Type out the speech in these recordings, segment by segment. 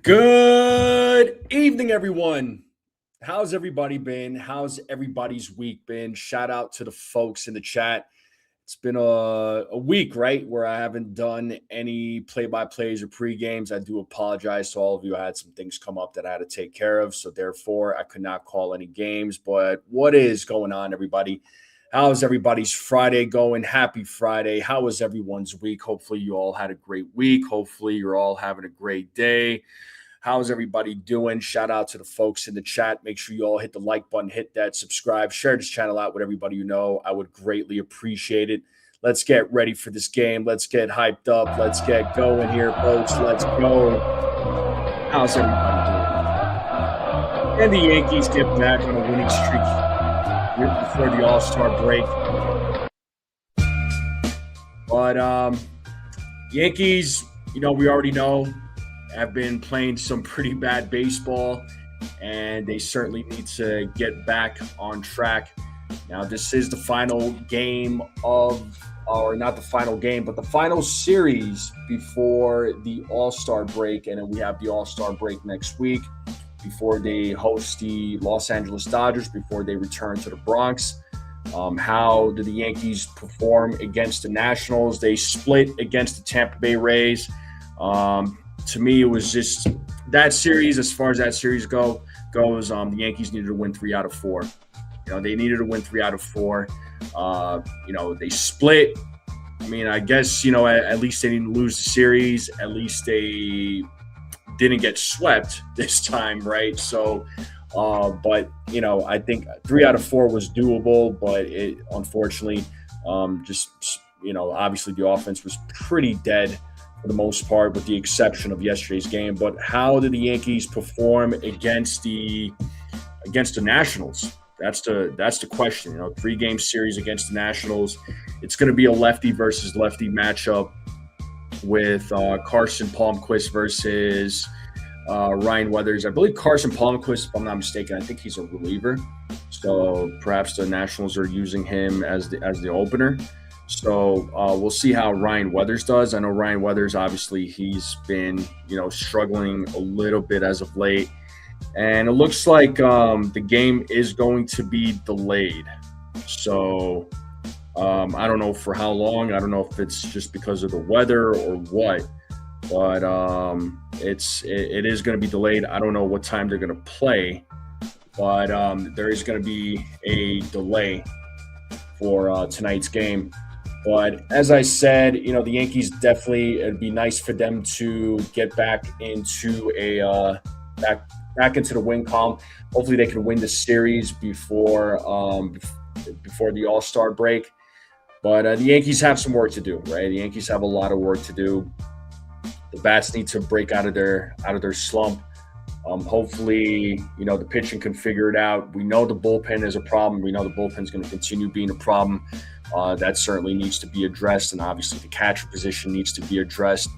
Good evening, everyone. How's everybody been? How's everybody's week been? Shout out to the folks in the chat. It's been a week, right, where I haven't done any play-by-plays or pre-games. I do apologize to all of you. I had some things come up that I had to take care of, so therefore I could not call any games. But what is going on, everybody? How's everybody's Friday going? Happy Friday. How was everyone's week? Hopefully you all had a great week. Hopefully you're all having a great day. How's everybody doing? Shout out to the folks in the chat. Make sure you all hit the like button, hit that subscribe, share this channel out with everybody you know. I would greatly appreciate it. Let's get ready for this game. Let's get hyped up. Let's get going here, folks. Let's go. How's everybody doing? And the Yankees get back on a winning streak before the All-Star break. But Yankees, we already know, have been playing some pretty bad baseball, and they certainly need to get back on track. Now, this is the final game or not the final game, but the final series before the All-Star break, and then we have the All-Star break next week before they host the Los Angeles Dodgers, before they return to the Bronx. How did the Yankees perform against the Nationals? They split against the Tampa Bay Rays. To me, it was just that series. As far as that series goes, the Yankees needed to win 3 out of 4. They needed to win 3 out of 4. They split. I mean, I guess, at least they didn't lose the series. At least they didn't get swept this time, right? So, but, I think 3 out of 4 was doable, but it unfortunately obviously the offense was pretty dead for the most part, with the exception of yesterday's game. But how did the Yankees perform against the Nationals? That's the question. 3-game series against the Nationals. It's going to be a lefty versus lefty matchup with Carson Palmquist versus Ryan Weathers. I believe Carson Palmquist, if I'm not mistaken, I think he's a reliever. So perhaps the Nationals are using him as the opener. So we'll see how Ryan Weathers does. I know Ryan Weathers, obviously, he's been, struggling a little bit as of late. And it looks like the game is going to be delayed. So I don't know for how long. I don't know if it's just because of the weather or what. But it is going to be delayed. I don't know what time they're going to play. But there is going to be a delay for tonight's game. But as I said, the Yankees definitely, it'd be nice for them to get back into back into the win column. Hopefully they can win the series before the All-Star break. But the Yankees have some work to do, right? The Yankees have a lot of work to do. The bats need to break out of their slump. Hopefully, the pitching can figure it out. We know the bullpen is a problem. We know the bullpen is going to continue being a problem. That certainly needs to be addressed, and obviously the catcher position needs to be addressed.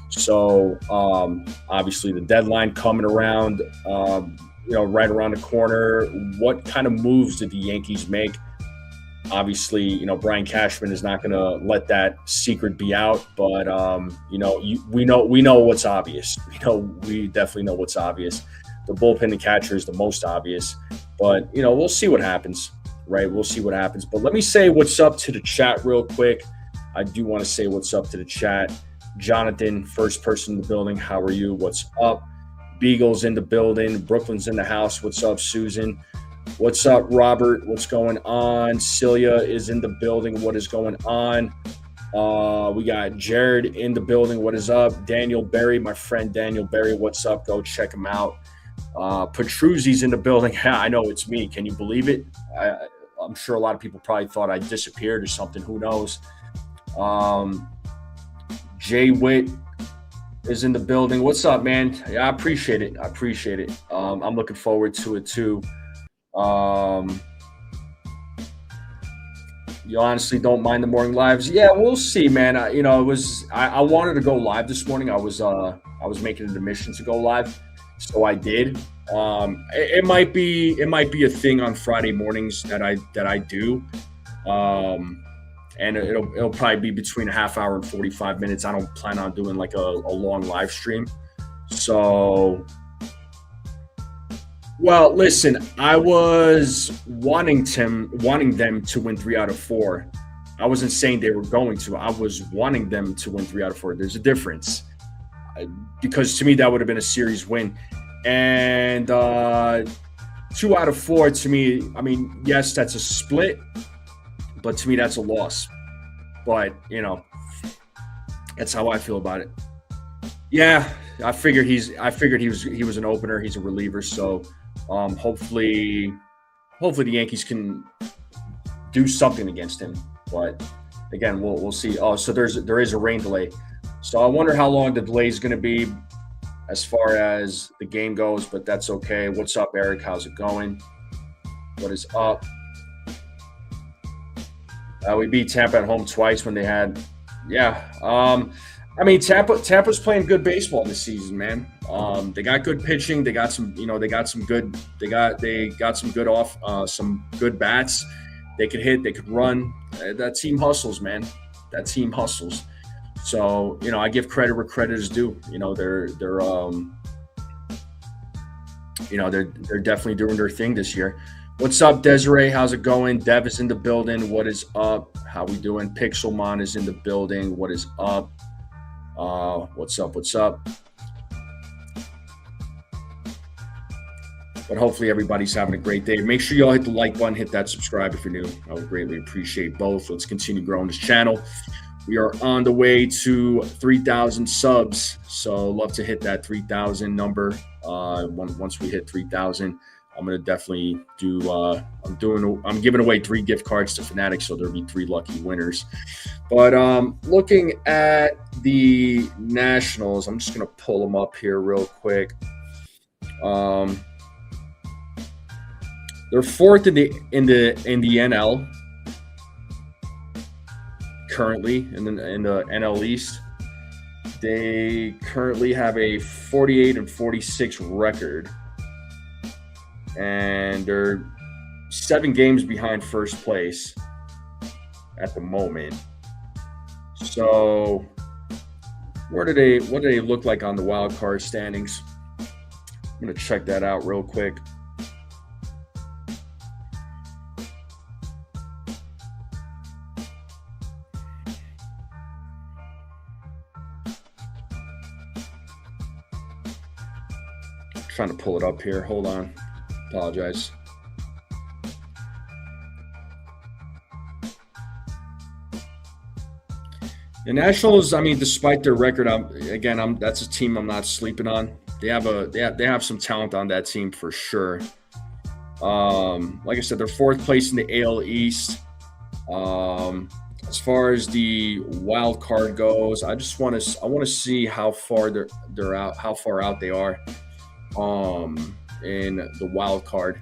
So, obviously the deadline coming around, right around the corner. What kind of moves did the Yankees make? Obviously, Brian Cashman is not going to let that secret be out, but we know what's obvious. We definitely know what's obvious. The bullpen and catcher is the most obvious, but we'll see what happens, right? We'll see what happens. But let me say what's up to the chat real quick. I do want to say what's up to the chat. Jonathan, first person in the building. How are you? What's up? Beagle's in the building. Brooklyn's in the house. What's up, Susan? What's up, Robert? What's going on? Celia is in the building. What is going on? We got Jared in the building. What is up? Daniel Berry, my friend Daniel Berry. What's up? Go check him out. Petruzzi's in the building. Yeah, I know it's me. Can you believe it? I'm sure a lot of people probably thought I disappeared or something. Who knows? Jay Witt is in the building. What's up, man? Yeah, I appreciate it. I'm looking forward to it too. You honestly don't mind the morning lives? Yeah, we'll see, man. I wanted to go live this morning. I was making an admission to go live, so I did. It might be a thing on Friday mornings that I do. And it'll probably be between a half hour and 45 minutes. I don't plan on doing like a long live stream. So, well, listen, I was wanting them to win 3 out of 4. I wasn't saying they were going to. I was wanting them to win 3 out of 4. There's a difference, because to me that would have been a series win. And 2 out of 4 to me, I mean, yes, that's a split. But to me, that's a loss. But, that's how I feel about it. Yeah, I figured he was an opener. He's a reliever. So hopefully the Yankees can do something against him. But again, we'll see. Oh, so there is a rain delay. So I wonder how long the delay is going to be as far as the game goes. But that's okay. What's up, Eric? How's it going? What is up? We beat Tampa at home twice when they had, I mean, Tampa's playing good baseball this season, man. They got good pitching. They got some good bats. They could hit. They could run. That team hustles, man. That team hustles. So I give credit where credit is due. They're definitely doing their thing this year. What's up, Desiree? How's it going? Dev is in the building. What is up? How we doing? Pixelmon is in the building. What is up? What's up? But hopefully everybody's having a great day. Make sure you all hit the like button, hit that subscribe if you're new. I would greatly appreciate both. Let's continue growing this channel. We are on the way to 3,000 subs. So love to hit that 3,000 number. Once we hit 3,000. I'm gonna definitely do. I'm giving away 3 gift cards to Fanatics, so there'll be 3 lucky winners. But looking at the Nationals, I'm just gonna pull them up here real quick. They're 4th in the NL currently in the NL East. They currently have a 48-46 record. And they're 7 games behind first place at the moment. So what do they look like on the wild card standings? I'm going to check that out real quick. I'm trying to pull it up here. Hold on. Apologize. The Nationals, I mean, despite their record, that's a team I'm not sleeping on. They have some talent on that team for sure. Like I said, they're 4th place in the AL East. As far as the wild card goes, I want to see how far they're out, how far out they are. In the wild card.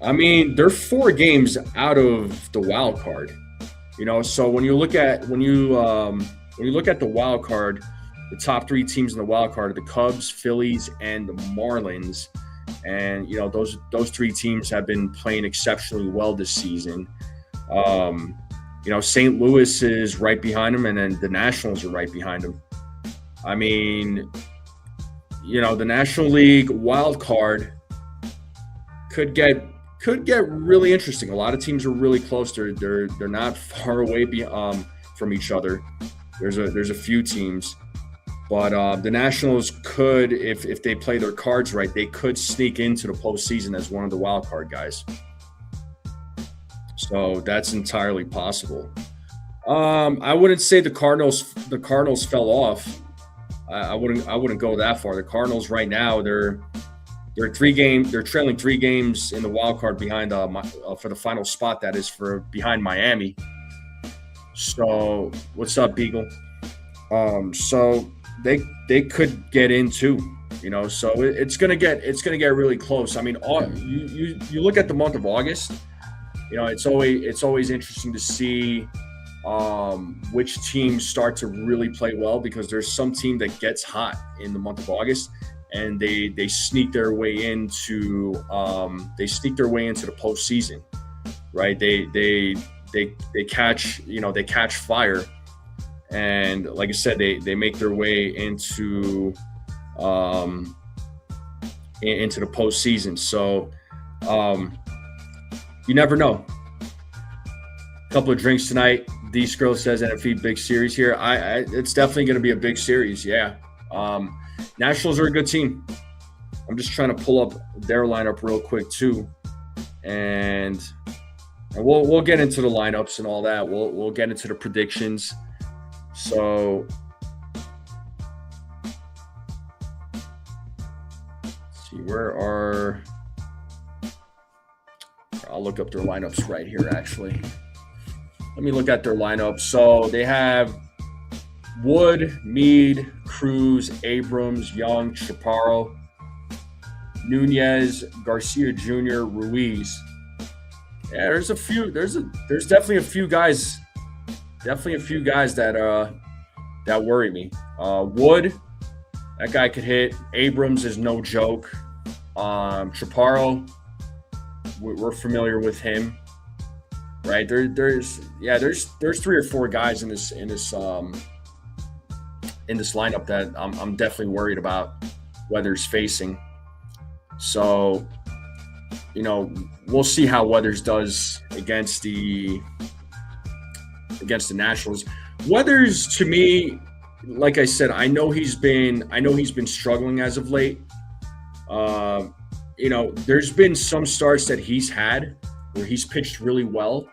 I mean, they're 4 games out of the wild card. So when you look at the wild card, the top 3 teams in the wild card are the Cubs, Phillies, and the Marlins. And those 3 teams have been playing exceptionally well this season. St. Louis is right behind them, and then the Nationals are right behind them. I mean, the National League wild card could get could get really interesting. A lot of teams are really close. They're not far away from each other. There's a few teams, but the Nationals could, if they play their cards right, they could sneak into the postseason as one of the wild card guys. So that's entirely possible. I wouldn't say the Cardinals fell off. I wouldn't go that far. The Cardinals right now they're trailing 3 games in the wild card behind for the final spot, that is behind Miami. So what's up, Beagle? So they could get in too, so it's gonna get really close. I mean, you look at the month of August, it's always interesting to see which teams start to really play well, because there's some team that gets hot in the month of August and they sneak their way into the postseason, right? They catch fire, and like I said, they make their way into the postseason. So you never know. A couple of drinks tonight. D Scroll says NFP big series here. It's definitely going to be a big series. Yeah. Nationals are a good team. I'm just trying to pull up their lineup real quick too, and we'll get into the lineups and all that. We'll get into the predictions. So let's see, I'll look up their lineups right here, actually. Let me look at their lineup. So they have Wood, Meade, Cruz, Abrams, Young, Chaparro, Nunez, Garcia Jr., Ruiz. Yeah, there's definitely a few guys that worry me. Wood, that guy could hit. Abrams is no joke. Chaparro, we're familiar with him, right? There's 3 or 4 guys in this lineup that I'm definitely worried about Weathers facing. So, we'll see how Weathers does against the Nationals. Weathers, to me, like I said, I know he's been struggling as of late. There's been some starts that he's had where he's pitched really well,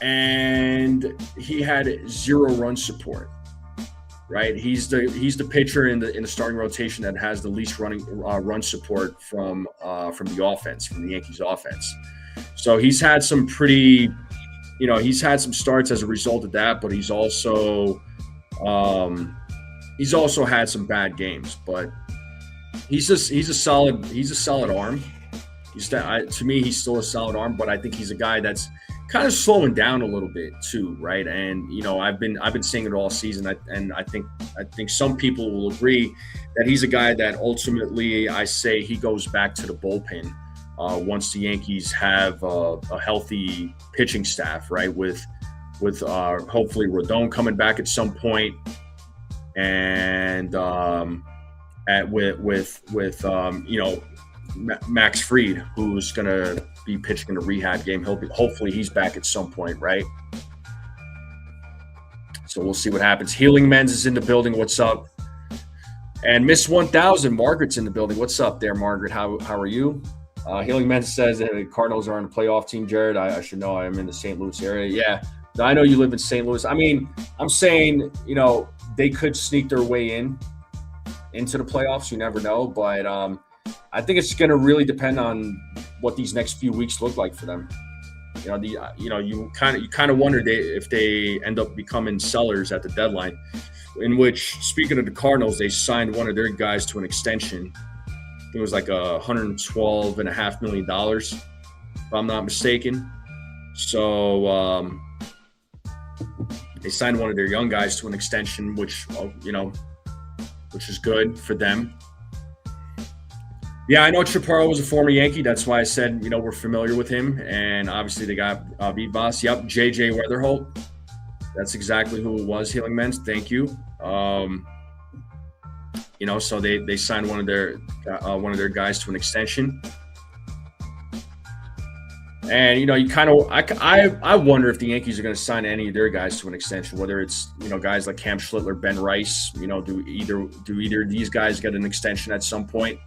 and he had 0 run support. Right, he's the pitcher in the starting rotation that has the least run support from the offense, from the Yankees offense. So he's had some starts as a result of that, but he's also had some bad games. But he's a solid arm. To me, he's still a solid arm, but I think he's a guy that's kind of slowing down a little bit too, right? And I've been saying it all season, and I think some people will agree that he's a guy that ultimately, I say, he goes back to the bullpen once the Yankees have a healthy pitching staff, right? With hopefully Rodon coming back at some point, and Max Fried, who's gonna be pitching in a rehab game. Hopefully he's back at some point, right? So we'll see what happens. Healing Men's is in the building. What's up? And Miss 1000, Margaret's in the building. What's up there, Margaret? How are you? Healing Men's says that the Cardinals are on a playoff team, Jared. I should know. I'm in the St. Louis area. Yeah, I know you live in St. Louis. I mean, I'm saying, they could sneak their way into the playoffs. You never know, but I think it's going to really depend on what these next few weeks look like for them. You kind of wonder if they end up becoming sellers at the deadline. In which, speaking of the Cardinals, they signed one of their guys to an extension. I think it was like $112.5 million, if I'm not mistaken. So they signed one of their young guys to an extension, which is good for them. Yeah, I know Chaparro was a former Yankee. That's why I said, we're familiar with him. And obviously they got Vivas. Yep, JJ Weatherholt. That's exactly who it was, Healing Men's. Thank you. So they signed one of their guys to an extension. And you kind of, I wonder if the Yankees are going to sign any of their guys to an extension. Whether it's guys like Cam Schlittler, Ben Rice. Do either of these guys get an extension at some point?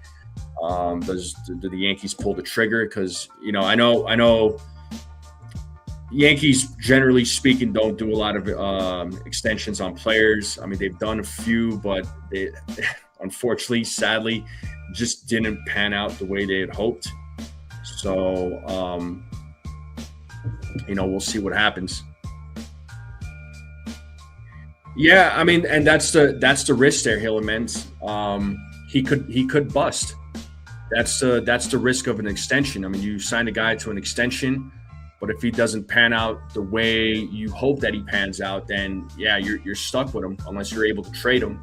Do the Yankees pull the trigger? Because I know Yankees, generally speaking, don't do a lot of extensions on players. I mean, they've done a few, but they unfortunately, sadly, just didn't pan out the way they had hoped. So, we'll see what happens. Yeah, I mean, and that's the risk there, Hillerman. He could bust. That's the risk of an extension. I mean, you sign a guy to an extension, but if he doesn't pan out the way you hope that he pans out, then yeah, you're stuck with him unless you're able to trade him.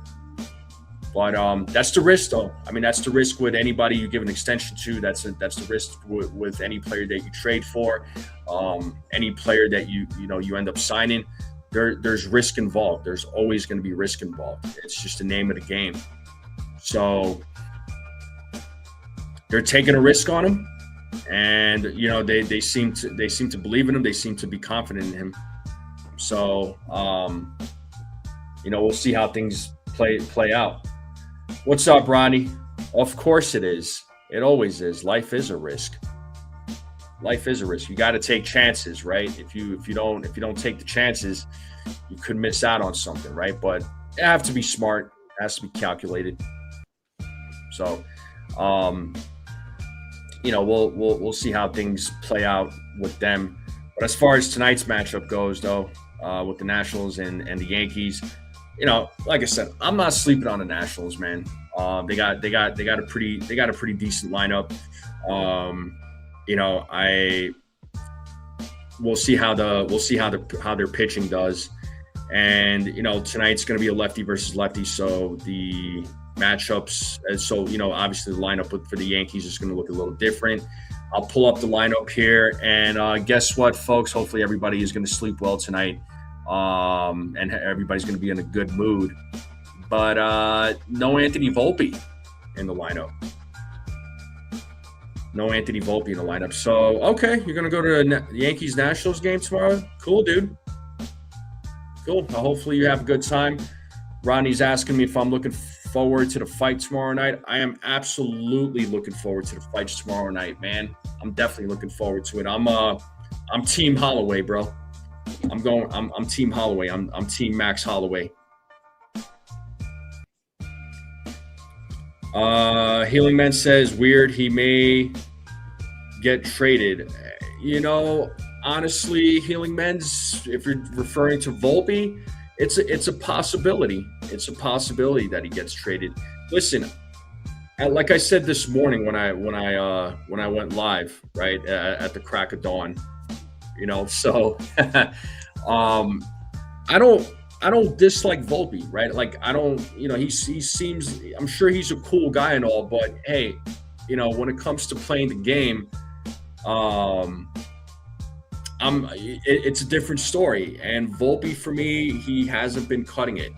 But that's the risk, though. I mean, that's the risk with anybody you give an extension to. That's the risk with any player that you trade for, any player that you end up signing. There's risk involved. There's always going to be risk involved. It's just the name of the game. So they're taking a risk on him, and they seem to believe in him. They seem to be confident in him. So we'll see how things play out. What's up, Ronnie? Of course it is. It always is. Life is a risk. Life is a risk. You got to take chances, right? If you don't take the chances, you could miss out on something, right? But you have to be smart. It has to be calculated. So, we'll see how things play out with them. But as far as tonight's matchup goes, though, with the Nationals and the Yankees, like I said, I'm not sleeping on the Nationals, man. They got a pretty decent lineup. We'll see how their pitching does. And tonight's going to be a lefty versus lefty, so the matchups. So obviously the lineup for the Yankees is going to look a little different. I'll pull up the lineup here, and guess what, folks? Hopefully everybody is going to sleep well tonight. And everybody's going to be in a good mood. But no Anthony Volpe in the lineup. No Anthony Volpe in the lineup. So, okay, you're going to go to the Yankees-Nationals game tomorrow? Cool, dude. Cool. Well, hopefully you have a good time. Ronnie's asking me if I'm looking forward to the fight tomorrow night. I am absolutely looking forward to the fights tomorrow night, man. I'm definitely looking forward to it. I'm Team Holloway, bro. I'm Team Holloway. I'm Team Max Holloway. Healing Man says weird. He may get traded. Honestly, Healing Men's, if you're referring to Volpe, it's a possibility. It's a possibility that he gets traded. Listen, like I said this morning when I went live, right at the crack of dawn. So I don't dislike Volpe, right? Like I don't, he seems, I'm sure he's a cool guy and all, but hey, when it comes to playing the game, it's a different story. And Volpe, for me, he hasn't been cutting it.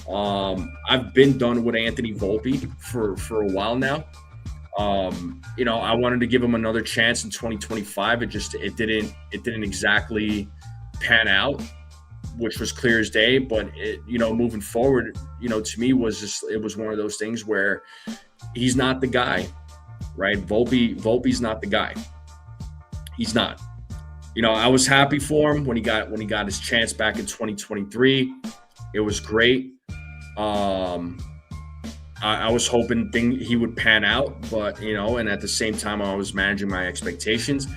I've been done with Anthony Volpe for a while now. I wanted to give him another chance in 2025. It didn't exactly pan out, which was clear as day. But moving forward, to me it was one of those things where he's not the guy, right? Volpe's not the guy. He's not. I was happy for him when he got his chance back in 2023. It was great. I was hoping he would pan out, but and at the same time I was managing my expectations.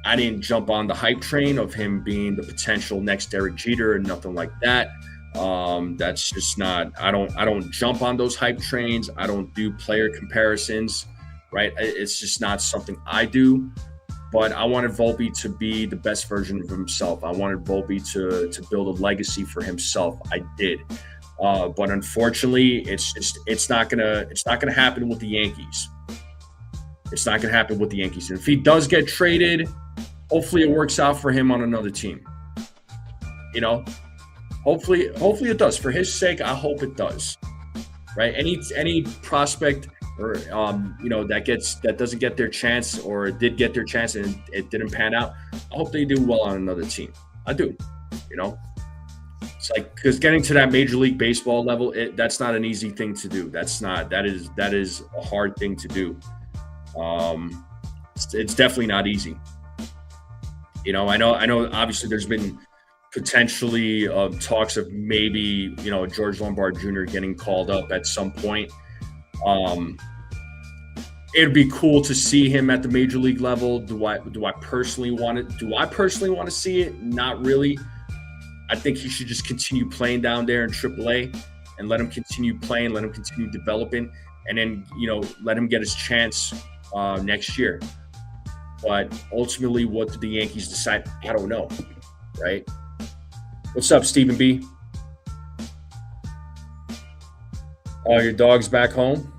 I didn't jump on the hype train of him being the potential next Derek Jeter and nothing like that. That's just not. I don't jump on those hype trains. I don't do player comparisons, right? It's just not something I do. But I wanted Volpe to be the best version of himself. I wanted Volpe to build a legacy for himself. I did. But unfortunately, it's not gonna happen with the Yankees. It's not gonna happen with the Yankees. And if he does get traded, hopefully it works out for him on another team. Hopefully it does. For his sake, I hope it does. Right? Any prospect or that doesn't get their chance, or did get their chance and it didn't pan out. I hope they do well on another team. I do. You know, it's like, because getting to that Major League Baseball level, that's not an easy thing to do. That is a hard thing to do. It's definitely not easy. I know. Obviously, there's been potentially talks of maybe George Lombard Jr. getting called up at some point. It'd be cool to see him at the major league level. Do I personally want it? Do I personally want to see it? Not really. I think he should just continue playing down there in AAA and let him continue playing, let him continue developing, and then let him get his chance next year. But ultimately, what did the Yankees decide? I don't know. Right? What's up, Stephen B? Oh, your dog's back home?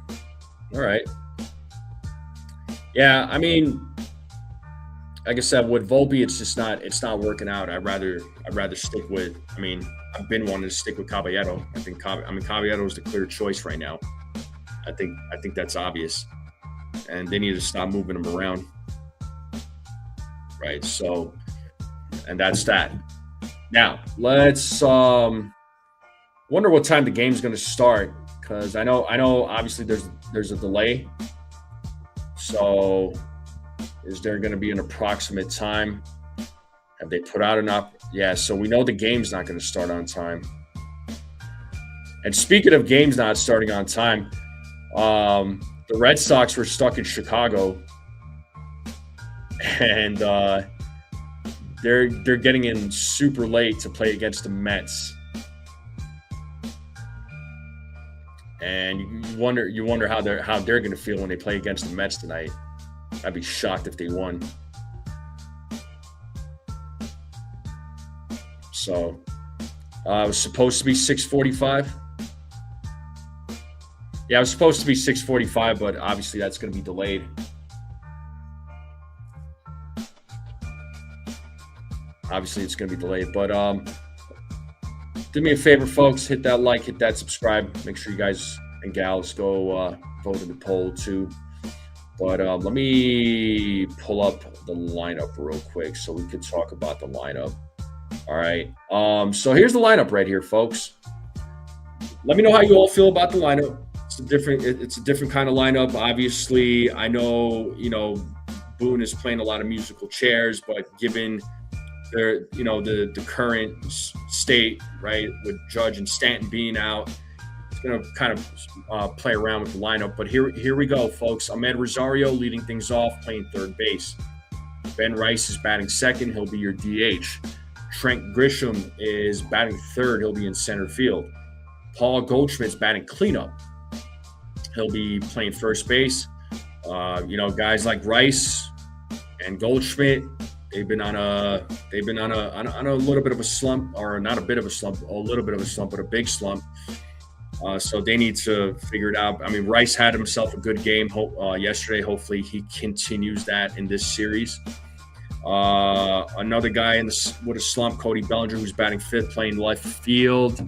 All right. Yeah, I mean, like I said, with Volpe, it's not working out. I'd rather stick with. I mean, I've been wanting to stick with Caballero. Caballero is the clear choice right now. I think that's obvious, and they need to stop moving him around. Right. So, and that's that. Now let's wonder what time the game's going to start, because I know obviously there's a delay. So, is there going to be an approximate time? Have they put out enough? Yeah, so we know the game's not going to start on time. And speaking of games not starting on time, the Red Sox were stuck in Chicago, and they're getting in super late to play against the Mets. And you wonder how they're going to feel when they play against the Mets tonight. I'd be shocked if they won. So it was supposed to be 6:45. Yeah, it was supposed to be 6:45, but obviously that's going to be delayed. Obviously, it's going to be delayed, but do me a favor, folks. Hit that like, hit that subscribe. Make sure you guys and gals go vote in the poll too. But let me pull up the lineup real quick so we could talk about the lineup. All right. So here's the lineup right here, folks. Let me know how you all feel about the lineup. It's a different kind of lineup. Obviously, I know Boone is playing a lot of musical chairs, but given the current state, right, with Judge and Stanton being out, it's going to kind of play around with the lineup. But here we go, folks. Ahmed Rosario leading things off, playing third base. Ben Rice is batting second. He'll be your DH. Trent Grisham is batting third. He'll be in center field. Paul Goldschmidt's batting cleanup. He'll be playing first base. Guys like Rice and Goldschmidt, they've been on a little bit of a slump, or not a bit of a slump, a little bit of a slump, but a big slump. So they need to figure it out. I mean, Rice had himself a good game yesterday. Hopefully he continues that in this series. Another guy with a slump, Cody Bellinger, who's batting fifth, playing left field.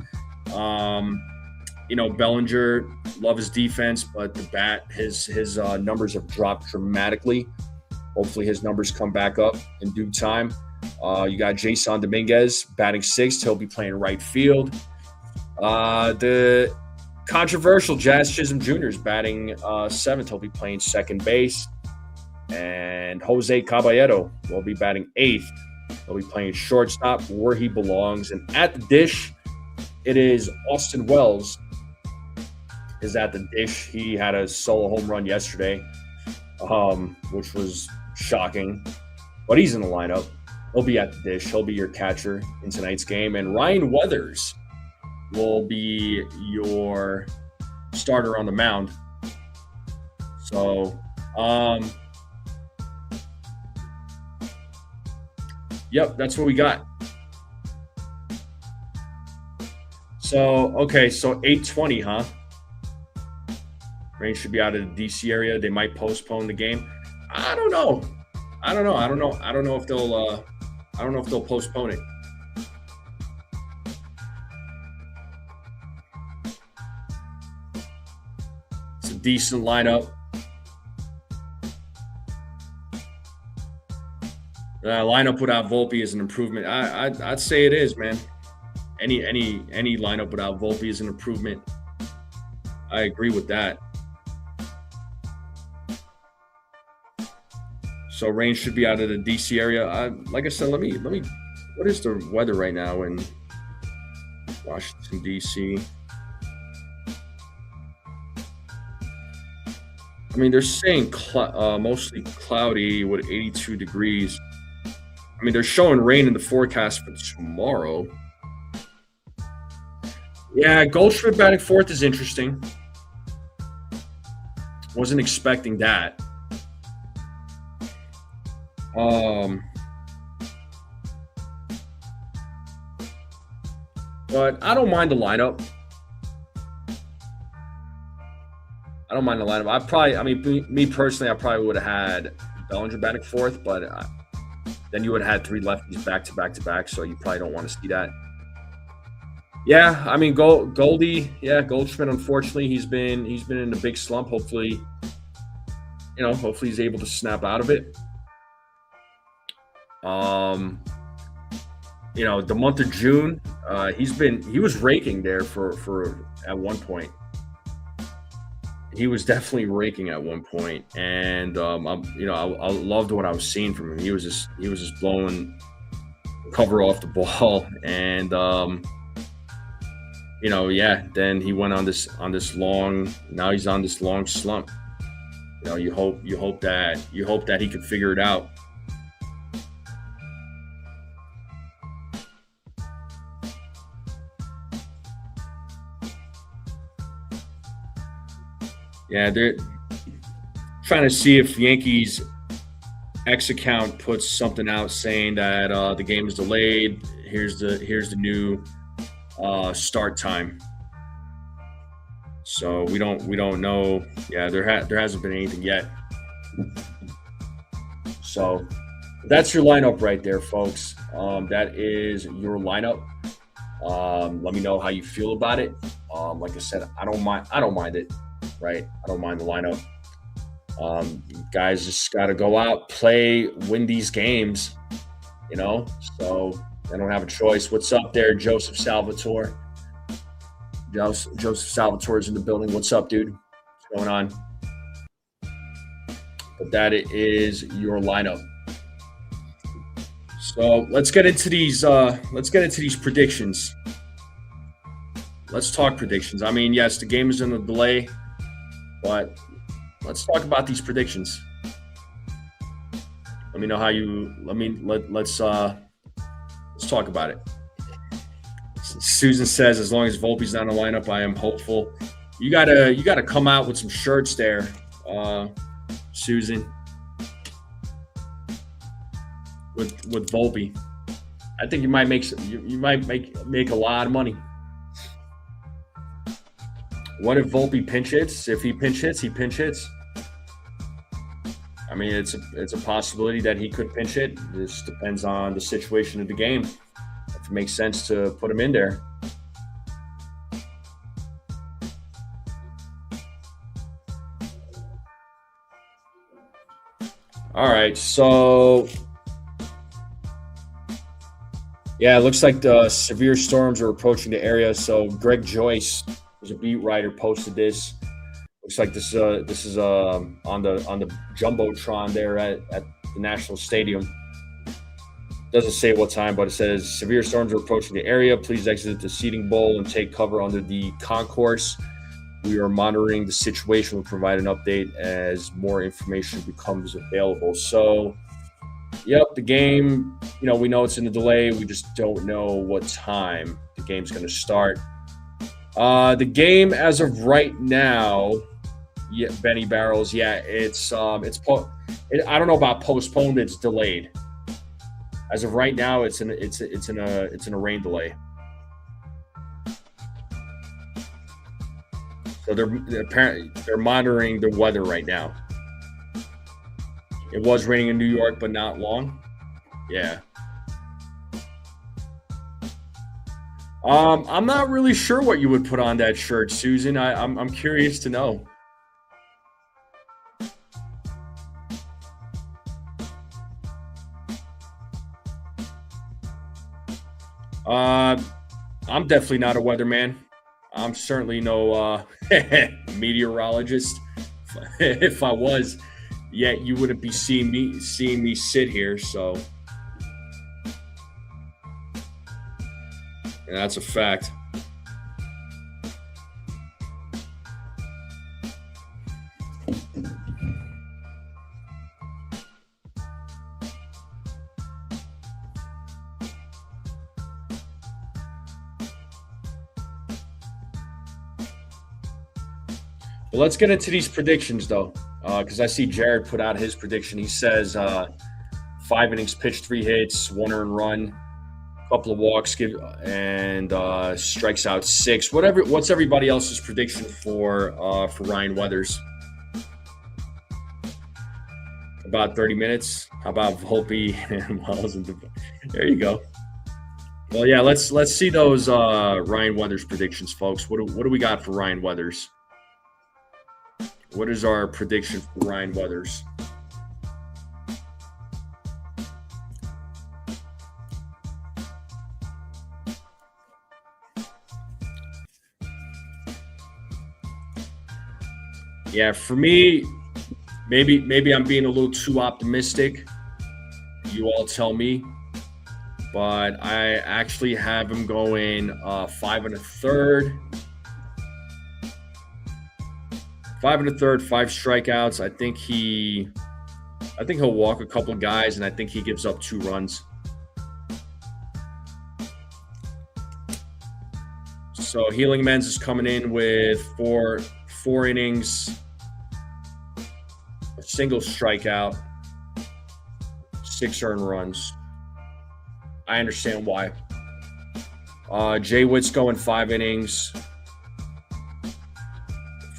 Bellinger, love his defense, but the bat, his numbers have dropped dramatically. Hopefully his numbers come back up in due time. You got Jason Dominguez batting sixth. He'll be playing right field. The controversial Jazz Chisholm Jr. is batting seventh. He'll be playing second base. And Jose Caballero will be batting eighth. He'll be playing shortstop, where he belongs. And at the dish, it is Austin Wells is at the dish. He had a solo home run yesterday, which was shocking. But he's in the lineup. He'll be at the dish. He'll be your catcher in tonight's game. And Ryan Weathers will be your starter on the mound. So, yep, that's what we got. So, okay, so 8:20, huh? Rain should be out of the DC area. They might postpone the game. I don't know. I don't know if they'll postpone it. It's a decent lineup. Lineup without Volpe is an improvement. I'd say it is, man. Any lineup without Volpe is an improvement. I agree with that. So rain should be out of the DC area. Like I said, let me. What is the weather right now in Washington DC? I mean, they're saying mostly cloudy with 82 degrees. I mean, they're showing rain in the forecast for tomorrow. Yeah, Goldschmidt batting fourth is interesting. Wasn't expecting that. But I don't mind the lineup. I don't mind the lineup. Me personally, I probably would have had Bellinger batting fourth, but then you would have had three lefties back to back to back, so you probably don't want to see that. Yeah, I mean Goldschmidt. Unfortunately, he's been in a big slump. Hopefully he's able to snap out of it. The month of June, he was raking there for at one point. He was definitely raking at one point, and I loved what I was seeing from him. He was just blowing cover off the ball, and then he went on this long. Now he's on this long slump. You hope that he could figure it out. Yeah, they're trying to see if Yankees X account puts something out saying that the game is delayed. Here's the new start time. So we don't know. Yeah, there hasn't been anything yet. So that's your lineup right there, folks. That is your lineup. Let me know how you feel about it. Like I said, I don't mind it. Right, I don't mind the lineup. Guys just got to go out, play, win these games. So I don't have a choice. What's up there, Joseph Salvatore? Joseph Salvatore is in the building. What's up, dude? What's going on? But that is your lineup. So let's get into these. Predictions. Let's talk predictions. I mean, yes, the game is in a delay. But let's talk about these predictions. Let me know how you. Let's talk about it. Susan says, as long as Volpe's not in the lineup, I am hopeful. You gotta come out with some shirts there, Susan. With Volpe, I think you might make a lot of money. What if Volpe pinch hits? If he pinch hits, he pinch hits. I mean, it's a possibility that he could pinch hit. This depends on the situation of the game. If it makes sense to put him in there. All right, so yeah, it looks like the severe storms are approaching the area. So Greg Joyce, who's a beat writer, posted this. Looks like this is on the jumbotron there at the National Stadium. Doesn't say what time, but it says severe storms are approaching the area. Please exit the seating bowl and take cover under the concourse. We are monitoring the situation. We'll provide an update as more information becomes available. So, yep, the game, we know it's in a delay. We just don't know what time the game's going to start. The game as of right now, yeah, Benny Barrels, yeah, it's I don't know about postponed, it's delayed. As of right now, it's in a rain delay. So they're monitoring the weather right now. It was raining in New York, but not long. Yeah. I'm not really sure what you would put on that shirt, Susan. I'm curious to know. Uh, I'm definitely not a weatherman. I'm certainly no meteorologist. If I was, yet you wouldn't be seeing me sit here. So and that's a fact. But let's get into these predictions, though, because I see Jared put out his prediction. He says 5 innings pitched, 3 hits, 1 earned run, couple of walks, and strikes out 6. What's everybody else's prediction for Ryan Weathers? About 30 minutes. How about Volpe and Wells? There you go. Well, yeah, let's see those Ryan Weathers predictions, folks. What do we got for Ryan Weathers? What is our prediction for Ryan Weathers? Yeah, for me, maybe I'm being a little too optimistic. You all tell me, but I actually have him going 5 1/3. 5 1/3, 5 strikeouts. I think he'll walk a couple guys, and I think he gives up 2 runs. So Healing Men's is coming in with four innings, a single strikeout, 6 earned runs. I understand why. Jay Witt's going 5 innings,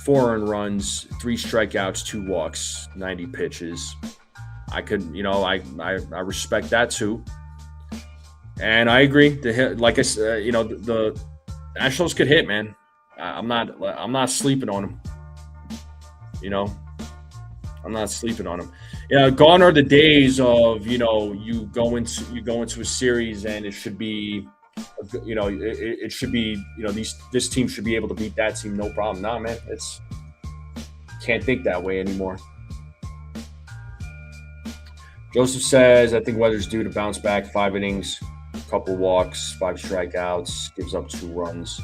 4 earned runs, 3 strikeouts, 2 walks, 90 pitches. I respect that too. And I agree. Like I said, the Nationals could hit, man. I'm not sleeping on them. I'm not sleeping on them. Yeah, gone are the days of you go into a series and it should be, it should be this team should be able to beat that team no problem. Nah, man, can't think that way anymore. Joseph says, I think Weathers due to bounce back. 5 innings, couple walks, 5 strikeouts, gives up 2 runs.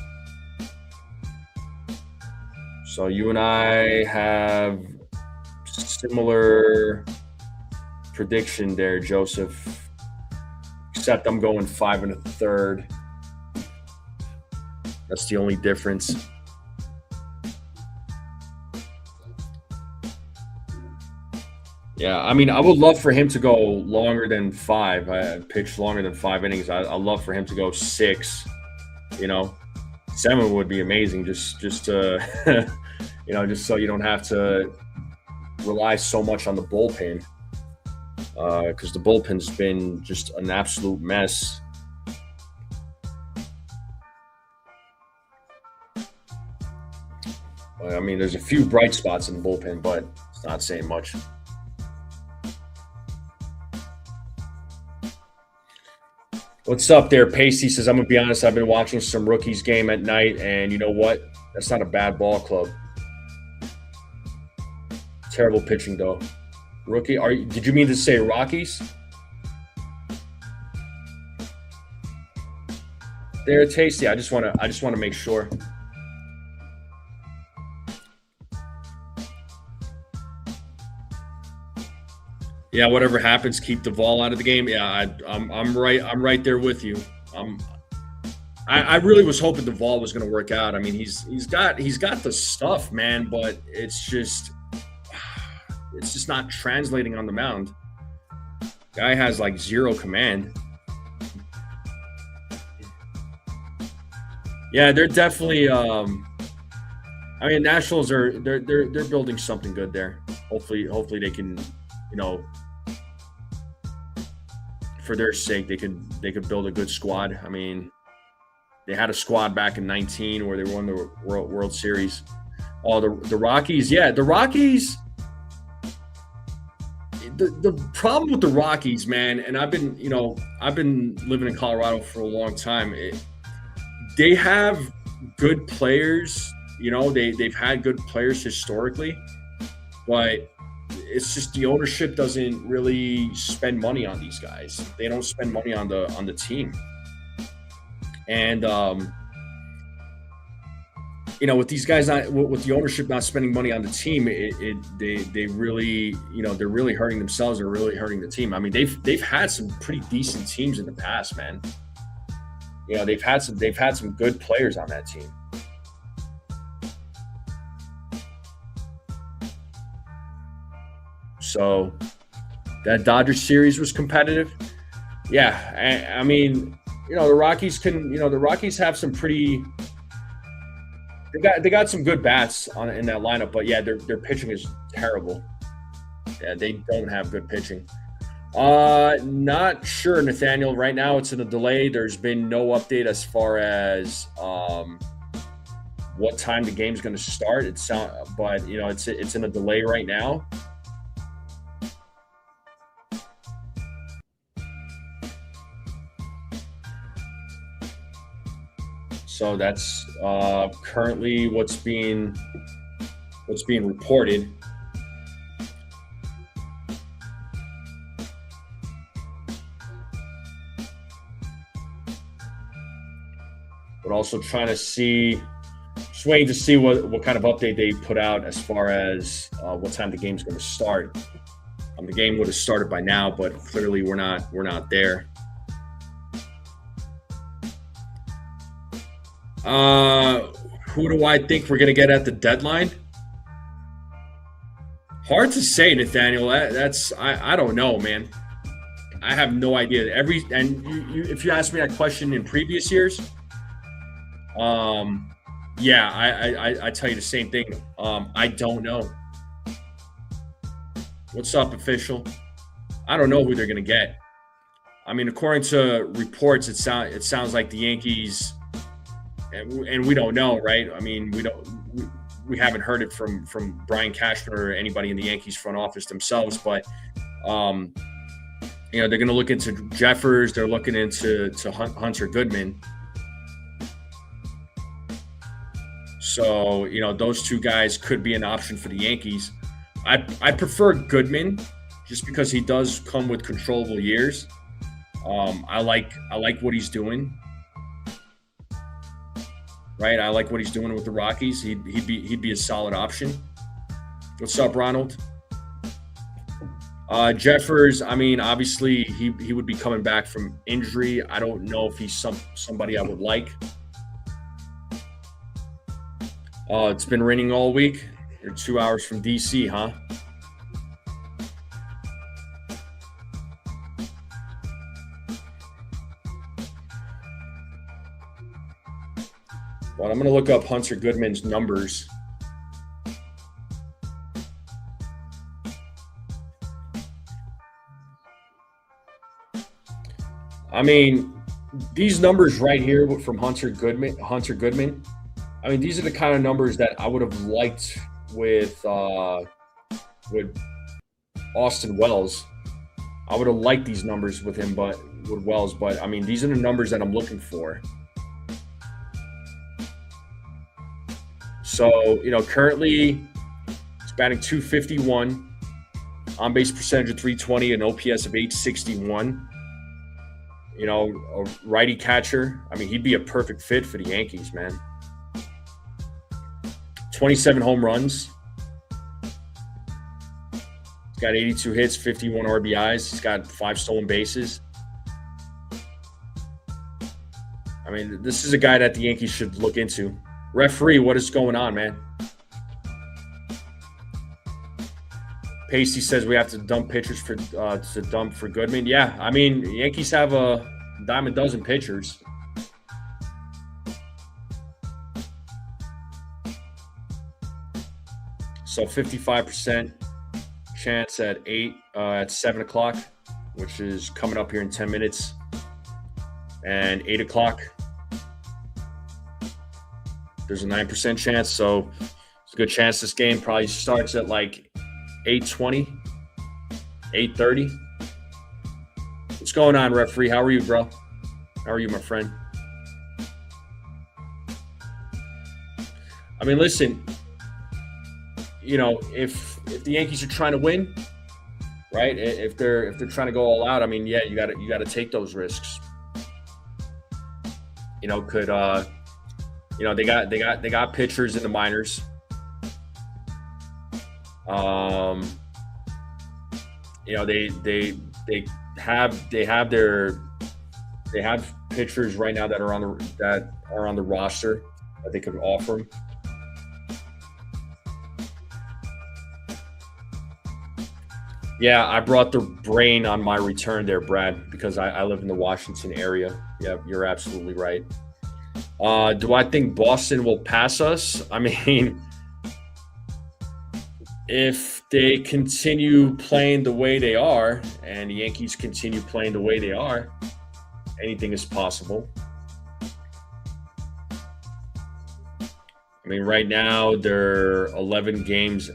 So you and I have similar prediction there, Joseph, except I'm going 5 1/3. That's the only difference. Yeah, I mean, I would love for him to go longer than 5. I pitch longer than 5 innings. I love for him to go 6. 7 would be amazing. Just to, just so you don't have to rely so much on the bullpen, because the bullpen's been just an absolute mess. I mean, there's a few bright spots in the bullpen, but it's not saying much. What's up there? Pasty says, I'm going to be honest, I've been watching some rookies game at night, and you know what? That's not a bad ball club. Terrible pitching, though. Rookie, did you mean to say Rockies? They're tasty. I just want to make sure. Yeah, whatever happens, keep Duvall out of the game. Yeah, I'm right. I'm right there with you. I really was hoping Duvall was going to work out. I mean, he's got the stuff, man, but it's just not translating on the mound. Guy has like 0 command. Yeah, they're definitely. Nationals they're building something good there. Hopefully they can, for their sake, they could build a good squad. I mean, they had a squad back in 19 where they won the World Series. Oh, the Rockies, yeah, the Rockies. The problem with the Rockies, man, and I've been living in Colorado for a long time. They have good players. They've had good players historically, but it's just the ownership doesn't really spend money on these guys. They don't spend money on the team, and with these guys not with the ownership not spending money on the team, they really they're really hurting themselves. They're really hurting the team. I mean, they've had some pretty decent teams in the past, man. They've had some good players on that team. So that Dodgers series was competitive. Yeah, I mean, the Rockies have some pretty. They got some good bats in that lineup, but yeah, their pitching is terrible. Yeah, they don't have good pitching. Not sure, Nathaniel. Right now, it's in a delay. There's been no update as far as what time the game's going to start. It's in a delay right now. So that's currently what's being reported. But also just waiting to see what kind of update they put out as far as what time the game's going to start. The game would have started by now, but clearly we're not there. Who do I think we're going to get at the deadline? Hard to say, Nathaniel. I don't know, man. I have no idea. If you asked me that question in previous years, I tell you the same thing. I don't know. What's up, official? I don't know who they're going to get. I mean, according to reports, it sounds like the Yankees. And we don't know, right? I mean, we haven't heard it from Brian Cashman or anybody in the Yankees front office themselves, but they're going to look into Jeffers. They're looking into Hunter Goodman. So those two guys could be an option for the Yankees. I prefer Goodman just because he does come with controllable years. I like what he's doing. Right, I like what he's doing with the Rockies. He'd be a solid option. What's up, Ronald? Jeffers, I mean, obviously he would be coming back from injury. I don't know if he's somebody I would like. It's been raining all week. You're 2 hours from DC, huh? Well, I'm going to look up Hunter Goodman's numbers. I mean, these numbers right here from Hunter Goodman. I mean, these are the kind of numbers that I would have liked with Austin Wells. I would have liked these numbers with him, but with Wells. But I mean, these are the numbers that I'm looking for. So, currently it's batting .251, on base percentage of .320, an OPS of .861. A righty catcher. I mean, he'd be a perfect fit for the Yankees, man. 27 home runs. He's got 82 hits, 51 RBIs. He's got 5 stolen bases. I mean, this is a guy that the Yankees should look into. Referee, what is going on, man? Pasty says we have to dump pitchers for Goodman. Yeah, I mean, the Yankees have a dime a dozen pitchers. So 55% chance at 7 o'clock, which is coming up here in 10 minutes, and 8 o'clock. There's a 9% chance, so it's a good chance this game probably starts at like 8:20. 8:30. What's going on, referee? How are you, bro? How are you, my friend? I mean, listen, if the Yankees are trying to win, right? If they're trying to go all out, I mean, yeah, you got to take those risks. They got pitchers in the minors. They have pitchers right now that are on the roster that they could offer them. Yeah, I brought the brain on my return there, Brad, because I live in the Washington area. Yeah, you're absolutely right. Do I think Boston will pass us? I mean, if they continue playing the way they are and the Yankees continue playing the way they are, anything is possible. I mean, right now they're 11 games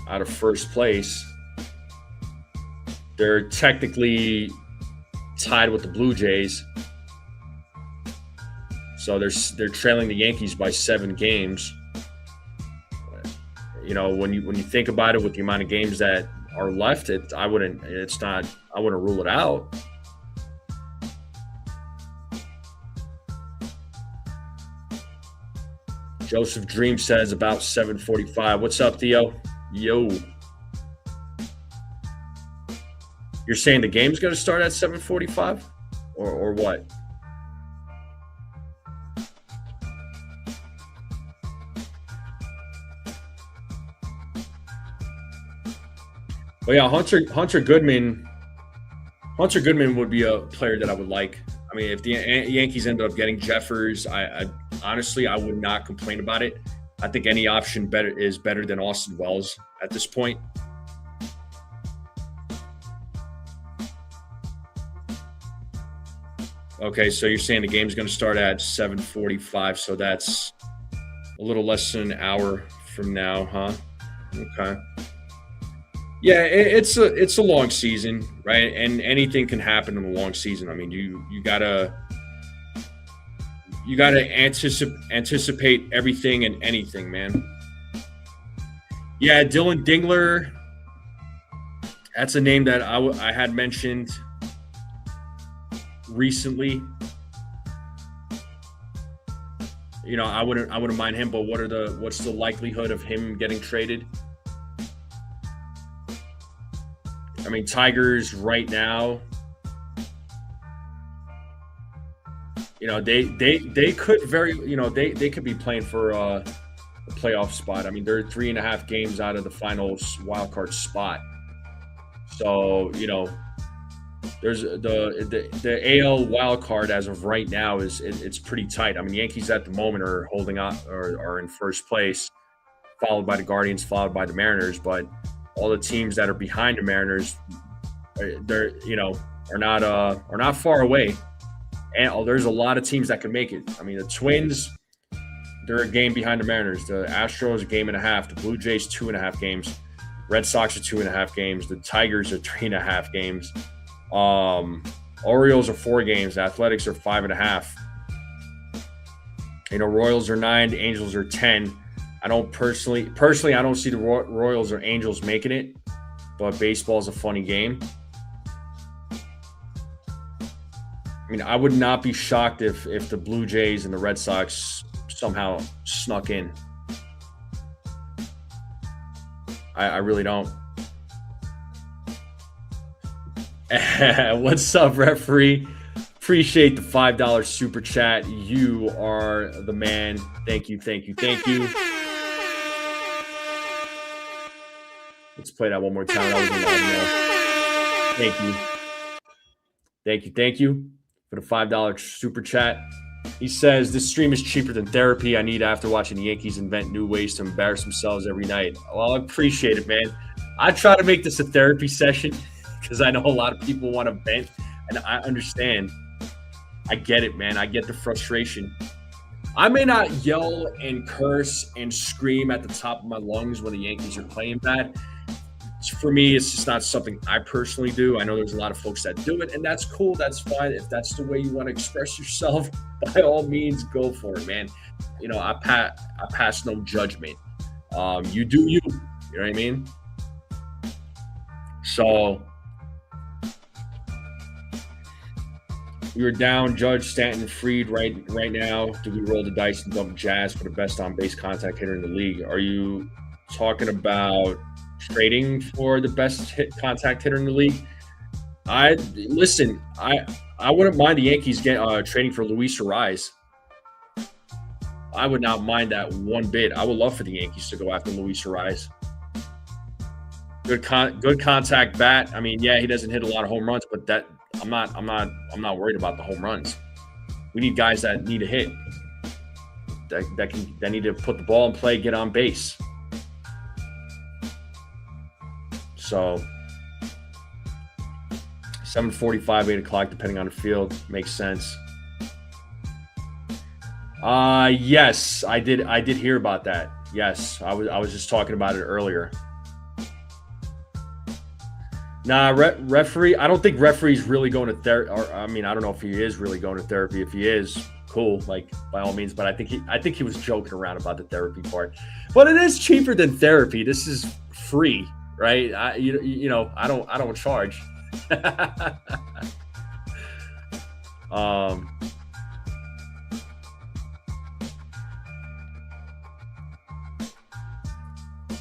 out of first place. They're technically tied with the Blue Jays. So they're trailing the Yankees by 7 games. When you think about it, with the amount of games that are left, I wouldn't rule it out. Joseph Dream says about 7:45. What's up, Theo? Yo. You're saying the game's going to start at 7:45, or what? Well, yeah, Hunter Goodman would be a player that I would like. I mean, if the Yankees end up getting Jeffers, I honestly would not complain about it. I think any option is better than Austin Wells at this point. Okay, so you're saying the game's going to start at 7:45, so that's a little less than an hour from now, huh? Okay. Yeah, it's a long season, right? And anything can happen in a long season. I mean, you gotta anticipate everything and anything, man. Yeah, Dylan Dingler. That's a name that I had mentioned recently. I wouldn't mind him, but what's the likelihood of him getting traded? I mean, Tigers right now, they could they could be playing for a playoff spot. I mean, they're 3.5 games out of the final wild card spot. So, there's the AL wild card as of right now it's pretty tight. I mean, the Yankees at the moment are holding on or are in first place, followed by the Guardians, followed by the Mariners, but all the teams that are behind the Mariners, are not far away, and there's a lot of teams that can make it. I mean, the Twins, they're a game behind the Mariners. The Astros, a game and a half. The Blue Jays, 2.5 games. Red Sox are 2.5 games. The Tigers are 3.5 games. Orioles are 4 games. The Athletics are 5.5. Royals are 9. The Angels are 10. I don't personally, I don't see the Royals or Angels making it, but baseball is a funny game. I mean, I would not be shocked if the Blue Jays and the Red Sox somehow snuck in. I really don't. What's up, referee? Appreciate the $5 super chat. You are the man. Thank you. Let's play that one more time. That was a lot more. Thank you for the $5 super chat. He says, this stream is cheaper than therapy. I need after watching the Yankees invent new ways to embarrass themselves every night. Well, I appreciate it, man. I try to make this a therapy session because I know a lot of people want to vent, and I understand. I get it, man. I get the frustration. I may not yell and curse and scream at the top of my lungs when the Yankees are playing bad. for me, it's just not something I personally do. I know there's a lot of folks that do it, and that's cool. That's fine. If that's the way you want to express yourself, by all means, go for it, man. I pass no judgment. You do you. You know what I mean? So we were down Judge, Stanton, Fried right now. Do we roll the dice and dump Jazz for the best on base contact hitter in the league? Are you talking about trading for the best contact hitter in the league? I wouldn't mind the Yankees trading for Luis Ariz. I would not mind that one bit. I would love for the Yankees to go after Luis Ariz. Good contact bat. I mean, yeah, he doesn't hit a lot of home runs, but that I'm not worried about the home runs. We need guys that need a hit. That need to put the ball in play, get on base. So 7:45, 8 o'clock, depending on the field, makes sense. Yes, I did hear about that. Yes, I was just talking about it earlier. Nah, referee. I don't think referee's really going to therapy. I mean, I don't know if he is really going to therapy. If he is, cool, like by all means. But I think he was joking around about the therapy part. But it is cheaper than therapy. This is free, right? I don't charge.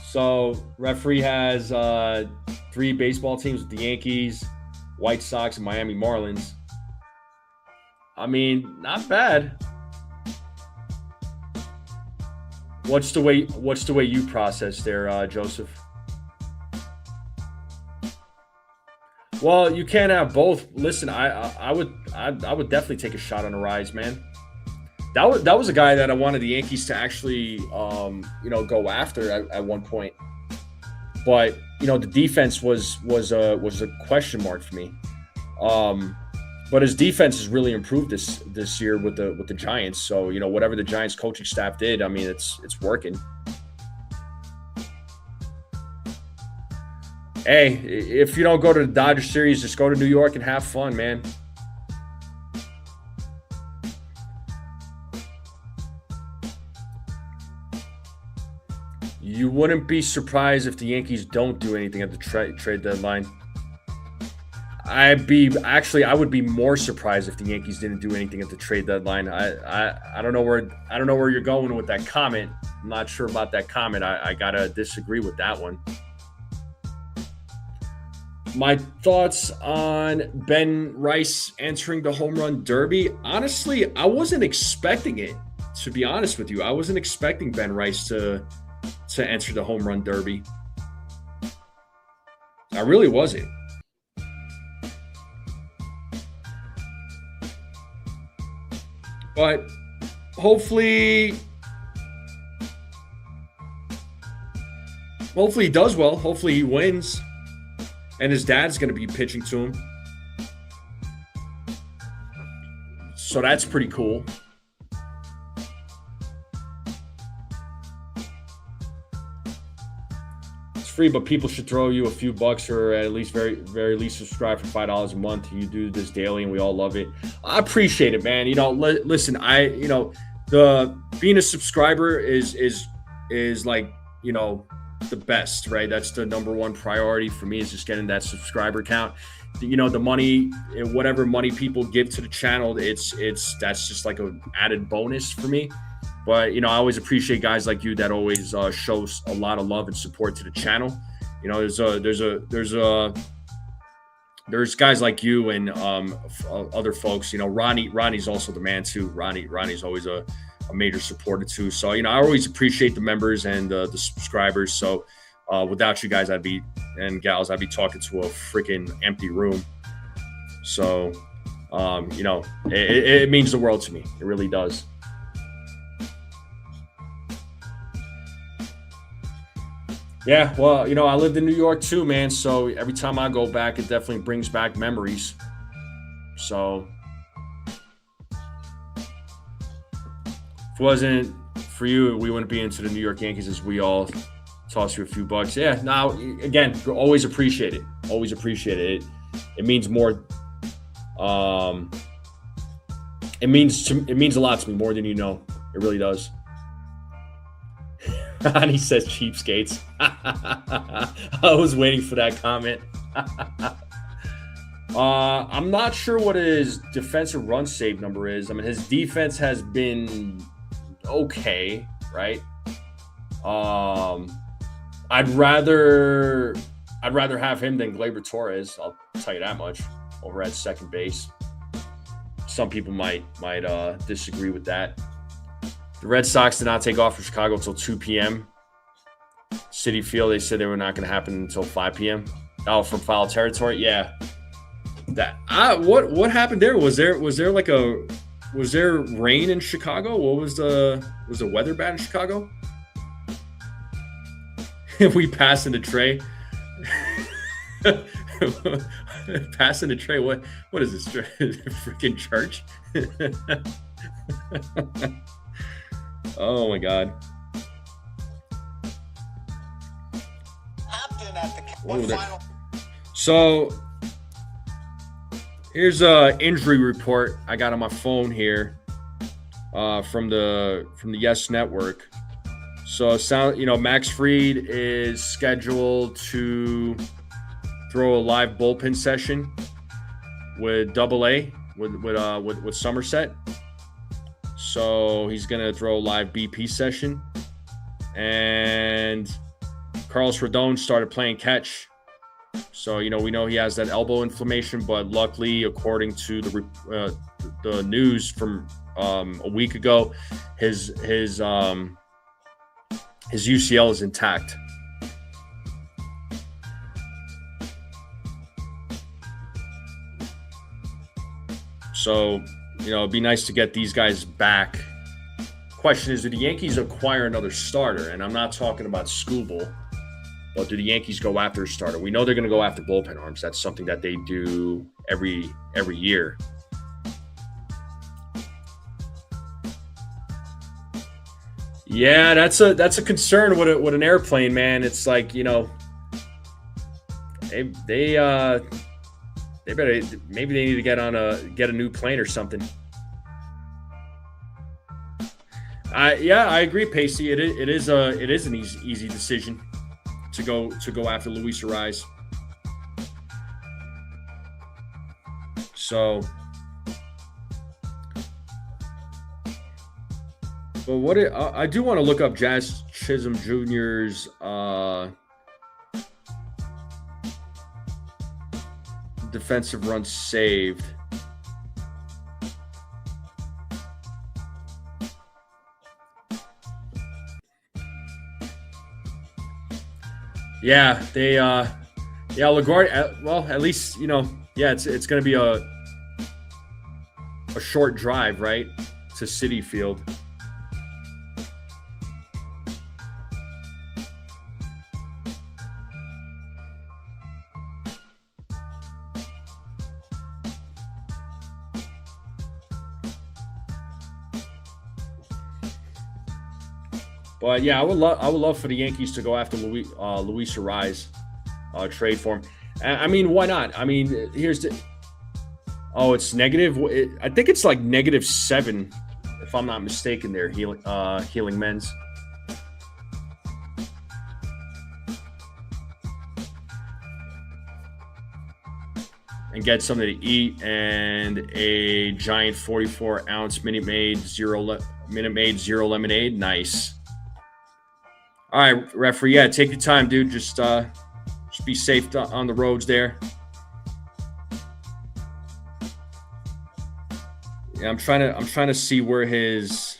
So referee has 3 baseball teams with the Yankees, White Sox, and Miami Marlins. I mean, not bad. What's the way you process there, Joseph? Well, you can't have both. Listen, I would definitely take a shot on the rise, man. That was a guy that I wanted the Yankees to actually go after at one point. But the defense was a question mark for me. But his defense has really improved this year with the Giants. So whatever the Giants coaching staff did, I mean it's working. Hey, if you don't go to the Dodger series, just go to New York and have fun, man. You wouldn't be surprised if the Yankees don't do anything at the trade deadline. I would be more surprised if the Yankees didn't do anything at the trade deadline. I don't know where you're going with that comment. I'm not sure about that comment. I gotta disagree with that one. My thoughts on Ben Rice entering the home run derby. Honestly, I wasn't expecting it. To be honest with you, I wasn't expecting Ben Rice to enter the home run derby. I really wasn't. But hopefully he does well. Hopefully he wins. And his dad's going to be pitching to him. So that's pretty cool. It's free, but people should throw you a few bucks or at least very, very least subscribe for $5 a month. You do this daily and we all love it. I appreciate it, man. Listen, the being a subscriber is like, the best, right? That's the number one priority for me, is just getting that subscriber count. The money, whatever money people give to the channel, that's just like an added bonus for me. But I always appreciate guys like you that always shows a lot of love and support to the channel. There's guys like you and other folks. Ronnie's also the man too. Ronnie's always a major supporter too. So I always appreciate the members and the subscribers. So without you guys and gals, I'd be talking to a freaking empty room. So it means the world to me. It really does. Yeah, well, I lived in New York too, man. So every time I go back, it definitely brings back memories. So if it wasn't for you, we wouldn't be into the New York Yankees as we all toss you a few bucks. Yeah. Now, again, always appreciate it. Always appreciate it. It means more. It means a lot to me, more than you know. It really does. And he says cheapskates. I was waiting for that comment. I'm not sure what his defensive run save number is. I mean, his defense has been okay, right? I'd rather have him than Gleyber Torres. I'll tell you that much. Over at second base. Some people might disagree with that. The Red Sox did not take off from Chicago until 2 p.m. Citi Field, they said they were not going to happen until 5 p.m. Oh, from foul territory, yeah. That what happened there? Was there rain in Chicago? Was the weather bad in Chicago? We passing the tray. Passing the tray. What is this? Freaking church? Oh my God. So here's a injury report I got on my phone here from the Yes Network. So Max Fried is scheduled to throw a live bullpen session with AA with Somerset. So he's gonna throw a live BP session, and Carlos Rodon started playing catch. So we know he has that elbow inflammation, but luckily, according to the news from a week ago, his UCL is intact. So, it'd be nice to get these guys back. Question is, do the Yankees acquire another starter? And I'm not talking about Skubal, but do the Yankees go after a starter? We know they're going to go after bullpen arms. That's something that they do every year. Yeah, that's a concern with an airplane, man. It's like, they better, maybe they need to get a new plane or something. I agree, Pacey. It is an easy decision to go after Luis Ariz. So, but I do want to look up Jazz Chisholm Jr.'s defensive runs saved. Yeah, LaGuardia. Well, at least it's going to be a short drive, right, to Citi Field. But yeah, I would love for the Yankees to go after Luis Ariz, trade for him. I mean, why not? I mean, it's negative. I think it's like -7, if I'm not mistaken. There, Healing Men's. And get something to eat and a giant 44-ounce Minute Maid Zero lemonade. Nice. All right, referee. Yeah, take your time, dude. Just be safe on the roads there. Yeah, I'm trying to see where his.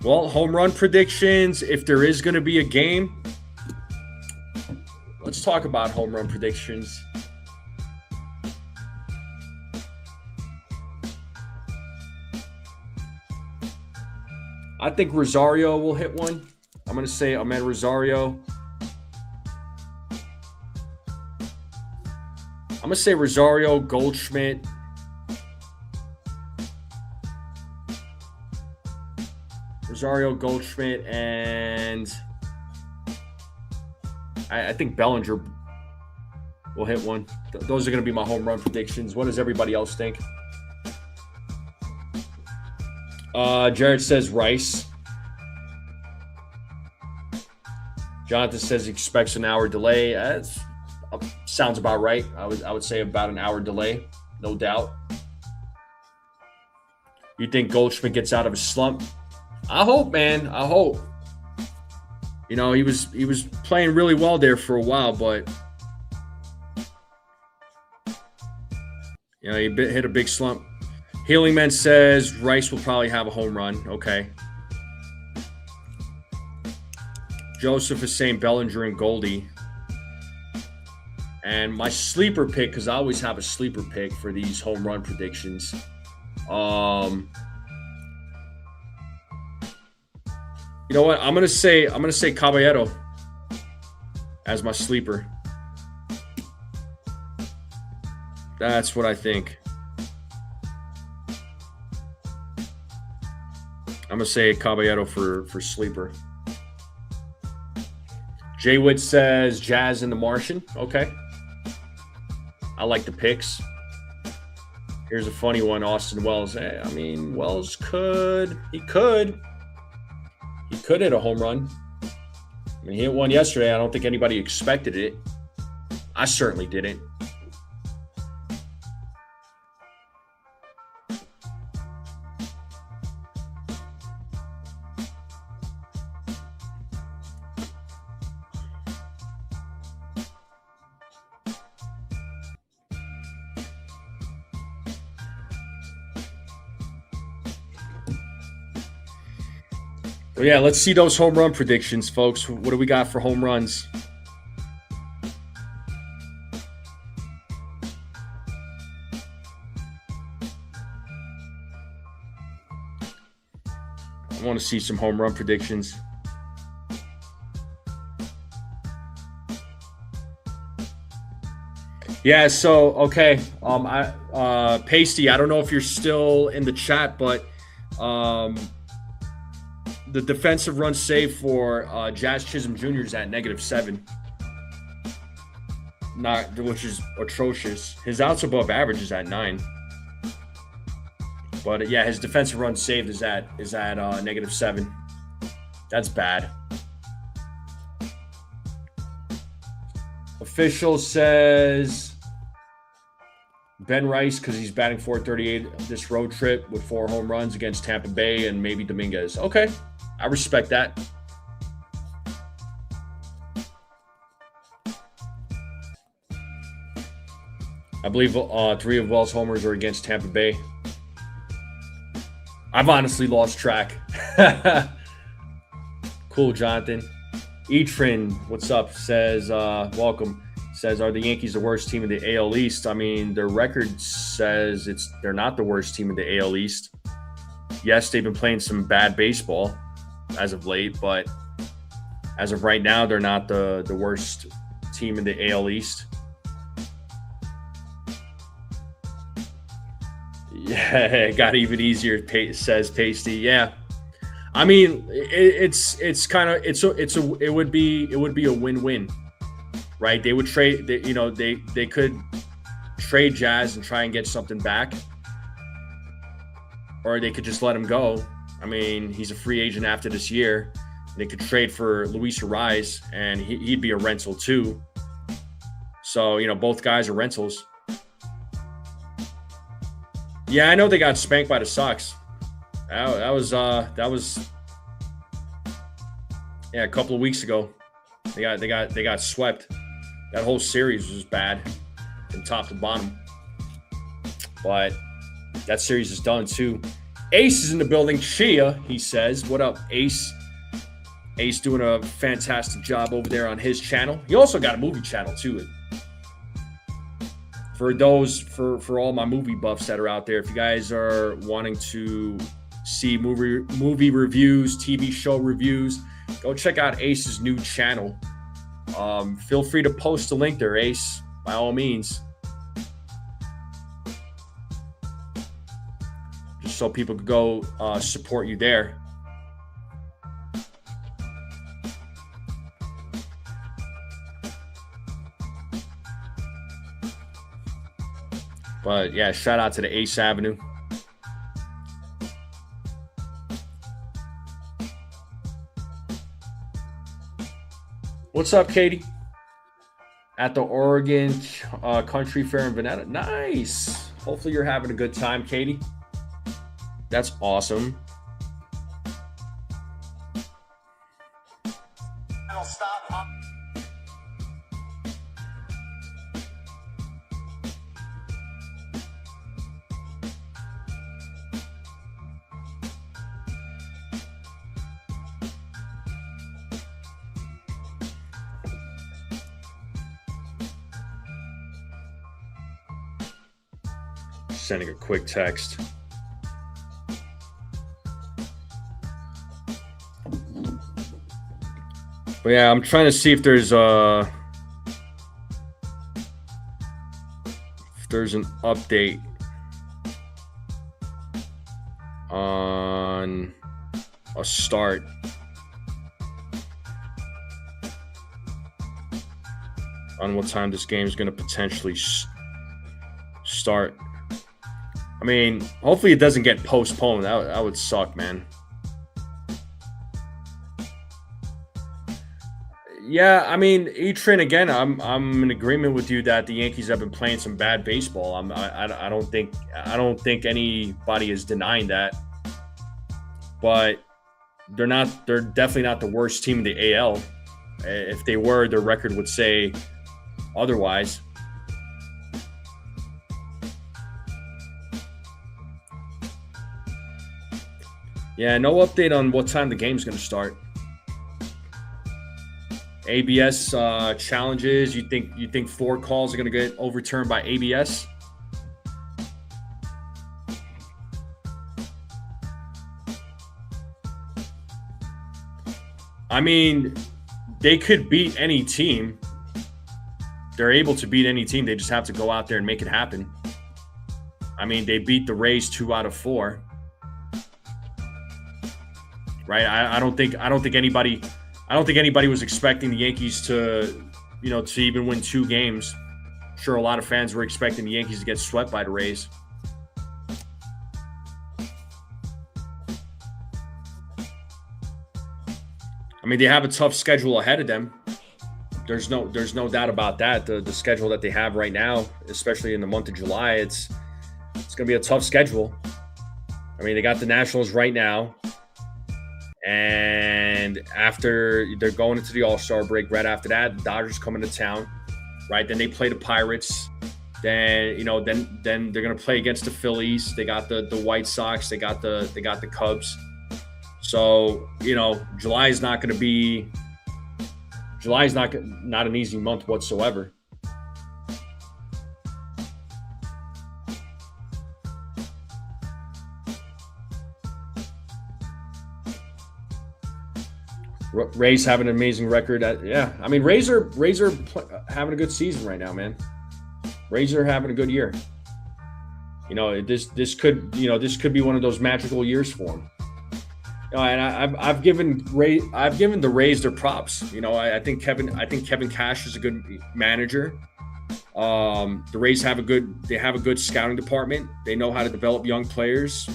Well, home run predictions. If there is going to be a game, let's talk about home run predictions. I think Rosario will hit one. I'm going to say Ahmed Rosario. I'm going to say Rosario, Goldschmidt. Rosario, Goldschmidt, and I think Bellinger will hit one. Those are going to be my home run predictions. What does everybody else think? Jared says Rice. Jonathan says he expects an hour delay. Sounds about right. I would say about an hour delay, no doubt. You think Goldschmidt gets out of his slump? I hope, man. I hope. You know, he was playing really well there for a while, but you know, he hit a big slump. Healing Man says Rice will probably have a home run. Okay. Joseph is saying Bellinger and Goldie. And my sleeper pick, because I always have a sleeper pick for these home run predictions. You know what? I'm gonna say Caballero as my sleeper. That's what I think. I'm gonna say Caballero for sleeper. Jay Witt says Jazz and the Martian. Okay. I like the picks. Here's a funny one, Austin Wells. I mean, Wells could hit a home run. I mean, he hit one yesterday. I don't think anybody expected it. I certainly didn't. Well, yeah, let's see those home run predictions, folks. What do we got for home runs? I want to see some home run predictions. Yeah, so okay. Pasty, I don't know if you're still in the chat, but the defensive run save for Jazz Chisholm Jr. is at -7. Which is atrocious. His outs above average is at 9. But yeah, his defensive run saved is at -7. That's bad. Official says Ben Rice because he's batting .438 this road trip with 4 home runs against Tampa Bay and maybe Dominguez. Okay, I respect that. I believe 3 of Wells' homers are against Tampa Bay. I've honestly lost track. Cool, Jonathan. Etrin, what's up? Says, welcome. Says, are the Yankees the worst team in the AL East? I mean, their record says they're not the worst team in the AL East. Yes, they've been playing some bad baseball as of late, but as of right now, they're not the worst team in the AL East. Yeah, it got even easier, says Pasty. Yeah. I mean, it would be a win-win, right? They would trade, they could trade Jazz and try and get something back, or they could just let him go. I mean, he's a free agent after this year. They could trade for Luis Ariz, and he'd be a rental too. So, both guys are rentals. Yeah, I know they got spanked by the Sox. That was a couple of weeks ago. They got swept. That whole series was bad from top to bottom. But that series is done too. Ace is in the building. Chia, he says. What up, Ace? Ace doing a fantastic job over there on his channel. He also got a movie channel too. For all my movie buffs that are out there, if you guys are wanting to see movie reviews, TV show reviews, go check out Ace's new channel. Feel free to post a link there, Ace, by all means. Just so people could go support you there. But yeah, shout out to the Ace Avenue. What's up, Katie? At the Oregon Country Fair in Veneta. Nice. Hopefully you're having a good time, Katie. That's awesome. Sending a quick text. But yeah, I'm trying to see if there's an update on a start. On what time this game is going to potentially start. I mean, hopefully it doesn't get postponed. That would suck, man. Yeah, I mean, E-Train, again, I'm in agreement with you that the Yankees have been playing some bad baseball. I don't think anybody is denying that. But they're definitely not the worst team in the AL. If they were, their record would say otherwise. Yeah, no update on what time the game's going to start. ABS challenges. You think 4 calls are going to get overturned by ABS? I mean, they could beat any team. They're able to beat any team. They just have to go out there and make it happen. I mean, they beat the Rays 2 out of 4. Right? I don't think anybody was expecting the Yankees to even win 2 games. I'm sure a lot of fans were expecting the Yankees to get swept by the Rays. I mean, they have a tough schedule ahead of them. There's no doubt about that. The schedule that they have right now, especially in the month of July, it's going to be a tough schedule. I mean, they got the Nationals right now. And after they're going into the All-Star break, right after that, the Dodgers come into town, right? Then they play the Pirates. Then then they're gonna play against the Phillies. They got the White Sox. They got the Cubs. So July is not an easy month whatsoever. Rays have an amazing record. I mean, Rays are having a good season right now, man. Rays are having a good year. This could be one of those magical years for them. And I've given the Rays their props. I think Kevin Cash is a good manager. The Rays have a good scouting department. They know how to develop young players.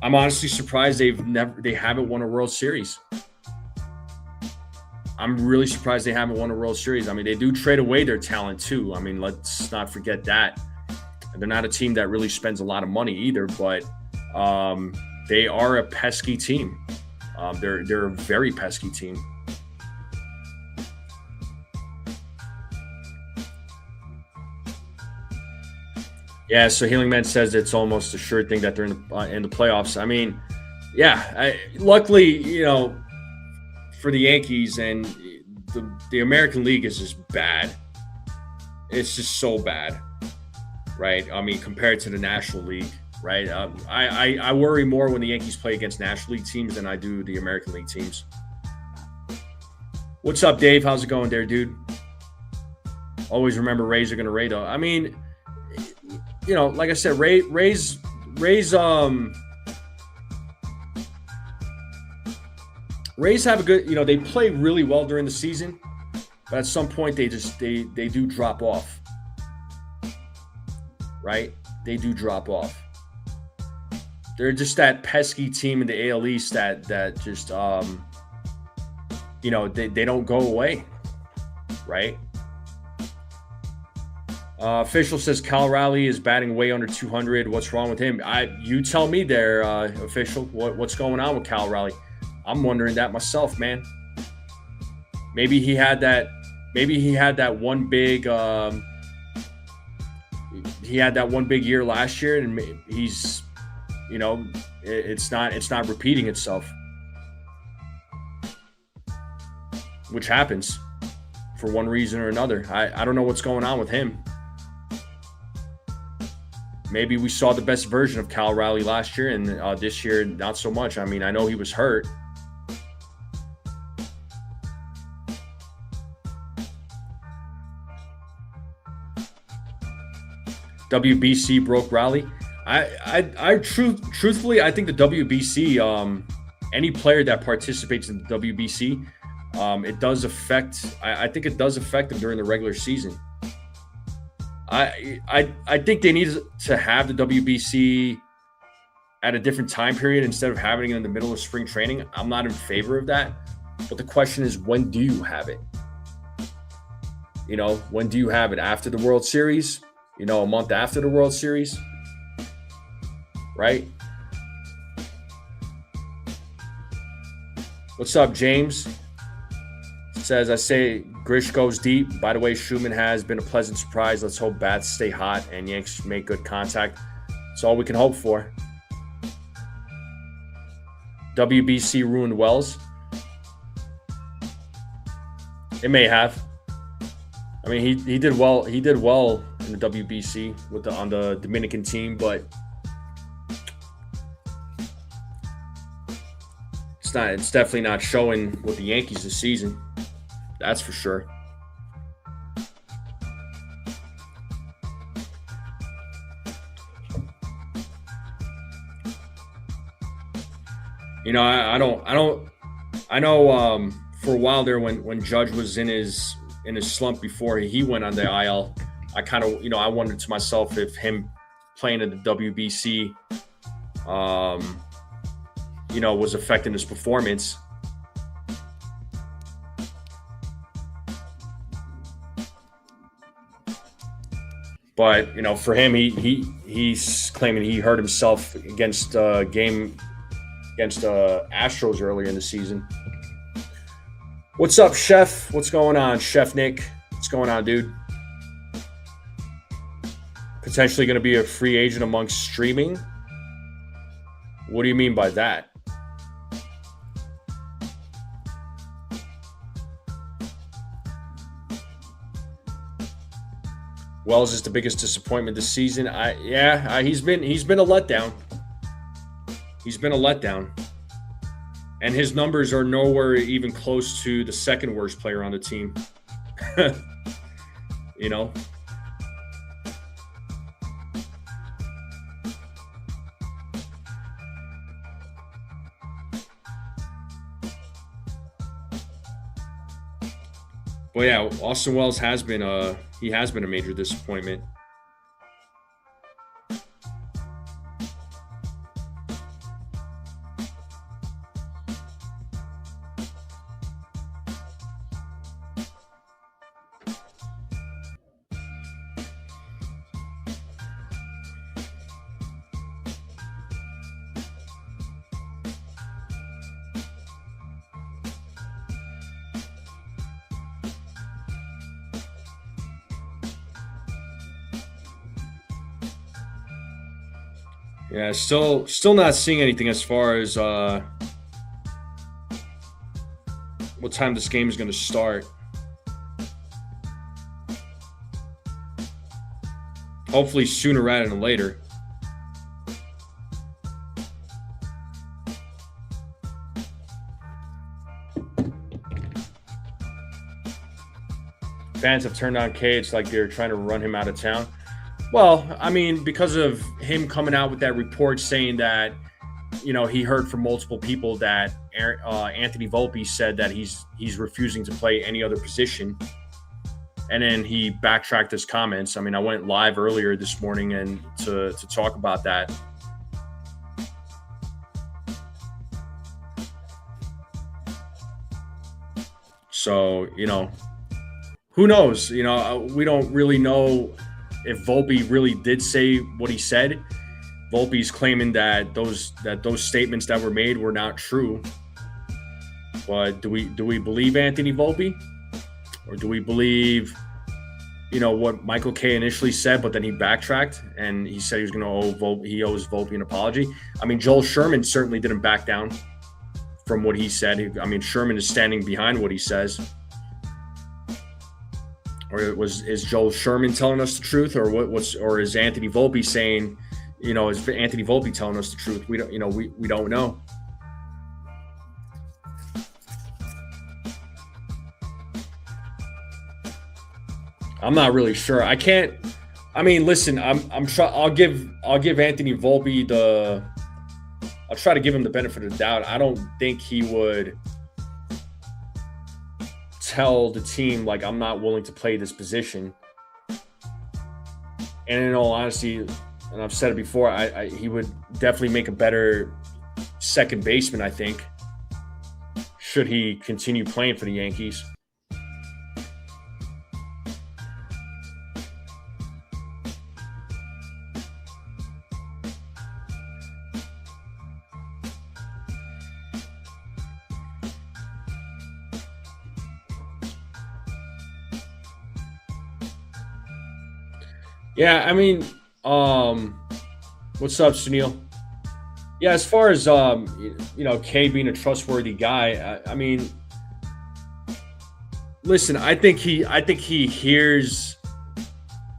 I'm honestly surprised they haven't won a World Series. I'm really surprised they haven't won a World Series. I mean, they do trade away their talent too. I mean, let's not forget that. And they're not a team that really spends a lot of money either, but they are a pesky team. They're a very pesky team. Yeah, so Healing Man says it's almost a sure thing that they're in the playoffs. I mean, yeah, luckily, for the Yankees, and the American League is just bad. It's just so bad, right? I mean, compared to the National League, right? I worry more when the Yankees play against National League teams than I do the American League teams. What's up, Dave? How's it going there, dude? Always remember Rays are going to Ray, though. I mean, like I said, Rays have a good, they play really well during the season, but at some point they do drop off. right? They do drop off. They're just that pesky team in the AL East that just they don't go away, right? Official says Cal Raleigh is batting way under 200. What's wrong with him? You tell me there, official. What's going on with Cal Raleigh? I'm wondering that myself, man. Maybe he had that. Maybe he had that one big. He had that one big year last year, and he's, it's not repeating itself, which happens for one reason or another. I don't know what's going on with him. Maybe we saw the best version of Cal Raleigh last year, and this year not so much. I mean, I know he was hurt. WBC broke Raleigh. Truthfully, I think the WBC, any player that participates in the WBC, it does affect. I think it does affect them during the regular season. I think they need to have the WBC at a different time period instead of having it in the middle of spring training. I'm not in favor of that. But the question is, when do you have it? When do you have it? After the World Series? A month after the World Series? Right? What's up, James? Says, I say Grish goes deep. By the way, Schumann has been a pleasant surprise. Let's hope bats stay hot and Yanks make good contact. That's all we can hope for. WBC ruined Wells. It may have. I mean, he did well. He did well in the WBC on the Dominican team, but it's definitely not showing with the Yankees this season. That's for sure. I know for a while there when Judge was in his slump before he went on the IL, I kind of, I wondered to myself if him playing at the WBC was affecting his performance. But for him, he's claiming he hurt himself against game against Astros earlier in the season. What's up, Chef? What's going on, Chef Nick? What's going on, dude? Potentially going to be a free agent amongst streaming. What do you mean by that? Wells is the biggest disappointment this season. He's been a letdown. He's been a letdown. And his numbers are nowhere even close to the second worst player on the team. Well, yeah, Austin Wells has been a major disappointment. Yeah, still not seeing anything as far as what time this game is going to start. Hopefully sooner rather than later. Fans have turned on Cage like they're trying to run him out of town. Well, I mean, because of him coming out with that report saying that, he heard from multiple people that Anthony Volpe said that he's refusing to play any other position. and then he backtracked his comments. I mean, I went live earlier this morning and to talk about that. So, who knows? We don't really know if Volpe really did say what he said. Volpe's claiming that those statements that were made were not true. But do we believe Anthony Volpe? Or do we believe, what Michael Kay initially said, but then he backtracked and he said he was going to he owes Volpe an apology? I mean, Joel Sherman certainly didn't back down from what he said. I mean, Sherman is standing behind what he says. Or is Joel Sherman telling us the truth, or or is Anthony Volpe saying, is Anthony Volpe telling us the truth? We don't, we don't know. I'm not really sure. I can't. I mean, listen. I'll give Anthony Volpe I'll try to give him the benefit of the doubt. I don't think he would tell the team, like, I'm not willing to play this position. And in all honesty, and I've said it before, he would definitely make a better second baseman, I think, should he continue playing for the Yankees. Yeah, I mean, what's up, Sunil? Yeah, as far as Kay being a trustworthy guy, I mean, listen, I think he hears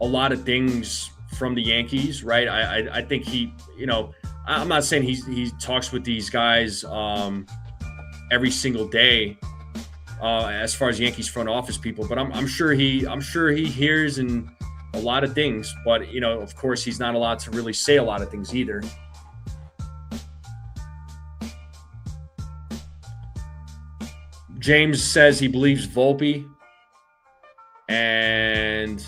a lot of things from the Yankees, right? I think he, I'm not saying he talks with these guys every single day as far as Yankees front office people, but I'm sure he hears and a lot of things, but of course he's not allowed to really say a lot of things either. James says he believes Volpe, and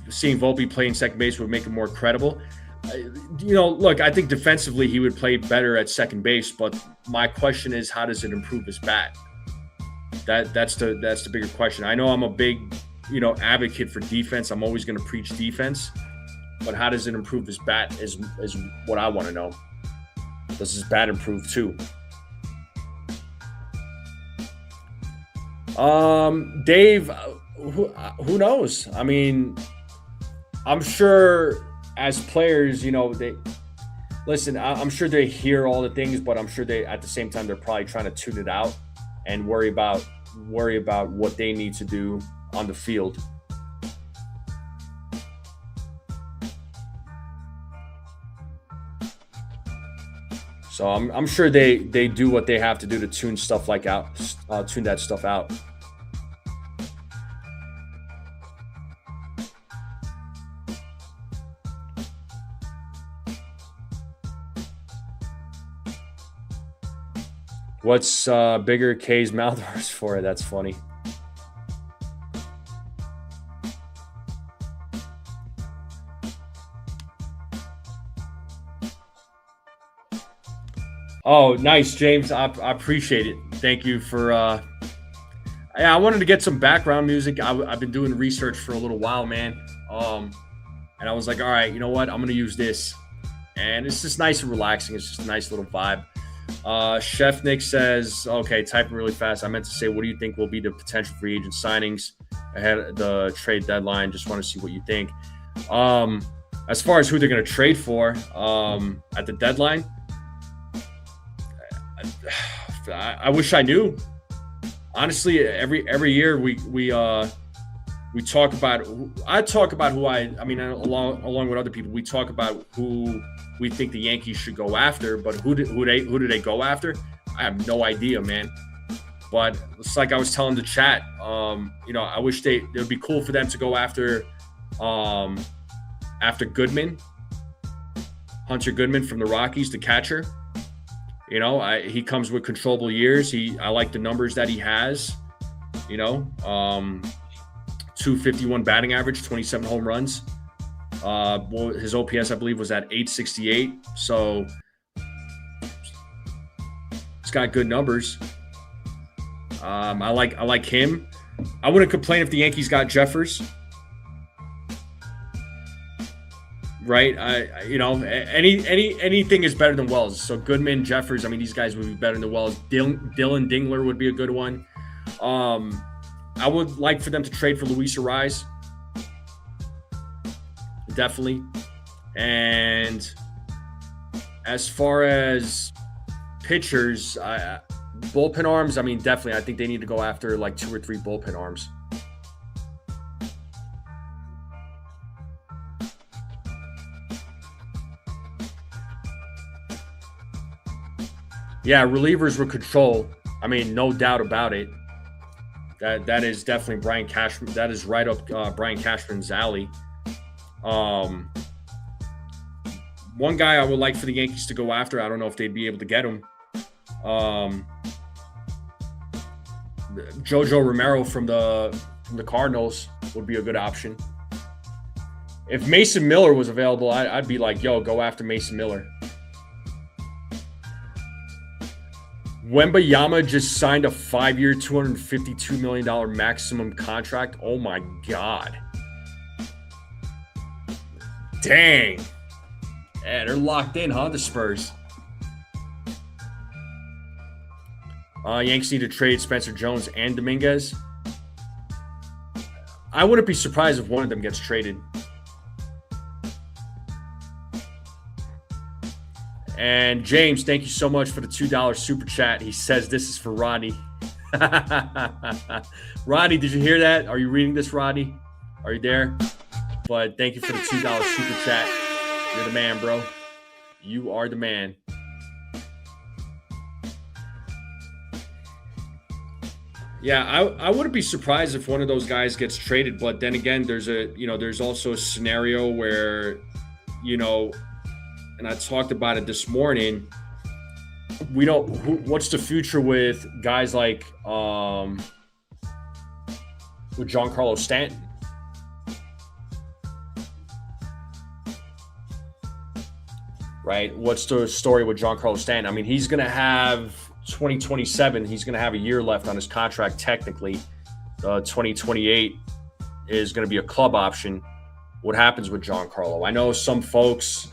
seeing Volpe playing second base would make him more credible. Look, I think defensively he would play better at second base, but my question is, how does it improve his bat? That's the bigger question. I know I'm a big advocate for defense. I'm always going to preach defense, but how does it improve his bat is what I want to know. Does his bat improve too? Dave, who knows? I mean, I'm sure as players, I'm sure they hear all the things, but I'm sure at the same time, they're probably trying to tune it out and worry about what they need to do on the field. So I'm sure they do what they have to do to tune that stuff out. What's bigger, K's mouth hurts for it? That's funny. Oh, nice, James. I appreciate it. Thank you for. I wanted to get some background music. I've been doing research for a little while, man. And I was like, all right, you know what? I'm gonna use this, and it's just nice and relaxing. It's just a nice little vibe. Chef Nick says, okay, typing really fast. I meant to say, what do you think will be the potential free agent signings ahead of the trade deadline? Just want to see what you think. As far as who they're going to trade for at the deadline, I wish I knew. Honestly, every year we talk about. I talk about who I mean, along with other people, we talk about who we think the Yankees should go after. But who do they go after? I have no idea, man. But it's like I was telling the chat. I wish it would be cool for them to go after Goodman, Hunter Goodman from the Rockies, the catcher. He comes with controllable years. I like the numbers that he has. You know, 251 batting average, 27 home runs. Well, his OPS, I believe, was at 868. So he's got good numbers. I like him. I wouldn't complain if the Yankees got Jeffers. Right, anything is better than Wells. So Goodman, Jeffers, I mean, these guys would be better than Wells. Dylan Dingler would be a good one. I would like for them to trade for Luis Ariz, definitely. And as far as pitchers, bullpen arms, I mean, definitely. I think they need to go after like 2 or 3 bullpen arms. Yeah, relievers with control. I mean, no doubt about it. That is definitely Brian Cashman. That is right up Brian Cashman's alley. One guy I would like for the Yankees to go after. I don't know if they'd be able to get him. Jojo Romero from the Cardinals would be a good option. If Mason Miller was available, I'd be like, yo, go after Mason Miller. Wembayama just signed a 5-year, $252 million maximum contract. Oh, my God. Dang. Yeah, they're locked in, huh, the Spurs? Yankees need to trade Spencer Jones and Dominguez. I wouldn't be surprised if one of them gets traded. And James, thank you so much for the $2 super chat. He says this is for Rodney. Rodney, did you hear that? Are you reading this, Rodney? Are you there? But thank you for the $2 super chat. You're the man, bro. You are the man. Yeah, I wouldn't be surprised if one of those guys gets traded. But then again, there's also a scenario where, and I talked about it this morning. What's the future with guys like with Giancarlo Stanton? Right? What's the story with Giancarlo Stanton? I mean, he's going to have 2027. He's going to have a year left on his contract technically. 2028 is going to be a club option. What happens with Giancarlo? I know some folks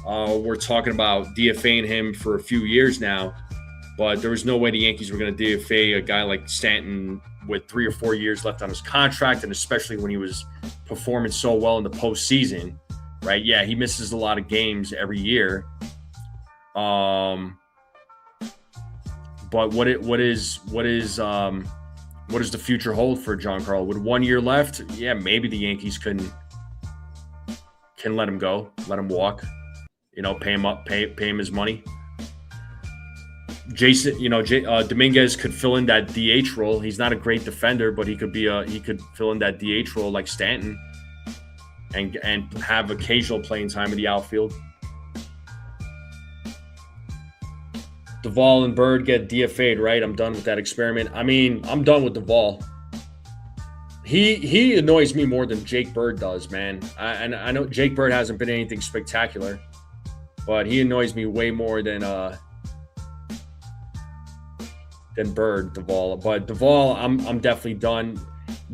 we're talking about DFAing him for a few years now, but there was no way the Yankees were going to DFA a guy like Stanton with 3 or 4 years left on his contract, and especially when he was performing so well in the postseason, right? Yeah, he misses a lot of games every year. But what does the future hold for Giancarlo? With 1 year left, yeah, maybe the Yankees can let him go, let him walk. Pay him up, pay him his money. Dominguez could fill in that DH role. He's not a great defender, but he could fill in that DH role like Stanton, and have occasional playing time in the outfield. Duvall and Bird get DFA'd, right? I'm done with that experiment. I mean, I'm done with Duvall. He annoys me more than Jake Bird does, man. I know Jake Bird hasn't been anything spectacular, but he annoys me way more than Bird, Duvall. But Duvall, I'm definitely done.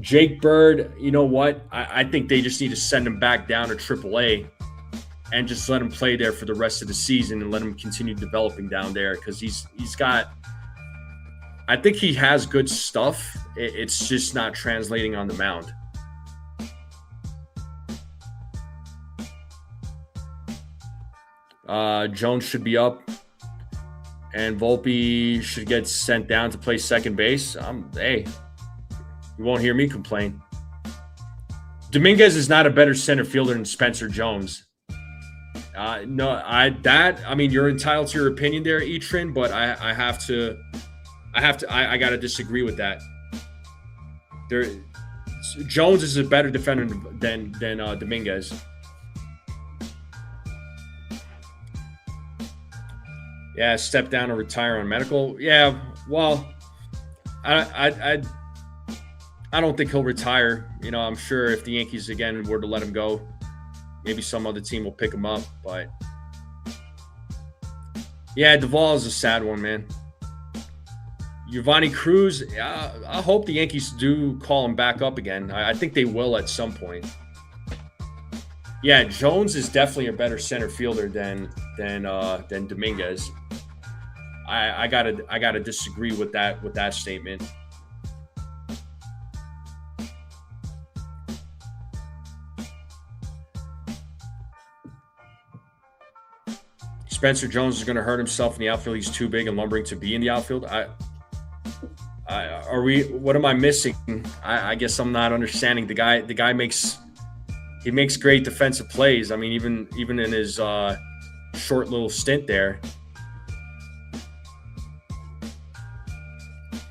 Jake Bird, you know what? I think they just need to send him back down to AAA and just let him play there for the rest of the season and let him continue developing down there, because he's got – I think he has good stuff. It's just not translating on the mound. Jones should be up, and Volpe should get sent down to play second base. Hey, you won't hear me complain. Dominguez is not a better center fielder than Spencer Jones. I mean, you're entitled to your opinion there, Etrin, but I got to disagree with that. Jones is a better defender than Dominguez. Yeah, step down and retire on medical. Yeah, well, I I don't think he'll retire. I'm sure if the Yankees again were to let him go, maybe some other team will pick him up. But yeah, Duvall is a sad one, man. Giovanni Cruz, I hope the Yankees do call him back up again. I think they will at some point. Yeah, Jones is definitely a better center fielder than Dominguez. I gotta disagree with that statement. Spencer Jones is going to hurt himself in the outfield. He's too big and lumbering to be in the outfield. What am I missing? I guess I'm not understanding. The guy makes great defensive plays. I mean, even in his short little stint there,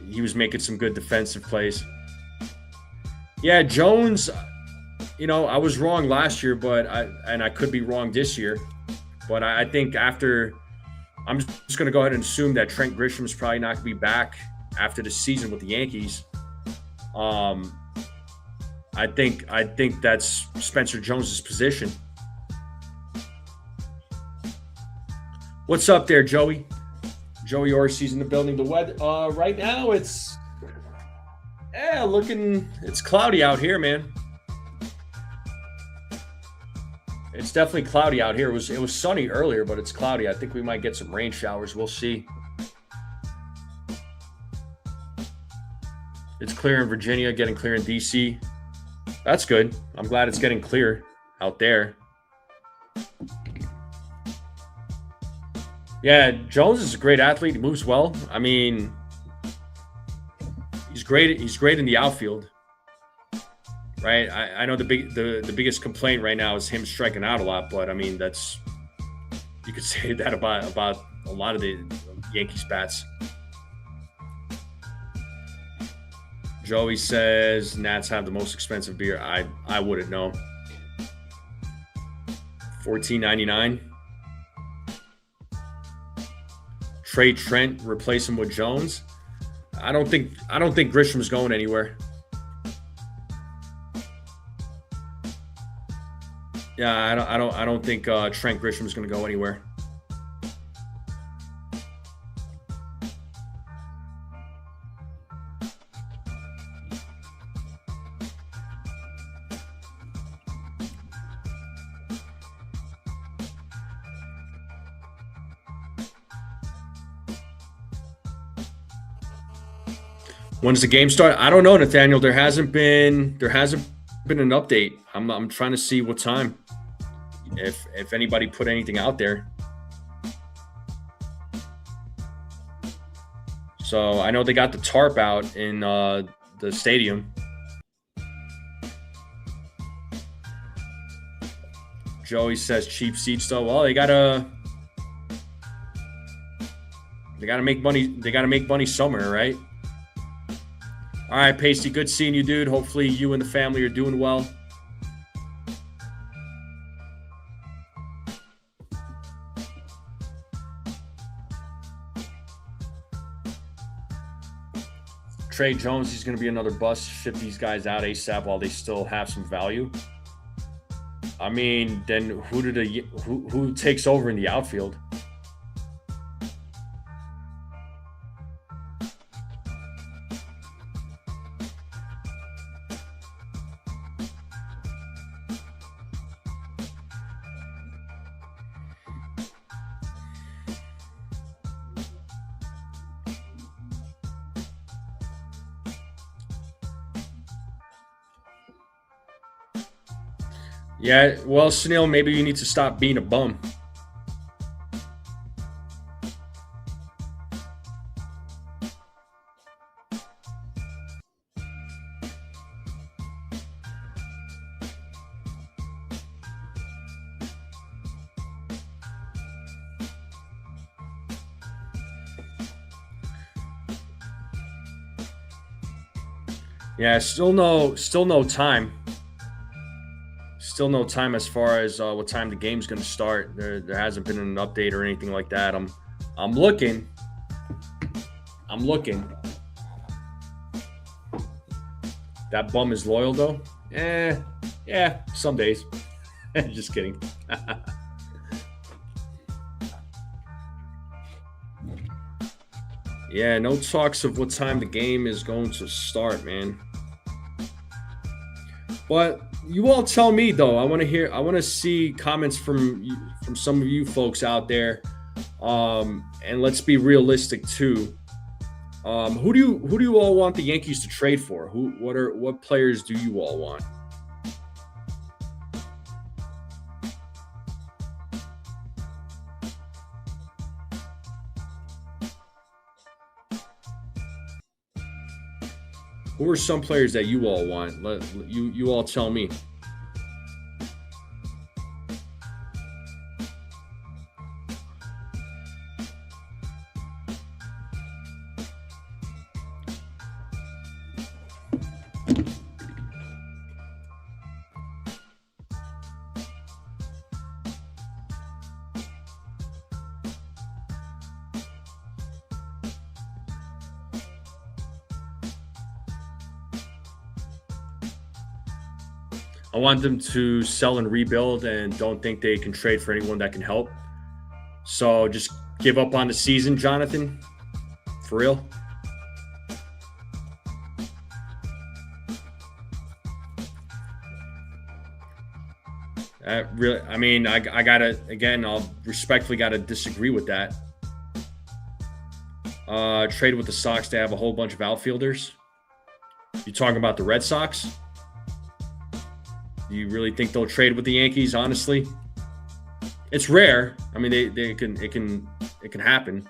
he was making some good defensive plays. Yeah, Jones, I was wrong last year, but I could be wrong this year. But I think I'm just going to go ahead and assume that Trent Grisham is probably not going to be back after the season with the Yankees. I think that's Spencer Jones's position. What's up there, Joey? Joey Orsi's in the building. The weather right now it's cloudy out here, man. It's definitely cloudy out here. It was sunny earlier, but it's cloudy. I think we might get some rain showers. We'll see. It's clear in Virginia, getting clear in DC. That's good. I'm glad it's getting clear out there. Yeah, Jones is a great athlete. He moves well. I mean, he's great. He's great in the outfield. Right, I know the biggest complaint right now is him striking out a lot, but I mean you could say that about a lot of the Yankees bats. Joey says Nats have the most expensive beer. I wouldn't know. $14.99. Trade Trent, replace him with Jones. I don't think Grisham's going anywhere. Yeah, I don't think Trent Grisham is going to go anywhere. When does the game start? I don't know, Nathaniel. There hasn't been an update. I'm trying to see what time. If anybody put anything out there. So I know they got the tarp out in the stadium. Joey says cheap seats though. Well, they gotta make money. They gotta make money somewhere, right? All right, Pasty, good seeing you, dude. Hopefully you and the family are doing well. Trey Jones, he's going to be another bust. Ship these guys out ASAP while they still have some value. I mean, then who takes over in the outfield? Yeah, well, Sunil, maybe you need to stop being a bum. Yeah, still no time. Still no time as far as what time the game's going to start. There hasn't been an update or anything like that. I'm looking. That bum is loyal though. Yeah, some days. Just kidding. Yeah, no talks of what time the game is going to start, man. But you all tell me though. I want to see comments from some of you folks out there. And let's be realistic too. Who do you all want the Yankees to trade for? What players do you all want? Who are some players that you all want? You all tell me. I want them to sell and rebuild and don't think they can trade for anyone that can help. So just give up on the season, Jonathan. For real. Really, I mean, I gotta, again, I'll respectfully gotta disagree with that. Trade with the Sox to have a whole bunch of outfielders. You talking about the Red Sox? Do you really think they'll trade with the Yankees? Honestly, it's rare. I mean, it can happen.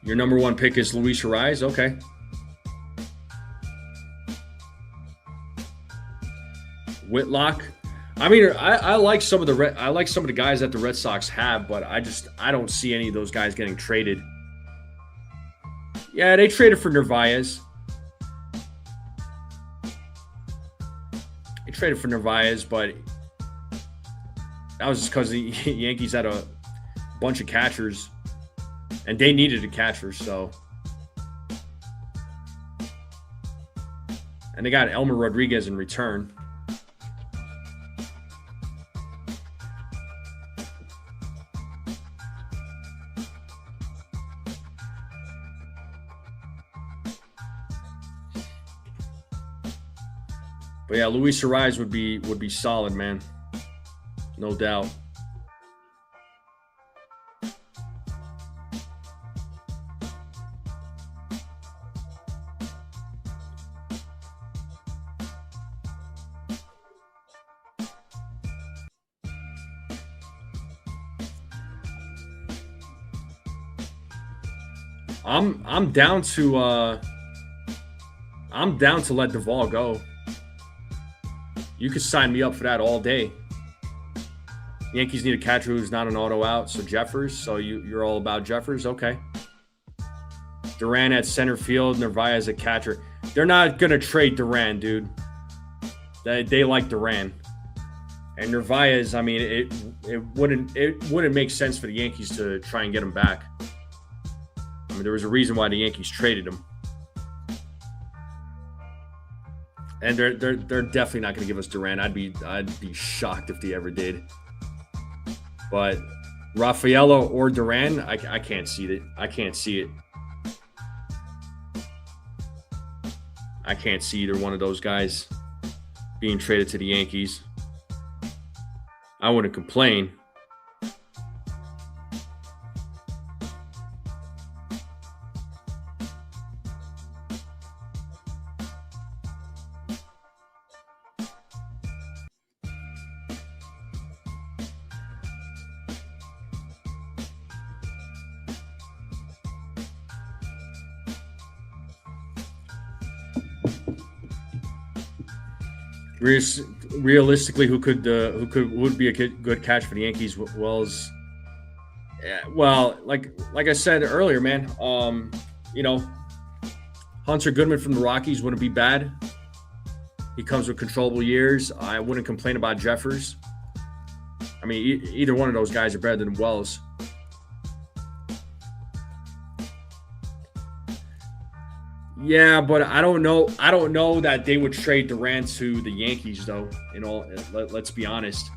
Your number one pick is Luis Ariz. Okay. Whitlock. I mean, I like some of the guys that the Red Sox have, but I don't see any of those guys getting traded. Yeah, they traded for Narvaez. They traded for Narvaez, but that was just because the Yankees had a bunch of catchers, and they needed a catcher, so. And they got Elmer Rodriguez in return. But yeah, Luis Ariz would be solid, man. No doubt. I'm down to let Duvall go. You could sign me up for that all day. Yankees need a catcher who's not an auto out, so Jeffers. So you're all about Jeffers? Okay. Duran at center field, Narvaez at catcher. They're not going to trade Duran, dude. They like Duran. And Narvaez, I mean, it wouldn't make sense for the Yankees to try and get him back. I mean, there was a reason why the Yankees traded him. And they're definitely not going to give us Duran. I'd be shocked if they ever did. But Raffaello or Duran, I can't see it. I can't see it. I can't see either one of those guys being traded to the Yankees. I wouldn't complain. Realistically, who would be a good catch for the Yankees? Wells. Yeah, well, like I said earlier, man. Hunter Goodman from the Rockies wouldn't be bad. He comes with controllable years. I wouldn't complain about Jeffers. I mean, either one of those guys are better than Wells. Yeah, but I don't know. I don't know that they would trade Durant to the Yankees, though. Let's be honest.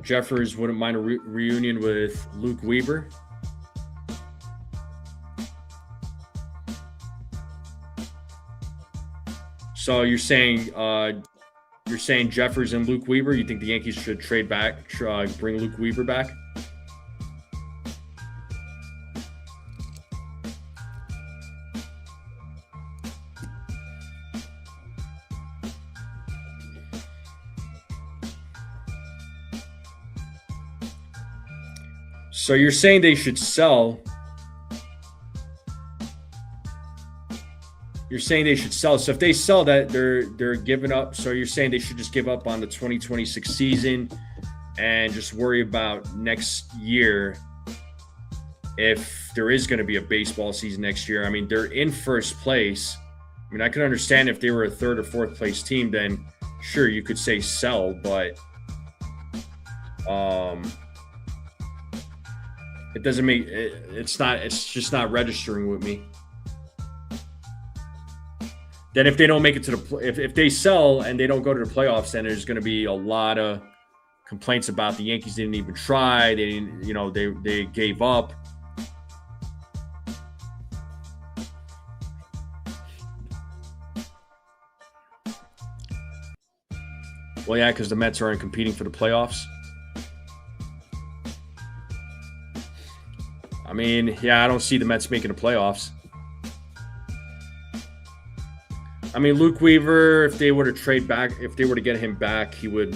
Jeffers wouldn't mind a reunion with Luke Weaver. So you're saying Jeffers and Luke Weaver? You think the Yankees should trade back, bring Luke Weaver back? So you're saying they should sell. You're saying they should sell. So if they sell that, they're giving up. So you're saying they should just give up on the 2026 season and just worry about next year if there is going to be a baseball season next year. I mean, they're in first place. I mean, I could understand if they were a third or fourth place team, then sure, you could say sell, but it doesn't make it's just not registering with me. Then if they don't make it to the if they sell and they don't go to the playoffs, then there's going to be a lot of complaints about the Yankees didn't even try. They didn't, they gave up. Well, yeah, because the Mets aren't competing for the playoffs. I mean, yeah, I don't see the Mets making the playoffs. I mean, Luke Weaver, if they were to trade back, if they were to get him back, he would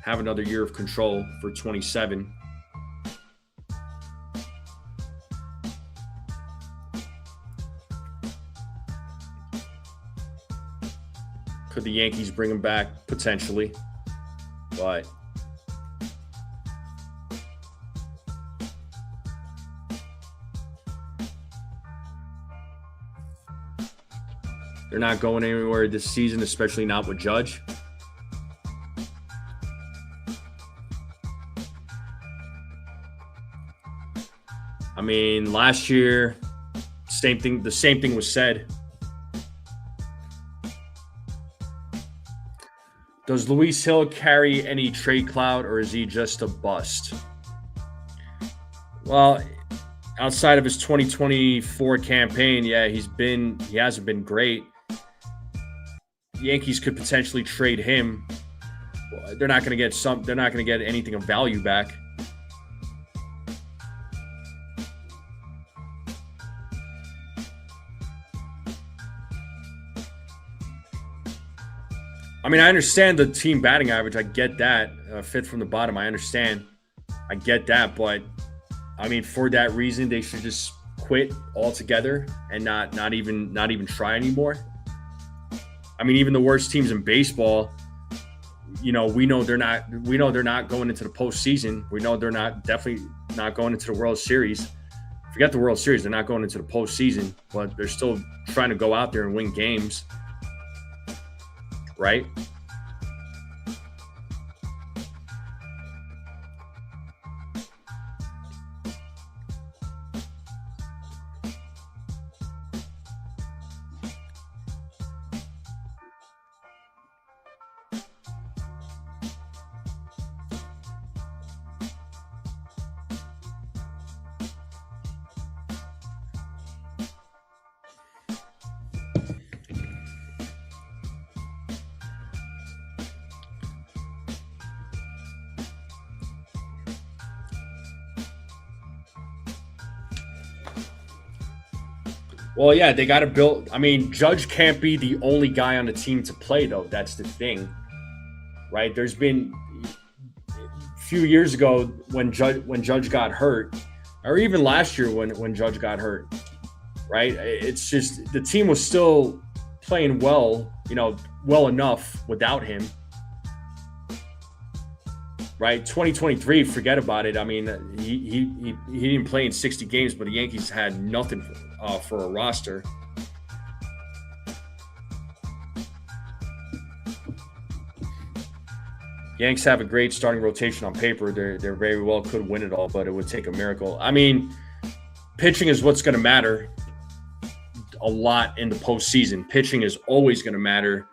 have another year of control for 27. Could the Yankees bring him back? Potentially. But they're not going anywhere this season, especially not with Judge. I mean, last year, the same thing was said. Does Luis Hill carry any trade clout, or is he just a bust? Well, outside of his 2024 campaign, yeah, he hasn't been great. Yankees could potentially trade him. They're not going to get anything of value back. I mean, I understand the team batting average. I get that. Fifth from the bottom. I understand. I get that. But, I mean, for that reason, they should just quit altogether and not even try anymore. I mean, even the worst teams in baseball, we know they're not going into the postseason. We know they're definitely not going into the World Series. Forget the World Series. They're not going into the postseason, but they're still trying to go out there and win games. Right? Well, yeah, they got to build. I mean, Judge can't be the only guy on the team to play, though. That's the thing, right? There's been a few years ago when Judge got hurt, or even last year when Judge got hurt, right? It's just the team was still playing well, well enough without him, right? 2023, forget about it. I mean, he didn't play in 60 games, but the Yankees had nothing for a roster. Yanks have a great starting rotation on paper. They're very well could win it all, but it would take a miracle. I mean, pitching is what's going to matter a lot in the postseason. Pitching is always going to matter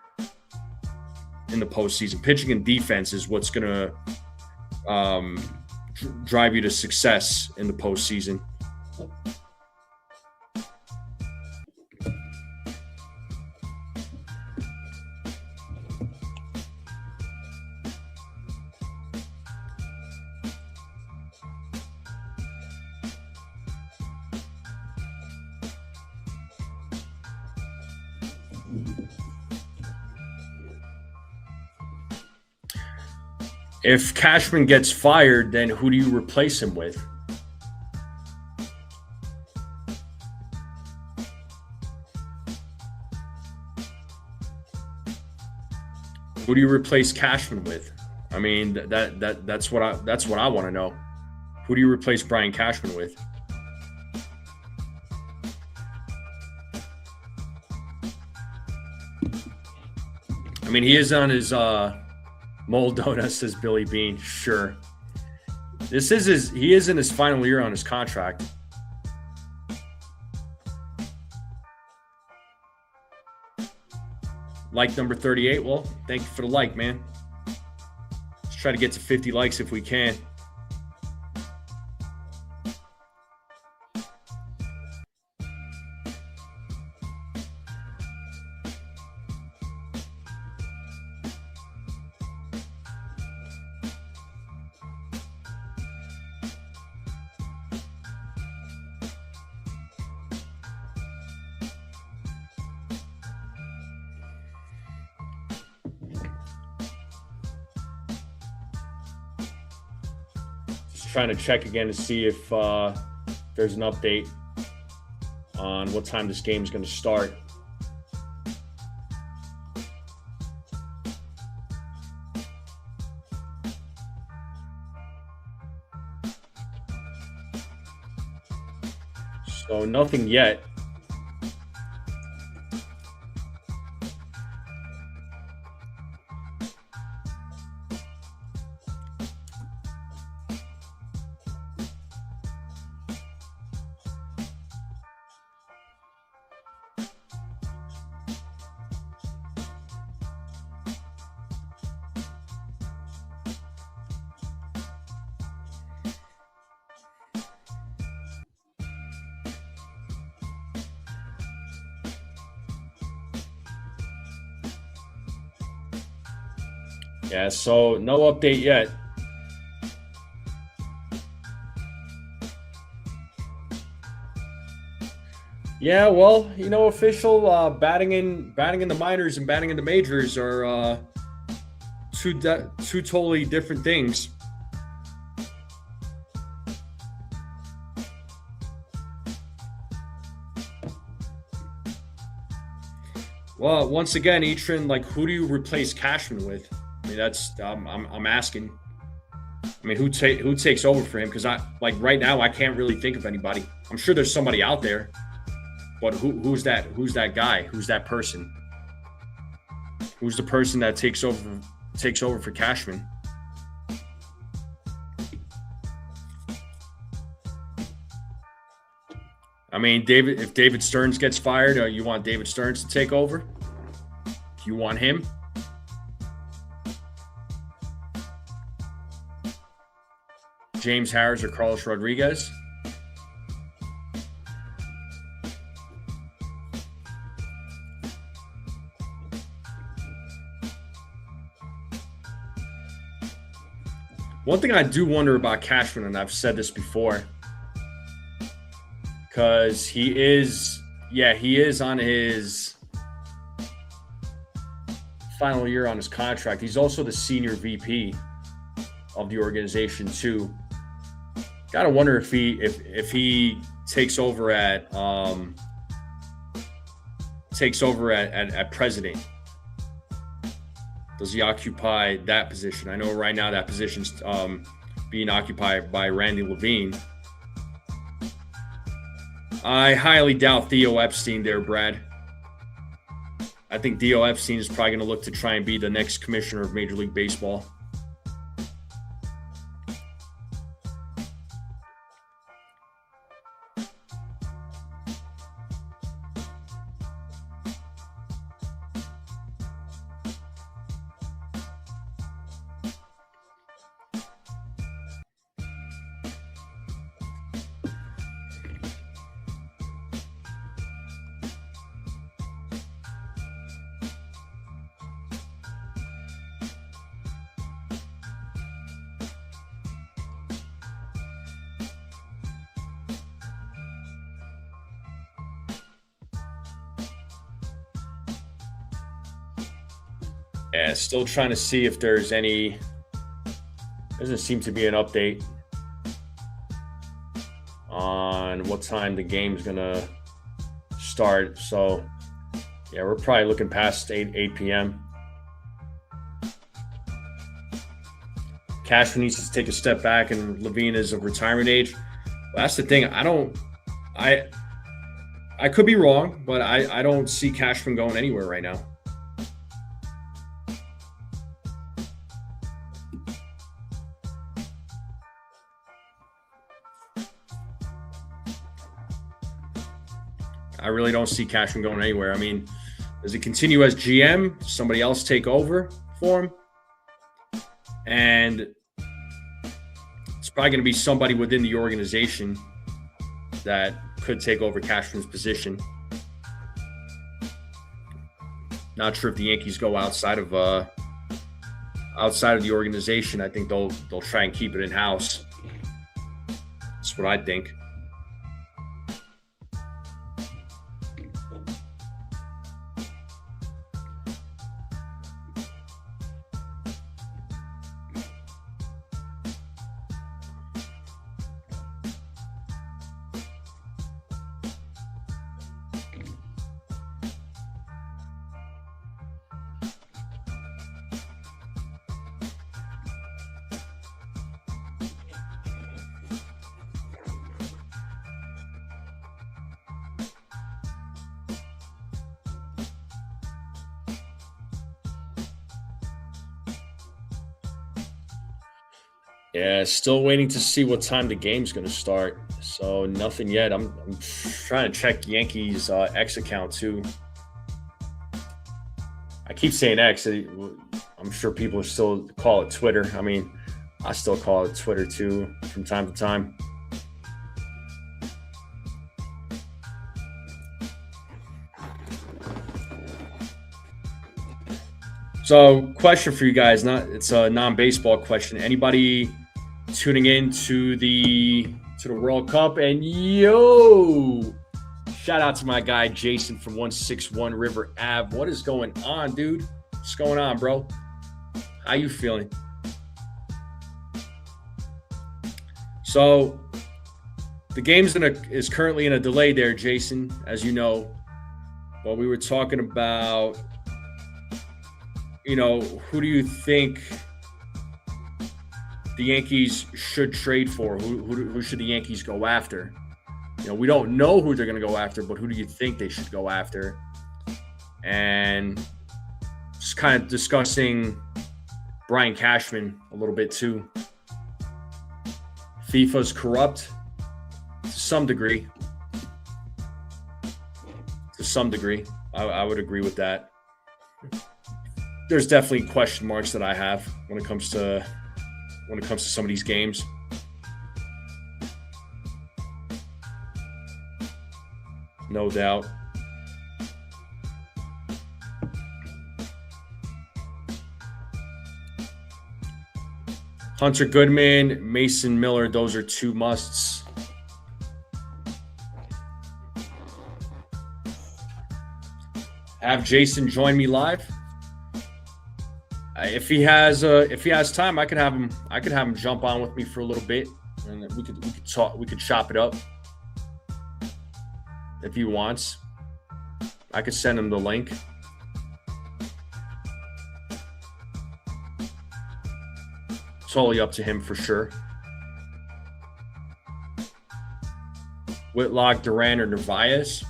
in the postseason. Pitching and defense is what's going to drive you to success in the postseason. If Cashman gets fired, then who do you replace him with? Who do you replace Cashman with? I mean, that's what I want to know. Who do you replace Brian Cashman with? I mean, he is on his Moldona, says Billy Bean. Sure. He is in his final year on his contract. Like number 38. Well, thank you for the like, man. Let's try to get to 50 likes if we can. Trying to check again to see if there's an update on what time this game is going to start. So nothing yet. Yeah, so no update yet. Yeah, well, official batting in the minors and batting in the majors are two totally different things. Well, once again, Etran, like, who do you replace Cashman with? I mean, that's I'm asking. I mean, who takes over for him? Because right now I can't really think of anybody. I'm sure there's somebody out there, but who's that? Who's that guy? Who's that person? Who's the person that takes over for Cashman? I mean, if David Stearns gets fired, you want David Stearns to take over? Do you want him? James Harris or Carlos Rodriguez? One thing I do wonder about Cashman, and I've said this before, because he is on his final year on his contract. He's also the senior VP of the organization too. Gotta wonder if he takes over at president. Does he occupy that position? I know right now that position's being occupied by Randy Levine. I highly doubt Theo Epstein there, Brad. I think Theo Epstein is probably going to look to try and be the next commissioner of Major League Baseball. Yeah, still trying to see if there's any. Doesn't seem to be an update on what time the game's gonna start. So yeah, we're probably looking past 8 p.m. Cashman needs to take a step back, and Levine is of retirement age. Well, that's the thing. I could be wrong, but I don't see Cashman going anywhere right now. I really don't see Cashman going anywhere. I mean, does he continue as GM? Somebody else take over for him? And it's probably going to be somebody within the organization that could take over Cashman's position. Not sure if the Yankees go outside of the organization. I think they'll try and keep it in house. That's what I think. Yeah, still waiting to see what time the game's going to start. So nothing yet. I'm trying to check Yankees X account too. I keep saying X. I'm sure people still call it Twitter. I mean, I still call it Twitter too from time to time. So, question for you guys. It's a non-baseball question. Anybody tuning in to the World Cup? And yo, shout out to my guy Jason from 161 River Ave. What is going on, dude? What's going on, bro? How you feeling? So the game's is currently in a delay there, Jason, as you know. But we were talking about, who do you think the Yankees should trade for? Who should the Yankees go after? We don't know who they're going to go after, but who do you think they should go after? And just kind of discussing Brian Cashman a little bit too. FIFA's corrupt to some degree. I would agree with that. There's definitely question marks that I have when it comes to some of these games. No doubt. Hunter Goodman, Mason Miller, those are two musts. Have Jason join me live. If he has time, I could have him jump on with me for a little bit, and we could talk. We could chop it up if he wants. I could send him the link. Totally up to him for sure. Whitlock, Duran, or Narvaez.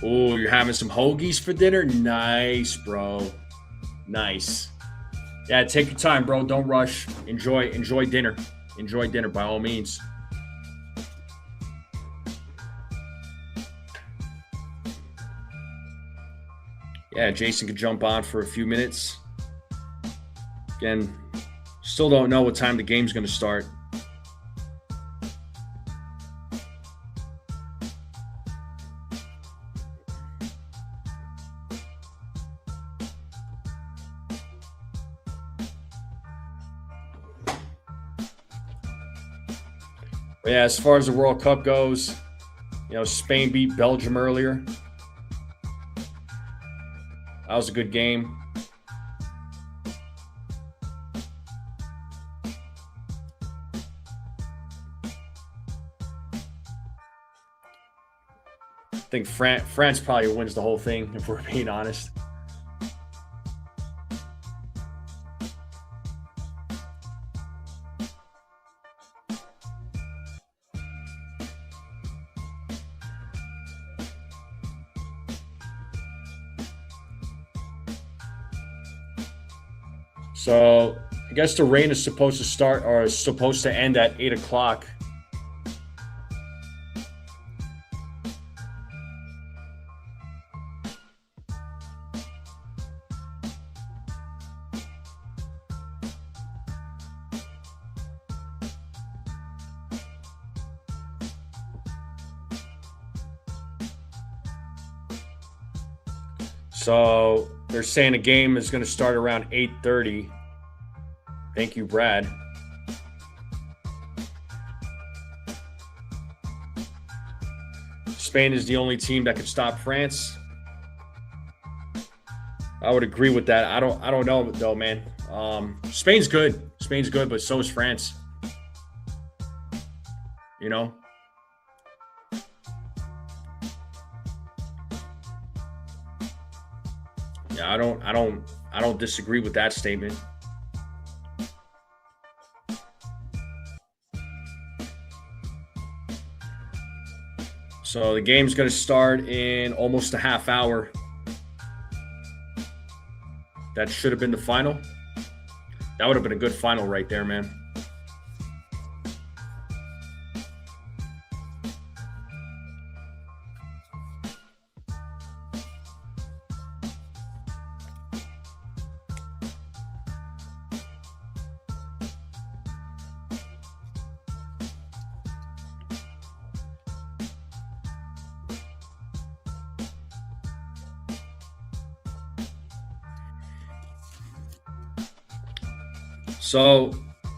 Oh, you're having some hoagies for dinner? Nice, bro. Nice. Yeah, take your time, bro. Don't rush. Enjoy dinner. Enjoy dinner by all means. Yeah, Jason could jump on for a few minutes. Again, still don't know what time the game's going to start. But yeah, as far as the World Cup goes, Spain beat Belgium earlier. That was a good game. I think France probably wins the whole thing, if we're being honest. So I guess the rain is supposed to start or is supposed to end at 8 o'clock. So they're saying the game is going to start around 8:30. Thank you, Brad. Spain is the only team that could stop France. I would agree with that. I don't know though, man. Spain's good. Spain's good, but so is France. You know? Yeah, I don't disagree with that statement. So the game's going to start in almost a half hour. That should have been the final. That would have been a good final right there, man. So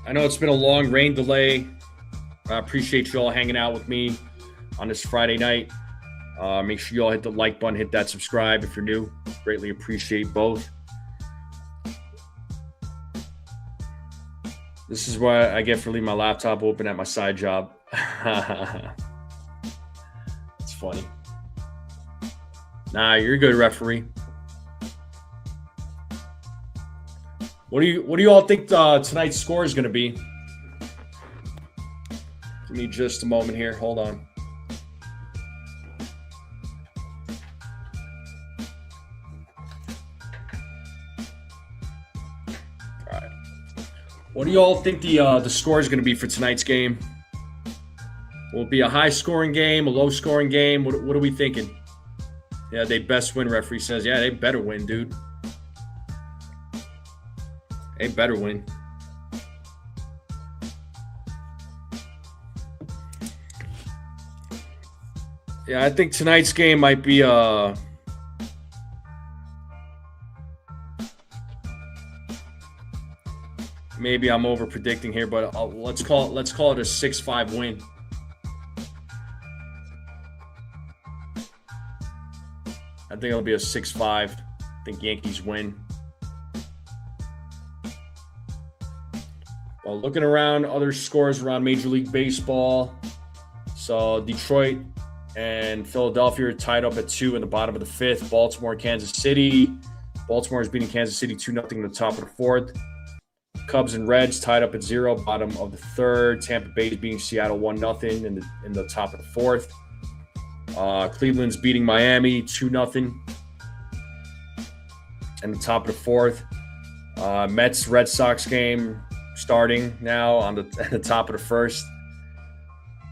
I know it's been a long rain delay. I appreciate you all hanging out with me on this Friday night. Make sure you all hit the like button, hit that subscribe if you're new. Greatly appreciate both. This is what I get for leaving my laptop open at my side job. It's funny. Nah, you're a good referee. What do you all think tonight's score is going to be? Give me just a moment here. Hold on. All right. What do you all think the score is going to be for tonight's game? Will it be a high-scoring game, a low-scoring game? What are we thinking? Yeah, they best win, referee says. Yeah, they better win, dude. They better win. Yeah, I think tonight's game might be maybe I'm over predicting here, but let's call it a 6-5 win. I think it'll be a 6-5. I think Yankees win. Well, looking around other scores around Major League Baseball. So Detroit and Philadelphia are tied up at 2 in the bottom of the 5th. Baltimore, Kansas City. Baltimore is beating Kansas City 2-0 in the top of the 4th. Cubs and Reds tied up at 0, bottom of the 3rd. Tampa Bay is beating Seattle 1-0 in the top of the 4th. Cleveland's beating Miami 2-0 in the top of the 4th. Mets Red Sox game starting now on the top of the 1st.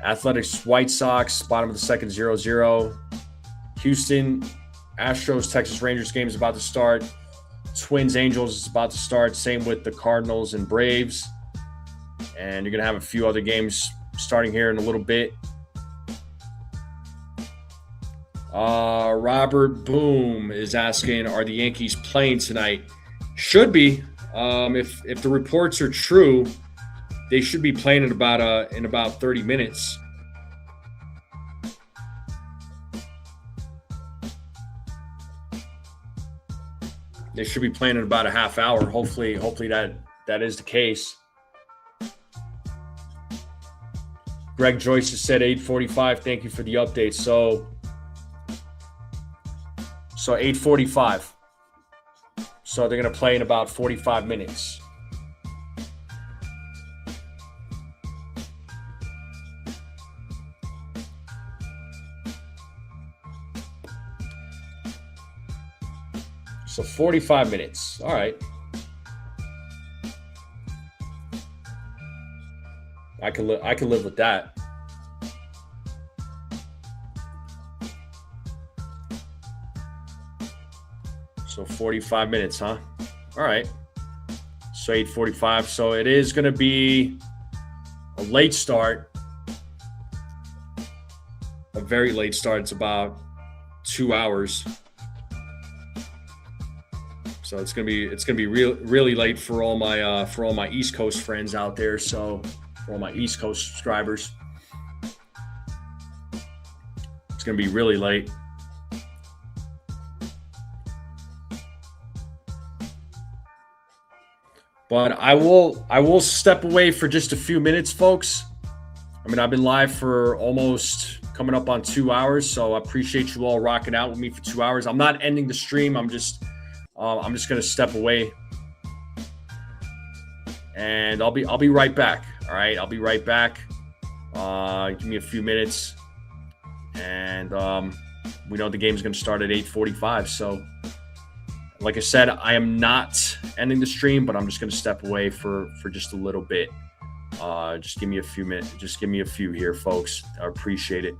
Athletics White Sox, bottom of the 2nd, 0-0. Houston Astros Texas Rangers game is about to start. Twins Angels is about to start. Same with the Cardinals and Braves. And you're going to have a few other games starting here in a little bit. Robert Boom is asking, are the Yankees playing tonight? Should be. If the reports are true they should be playing in about 30 minutes. They should be playing in about a half hour. Hopefully that is the case. Greg Joyce has said 8:45. Thank you for the update. So 8:45. So they're going to play in about 45 minutes. So 45 minutes. All right. I can live with that. So 45 minutes, huh? All right. So 8:45. So it is going to be a late start. A very late start. It's about 2 hours. So it's gonna be really late for all my East Coast friends out there. So for all my East Coast subscribers, it's gonna be really late. But I will step away for just a few minutes, folks. I mean, I've been live for almost coming up on 2 hours, so I appreciate you all rocking out with me for 2 hours. I'm not ending the stream. I'm just going to step away, and I'll be right back. All right, I'll be right back. Give me a few minutes, and we know the game's going to start at 8:45. So, like I said, I am not ending the stream, but I'm just going to step away for just a little bit. Just give me a few minutes. Just give me a few here, folks. I appreciate it.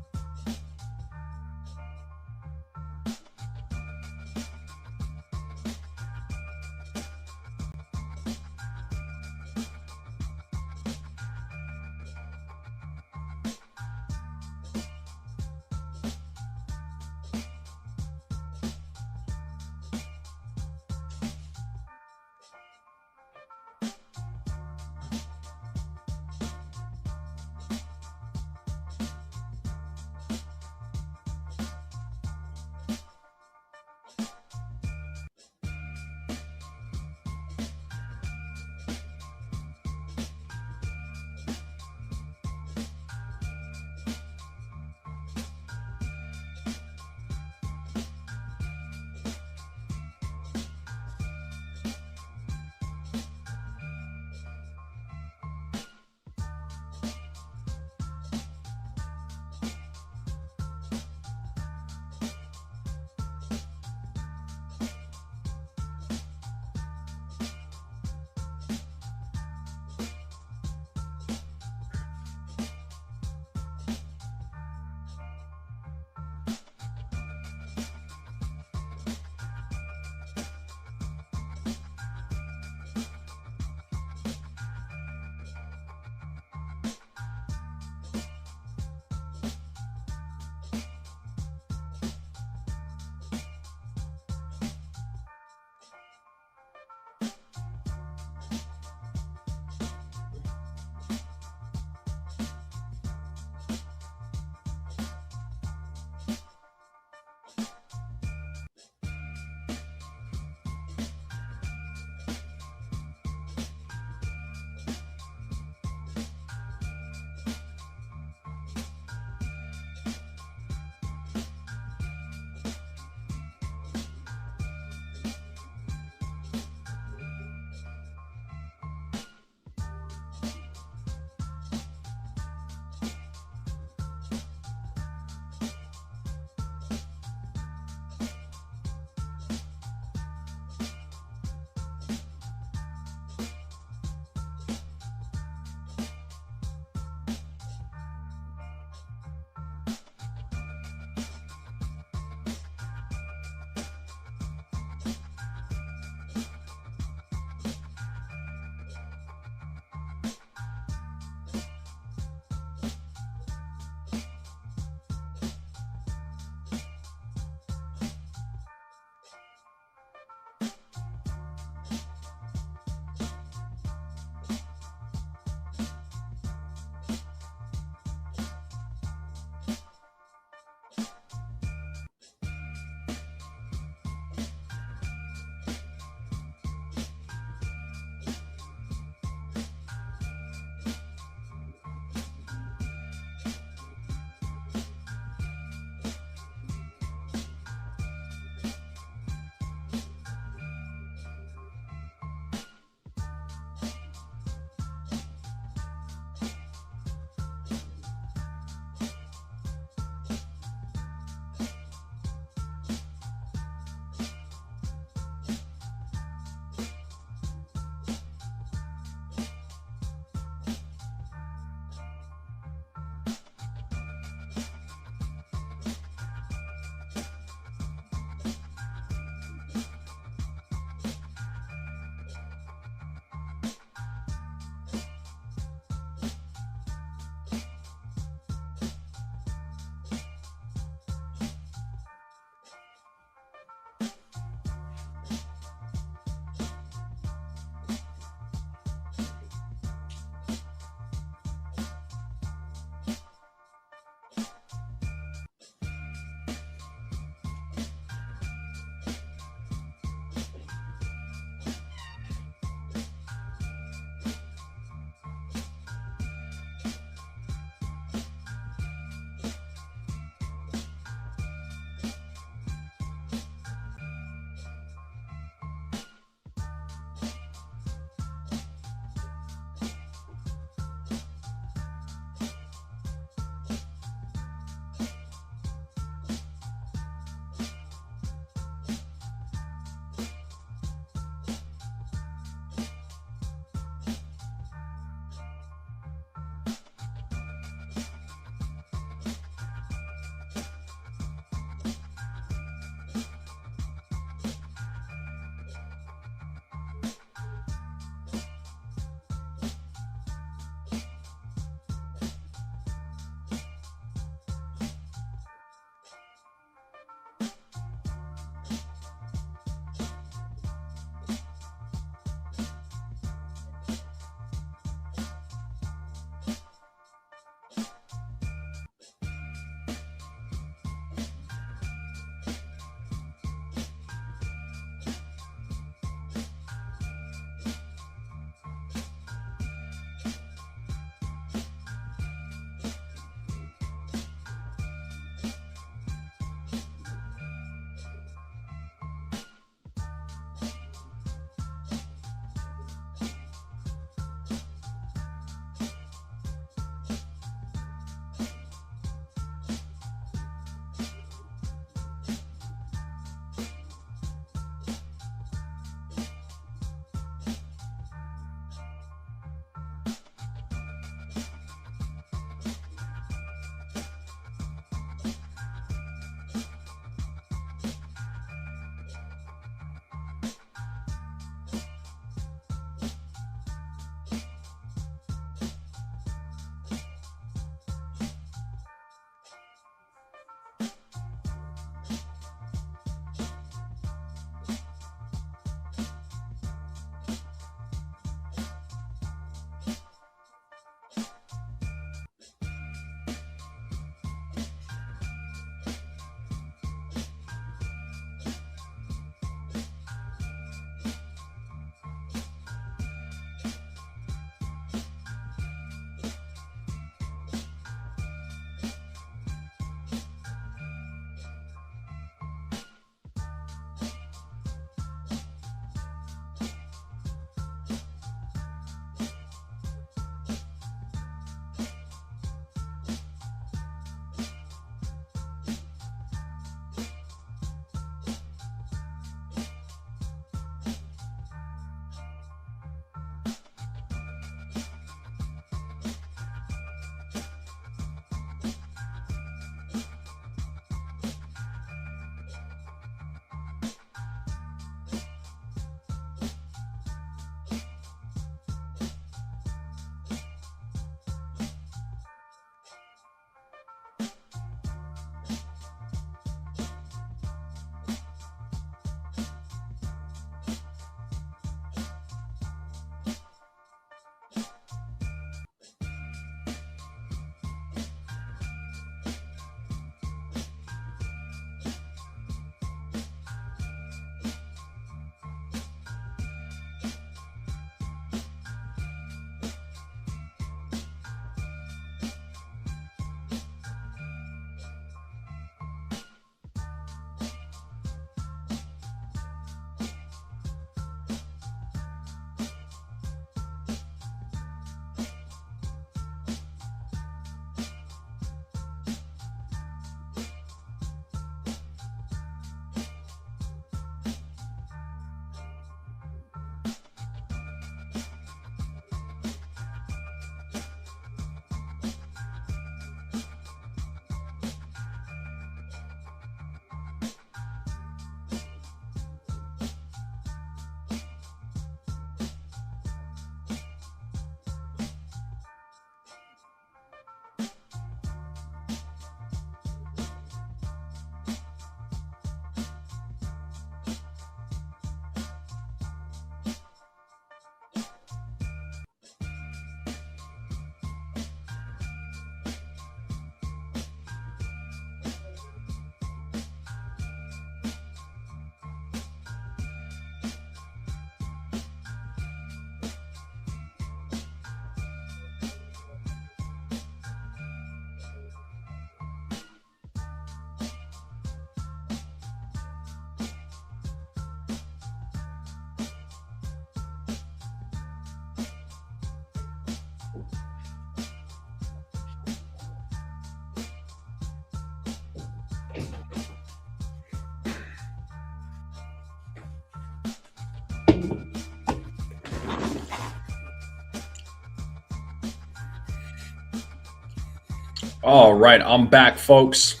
All right, I'm back, folks.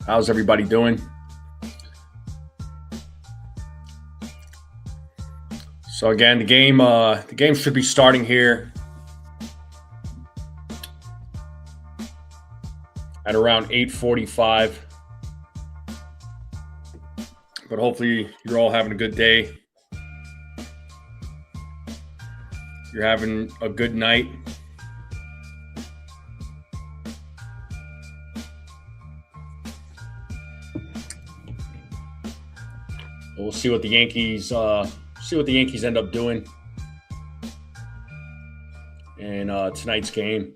How's everybody doing? So again, the game should be starting here at around 8:45. But hopefully you're all having a good day. You're having a good night. We'll see what the Yankees end up doing in tonight's game.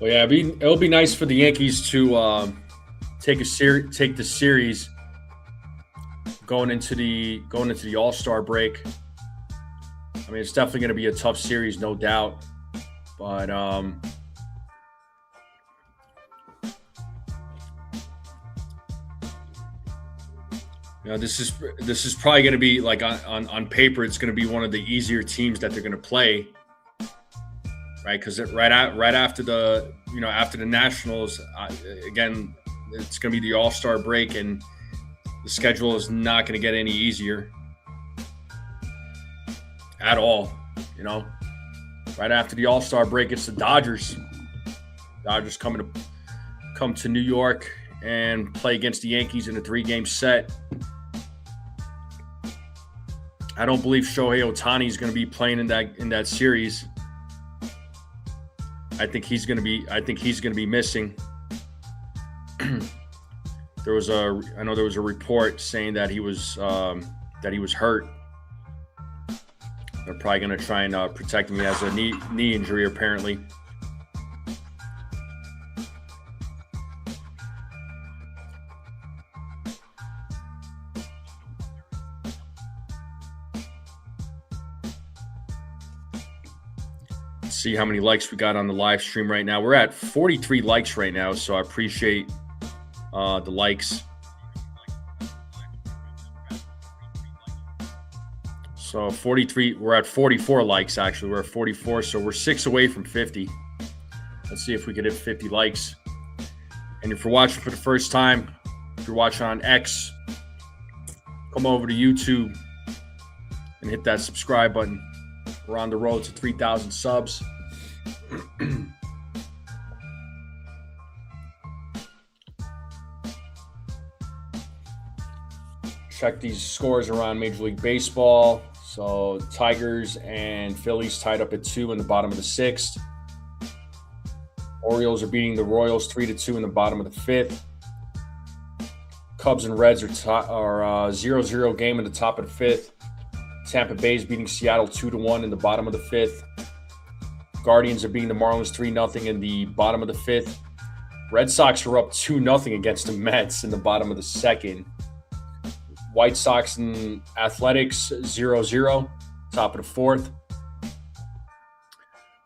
Well, yeah, it'll be nice for the Yankees to take the series going into the All-Star break. I mean, it's definitely going to be a tough series, no doubt. But this is probably going to be like on paper, it's going to be one of the easier teams that they're going to play. Right, because right after the Nationals, again, it's going to be the All-Star break, and the schedule is not going to get any easier at all. Right after the All-Star break, it's the Dodgers. Dodgers come to New York and play against the Yankees in a 3-game set. I don't believe Shohei Ohtani is going to be playing in that series. I think he's going to be missing. There was a report saying that he was hurt. They're probably going to try and protect him. He has a knee injury apparently. See how many likes we got on the live stream right now. We're at 43 likes right now, so I appreciate the likes. So 43, we're at 44 likes actually. We're at 44, so we're 6 away from 50. Let's see if we can hit 50 likes. And if you're watching for the first time, if you're watching on X, come over to YouTube and hit that subscribe button. We're on the road to 3,000 subs. Check these scores around Major League Baseball. So Tigers and Phillies tied up at 2 in the bottom of the 6th. Orioles are beating the Royals 3-2 in the bottom of the 5th. Cubs and Reds are 0-0 game in the top of the 5th. Tampa Bay is beating Seattle 2-1 in the bottom of the 5th. Guardians are beating the Marlins 3-0 in the bottom of the 5th. Red Sox are up 2-0 against the Mets in the bottom of the 2nd. White Sox and Athletics 0-0, top of the 4th.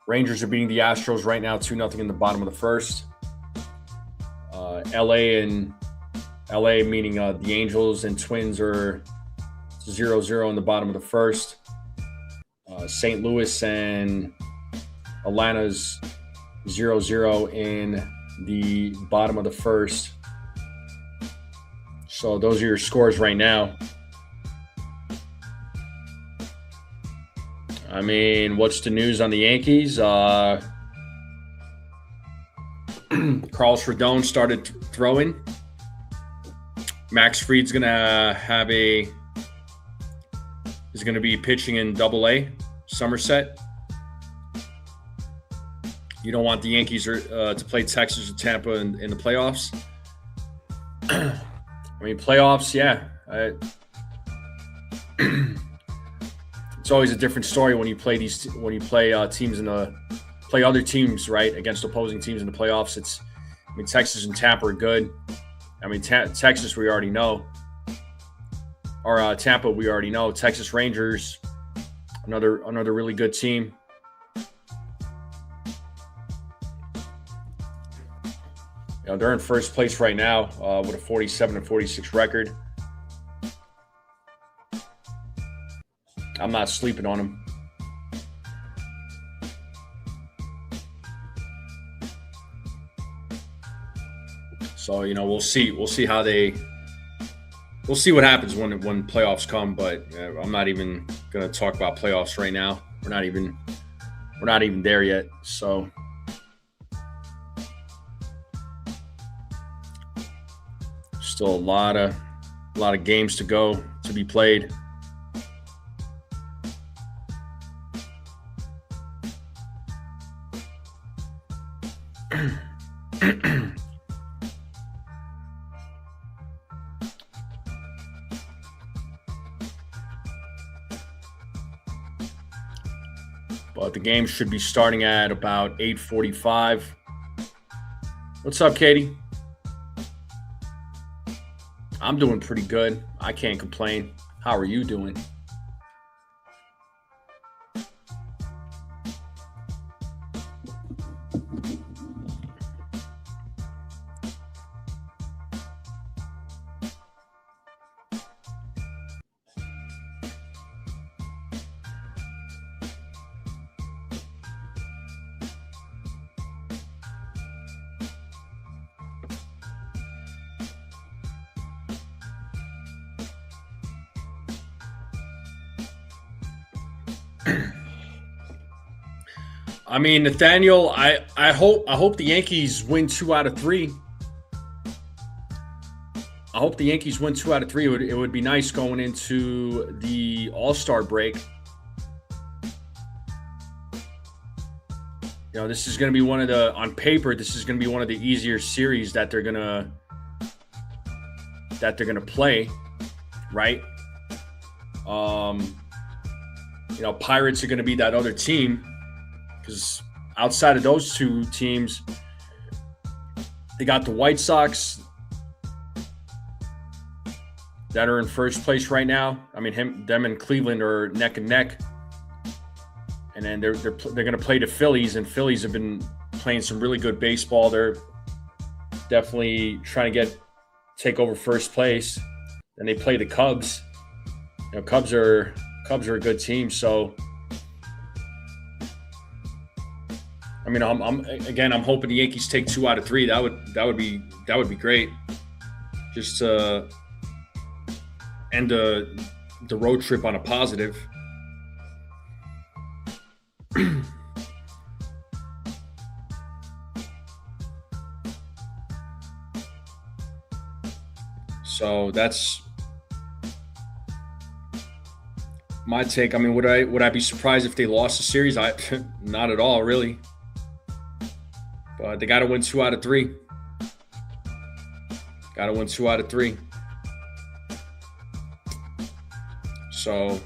Rangers are beating the Astros right now 2-0 in the bottom of the 1st. LA meaning the Angels and Twins are 0-0 in the bottom of the 1st. St. Louis and Atlanta's 0-0 in the bottom of the 1st. So those are your scores right now. I mean, what's the news on the Yankees? Carlos Rodon started throwing. Max Fried's is going to be pitching in Double-A, Somerset. You don't want the Yankees to play Texas or Tampa in the playoffs. I mean, playoffs, yeah. It's always a different story when you play teams play other teams, right, against opposing teams in the playoffs. Texas and Tampa are good. I mean, Texas we already know. or Tampa, we already know. Texas Rangers, another really good team. They're in first place right now with a 47-46 record. I'm not sleeping on them. So we'll see. We'll see how they. We'll see what happens when playoffs come. But I'm not even going to talk about playoffs right now. We're not even there yet. So. Still a lot of games to go to be played. But the game should be starting at about 8:45. What's up, Katie? I'm doing pretty good. I can't complain. How are you doing? I mean, Nathaniel, I hope the Yankees win 2 out of 3. I hope the Yankees win 2 out of 3. It would be nice going into the All-Star break. This is going to be on paper, this is going to be one of the easier series that they're going to play, right? Pirates are going to be that other team. Because outside of those two teams, they got the White Sox that are in first place right now. I mean, them and Cleveland are neck and neck. And then they're going to play the Phillies, and Phillies have been playing some really good baseball. They're definitely trying to take over first place. Then they play the Cubs. Cubs are a good team, so. I mean, I'm hoping the Yankees take 2 out of 3. That would be great. Just to end the road trip on a positive. So that's my take. I mean, would I be surprised if they lost the series? Not at all, really. But they got to win 2 out of 3. Got to win 2 out of 3. So.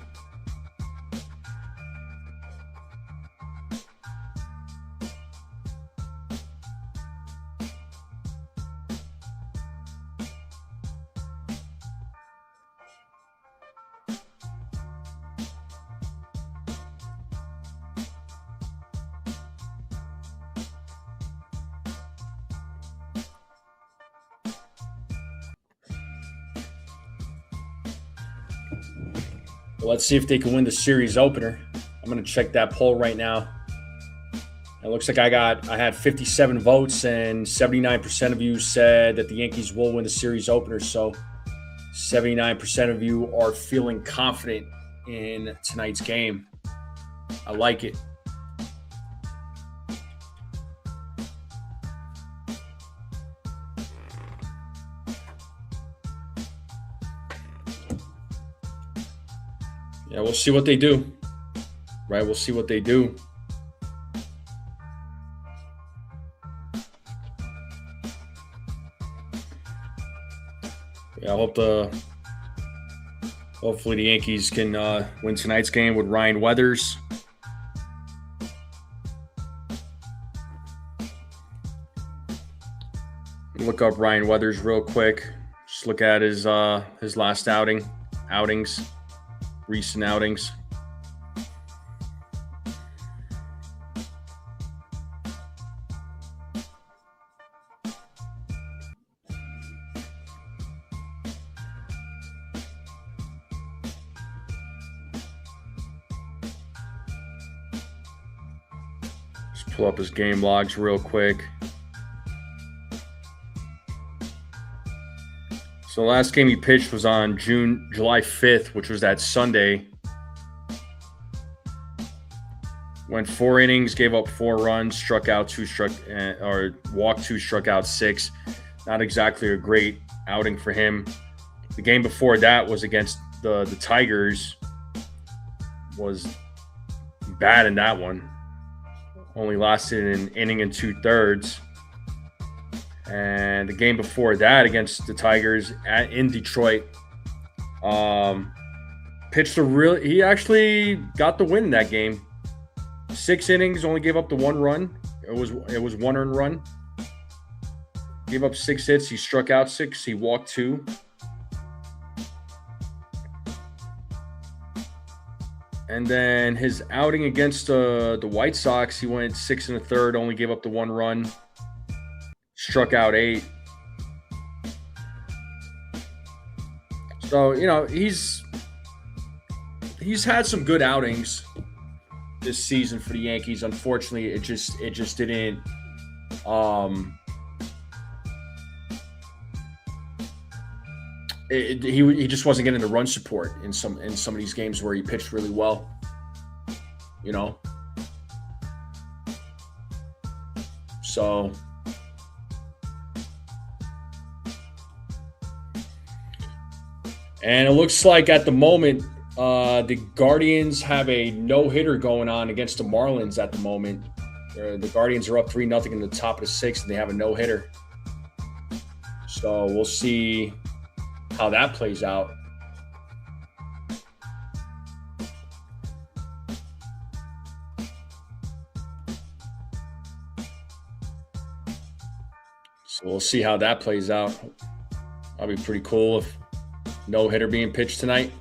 Let's see if they can win the series opener. I'm going to check that poll right now. It looks like I had 57 votes, and 79% of you said that the Yankees will win the series opener. So 79% of you are feeling confident in tonight's game. I like it. Yeah, we'll see what they do. Right, we'll see what they do. Yeah, hopefully the Yankees can win tonight's game with Ryan Weathers. Look up Ryan Weathers real quick. Just look at his last outing. outings, recent outings. Just pull up his game logs real quick. So the last game he pitched was on July 5th, which was that Sunday. Went 4 innings, gave up 4 runs, struck out 2, walked 2, struck out 6. Not exactly a great outing for him. The game before that was against the Tigers. Was bad in that one. Only lasted an inning and 2/3. And the game before that against the Tigers in Detroit, he actually got the win in that game. 6 innings, only gave up the 1 run. It was 1 earned run. Gave up 6 hits. He struck out 6. He walked 2. And then his outing against the White Sox, he went 6 1/3, only gave up the 1 run. Struck out 8. So, he's had some good outings this season for the Yankees. Unfortunately, it just didn't he just wasn't getting the run support in some of these games where he pitched really well. So and it looks like at the moment, the Guardians have a no-hitter going on against the Marlins at the moment. The Guardians are up 3-0 in the top of the 6th, and they have a no-hitter. So we'll see how that plays out. So we'll see how that plays out. That'll be pretty cool if no hitter being pitched tonight.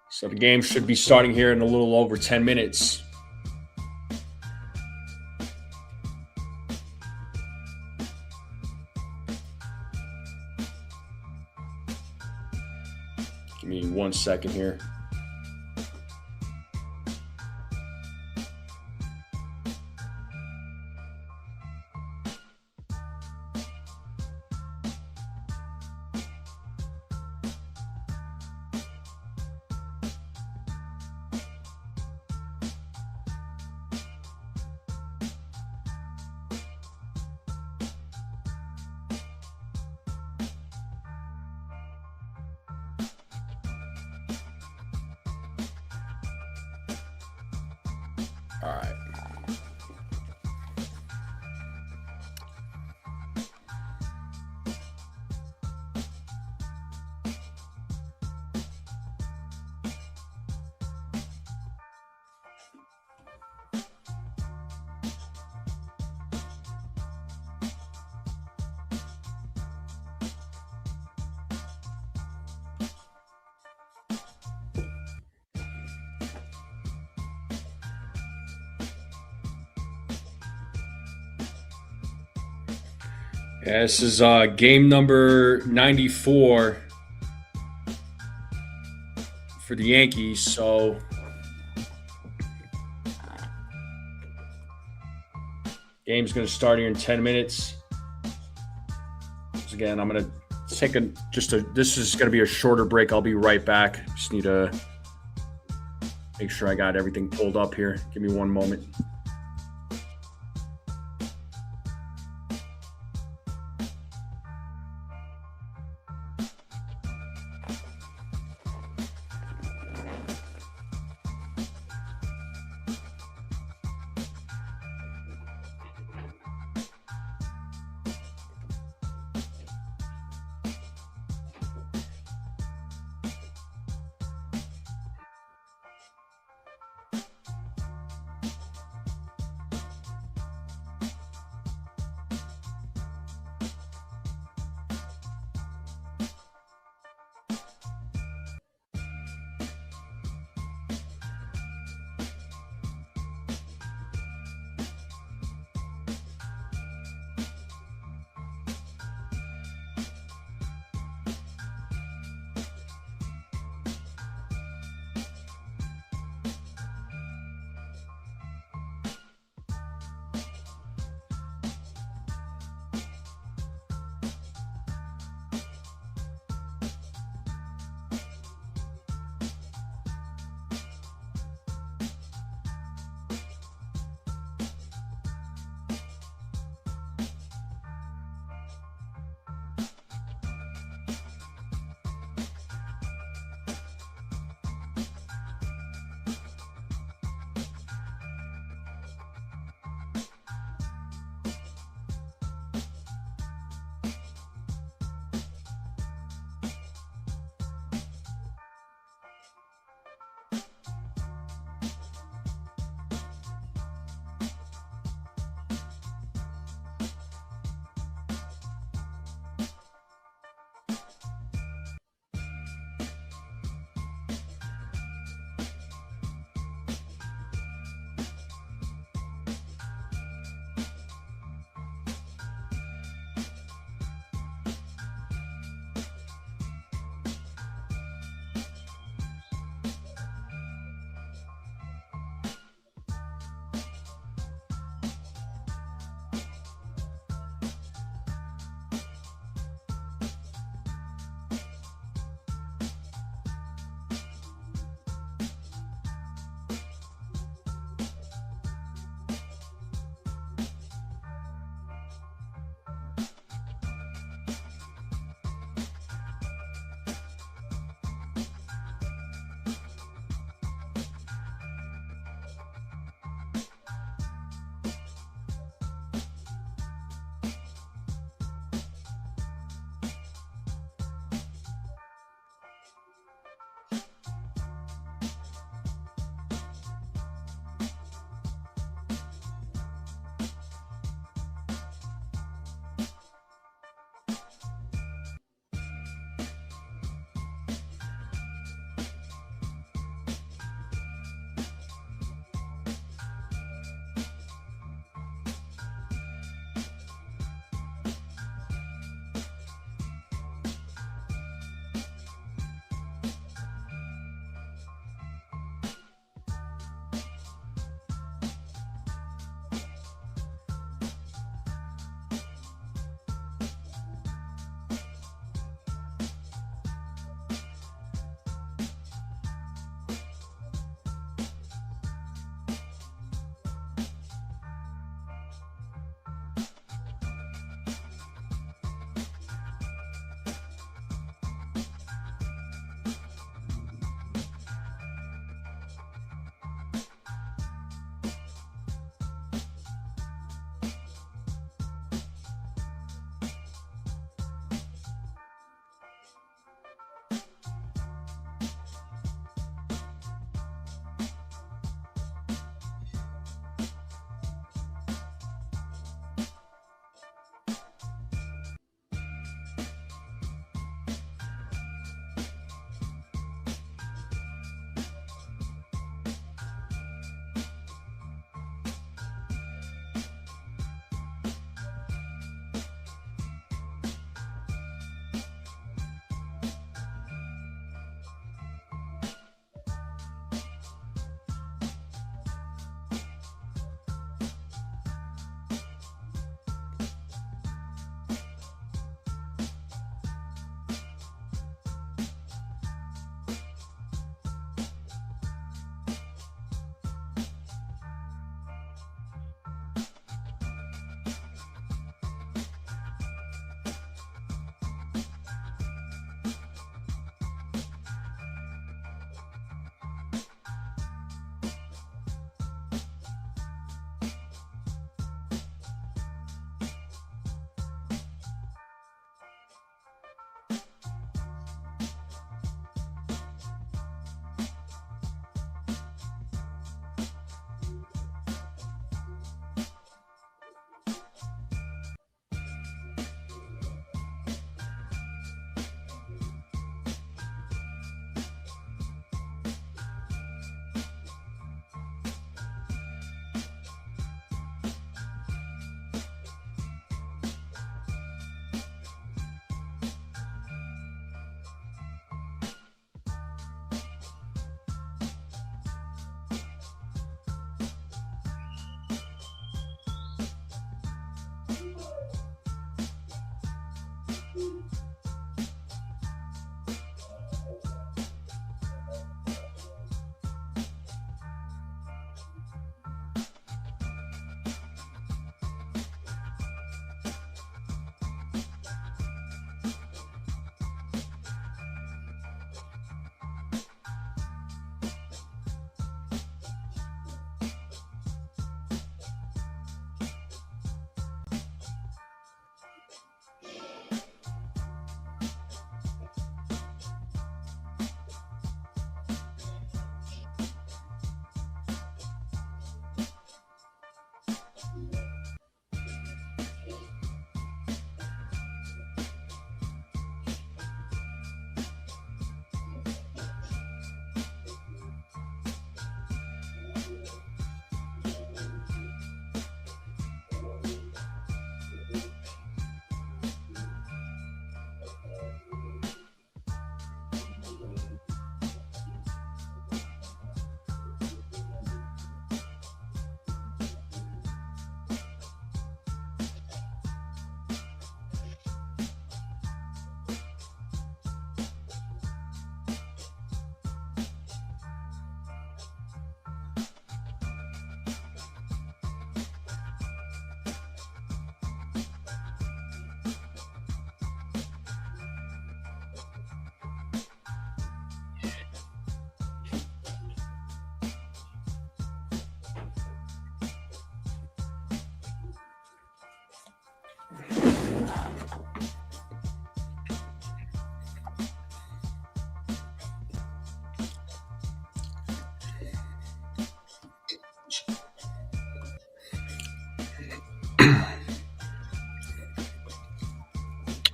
So the game should be starting here in a little over 10 minutes. Give me 1 second here. All right. Yeah, this is game number 94 for the Yankees. So game's going to start here in 10 minutes. So again, I'm going to take this is going to be a shorter break. I'll be right back. Just need to make sure I got everything pulled up here. Give me 1 moment.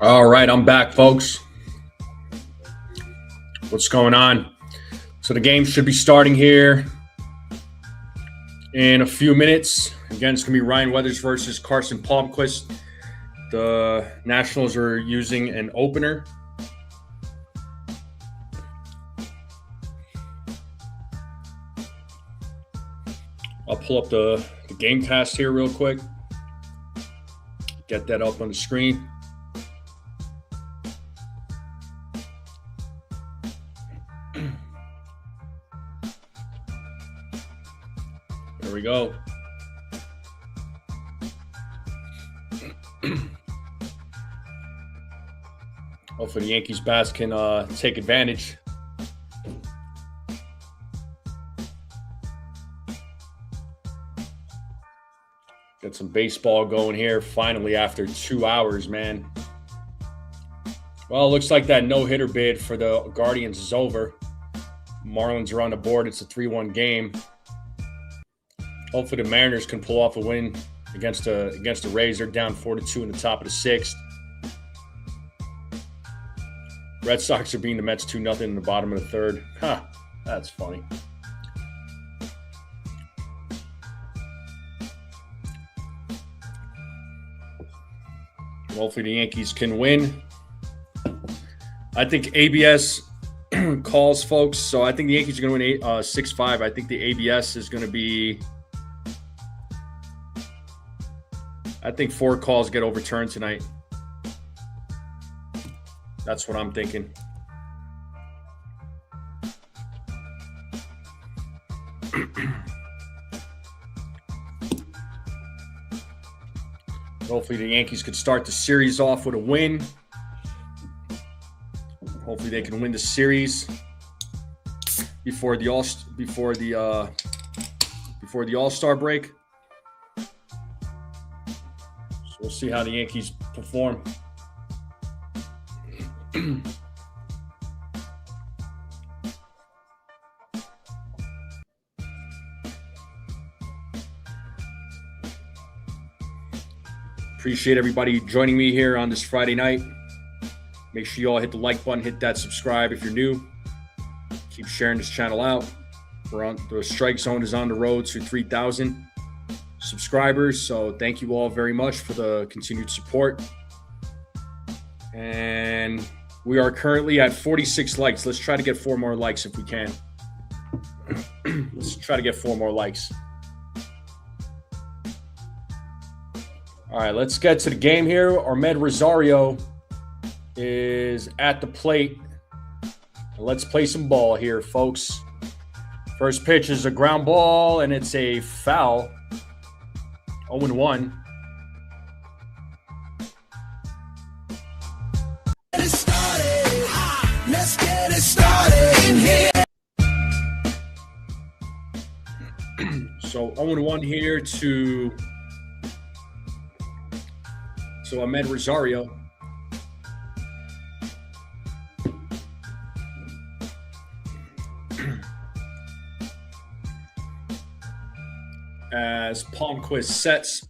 All right, I'm back, folks. What's going on? So the game should be starting here in a few minutes. Again, it's going to be Ryan Weathers versus Carson Palmquist. The Nationals are using an opener. I'll pull up the game cast here real quick. Get that up on the screen. There we go. Hopefully the Yankees bats can take advantage. Get some baseball going here finally after 2 hours, man. Well, it looks like that no-hitter bid for the Guardians is over. Marlins are on the board. It's a 3-1 game. Hopefully the Mariners can pull off a win against the Rays. They're down 4-2 in the top of the sixth. Red Sox are beating the Mets 2-0 in the bottom of the third. Huh, that's funny. Hopefully the Yankees can win. I think ABS calls, folks. So I think the Yankees are going to win 6-5. I think the ABS is going to be... I think 4 calls get overturned tonight. That's what I'm thinking. Hopefully the Yankees could start the series off with a win. Hopefully they can win the series before the All-Star break. So we'll see how the Yankees perform. Appreciate everybody joining me here on this Friday night. Make sure you all hit the like button, hit that subscribe if you're new. Keep sharing this channel out. The Strike Zone is on the road to 3,000 subscribers. So thank you all very much for the continued support. And we are currently at 46 likes. Let's try to get 4 more likes if we can. Let's try to get 4 more likes. All right, let's get to the game here. Ahmed Rosario is at the plate. Let's play some ball here, folks. First pitch is a ground ball, and it's a foul. 0-1. Let's get it started in here. So 0-1 here to Ahmed Rosario. As Palmquist sets.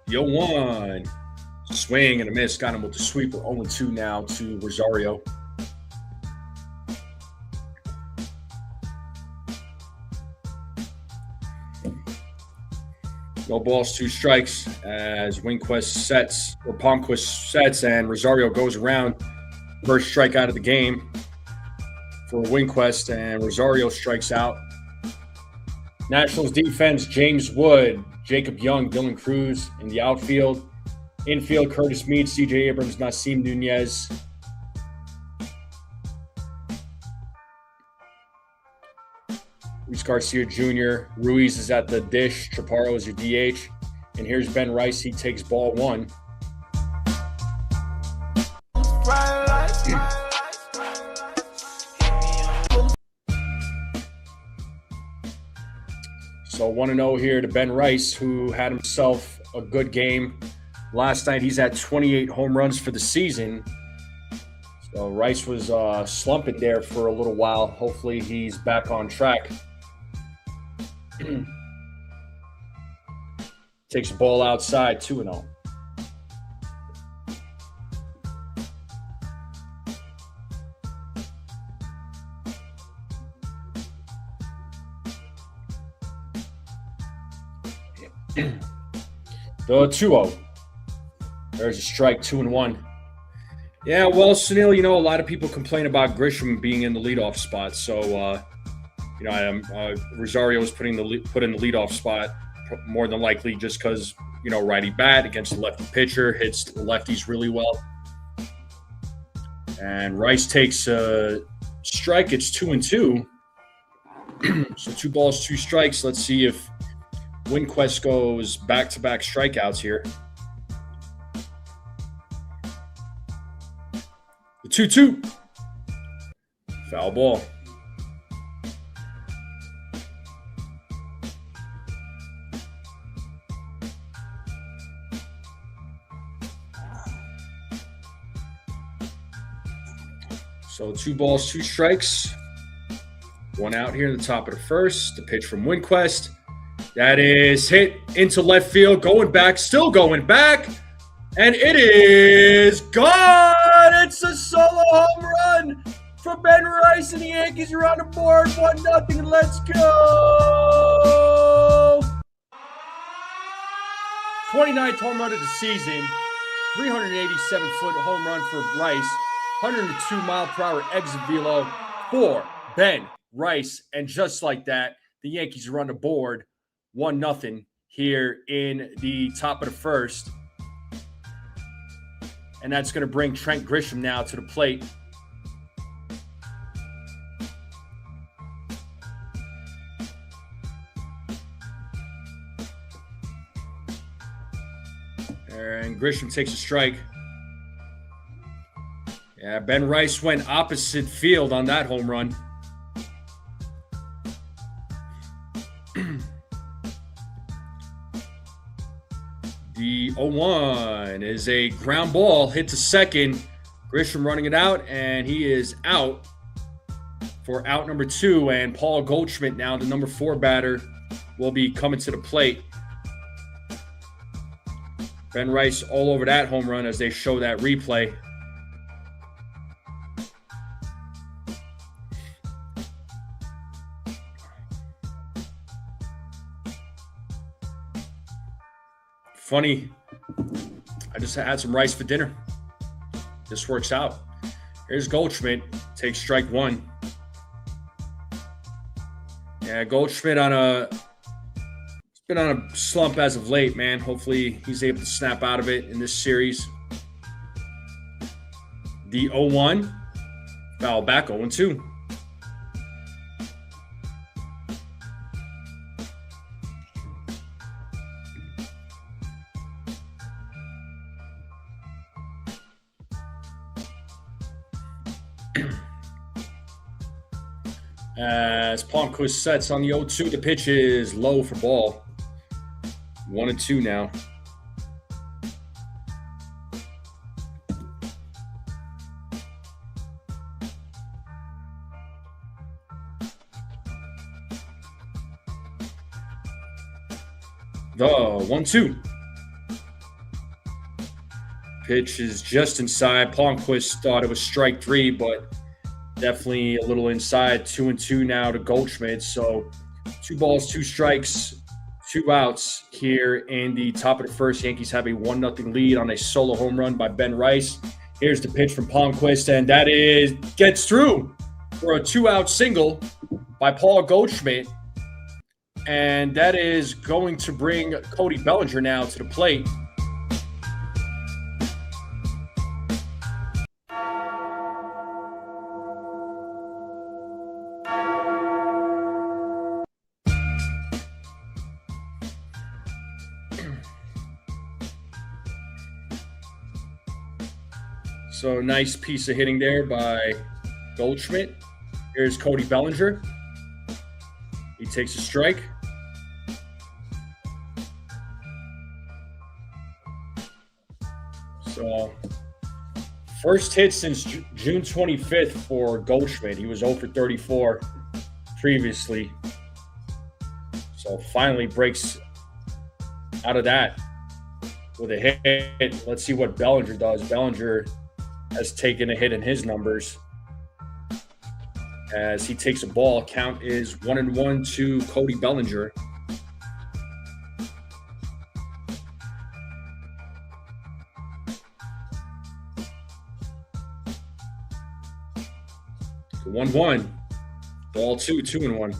Yo, 1. Swing and a miss. Got him with the sweeper. 0-2 now to Rosario. No balls, 2 strikes as Palmquist sets and Rosario goes around. First strike out of the game for Winquist, and Rosario strikes out. Nationals defense, James Wood, Jacob Young, Dylan Cruz in the outfield. Infield, Curtis Meade, C.J. Abrams, Nasim Nunez. Luis Garcia Jr. Ruiz is at the dish. Chaparro is your DH. And here's Ben Rice. He takes ball 1. So 1-0 here to Ben Rice, who had himself a good game. Last night, he's at 28 home runs for the season. So Rice was slumping there for a little while. Hopefully he's back on track. Takes the ball outside, 2-0. The 2-0. There's a strike, 2-1. Yeah, well, Sunil, a lot of people complain about Grisham being in the leadoff spot. So, Rosario was put in the leadoff spot more than likely just because, righty bat against the lefty pitcher, hits the lefties really well. And Rice takes a strike. It's 2-2. So 2 balls, 2 strikes. Let's see if Winquest goes back-to-back strikeouts here. The 2-2. Foul ball. So 2 balls, 2 strikes. 1 out here in the top of the first. The pitch from Winquest. That is hit into left field. Going back. Still going back. And it is gone. It's a solo home run for Ben Rice, and the Yankees are on the board. 1-0. Let's go. 29th home run of the season. 387-foot home run for Rice. 102-mile-per-hour exit velo for Ben Rice. And just like that, the Yankees are on the board. 1-0 here in the top of the first. And that's going to bring Trent Grisham now to the plate. And Grisham takes a strike. Yeah, Ben Rice went opposite field on that home run. The 0-1 is a ground ball hit to second. Grisham running it out, and he is out for out number 2. And Paul Goldschmidt, now the number 4 batter, will be coming to the plate. Ben Rice all over that home run as they show that replay. Funny, I just had some rice for dinner. This works out. Here's Goldschmidt, takes strike 1. Yeah, Goldschmidt he's been on a slump as of late, man. Hopefully he's able to snap out of it in this series. The 0-1, foul back, 0-2. As Palmquist sets on the 0-2, the pitch is low for ball. 1-2 now. The 1-2. Pitch is just inside. Palmquist thought it was strike 3, but definitely a little inside. 2-2 now to Goldschmidt. So 2 balls, 2 strikes, 2 outs here in the top of the first. Yankees have a 1-0 lead on a solo home run by Ben Rice. Here's the pitch from Palmquist, and that gets through for a 2-out single by Paul Goldschmidt. And that is going to bring Cody Bellinger now to the plate. So nice piece of hitting there by Goldschmidt. Here's Cody Bellinger. He takes a strike. So first hit since June 25th for Goldschmidt. He was 0 for 34 previously. So finally breaks out of that with a hit. Let's see what Bellinger does. Bellinger has taken a hit in his numbers as he takes a ball. Count is 1-1 to Cody Bellinger. The 1-1. Ball 2, 2-1.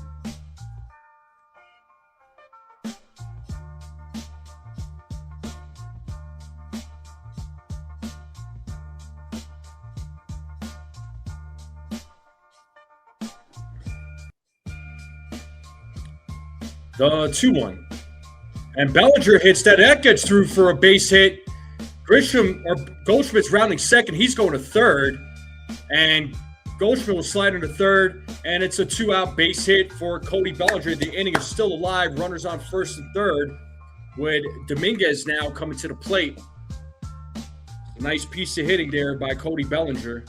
The 2-1. And Bellinger hits that. That gets through for a base hit. Goldschmidt's rounding second. He's going to third. And Goldschmidt will slide into third. And it's a 2-out base hit for Cody Bellinger. The inning is still alive. Runners on first and third, with Dominguez now coming to the plate. A nice piece of hitting there by Cody Bellinger.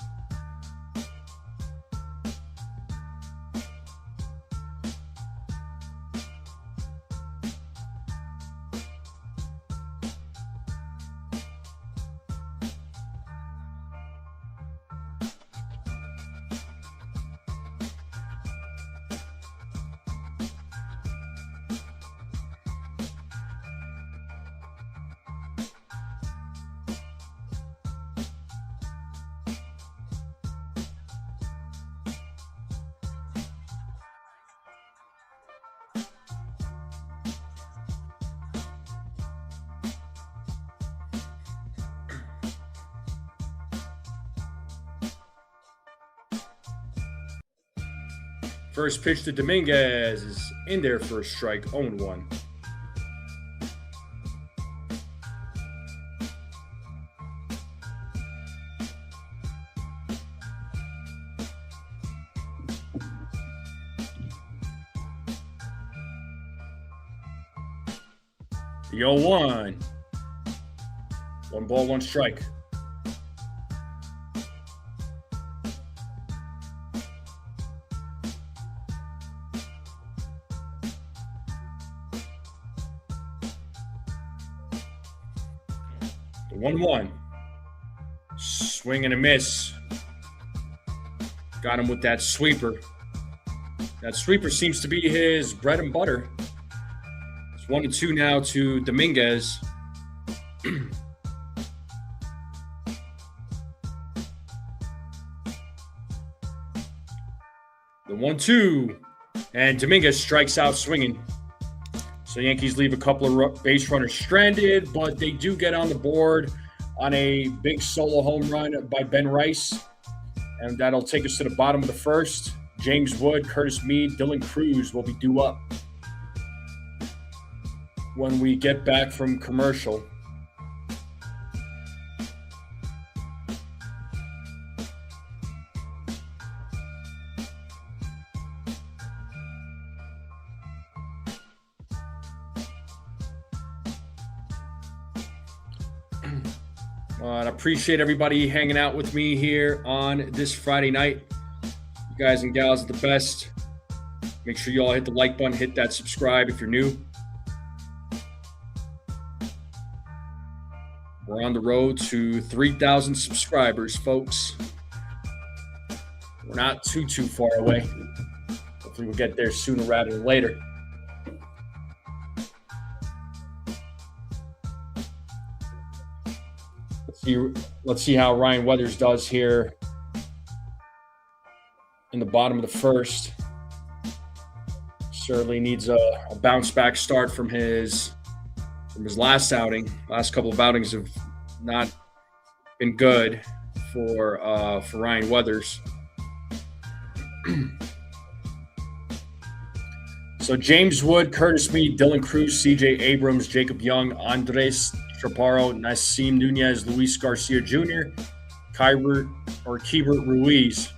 First pitch to Dominguez is in there for a strike, 0-1. The 0-1. 1 ball, 1 strike. The 1-1. Swing and a miss. Got him with that sweeper. That sweeper seems to be his bread and butter. It's 1-2 now to Dominguez. The 1-2. And Dominguez strikes out swinging. So Yankees leave a couple of base runners stranded, but they do get on the board on a big solo home run by Ben Rice. And that'll take us to the bottom of the first. James Wood, Curtis Mead, Dylan Cruz will be due up when we get back from commercial. I appreciate everybody hanging out with me here on this Friday night. You guys and gals are the best. Make sure you all hit the like button, hit that subscribe if you're new. We're on the road to 3,000 subscribers, folks. We're not too far away. Hopefully we'll get there sooner rather than later. Let's see how Ryan Weathers does here in the bottom of the first. Certainly needs a bounce back start from his last outing. Last couple of outings have not been good for Ryan Weathers. So James Wood, Curtis Mead, Dylan Cruz, C.J. Abrams, Jacob Young, Andres Chaparro, Nasim Nunez, Luis Garcia Jr., Keibert Ruiz.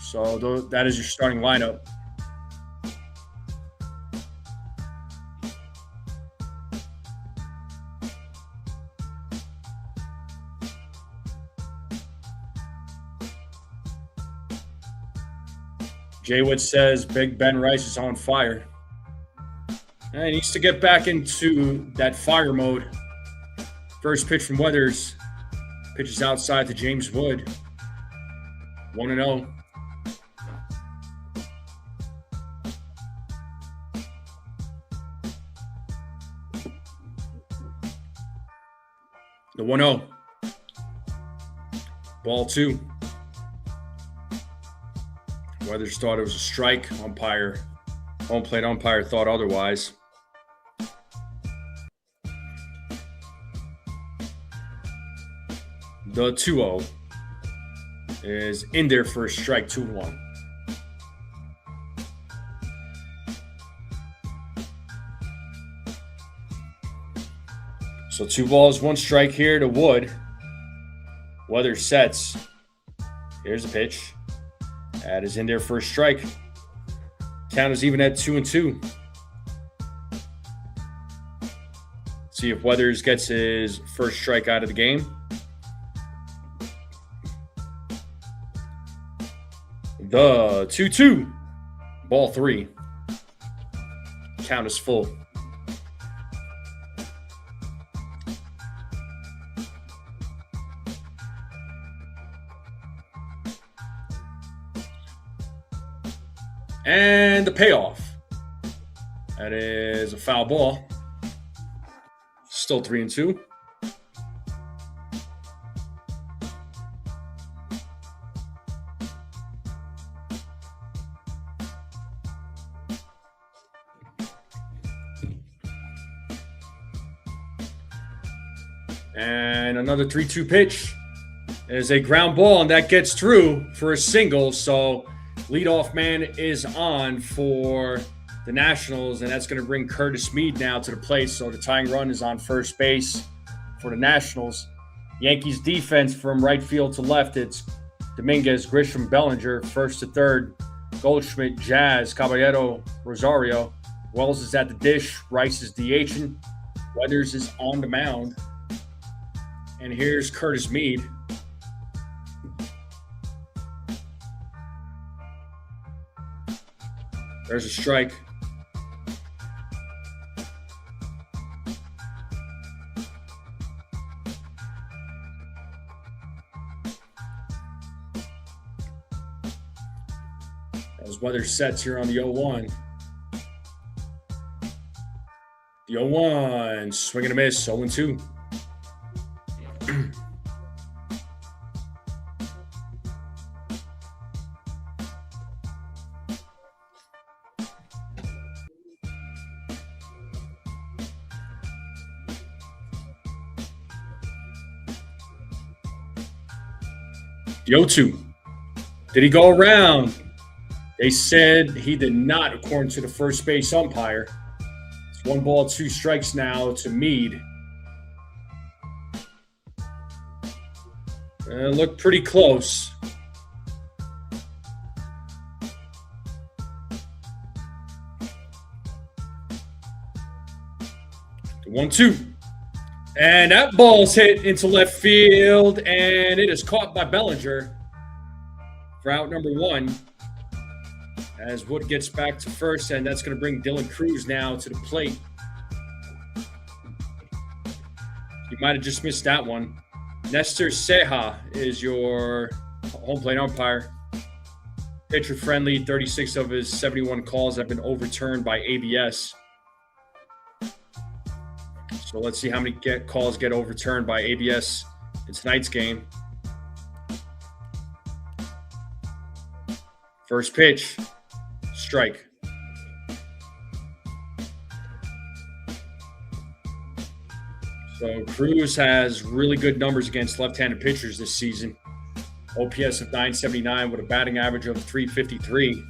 So that is your starting lineup. Jay Wood says Big Ben Rice is on fire. And he needs to get back into that fire mode. First pitch from Weathers. Pitches outside to James Wood. 1-0. The 1-0. Ball 2. Weathers thought it was a strike. Home plate umpire thought otherwise. The 2-0 is in there for a strike, 2-1. So 2 balls, 1 strike here to Wood. Weather sets. Here's the pitch. That is in there for a strike. Count is even at 2-2. See if Weathers gets his first strike out of the game. The 2-2. Ball 3. Count is full. And the payoff. That is a foul ball. Still 3-2. And another 3-2 pitch is a ground ball, and that gets through for a single. So leadoff man is on for the Nationals, and that's going to bring Curtis Mead now to the plate. So the tying run is on first base for the Nationals. Yankees defense from right field to left, it's Dominguez, Grisham, Bellinger. First to third, Goldschmidt, Jazz, Caballero, Rosario. Wells is at the dish. Rice is DHing. Weathers is on the mound. And here's Curtis Mead. There's a strike. As Weather sets here on the 0-1. The 0-1, swing and a miss, 0-2. The 0-2. Did he go around? They said he did not, according to the first base umpire. It's 1 ball, 2 strikes now to Mead. Looked pretty close. The 1-2. And that ball's hit into left field, and it is caught by Bellinger for out number 1. As Wood gets back to first, and that's going to bring Dylan Cruz now to the plate. You might have just missed that one. Nestor Ceja is your home plate umpire. Pitcher friendly, 36 of his 71 calls have been overturned by ABS. So let's see how many calls get overturned by ABS in tonight's game. First pitch, strike. So Cruz has really good numbers against left-handed pitchers this season. OPS of 979 with a batting average of 353.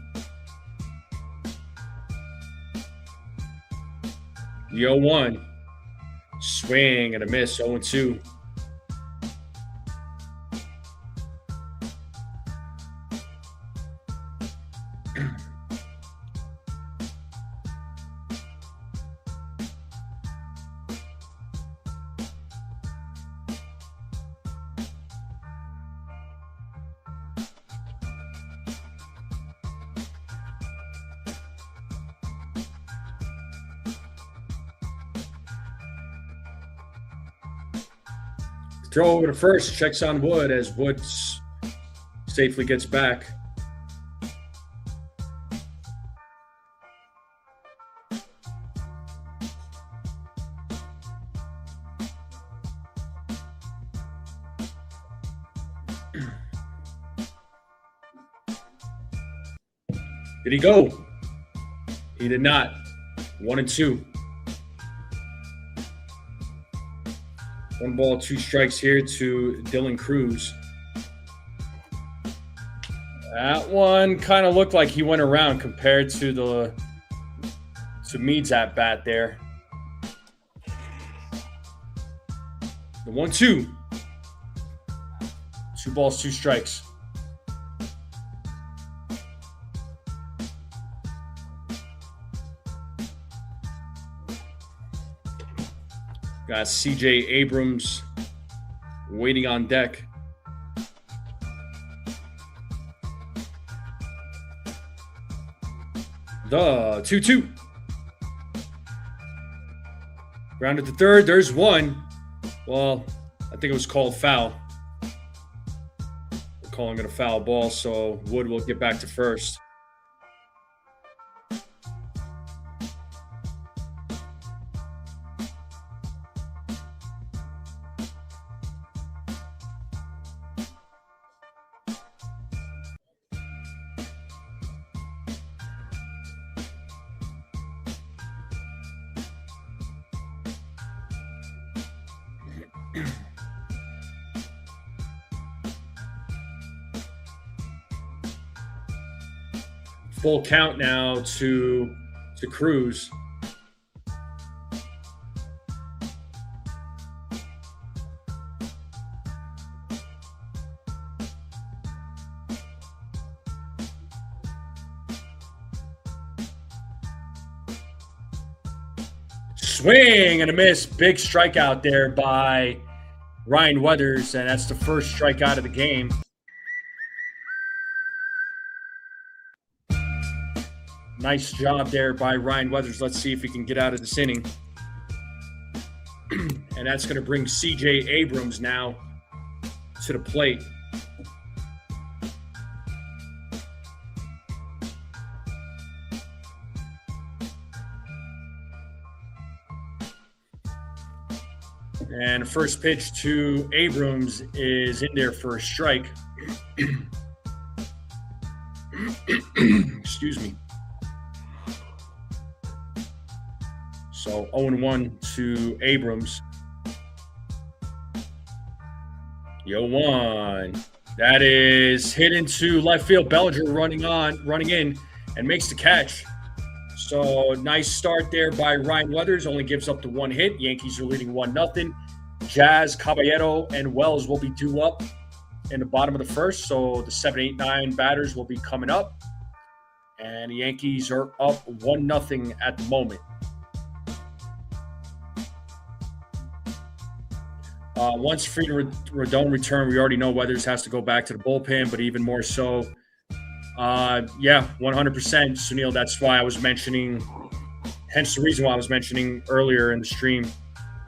The 0-1. Swing and a miss, 0-2. Throw over to first, checks on Wood as Wood safely gets back. Did he go? He did not. 1-2. 1 ball, 2 strikes here to Dylan Cruz. That one kind of looked like he went around compared to Mead's at bat there. The 1-2. 2 balls, 2 strikes. Got CJ Abrams waiting on deck. The 2-2. Grounded to third. There's one. Well, I think it was called foul. We're calling it a foul ball, so Wood will get back to first. Full count now to Cruz. Swing and a miss. Big strikeout there by Ryan Weathers, and that's the first strikeout of the game. Nice job there by Ryan Weathers. Let's see if he can get out of this inning. And that's going to bring CJ Abrams now to the plate. And the first pitch to Abrams is in there for a strike. Excuse me. So 0-1 to Abrams. 0-1. That is hit into left field. Bellinger running in, and makes the catch. So nice start there by Ryan Weathers. Only gives up the 1 hit. Yankees are leading 1-0. Jazz, Caballero, and Wells will be due up in the bottom of the first. So the 7, 8, 9 batters will be coming up. And the Yankees are up 1-0 at the moment. Once Freddie Rodon returned, we already know Weathers has to go back to the bullpen, but even more so, 100%, Sunil. That's why I was mentioning, hence the reason why I was mentioning earlier in the stream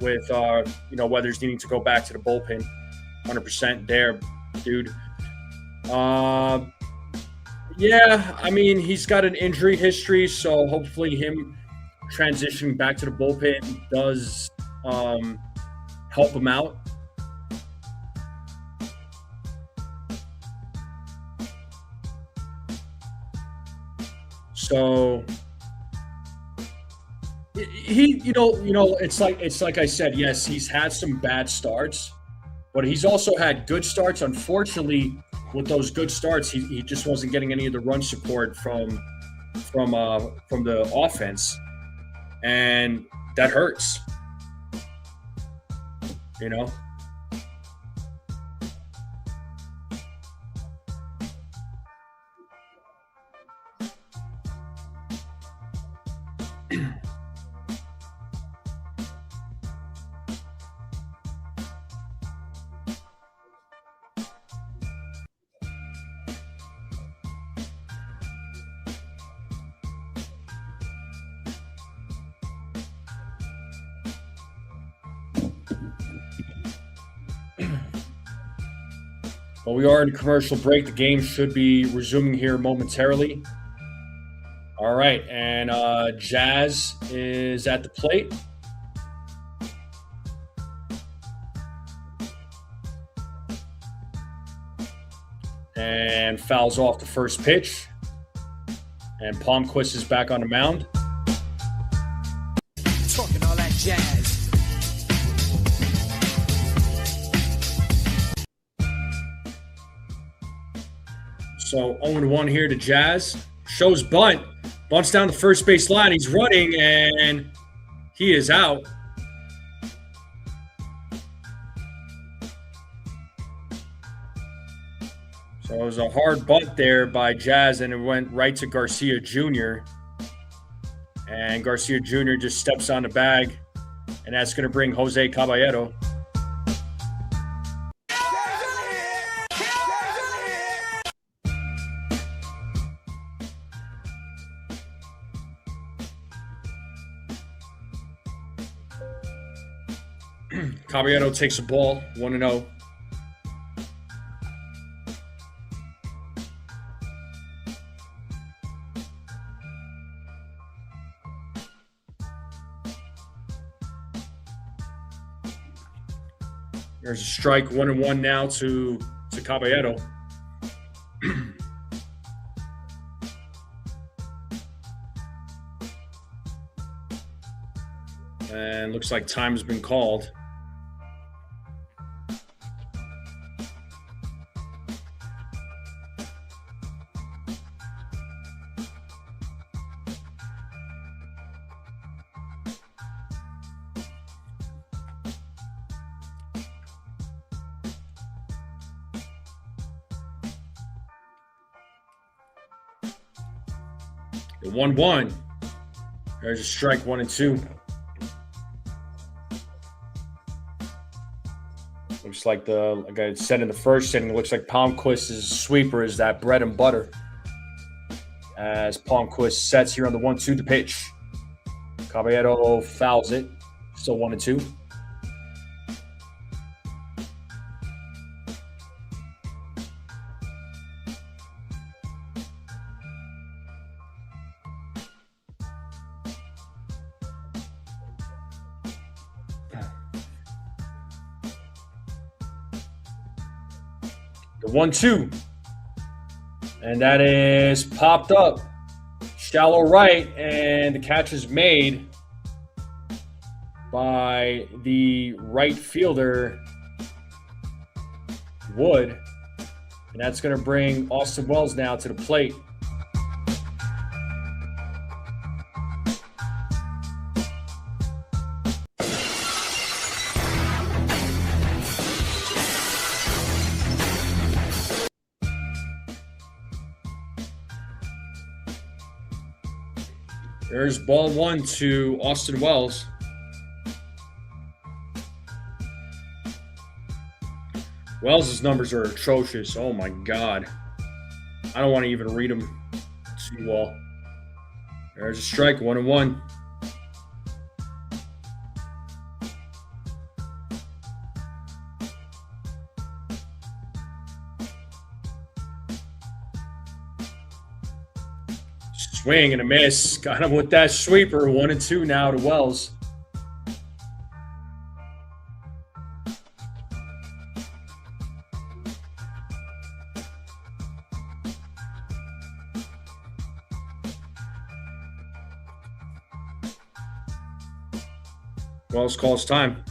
with, Weathers needing to go back to the bullpen. 100% there, dude. He's got an injury history, so hopefully him transitioning back to the bullpen does help him out. So he, it's like I said, yes, he's had some bad starts, but he's also had good starts. Unfortunately, with those good starts, he just wasn't getting any of the run support from the offense, and that hurts. Well, we are in a commercial break. The game should be resuming here momentarily. All right, and Jazz is at the plate. And fouls off the first pitch. And Palmquist is back on the mound. Talking all that jazz. So 0-1 here to Jazz. Shows bunt. Bunts down the first base line. He's running, and he is out. So it was a hard bunt there by Jazz, and it went right to Garcia Jr. And Garcia Jr. just steps on the bag, and that's going to bring Jose Caballero. Caballero takes the ball, 1-0. There's a strike, 1-1 now to Caballero. And looks like time has been called. The 1-1. There's a strike, 1-2. Looks like like I said in the first inning, it looks like Palmquist's sweeper is that bread and butter. As Palmquist sets here on the 1-2 to pitch. Caballero fouls it. Still 1-2. The 1-2. And that is popped up. Shallow right. And the catch is made by the right fielder, Wood. And that's going to bring Austin Wells now to the plate. There's ball 1 to Austin Wells. Wells' numbers are atrocious. Oh my God. I don't want to even read them too well. There's a strike, 1-1. Swing and a miss. Got him with that sweeper. 1-2 now to Wells. Wells calls time.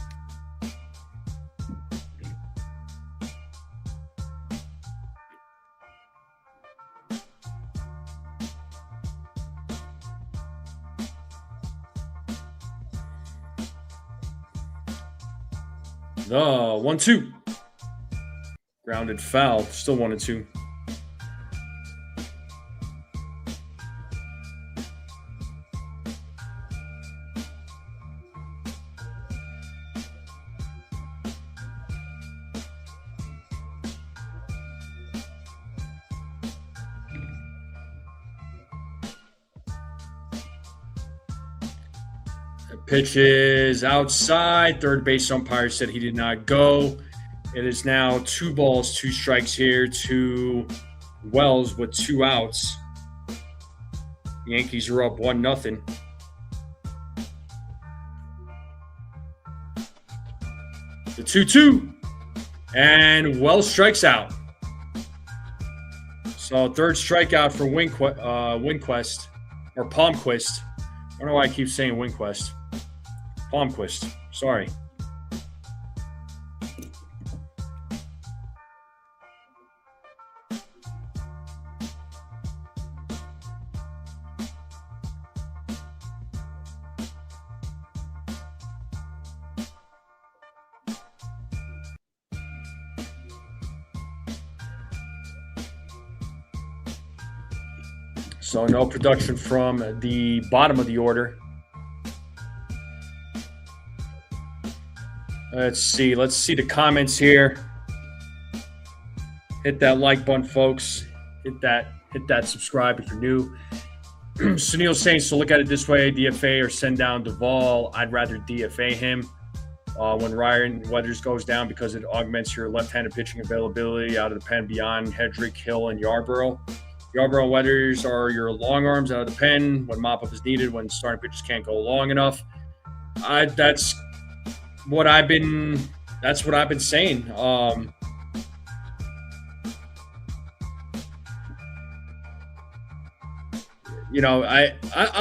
The 1-2. Grounded foul. Still 1-2. Pitch is outside. Third base umpire said he did not go. It is now 2 balls, 2 strikes here to Wells with 2 outs. The Yankees are up 1-0. The 2-2. And Wells strikes out. So So third strikeout for Winquist or Palmquist. I don't know why I keep saying Winquist. Palmquist. Sorry. So no production from the bottom of the order. Let's see the comments here. Hit that like button, folks. Hit that subscribe if you're new. Sunil's saying, so look at it this way, DFA or send down Duvall. I'd rather DFA him when Ryan Weathers goes down because it augments your left-handed pitching availability out of the pen beyond Hedrick, Hill, and Yarborough. Yarborough and Weathers are your long arms out of the pen when mop-up is needed, when starting pitchers can't go long enough. That's what I've been saying. I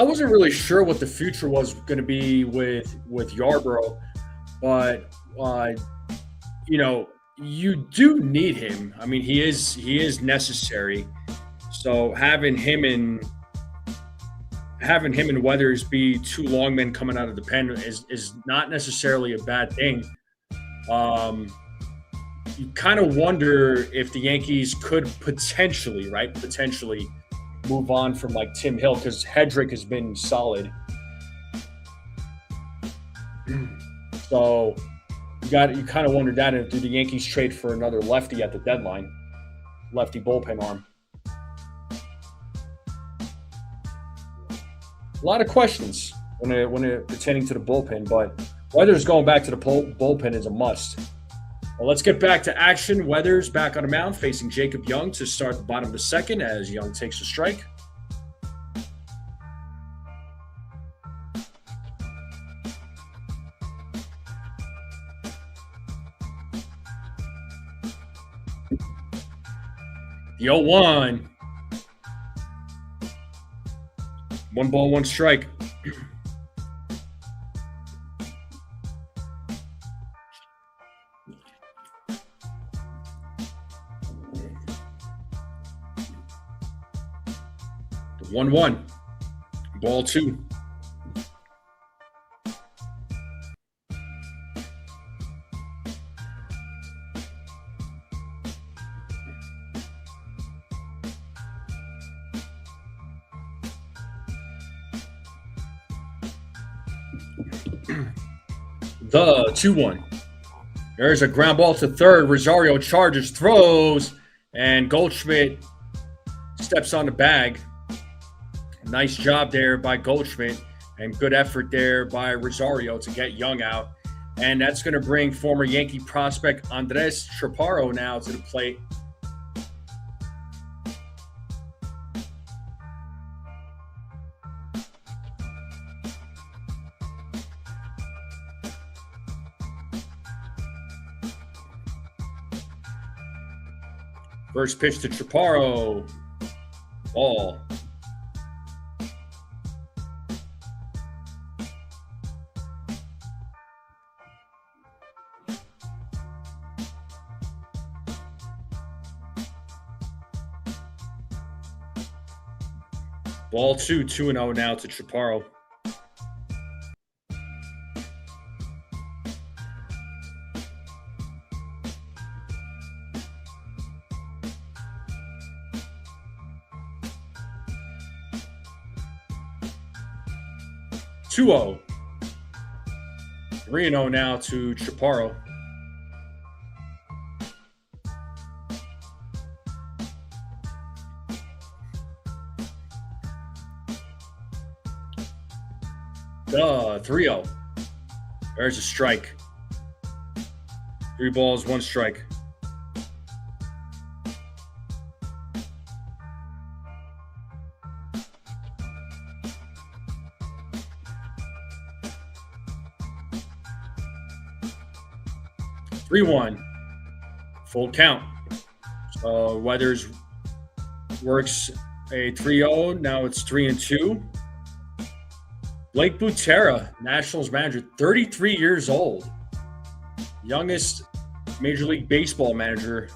wasn't really sure what the future was going to be with Yarborough, but you do need him. I mean, he is necessary. So having him and Weathers be two long men coming out of the pen is not necessarily a bad thing. You kind of wonder if the Yankees could potentially move on from like Tim Hill, because Hedrick has been solid. So you kind of wonder that, if do the Yankees trade for another lefty at the deadline, lefty bullpen arm. A lot of questions when it pertaining to the bullpen, but Weathers going back to the bullpen is a must. Well, let's get back to action. Weathers back on the mound facing Jacob Young to start the bottom of the second as Young takes a strike. The 0-1. 1 ball, 1 strike. The 1-1. Ball 2. The 2-1. There's a ground ball to third. Rosario charges, throws, and Goldschmidt steps on the bag. Nice job there by Goldschmidt, and good effort there by Rosario to get Young out. And that's going to bring former Yankee prospect Andres Chaparro now to the plate. First pitch to Chaparro. Ball. Ball 2, 2-0 now to Chaparro. Two-0. 3-0 now to Chaparro. Duh, 3-0. There's a strike. 3 balls, 1 strike. Three-one, full count. So Weathers works a 3-0. Now it's 3-2. Blake Butera, Nationals manager, 33 years old. Youngest Major League Baseball manager.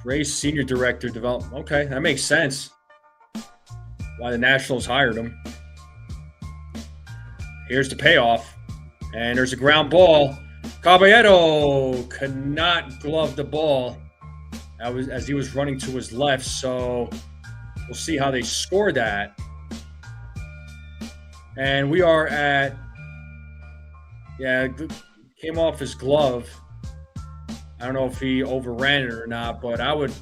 Rays senior director development. Okay, that makes sense. Why the Nationals hired him. Here's the payoff. And there's a ground ball. Caballero could not glove the ball as he was running to his left. So we'll see how they score that. And we are at, came off his glove. I don't know if he overran it or not, but if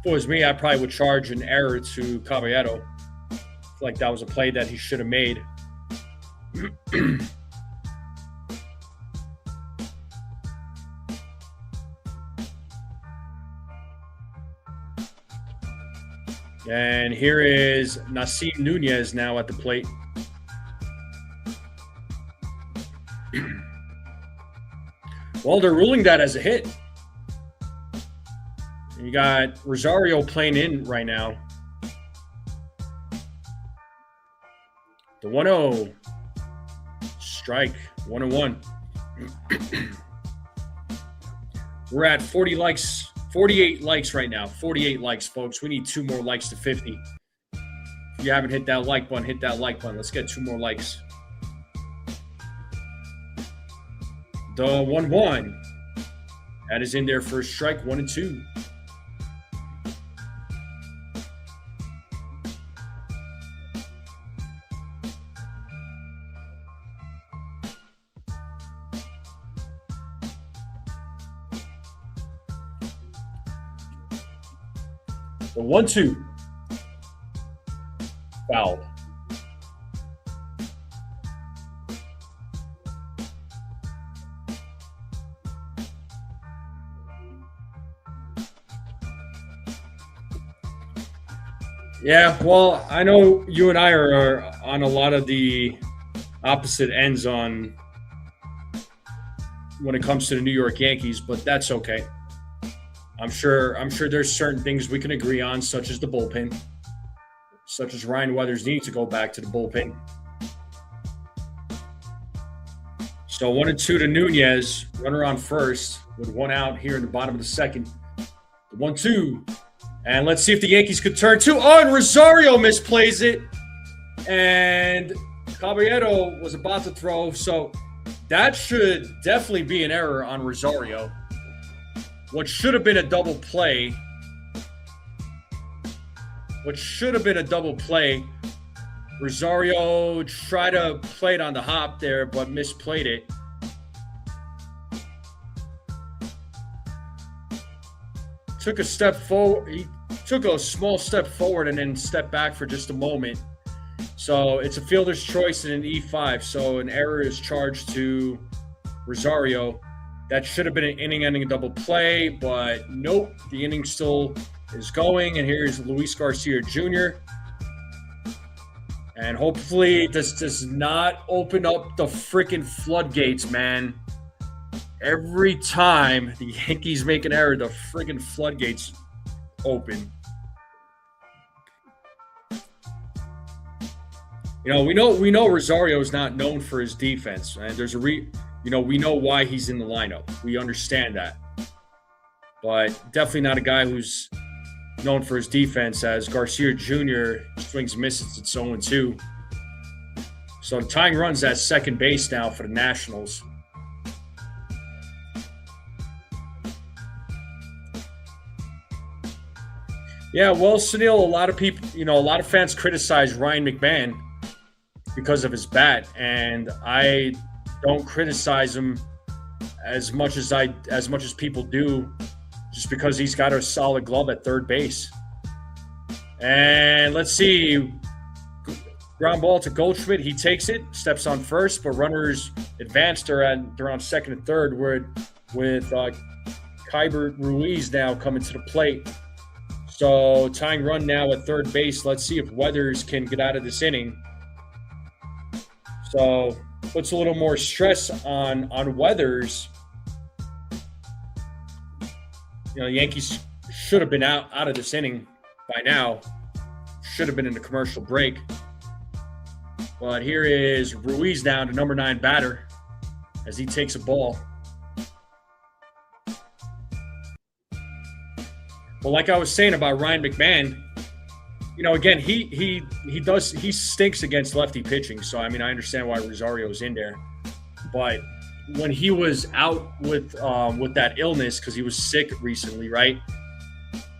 it was me, I probably would charge an error to Caballero. I feel like that was a play that he should have made. And here is Nasim Nunez now at the plate. Well, they're ruling that as a hit. You got Rosario playing in right now. The 1-0. Strike. 1-1. We're at 48 likes right now. 48 likes, folks. We need 2 more likes to 50. If you haven't hit that like button, hit that like button. Let's get 2 more likes. The 1-1. That is in there for a strike. 1-2. The 1-2. Foul. Yeah, well, I know you and I are on a lot of the opposite ends on when it comes to the New York Yankees, but that's okay. I'm sure there's certain things we can agree on, such as the bullpen, such as Ryan Weathers needs to go back to the bullpen. So 1-2 to Nunez, runner on first with 1 out here in the bottom of the second. The 1-2. And let's see if the Yankees could turn 2. Oh, and Rosario misplays it. And Caballero was about to throw. So that should definitely be an error on Rosario. What should have been a double play. Rosario tried to play it on the hop there, but misplayed it. Took a step forward. He took a small step forward and then stepped back for just a moment. So it's a fielder's choice in an E5. So an error is charged to Rosario. That should have been an inning-ending double play, but nope. The inning still is going. And here's Luis Garcia Jr. And hopefully this does not open up the freaking floodgates, man. Every time the Yankees make an error, the friggin' floodgates open. You know, we know Rosario is not known for his defense, and there's we know why he's in the lineup. We understand that, but definitely not a guy who's known for his defense. As Garcia Jr. swings misses at 0-2. So the tying run's at second base now for the Nationals. Yeah, well, Sunil, a lot of fans criticize Ryan McMahon because of his bat, and I don't criticize him as much as people do, just because he's got a solid glove at third base. And let's see, ground ball to Goldschmidt. He takes it, steps on first, but runners advanced. They're on second and third, with Kybert Ruiz now coming to the plate. So tying run now at third base. Let's see if Weathers can get out of this inning. So puts a little more stress on Weathers. You know, the Yankees should have been out of this inning by now. Should have been in the commercial break. But here is Ruiz down to number 9 batter as he takes a ball. But like I was saying about Ryan McMahon, again, he stinks against lefty pitching. So I mean, I understand why Rosario's in there. But when he was out with that illness because he was sick recently, right?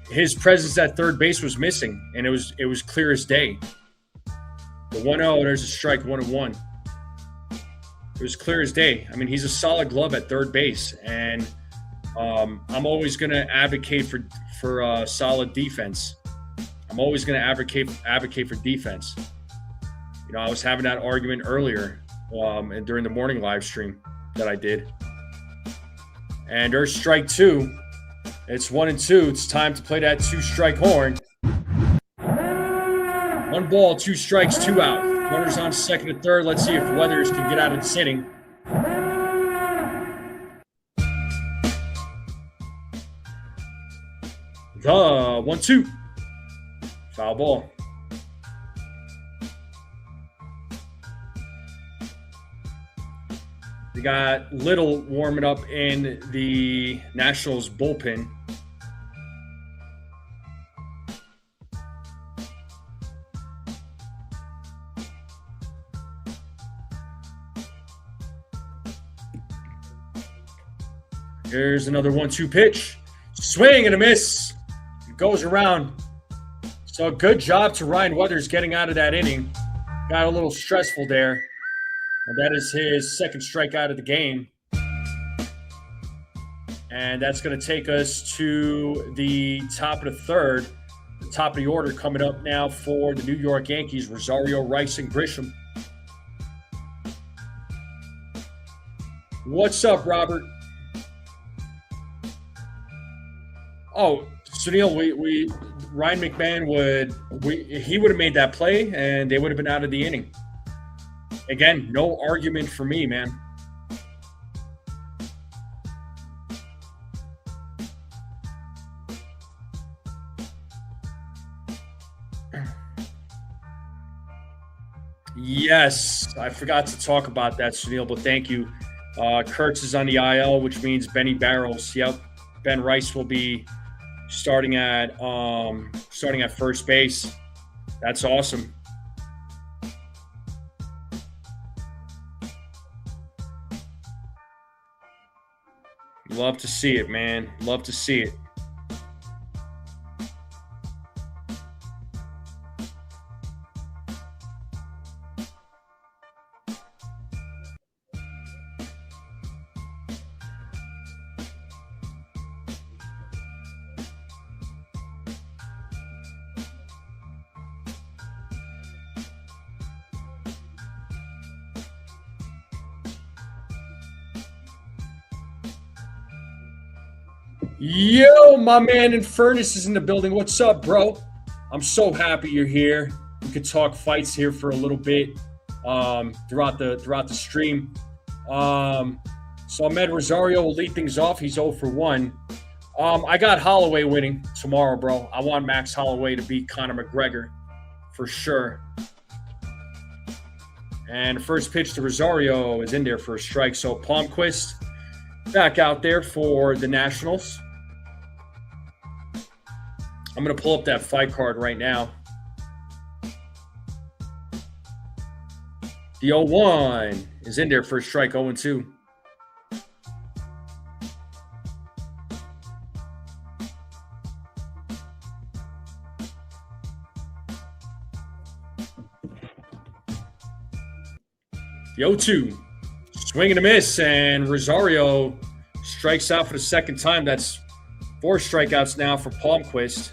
His presence at third base was missing, and it was clear as day. The 1-0, there's a strike, 1-1. It was clear as day. I mean, he's a solid glove at third base, and I'm always going to advocate for solid defense. I'm always going to advocate for defense. I was having that argument earlier and during the morning live stream that I did. And there's strike 2. It's 1-2. It's time to play that 2-strike horn. 1 ball, 2 strikes, 2 out. Runners on second and third. Let's see if Weathers can get out of this inning. The 1-2. Foul ball. We got Little warming up in the Nationals bullpen. Here's another 1-2 pitch. Swing and a miss. It goes around. So good job to Ryan Weathers getting out of that inning. Got a little stressful there. And that is his second strikeout of the game. And that's going to take us to the top of the third. The top of the order coming up now for the New York Yankees, Rosario, Rice, and Grisham. What's up, Robert? Oh, Sunil, Ryan McMahon would have made that play, and they would have been out of the inning. Again, no argument for me, man. Yes, I forgot to talk about that, Sunil, but thank you. Kurtz is on the IL, which means Benny Barrels. Yep, Ben Rice will be starting at first base. That's awesome. Love to see it, man. Love to see it. Yo, my man in Furnace is in the building. What's up, bro? I'm so happy you're here. We could talk fights here for a little bit throughout the stream. So Ahmed Rosario will lead things off. He's 0 for 1. I got Holloway winning tomorrow, bro. I want Max Holloway to beat Conor McGregor for sure. And the first pitch to Rosario is in there for a strike. So Palmquist back out there for the Nationals. I'm going to pull up that fight card right now. The 0-1 is in there for a strike, 0-2. The 0-2. Swing and a miss, and Rosario strikes out for the second time. That's 4 strikeouts now for Palmquist.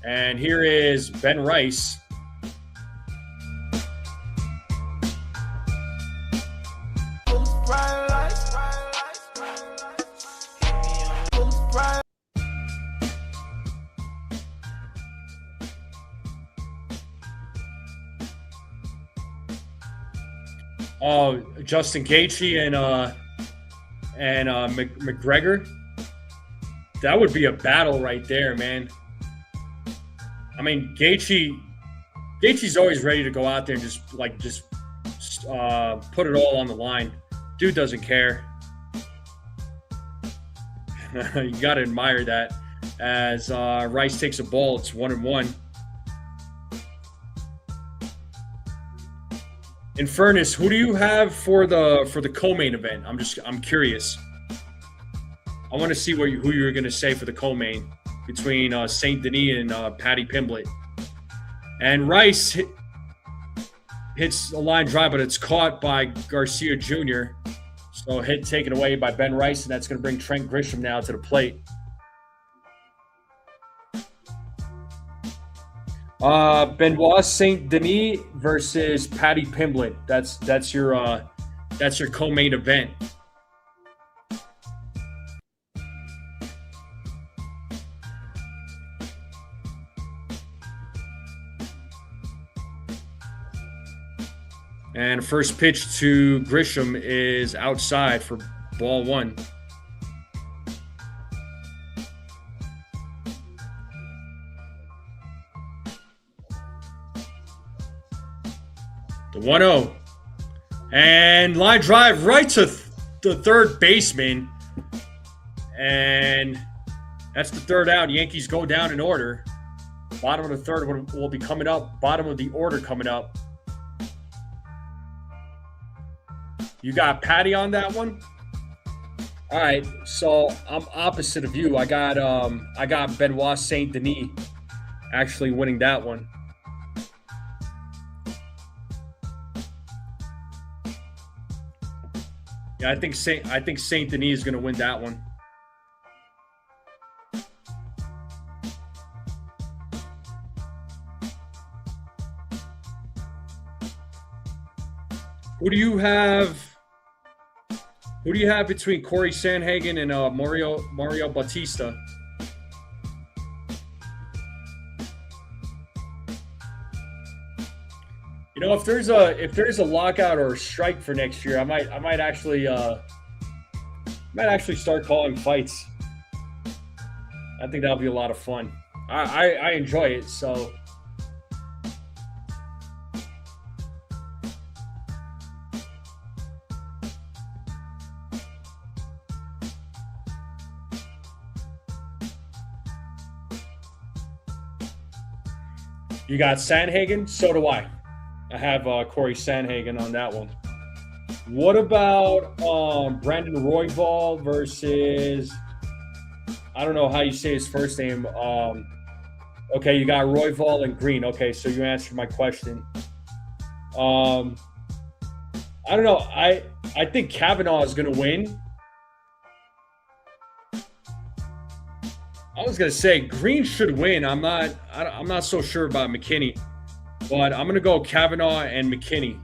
And here is Ben Rice. Oh, Justin Gaethje and McGregor. That would be a battle right there, man. I mean, Gaethje's always ready to go out there and just put it all on the line. Dude doesn't care. You got to admire that. As Rice takes a ball, it's 1-1. In fairness, who do you have for the co-main event? I'm curious. I want to see who you're going to say for the co-main between Saint Denis and Paddy Pimblett. And Rice hits a line drive, but it's caught by Garcia Jr. So hit taken away by Ben Rice, and that's going to bring Trent Grisham now to the plate. Benoit Saint Denis versus Paddy Pimblett. That's your co-main event. And first pitch to Grisham is outside for ball 1. The 1-0. And line drive right to the third baseman. And that's the third out. Yankees go down in order. Bottom of the third will be coming up. Bottom of the order coming up. You got Patty on that one? All right, so I'm opposite of you. I got Benoit Saint Denis actually winning that one. Yeah, I think Saint Denis is going to win that one. Who do you have? Who do you have between Corey Sanhagen and Mario Bautista? You know, if there's a lockout or a strike for next year, I might actually start calling fights. I think that'll be a lot of fun. I enjoy it, so. You got Sanhagen? So do I. I have Corey Sanhagen on that one. What about Brandon Royval versus, I don't know how you say his first name. Okay, you got Royval and Green. Okay, so you answered my question. I don't know. I think Kavanaugh is going to win. I was gonna say Green should win. I'm not so sure about McKinney, but I'm gonna go Kavanaugh and McKinney.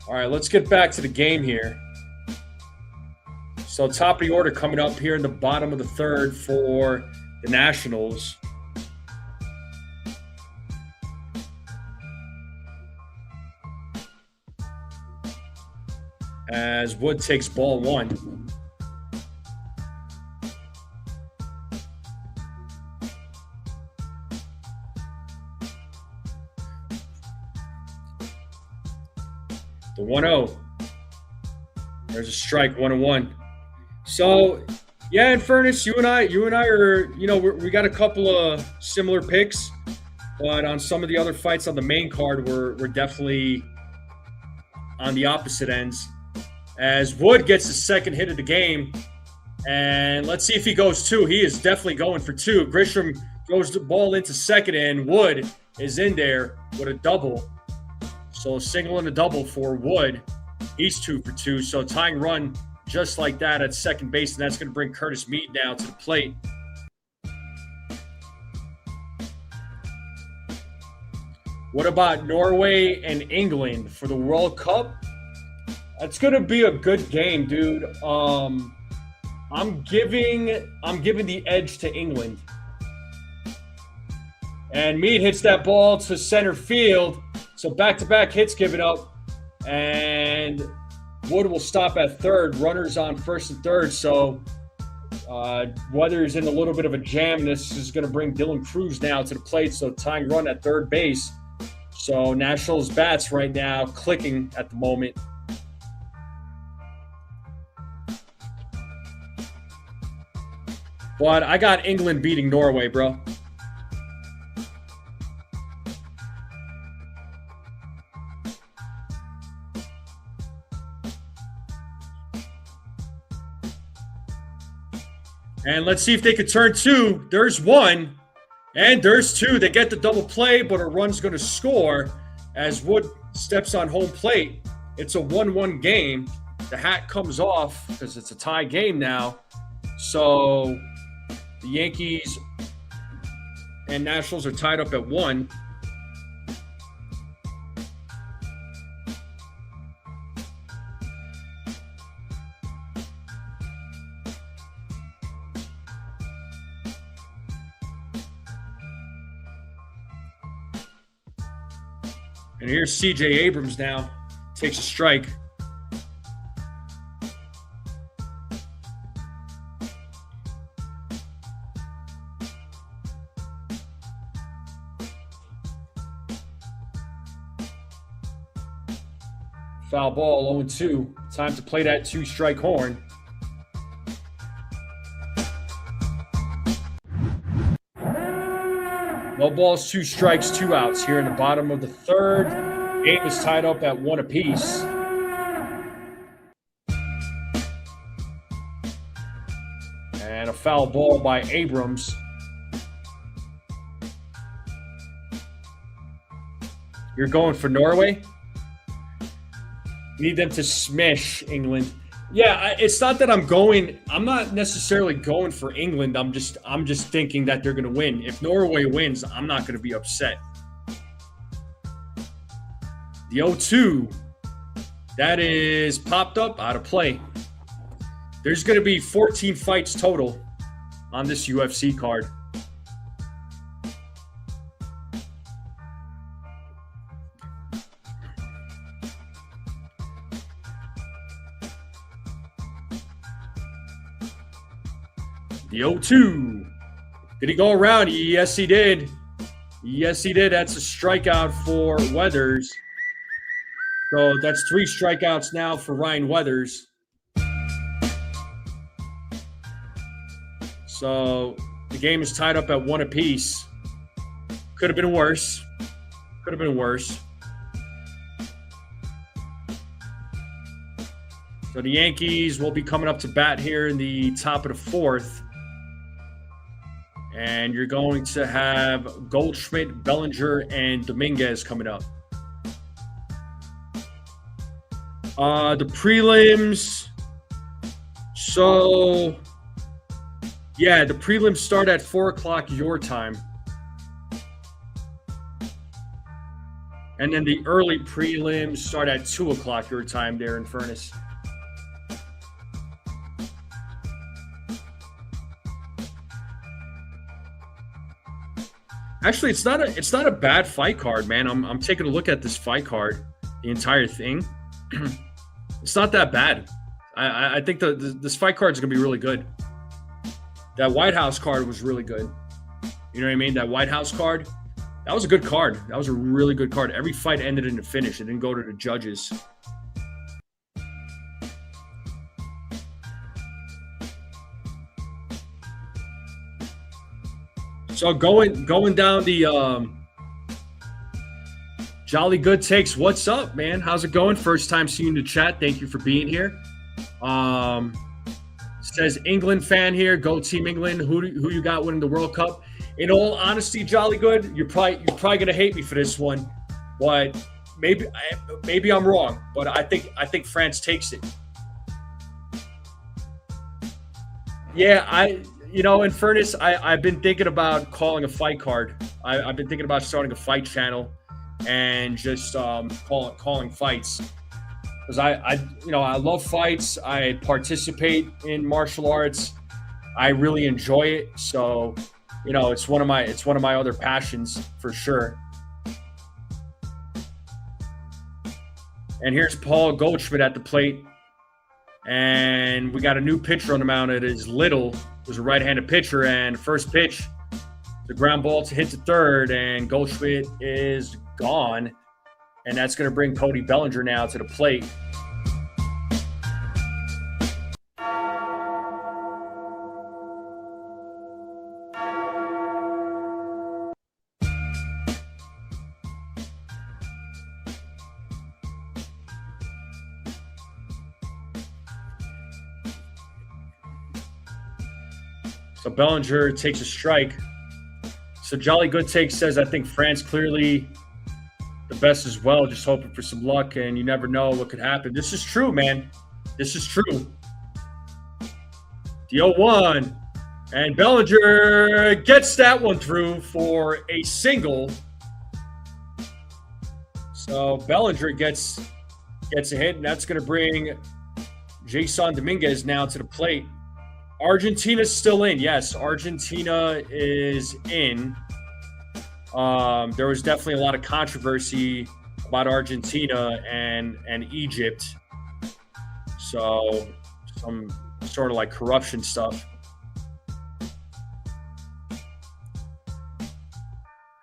All right, let's get back to the game here. So top of the order coming up here in the bottom of the third for the Nationals. As Wood takes ball 1. The 1-0. There's a strike, 1-1. So, yeah, in fairness, you and I are, we got a couple of similar picks, but on some of the other fights on the main card, we're definitely on the opposite ends. As Wood gets the second hit of the game, and let's see if he goes 2. He is definitely going for 2. Grisham throws the ball into second, and Wood is in there with a double. So a single and a double for Wood. He's 2 for 2. So tying run just like that at second base, and that's going to bring Curtis Mead now to the plate. What about Norway and England for the World Cup? It's gonna be a good game, dude. I'm giving the edge to England. And Mead hits that ball to center field, So back-to-back hits given up, and Wood will stop at third. Runners on first and third. So Weather's in a little bit of a jam. This is going to bring Dylan Cruz now to the plate. So tying run at third base. So Nationals bats right now clicking at the moment. But I got England beating Norway, bro. And let's see if they could turn two. There's one, and there's two. They get the double play, but a run's going to score as Wood steps on home plate. It's a 1-1 game. The hat comes off because it's a tie game now. So the Yankees and Nationals are tied up at 1. And here's C.J. Abrams now. Takes a strike. Foul ball, 0-2. Time to play that 2-strike horn. No balls, 2 strikes, 2 outs here in the bottom of the third. Game is tied up at 1 apiece. And a foul ball by Abrams. You're going for Norway? Need them to smash England. Yeah, it's not that I'm not necessarily going for England. I'm just thinking that they're going to win. If Norway wins, I'm not going to be upset. The 0-2, that is popped up, out of play. There's going to be 14 fights total on this UFC card. The 0-2. Did he go around? Yes, he did. Yes, he did. That's a strikeout for Weathers. So that's 3 strikeouts now for Ryan Weathers. So the game is tied up at 1 apiece. Could have been worse. Could have been worse. So the Yankees will be coming up to bat here in the top of the 4th. And you're going to have Goldschmidt, Bellinger, and Dominguez coming up. The prelims. So, yeah, the prelims start at 4 o'clock your time. And then the early prelims start at 2 o'clock your time there in Furnace. Actually, it's not a bad fight card, man. I'm taking a look at this fight card, the entire thing. It's not that bad. I think this fight card is going to be really good. That White House card was really good. You know what I mean? That White House card, that was a good card. That was a really good card. Every fight ended in a finish. It didn't go to the judges. So going down the Jolly Good Takes. What's up, man? How's it going? First time seeing the chat. Thank you for being here. Says England fan here. Go Team England. Who you got winning the World Cup? In all honesty, Jolly Good, you're probably gonna hate me for this one, but maybe I'm wrong. But I think France takes it. Yeah, in fairness, I've been thinking about calling a fight card. I've been thinking about starting a fight channel and just calling fights. Because I love fights. I participate in martial arts. I really enjoy it. So, it's one of my other passions for sure. And here's Paul Goldschmidt at the plate. And we got a new pitcher on the mound. It is Little, who's a right-handed pitcher. And first pitch, the ground ball to hit to third, and Goldschmidt is gone. And that's going to bring Cody Bellinger now to the plate. So Bellinger takes a strike. So Jolly Good Take says, I think France clearly the best as well, just hoping for some luck, and you never know what could happen. This is true, man. This is true. The 0-1. And Bellinger gets that one through for a single. So Bellinger gets a hit, and that's going to bring Jason Dominguez now to the plate. Argentina's still in. Yes, Argentina is in. There was definitely a lot of controversy about Argentina and Egypt. So some sort of like corruption stuff.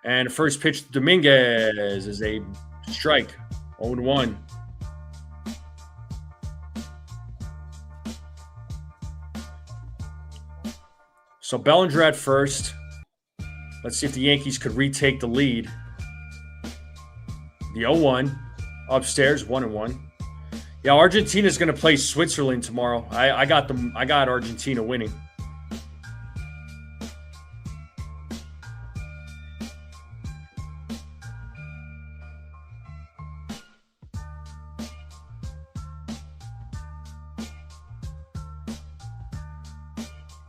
And first pitch to Dominguez is a strike, 0-1. So Bellinger at first. Let's see if the Yankees could retake the lead. The 0-1 upstairs, 1-1. Yeah, Argentina's going to play Switzerland tomorrow. I got them. I got Argentina winning.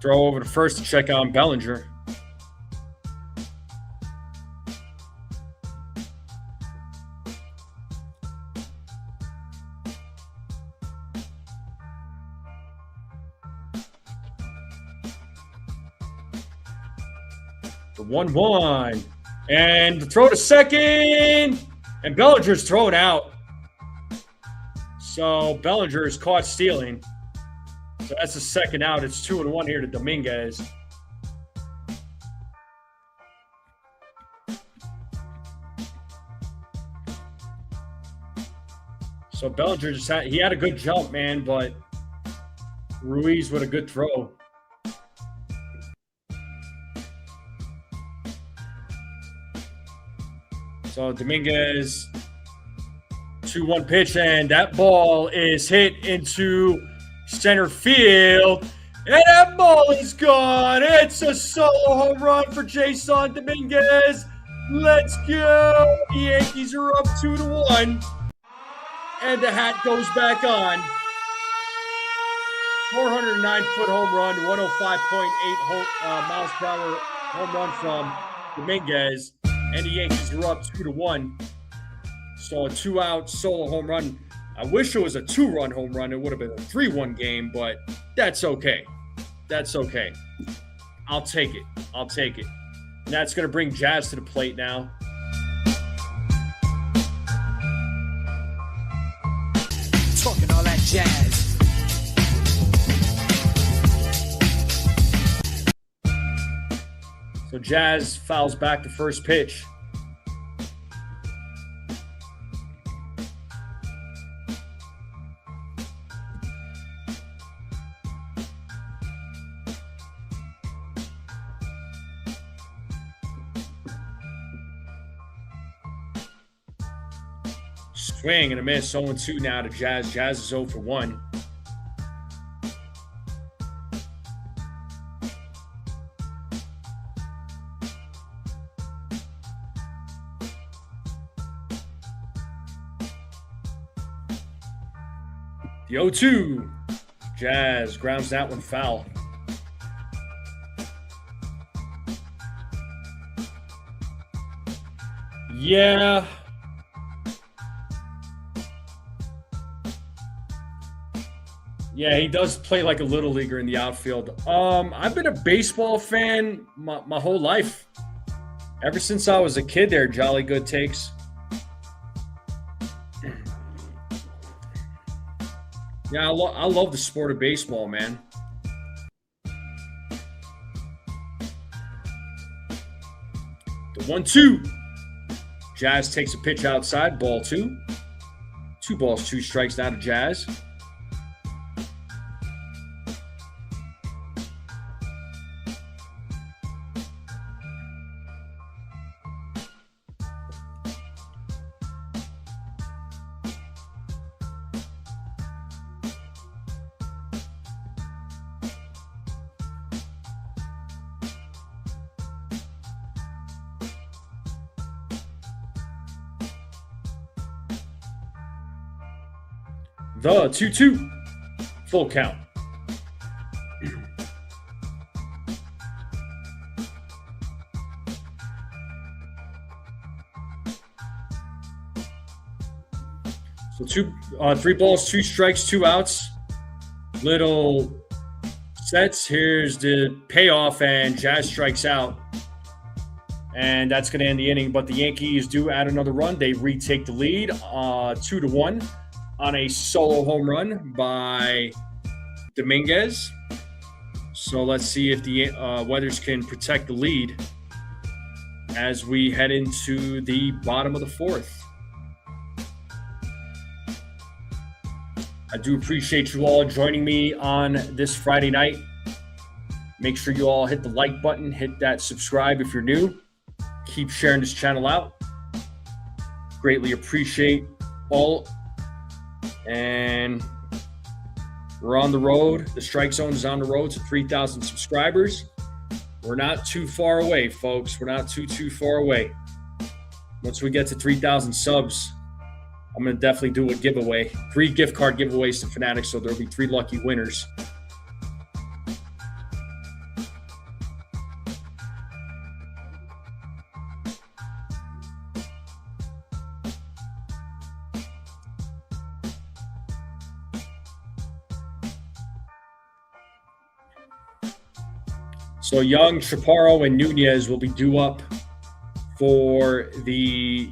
Throw over to first to check on Bellinger. The 1-1. And the throw to second. And Bellinger's thrown out. So Bellinger is caught stealing. So that's the second out. It's 2-1 here to Dominguez. So Bellinger he had a good jump, man, but Ruiz with a good throw. So Dominguez, 2-1 pitch, and that ball is hit into center field, and that ball is gone. It's a solo home run for Jason Dominguez. Let's go. The Yankees are up 2-1, and the hat goes back on. 409-foot home run, 105.8 miles per hour home run from Dominguez, and the Yankees are up 2-1. So a 2-out solo home run. I wish it was a 2-run home run. It would have been a 3-1 game, but that's okay. That's okay. I'll take it. I'll take it. And that's going to bring Jazz to the plate now. Talking all that jazz. So Jazz fouls back the first pitch. Swing and a miss. 0-2 now to Jazz. Jazz is 0 for 1. The 0-2. Jazz grounds that one foul. Yeah. Yeah, he does play like a little leaguer in the outfield. I've been a baseball fan my whole life. Ever since I was a kid there, Jolly Good Takes. Yeah, I love the sport of baseball, man. The 1-2. Jazz takes a pitch outside, ball 2. 2 balls, 2 strikes now to Jazz. The 2-2. Full count. So 3 balls, 2 strikes, 2 outs. Little sets. Here's the payoff, and Jazz strikes out. And that's going to end the inning. But the Yankees do add another run. They retake the lead 2-1 on a solo home run by Dominguez. So let's see if the Weathers can protect the lead as we head into the bottom of the 4th. I do appreciate you all joining me on this Friday night. Make sure you all hit the like button, hit that subscribe if you're new. Keep sharing this channel out. Greatly appreciate all. And we're on the road. The Strike Zone is on the road to 3,000 subscribers. We're not too far away, folks. We're not too far away. Once we get to 3,000 subs, I'm going to definitely do a giveaway. 3 gift card giveaways to Fanatics, so there'll be 3 lucky winners. So Young, Chaparro, and Nunez will be due up for the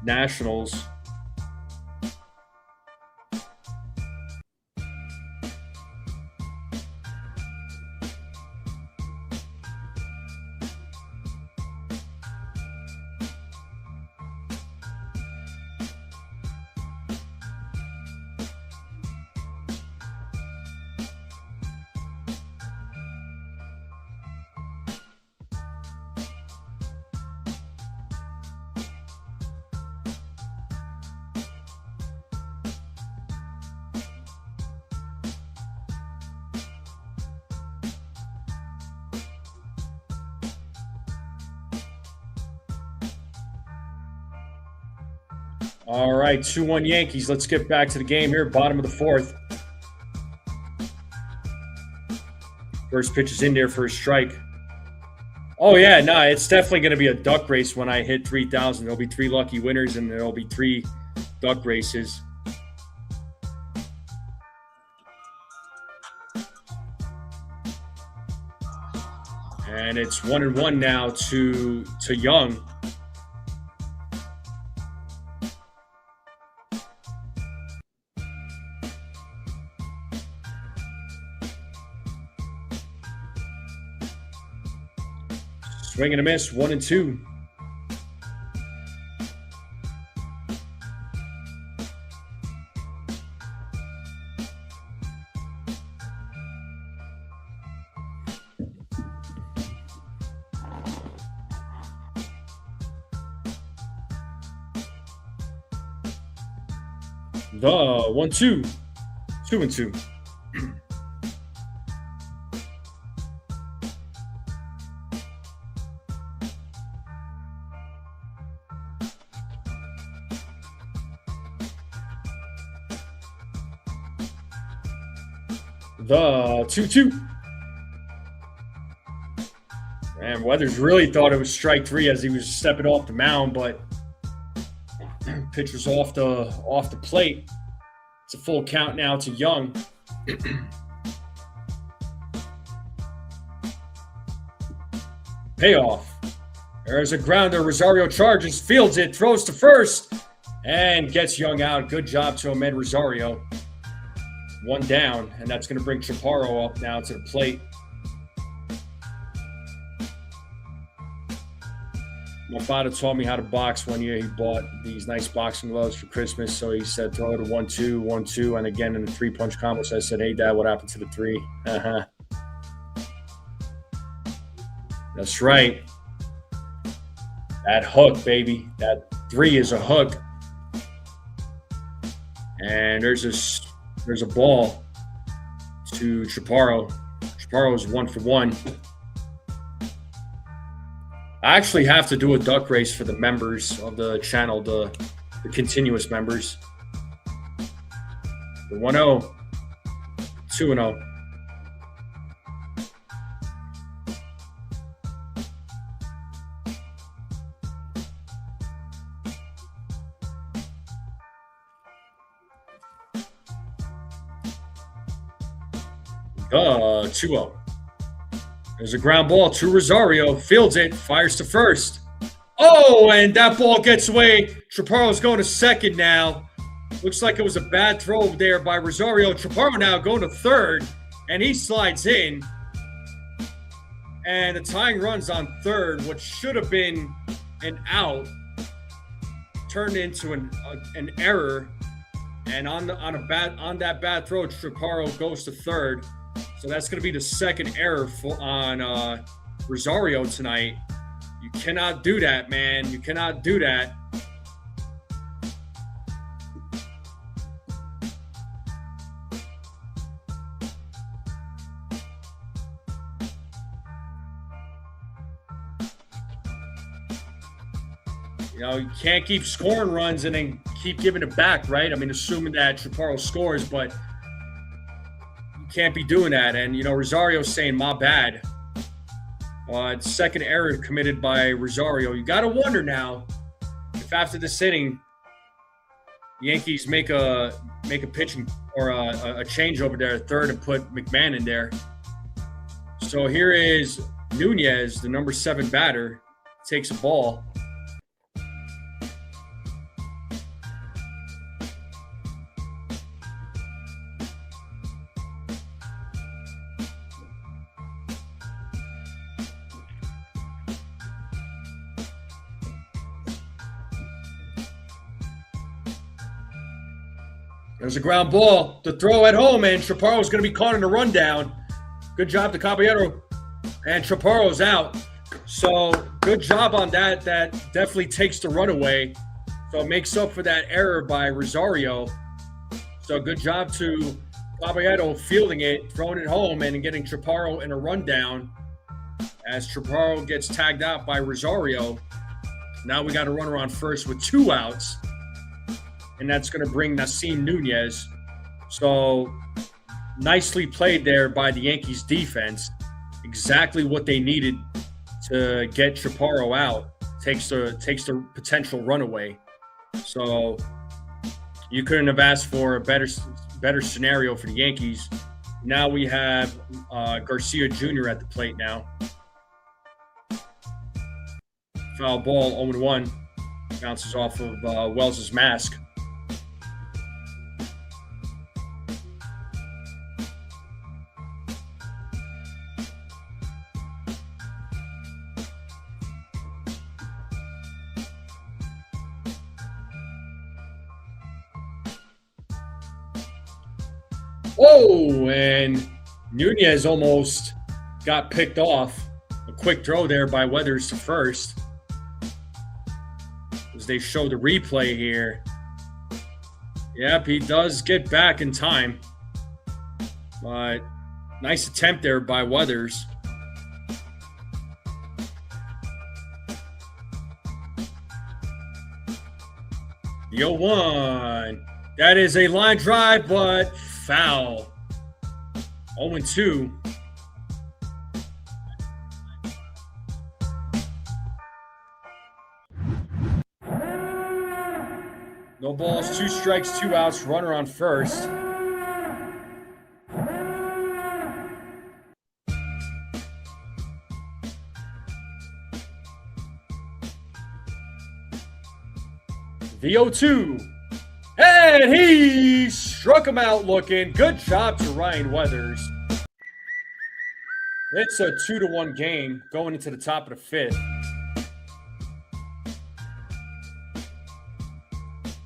Nationals. All right, 2-1 Yankees. Let's get back to the game here, bottom of the 4th. First pitch is in there for a strike. Oh, yeah, no, it's definitely going to be a duck race when I hit 3,000. There'll be 3 lucky winners, and there'll be 3 duck races. And it's 1-1 now to Young. Swing and a miss, 1-2. The 1-2, 2-2. The 2-2. And Weathers really thought it was strike 3 as he was stepping off the mound, but pitch was off the plate. It's a full count now to Young. Payoff. There's a grounder. Rosario charges, fields it, throws to first, and gets Young out. Good job to Ahmed Rosario. One down, and that's going to bring Chaparro up now to the plate. My father taught me how to box one year. He bought these nice boxing gloves for Christmas. So he said, throw it a 1-2, 1-2, and again in the 3-punch combo. So I said, hey, Dad, what happened to the 3? That's right. That hook, baby. That 3 is a hook. And there's a ball to Chaparro. Chaparro is 1 for 1. I actually have to do a duck race for the members of the channel, the continuous members. The 1-0, 2-0. Uh, 2-0. There's a ground ball to Rosario. Fields it. Fires to first. Oh, and that ball gets away. Chaparro's going to second now. Looks like it was a bad throw over there by Rosario. Chaparro now going to third, and he slides in. And the tying run's on third. What should have been an out turned into an error. And on that bad throw, Chaparro goes to third. So that's going to be the second error on Rosario tonight. You cannot do that, man. You cannot do that. You know, you can't keep scoring runs and then keep giving it back, right? I mean, assuming that Chaparro scores, but can't be doing that. And, you know, Rosario's saying, my bad. Second error committed by Rosario. You got to wonder now if after this inning, the Yankees make a pitching or a change over there at third and put McMahon in there. So here is Nunez, the number 7 batter, takes a ball. There's a ground ball. The throw at home, and Chaparro's going to be caught in a rundown. Good job to Caballero. And Chaparro's out. So good job on that. That definitely takes the run away. So it makes up for that error by Rosario. So good job to Caballero fielding it, throwing it home, and getting Chaparro in a rundown. As Chaparro gets tagged out by Rosario. Now we got a runner on first with 2 outs. And that's going to bring Nasim Nunez. So nicely played there by the Yankees defense. Exactly what they needed to get Chaparro out. Takes the potential runaway. So you couldn't have asked for a better scenario for the Yankees. Now we have Garcia Jr. at the plate now. Foul ball, 0-1. Bounces off of Wells' mask. Oh, and Nunez almost got picked off. A quick throw there by Weathers to first. As they show the replay here. Yep, he does get back in time. But nice attempt there by Weathers. The 0-1. That is a line drive, but foul. 0-2. No balls, 2 strikes, 2 outs, runner on first. The 0-2. And he strikes struck him out looking. Good job to Ryan Weathers. It's a 2-1 game going into the top of the fifth.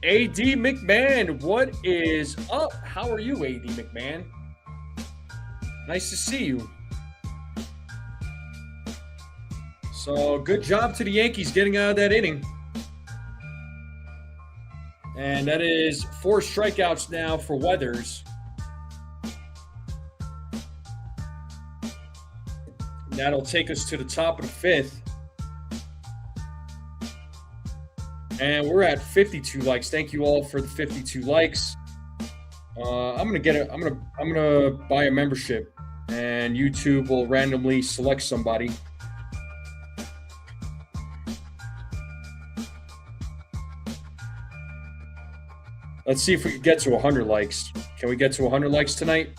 AD McMahon, what is up? How are you, AD McMahon? Nice to see you. So, good job to the Yankees getting out of that inning. And that is 4 strikeouts now for Weathers. That'll take us to the top of the fifth. And we're at 52 likes. Thank you all for the 52 likes. I'm gonna buy a membership, and YouTube will randomly select somebody. Let's see if we can get to 100 likes. Can we get to 100 likes tonight?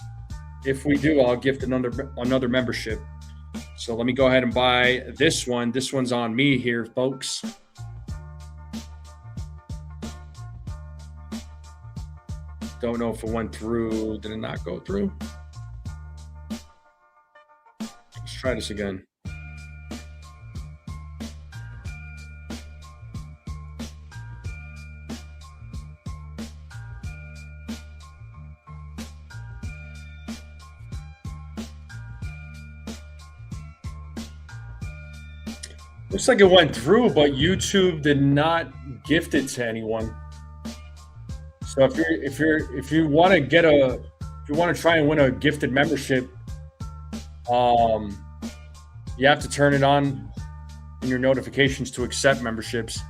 If we do, I'll gift another membership. So let me go ahead and buy this one. This one's on me here, folks. Don't know if it went through. Did it not go through? Let's try this again. Looks like it went through, but YouTube did not gift it to anyone. So if you want to try and win a gifted membership, you have to turn it on in your notifications to accept memberships.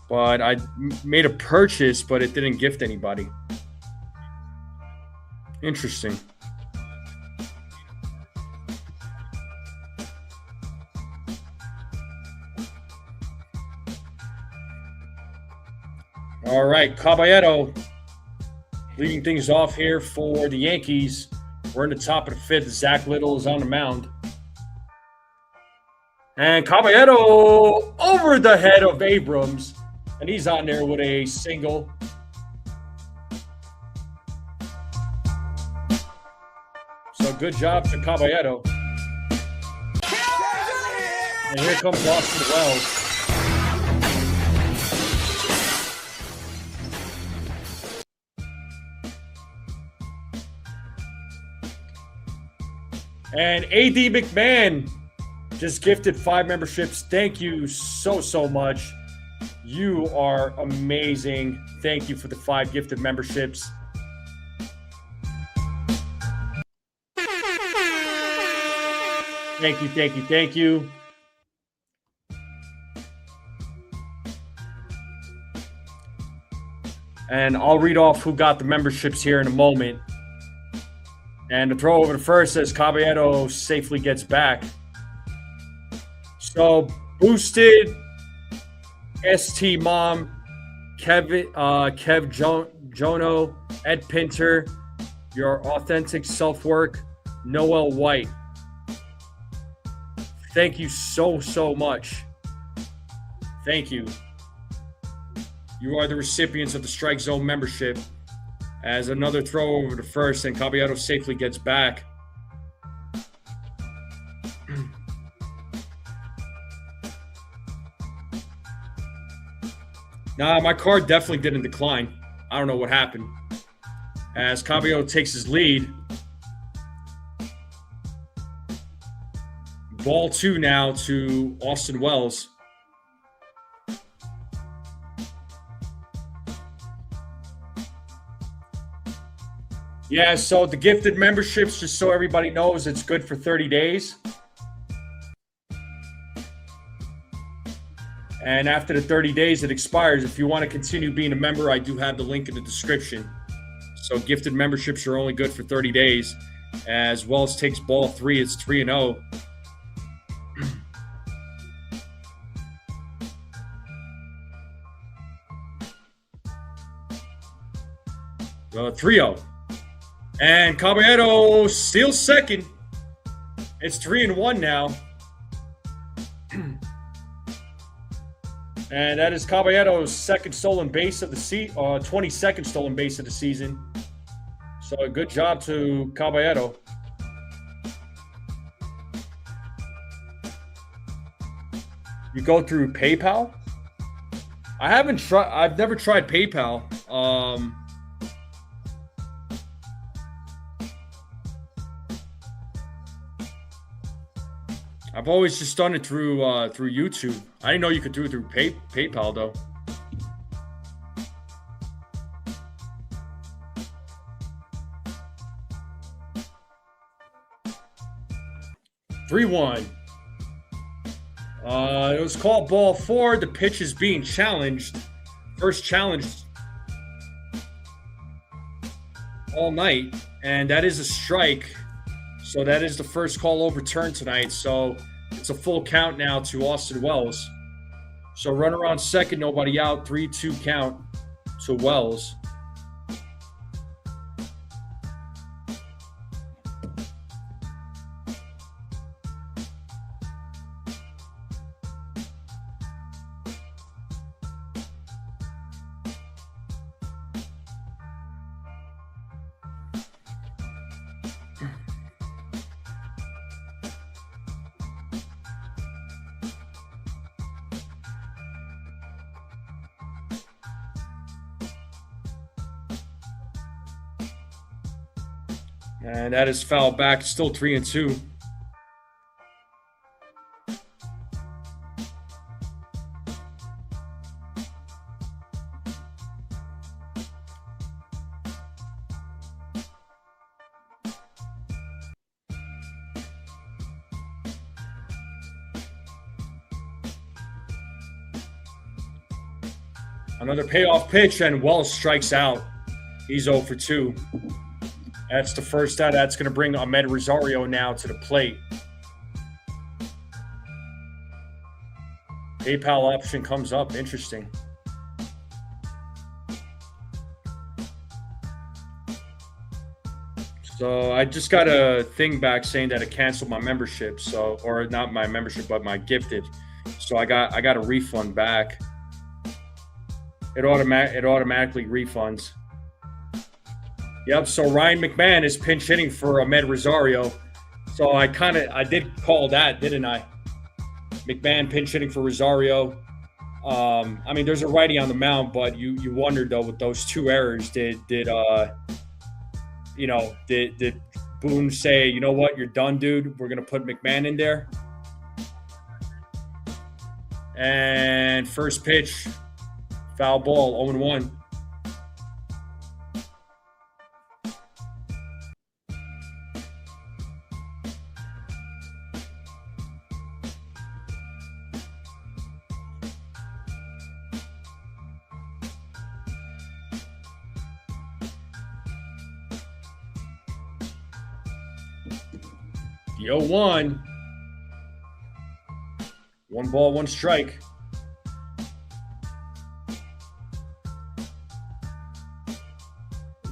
But I made a purchase, but it didn't gift anybody. Interesting. All right, Caballero leading things off here for the Yankees. We're in the top of the fifth. Zach Little is on the mound. And Caballero over the head of Abrams. And he's on there with a single. So good job to Caballero. And here comes Austin Wells. And AD McMahon just gifted 5 memberships. Thank you so much. You are amazing. Thank you for the 5 gifted memberships. Thank you. And I'll read off who got the memberships here in a moment. And the throw over to first as Caballero safely gets back. So, boosted ST Mom, Kev Jono, Ed Pinter, your authentic self-work, Noel White. Thank you so much. Thank you. You are the recipients of the Strike Zone membership. As another throw over to first, and Caballero safely gets back. Nah, my card definitely didn't decline. I don't know what happened. As Caballero takes his lead. Ball 2 now to Austin Wells. Yeah, so the gifted memberships, just so everybody knows, it's good for 30 days. And after the 30 days, it expires. If you want to continue being a member, I do have the link in the description. So gifted memberships are only good for 30 days. As Wells takes ball 3, it's 3-0. 3-0. And Caballero steals second. It's 3-1 now. And that is Caballero's second stolen base of the 22nd stolen base of the season. So good job to Caballero. You go through PayPal? I've never tried PayPal. I've always just done it through YouTube. I didn't know you could do it through PayPal though. Three one. It was called ball four. The pitch is being challenged. First challenge all night, and that is a strike. So that is the first call overturned tonight. So it's a full count now to Austin Wells. So runner on second, nobody out. 3-2 count to Wells. And that is fouled back. Still 3-2. Another payoff pitch, and Wells strikes out. He's 0 for 2. That's the first out. That's going to bring Ahmed Rosario now to the plate. PayPal option comes up. Interesting. So I just got a thing back saying that I canceled my membership. So, or not my membership, but my gifted. So I got a refund back. It automatically refunds. Yep, so Ryan McMahon is pinch hitting for Ahmed Rosario. So I did call that, didn't I? McMahon pinch hitting for Rosario. I mean, there's a righty on the mound, but you wondered though with those two errors, did Boone say, you know what, you're done, dude. We're gonna put McMahon in there. And first pitch, foul ball, 0-1. The 0-1. 1 ball, 1 strike.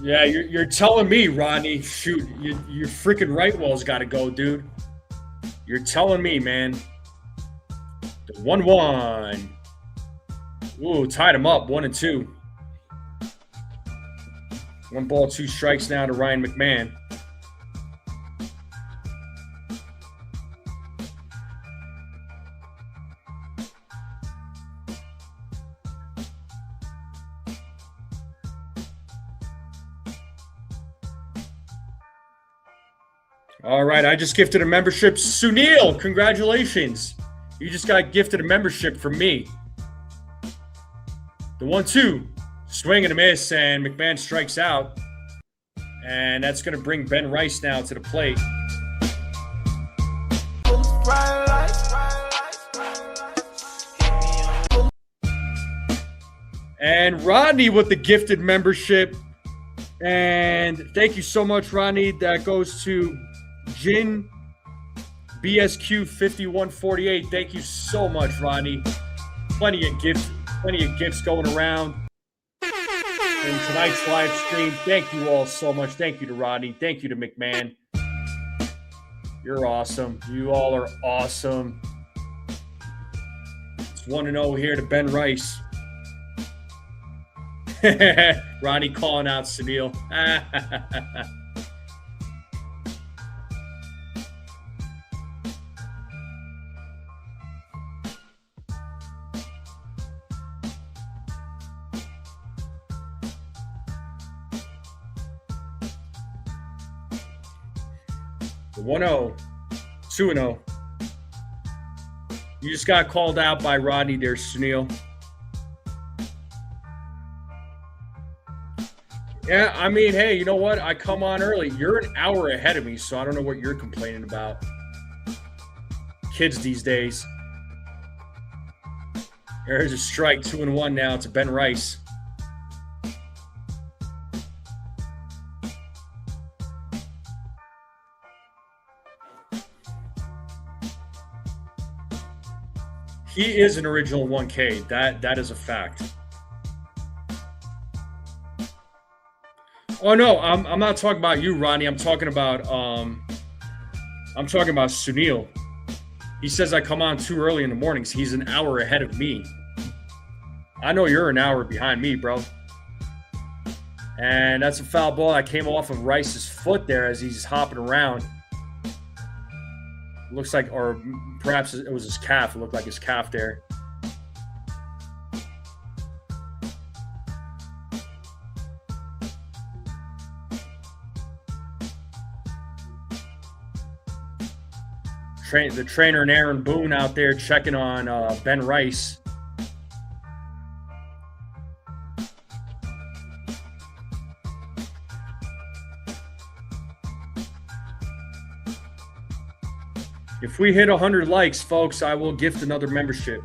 Yeah, you're telling me, Rodney. Shoot, your freaking right wall's got to go, dude. You're telling me, man. The 1-1. Ooh, tied him up, 1-2. 1 ball, 2 strikes now to Ryan McMahon. All right, I just gifted a membership. Sunil, congratulations. You just got gifted a membership from me. The 1-2, swing and a miss, and McMahon strikes out. And that's going to bring Ben Rice now to the plate. And Rodney with the gifted membership. And thank you so much, Rodney. That goes to Jin BSQ 5148. Thank you so much, Rodney. Plenty of gifts going around in tonight's live stream. Thank you all so much. Thank you to Rodney. Thank you to McMahon. You're awesome. You all are awesome. It's 1-0 here to Ben Rice. Ronnie calling out Sunil. The 1-0, 2-0. You just got called out by Rodney there, Sunil. Yeah, I mean, hey, you know what? I come on early. You're an hour ahead of me, so I don't know what you're complaining about. Kids these days. There's a strike, 2-1 now to Ben Rice. He is an original 1K. That is a fact. Oh no, I'm not talking about you, Ronnie. I'm talking about Sunil. He says I come on too early in the mornings. He's an hour ahead of me. I know you're an hour behind me, bro. And that's a foul ball that came off of Rice's foot there as he's hopping around. Looks like, or perhaps it was his calf. It looked like his calf there. The trainer and Aaron Boone out there checking on Ben Rice. If we hit 100 likes, folks, I will gift another membership.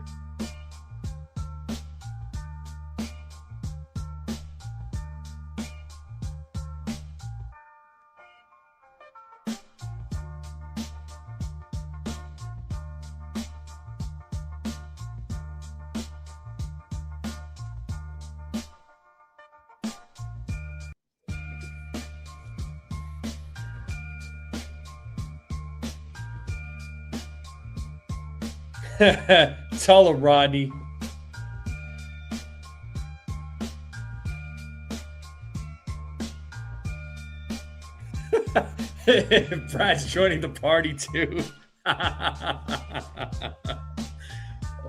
Tell him, Rodney. Brad's joining the party too.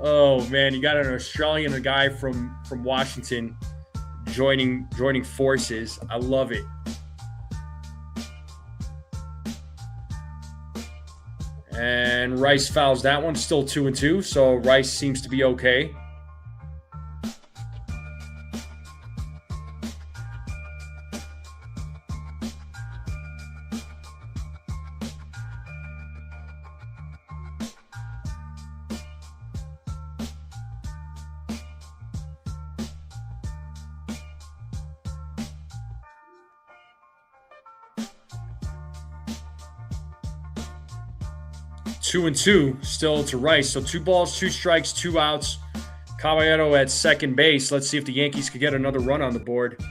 Oh man, you got an Australian guy from Washington joining forces. I love it. And Rice fouls that one, still 2-2, so Rice seems to be okay. Two and two still to Rice. So 2 balls, 2 strikes, 2 outs. Caballero at second base. Let's see if the Yankees could get another run on the board.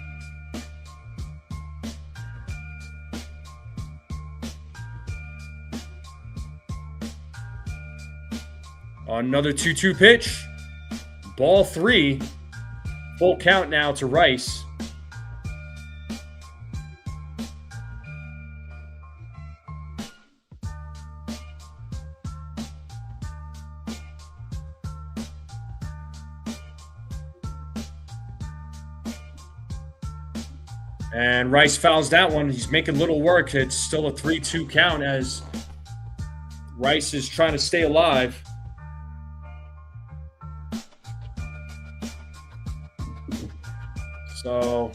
Another 2-2 pitch. Ball 3. Full count now to Rice. And Rice fouls that one. He's making little work. It's still a 3-2 count as Rice is trying to stay alive. So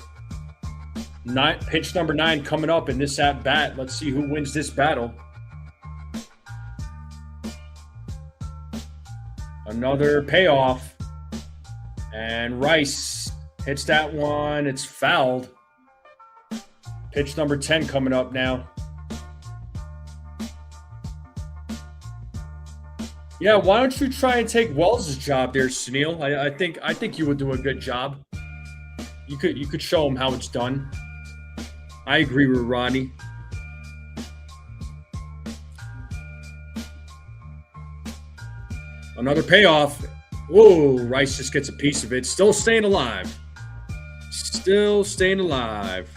pitch number 9 coming up in this at-bat. Let's see who wins this battle. Another payoff. And Rice hits that one. It's fouled. Pitch number 10 coming up now. Yeah, why don't you try and take Wells' job there, Sunil? I think you would do a good job. You could show him how it's done. I agree with Ronnie. Another payoff. Whoa, Rice just gets a piece of it. Still staying alive. Still staying alive.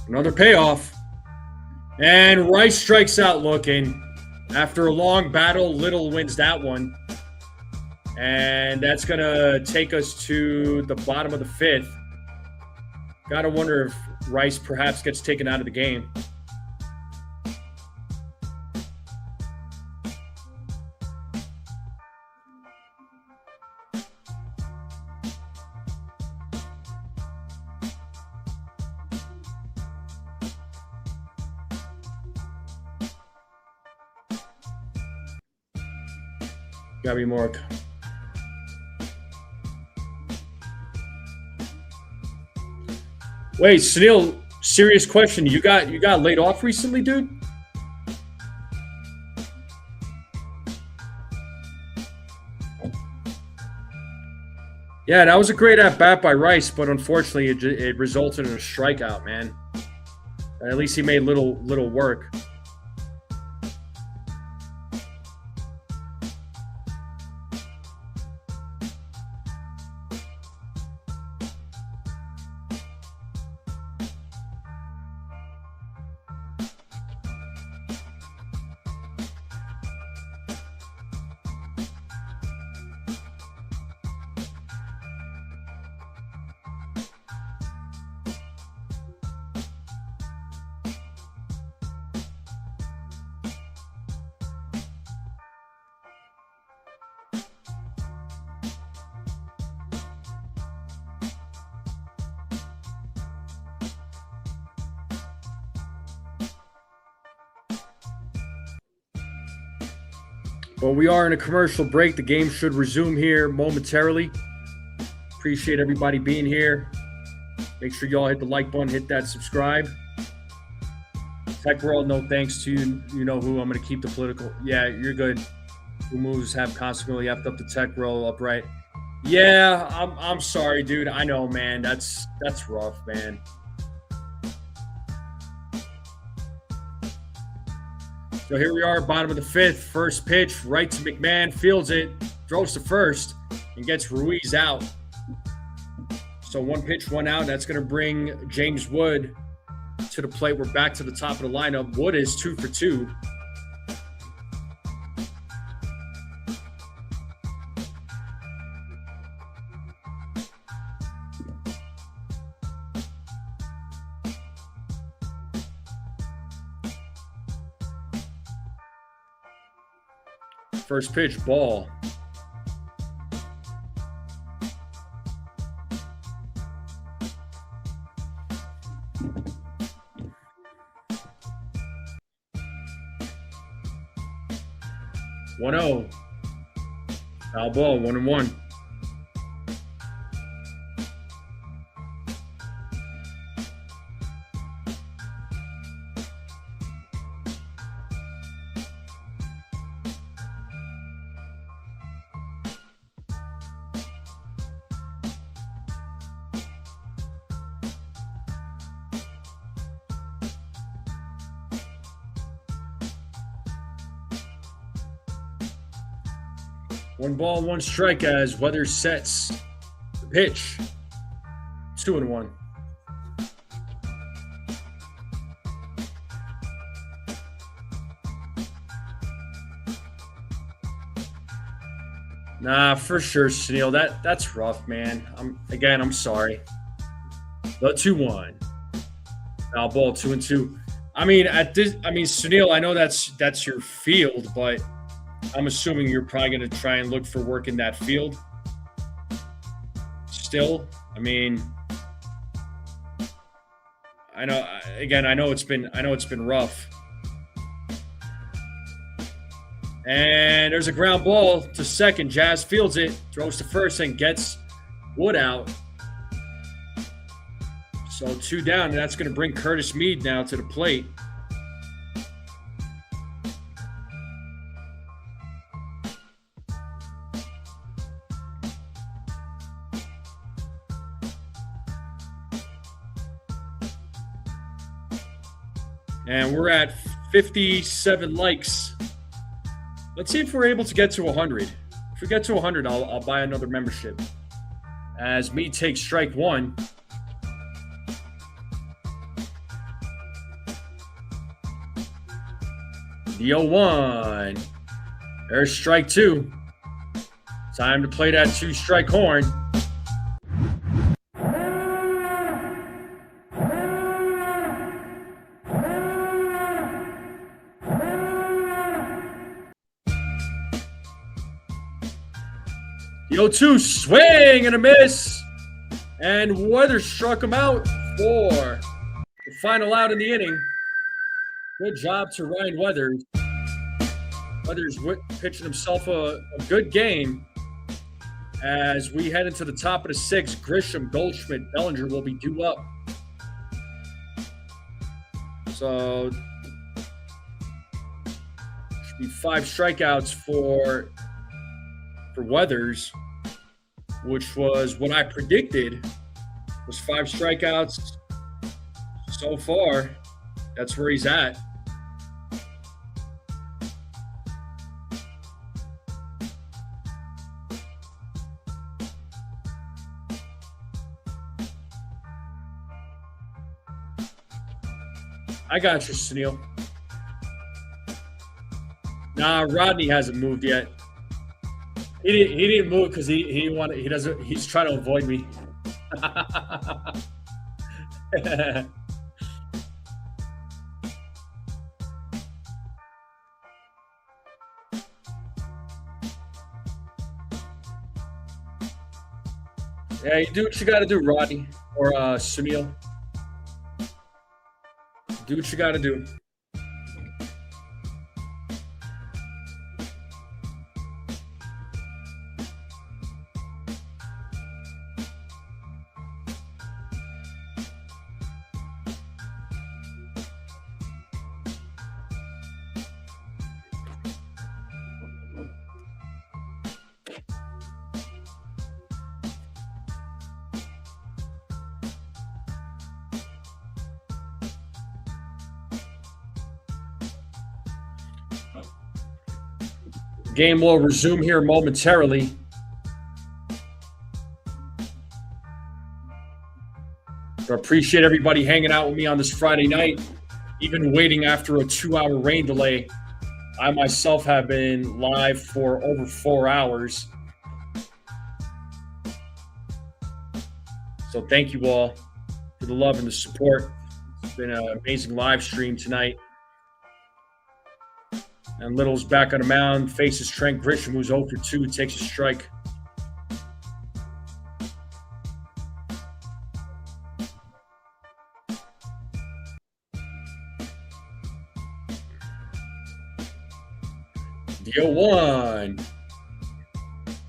Another payoff. And Rice strikes out looking. After a long battle, Little wins that one. And that's going to take us to the bottom of the fifth. Got to wonder if Rice perhaps gets taken out of the game. Gabby Mork. Wait, Sunil, serious question. You got laid off recently, dude? Yeah, that was a great at-bat by Rice, but unfortunately it resulted in a strikeout, man. At least he made little work. Well, we are in a commercial break. The game should resume here momentarily. Appreciate everybody being here. Make sure y'all hit the like button, hit that subscribe. Tech World, no thanks to you. You know who. I'm going to keep the political. Yeah, you're good. Who moves have consequently effed up the Tech World upright. Yeah, I'm sorry, dude. I know, man. That's rough, man. So here we are, bottom of the fifth. First pitch, right to McMahon, fields it, throws to first, and gets Ruiz out. So one pitch, one out. That's going to bring James Wood to the plate. We're back to the top of the lineup. Wood is 2 for 2. First pitch, ball. One 0. Foul ball, 1-1. One ball, one strike as Weather sets the pitch. 2-1. Nah, for sure, Sunil. That's rough, man. I'm sorry. The 2-1. Foul ball, 2-2. Sunil, I know that's your field, but I'm assuming you're probably going to try and look for work in that field. Still, I know it's been rough. And there's a ground ball to second. Jazz fields it, throws to first, and gets Wood out. So 2 down, and that's going to bring Curtis Mead now to the plate. And we're at 57 likes. Let's see if we're able to get to 100. If we get to 100, I'll buy another membership. As me takes strike one. The 0-1. There's strike two. Time to play that two-strike horn. The 0-2 swing and a miss. And Weather struck him out for the final out in the inning. Good job to Ryan Weathers. Weathers pitching himself a good game. As we head into the top of the sixth, Grisham, Goldschmidt, Bellinger will be due up. So, should be 5 strikeouts for Weathers, which was what I predicted, was 5 strikeouts so far. That's where he's at. I got you, Sunil. Nah, Rodney hasn't moved yet. He didn't move because he's trying to avoid me. Yeah, you do what you got to do, Rodney or Sunil. Do what you got to do. Game will resume here momentarily. I appreciate everybody hanging out with me on this Friday night, even waiting after a 2-hour rain delay. I myself have been live for over 4 hours. So thank you all for the love and the support. It's been an amazing live stream tonight. And Little's back on the mound, faces Trent Grisham, who's 0 for 2, takes a strike. The 0-1.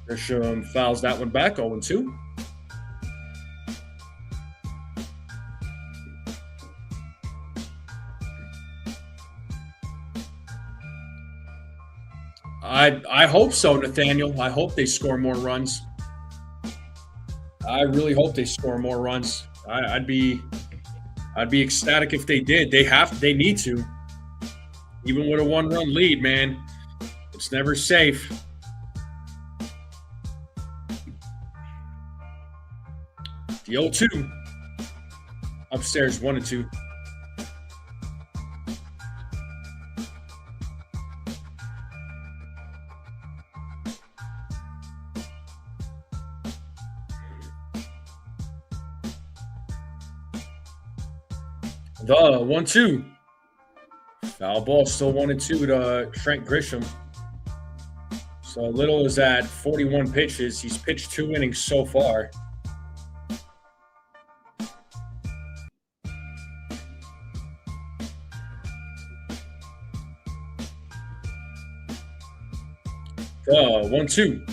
Grisham fouls that one back, 0-2. I hope so, Nathaniel. I hope they score more runs. I really hope they score more runs. I'd be ecstatic if they did. They need to. Even with a 1-run lead, man, it's never safe. The 0-2. Upstairs, 1-2. The 1-2. Foul ball, still 1-2 to Trent Grisham. So Little is at 41 pitches. He's pitched 2 innings so far. The 1-2.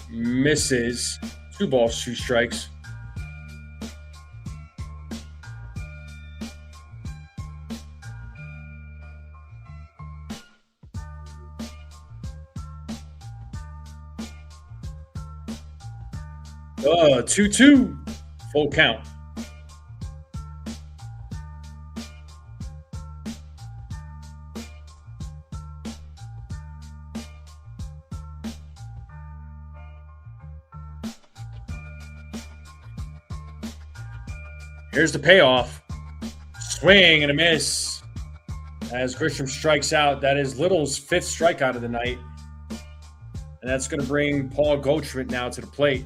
Misses. 2 balls, 2 strikes. The 2-2. Full count. Here's the payoff. Swing and a miss as Grisham strikes out. That is Little's 5th strikeout of the night. And that's going to bring Paul Goldschmidt now to the plate.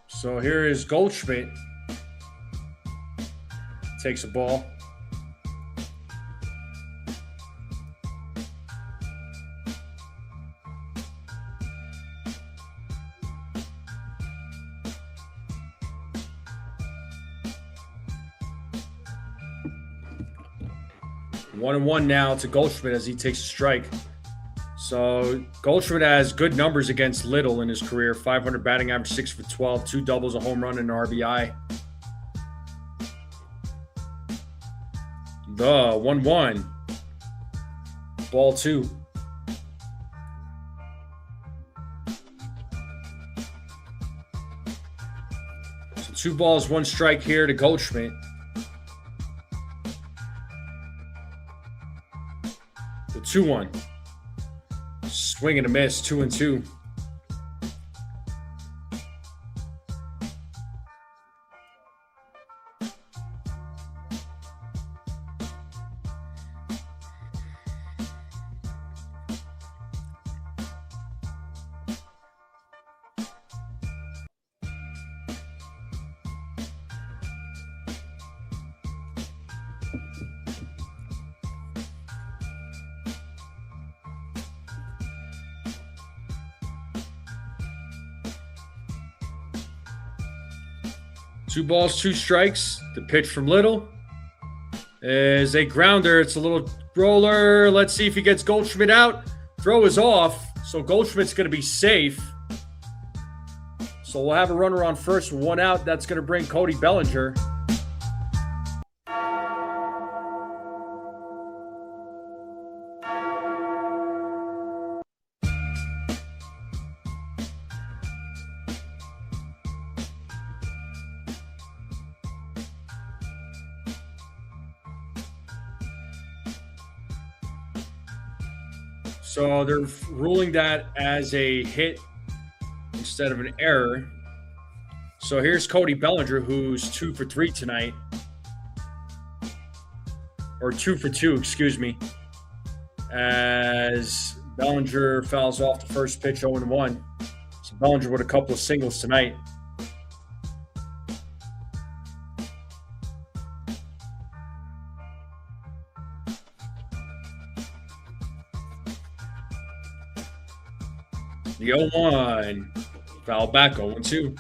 So here is Goldschmidt. Takes a ball. One and one now to Goldschmidt as he takes a strike. So Goldschmidt has good numbers against Little in his career. 500 batting average, 6 for 12, 2 doubles, a home run, and an RBI. The 1-1. Ball 2. So 2 balls, 1 strike here to Goldschmidt. The 2-1. Swing and a miss, 2-2. Two balls, 2 strikes. The pitch from Little is a grounder. It's a little roller. Let's see if he gets Goldschmidt out. Throw is off, so Goldschmidt's going to be safe. So we'll have a runner on first with 1 out. That's going to bring Cody Bellinger. So they're ruling that as a hit instead of an error. So here's Cody Bellinger, who's 2 for 3 tonight. Or 2 for 2, excuse me. As Bellinger fouls off the first pitch, 0-1. So Bellinger with a couple of singles tonight. The 0-1. Foul back, 0-2.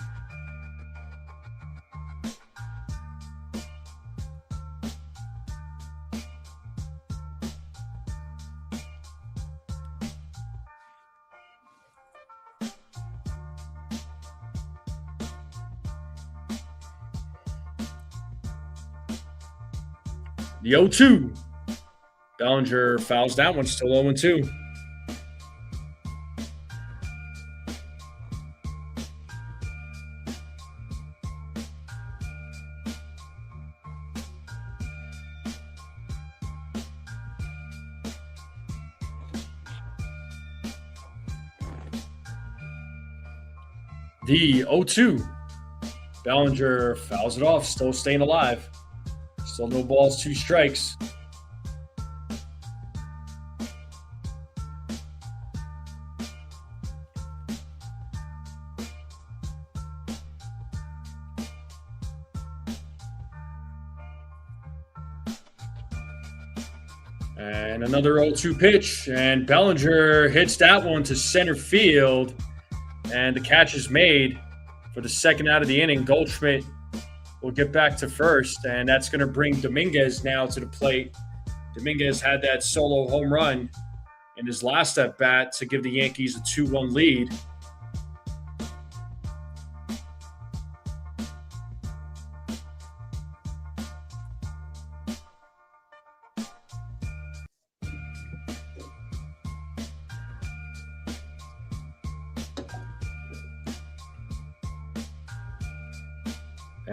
The 0-2. Bellinger fouls that one, still 0-2. The 0-2. Bellinger fouls it off, still staying alive. Still no balls, 2 strikes. And another 0-2 pitch, and Bellinger hits that one to center field. And the catch is made for the 2nd out of the inning. Goldschmidt will get back to first, and that's going to bring Dominguez now to the plate. Dominguez had that solo home run in his last at-bat to give the Yankees a 2-1 lead.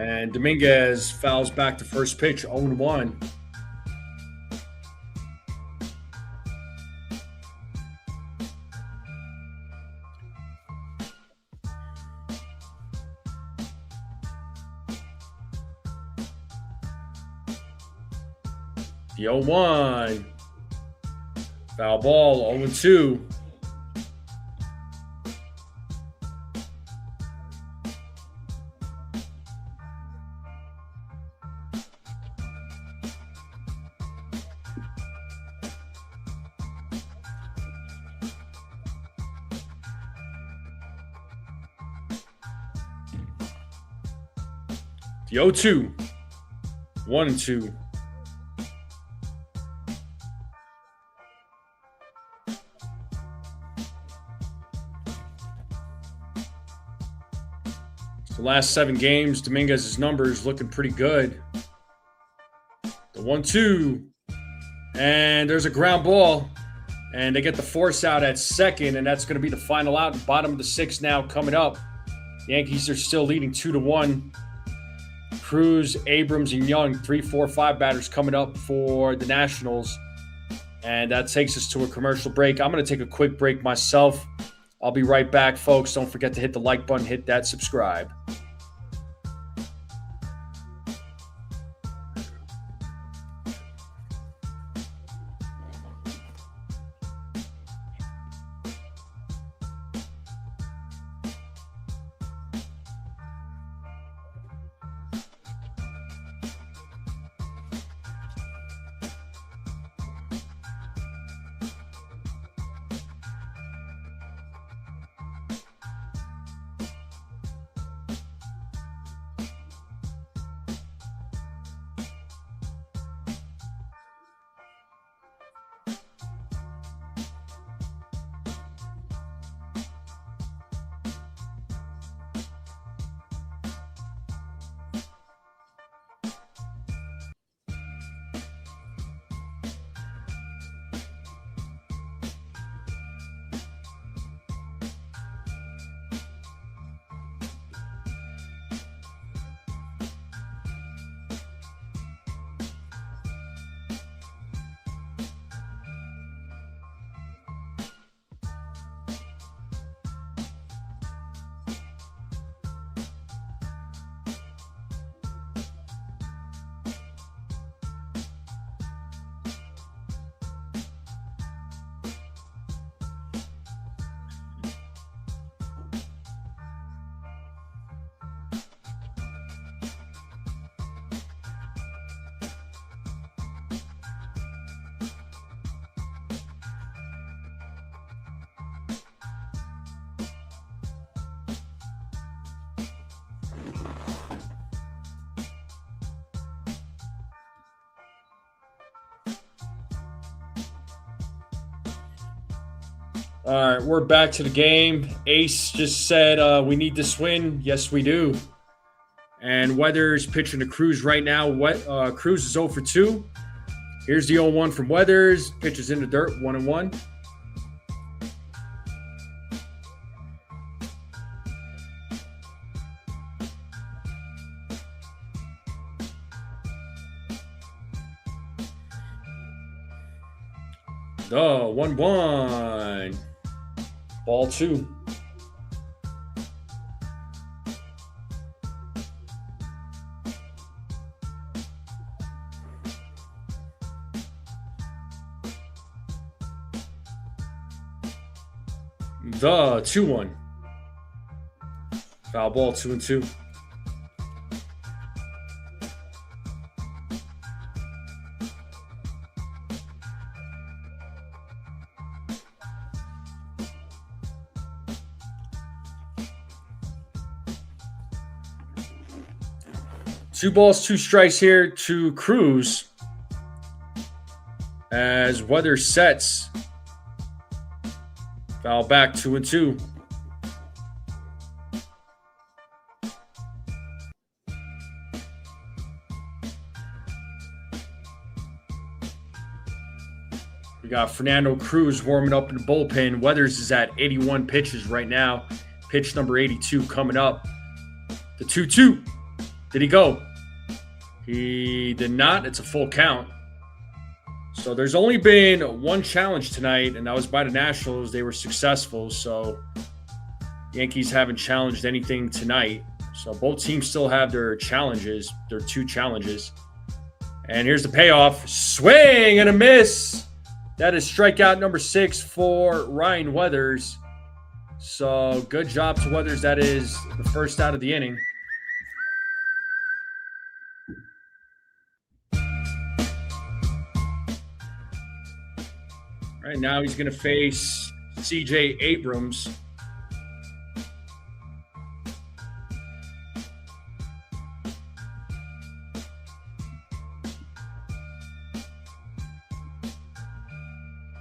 And Dominguez fouls back to first pitch, 0-1. The 0-1. Foul ball, 0-2. The 0-2. 1-2. The last 7 games, Dominguez's numbers looking pretty good. The 1-2. And there's a ground ball. And they get the force out at second, and that's going to be the final out. Bottom of the 6th now coming up. The Yankees are still leading 2-1. Cruz, Abrams, and Young, 3, 4, 5 batters coming up for the Nationals. And that takes us to a commercial break. I'm going to take a quick break myself. I'll be right back, folks. Don't forget to hit the like button, hit that subscribe. All right, we're back to the game. Ace just said we need this win. Yes, we do. And Weathers pitching to Cruz right now. Cruz is 0 for 2. Here's the 0-1 from Weathers. Pitches in the dirt, 1-1. The 1-1. Ball 2. The 2-1. Foul ball, 2-2. Two balls, 2 strikes here to Cruz as Weather sets. Foul back, 2-2. We got Fernando Cruz warming up in the bullpen. Weathers is at 81 pitches right now. Pitch number 82 coming up. The 2-2. Did he go? He did not. It's a full count. So there's only been one challenge tonight, and that was by the Nationals. They were successful. So Yankees haven't challenged anything tonight. So both teams still have their challenges, their 2 challenges. And here's the payoff. Swing and a miss. That is strikeout number 6 for Ryan Weathers. So good job to Weathers. That is the first out of the inning. Right now he's going to face C.J. Abrams.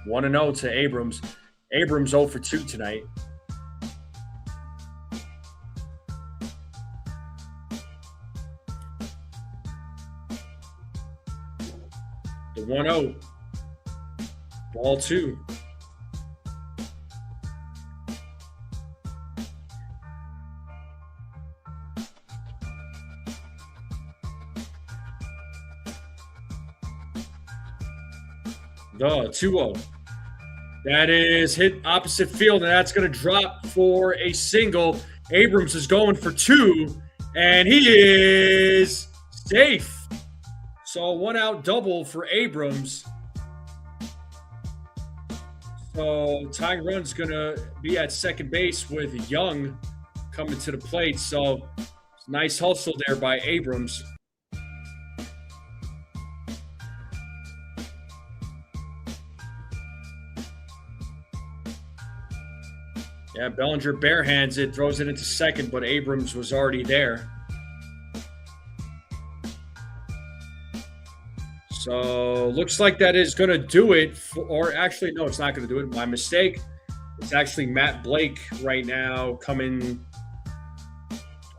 One and 0 to Abrams. Abrams 0 for 2 tonight. The 1-0. Ball 2. The 2-0. That is hit opposite field, and that's going to drop for a single. Abrams is going for 2, and he is safe. So 1 out double for Abrams. So tying run's going to be at second base with Young coming to the plate. So nice hustle there by Abrams. Yeah, Bellinger barehands it, throws it into second, but Abrams was already there. So looks like that is going to do it. Or actually, no, it's not going to do it. My mistake. It's actually Matt Blake right now coming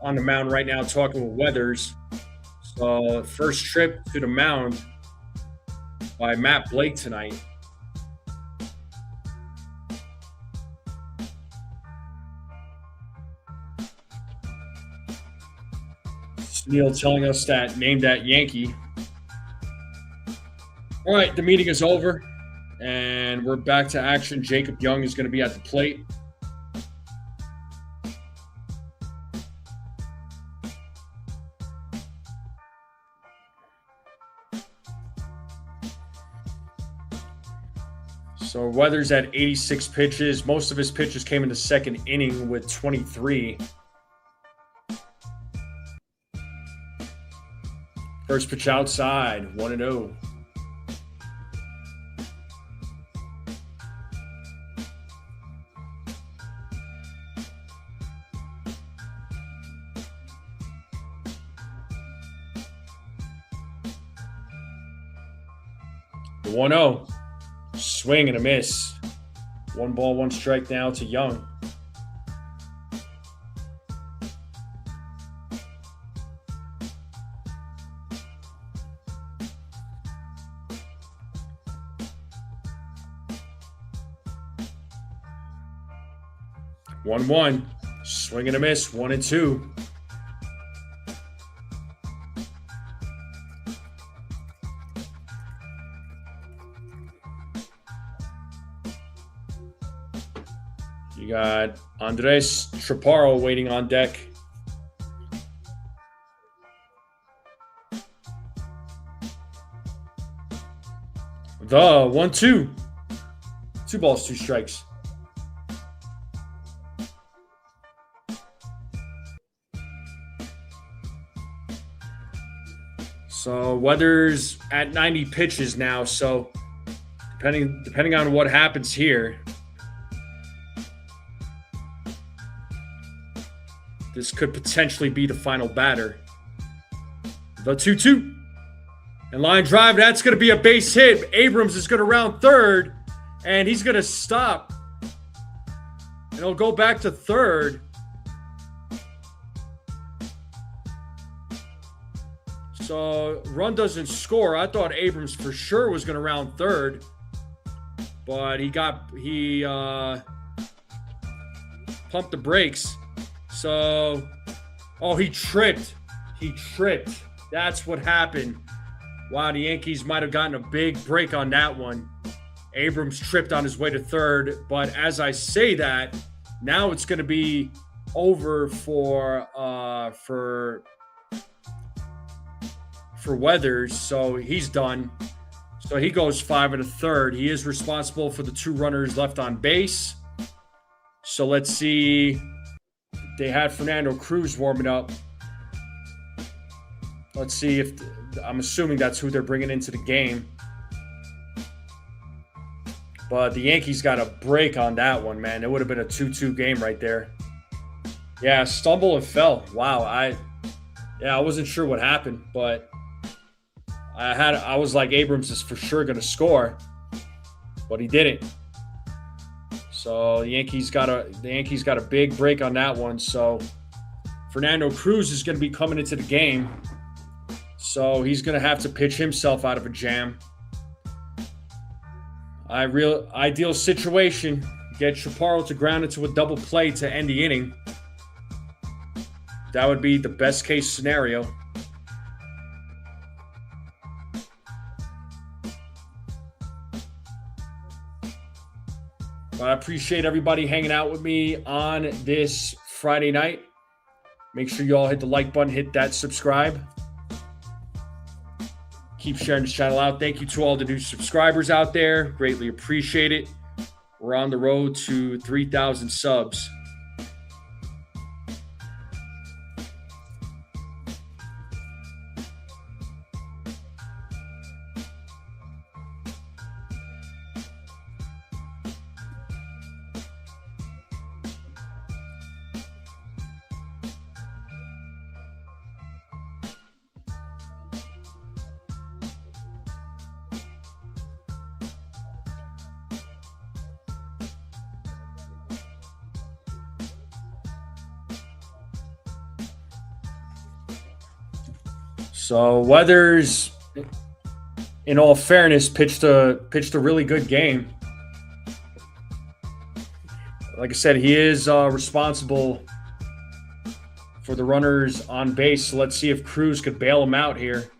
on the mound right now talking with Weathers. So first trip to the mound by Matt Blake tonight. Neil telling us that name that Yankee. All right, the meeting is over, and we're back to action. Jacob Young is going to be at the plate. So Weathers at 86 pitches. Most of his pitches came in the second inning with 23. First pitch outside, 1-0. The 1-0. Swing and a miss. 1 ball, 1 strike now to Young. One. Swing and a miss. 1-2. You got Andres Chaparro waiting on deck. The 1-2. 2 balls, 2 strikes. So Weathers at 90 pitches now. So depending on what happens here, this could potentially be the final batter. The 2-2. And line drive, that's going to be a base hit. Abrams is going to round third, and he's going to stop. And he'll go back to third. So run doesn't score. I thought Abrams for sure was going to round third, but he pumped the brakes. So, he tripped. He tripped. That's what happened. Wow, the Yankees might have gotten a big break on that one. Abrams tripped on his way to third, but as I say that, now it's going to be over for Weathers, so he's done. So he goes 5 1/3. He is responsible for the 2 runners left on base. So let's see. They had Fernando Cruz warming up. Let's see if I'm assuming that's who they're bringing into the game. But the Yankees got a break on that one, man. It would have been a 2-2 game right there. Yeah, stumble and fell. Wow, I wasn't sure what happened, but I was like, Abrams is for sure going to score, but he didn't. So the Yankees got a big break on that one. So Fernando Cruz is going to be coming into the game. So he's going to have to pitch himself out of a jam. Ideal situation. Get Chaparro to ground into a double play to end the inning. That would be the best case scenario. I appreciate everybody hanging out with me on this Friday night. Make sure you all hit the like button, hit that subscribe. Keep sharing this channel out. Thank you to all the new subscribers out there. Greatly appreciate it. We're on the road to 3,000 subs. So Weathers, in all fairness, pitched a really good game. Like I said, he is responsible for the runners on base. So let's see if Cruz could bail him out here.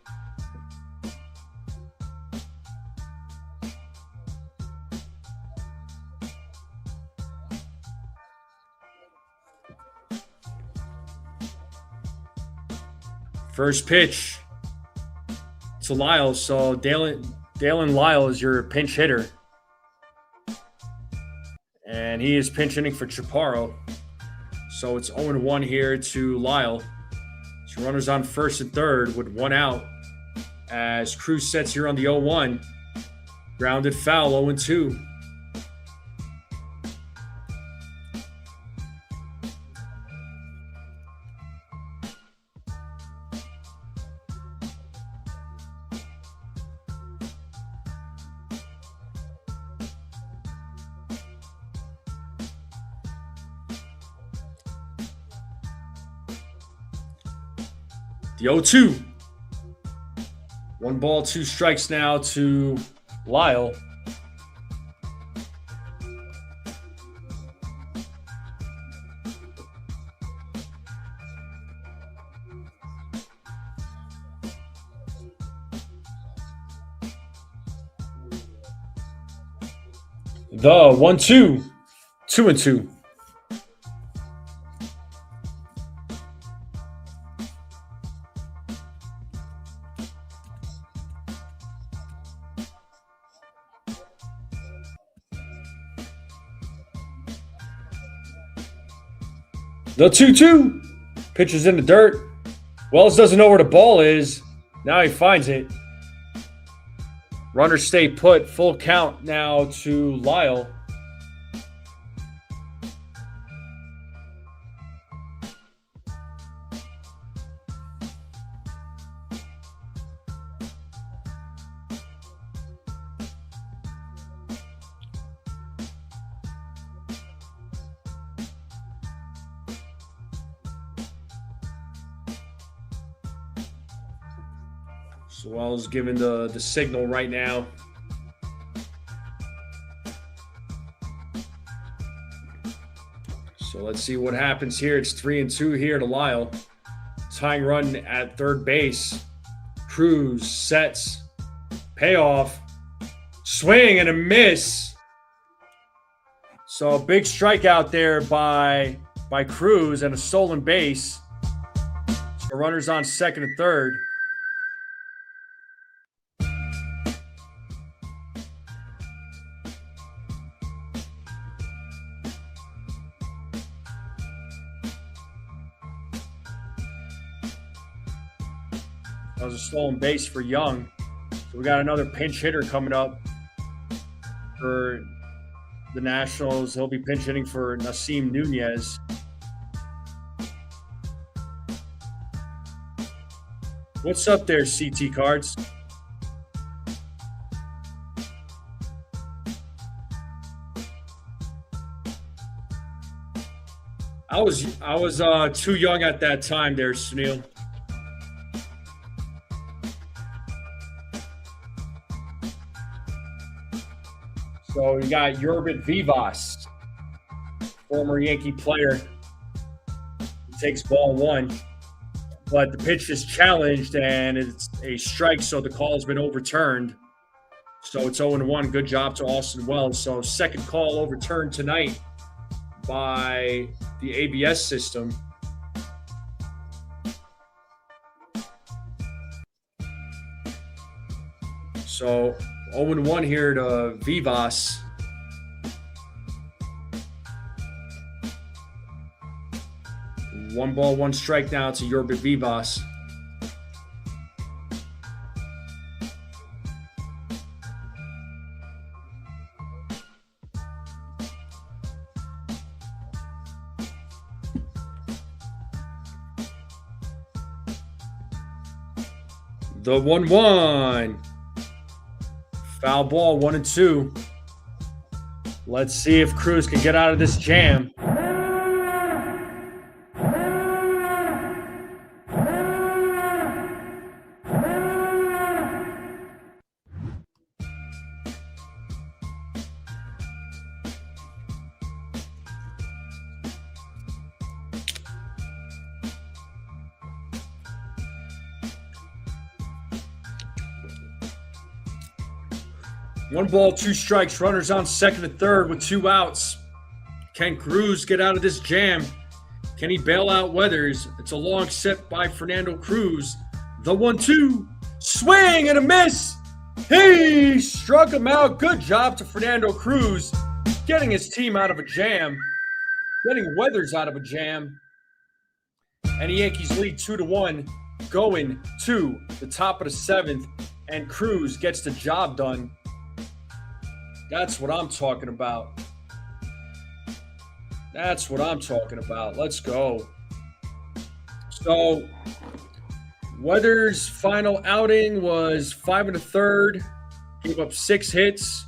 First pitch to Lyle. So Dalen Lyle is your pinch hitter. And he is pinch hitting for Chaparro. So it's 0-1 here to Lyle. So runners on first and third with 1 out. As Cruz sets here on the 0-1. Grounded foul, 0-2. The 0-2. 1 ball, 2 strikes now to Lyle. The 1-2. 2-2. The 2-2. Pitches in the dirt. Wells doesn't know where the ball is. Now he finds it. Runners stay put. Full count now to Lyle. So Wells giving the signal right now. So let's see what happens here. It's 3-2 here to Lyle. tying run at third base. Cruz sets, payoff, swing and a miss. So big strikeout there by Cruz and a stolen base. So runners on second and third. That was a stolen base for Young. So we got another pinch hitter coming up for the Nationals. He'll be pinch hitting for Nasim Nunez. What's up there, CT Cards? I was too young at that time there, Sunil. So you got Yorbit Vivas, former Yankee player. He takes ball one, but the pitch is challenged and it's a strike, so the call has been overturned. So it's 0-1. Good job to Austin Wells. So second call overturned tonight by the ABS system. So 0-1 here to Vivas. One ball, one strike now to Yorbit Vivas. The 1-1. Foul ball, 1-2. Let's see if Cruz can get out of this jam. One ball, two strikes. Runners on second and third with 2 outs. Can Cruz get out of this jam? Can he bail out Weathers? It's a long set by Fernando Cruz. The 1-2. Swing and a miss. He struck him out. Good job to Fernando Cruz. Getting his team out of a jam. Getting Weathers out of a jam. And the Yankees lead 2-1. Going to the top of the 7th. And Cruz gets the job done. That's what I'm talking about. That's what I'm talking about. Let's go. So, Weathers' final outing was 5 1/3. Gave up 6 hits.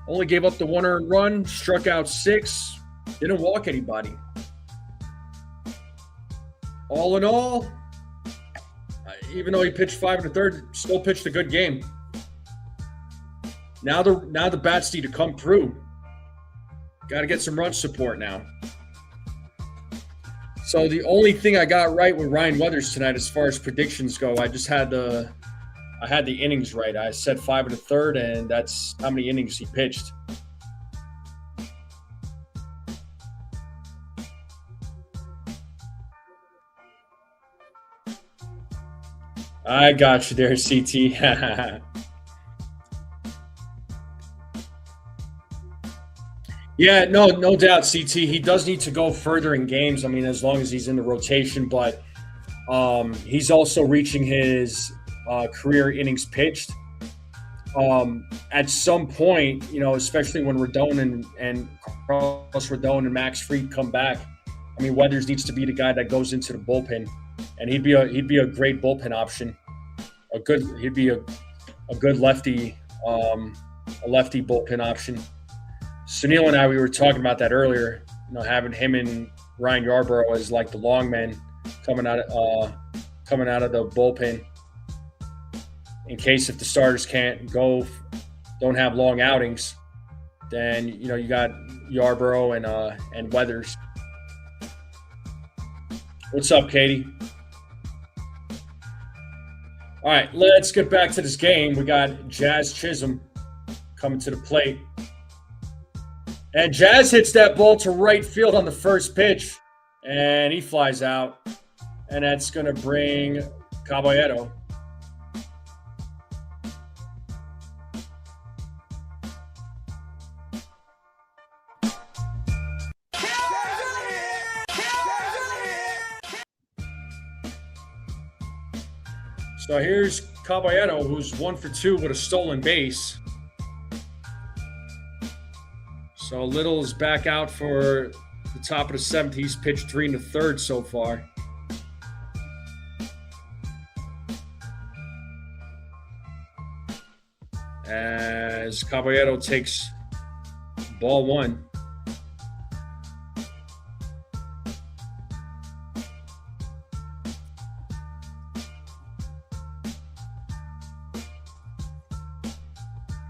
Only gave up the 1 earned run. Struck out 6. Didn't walk anybody. All in all, even though he pitched 5 1/3, still pitched a good game. Now the bats need to come through. Got to get some run support now. So the only thing I got right with Ryan Weathers tonight, as far as predictions go, I just had the innings right. I said 5 1/3, and that's how many innings he pitched. I got you there, CT. Yeah, no doubt, CT. He does need to go further in games. I mean, as long as he's in the rotation, but he's also reaching his career innings pitched. At some point, especially when Rodon and Carlos Rodon and Max Fried come back, I mean, Weathers needs to be the guy that goes into the bullpen, and he'd be a great bullpen option. He'd be a good lefty, a lefty bullpen option. Sunil and I, we were talking about that earlier. Having him and Ryan Yarbrough as like the long men coming out of the bullpen, in case if the starters don't have long outings, then you got Yarbrough and Weathers. What's up, Katie? All right, let's get back to this game. We got Jazz Chisholm coming to the plate. And Jazz hits that ball to right field on the first pitch, and he flies out. And that's going to bring Caballero. So here's Caballero, who's 1 for 2 with a stolen base. So Little's back out for the top of the 7th. He's pitched 3 1/3 so far. As Caballero takes ball 1.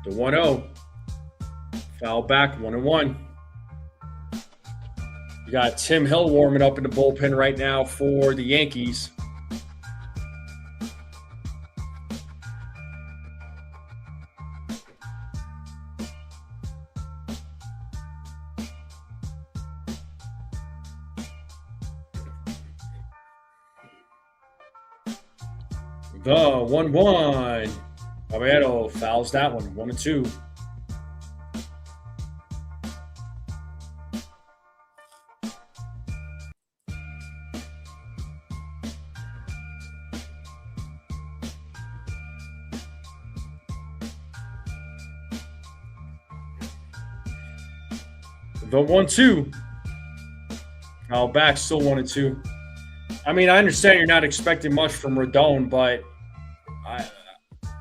The 1-0. Foul back, 1-1. You got Tim Hill warming up in the bullpen right now for the Yankees. The 1-1. Caballero fouls that one, 1-2. The 1-2. Foul back, still 1-2. I mean, I understand you're not expecting much from Rodon, but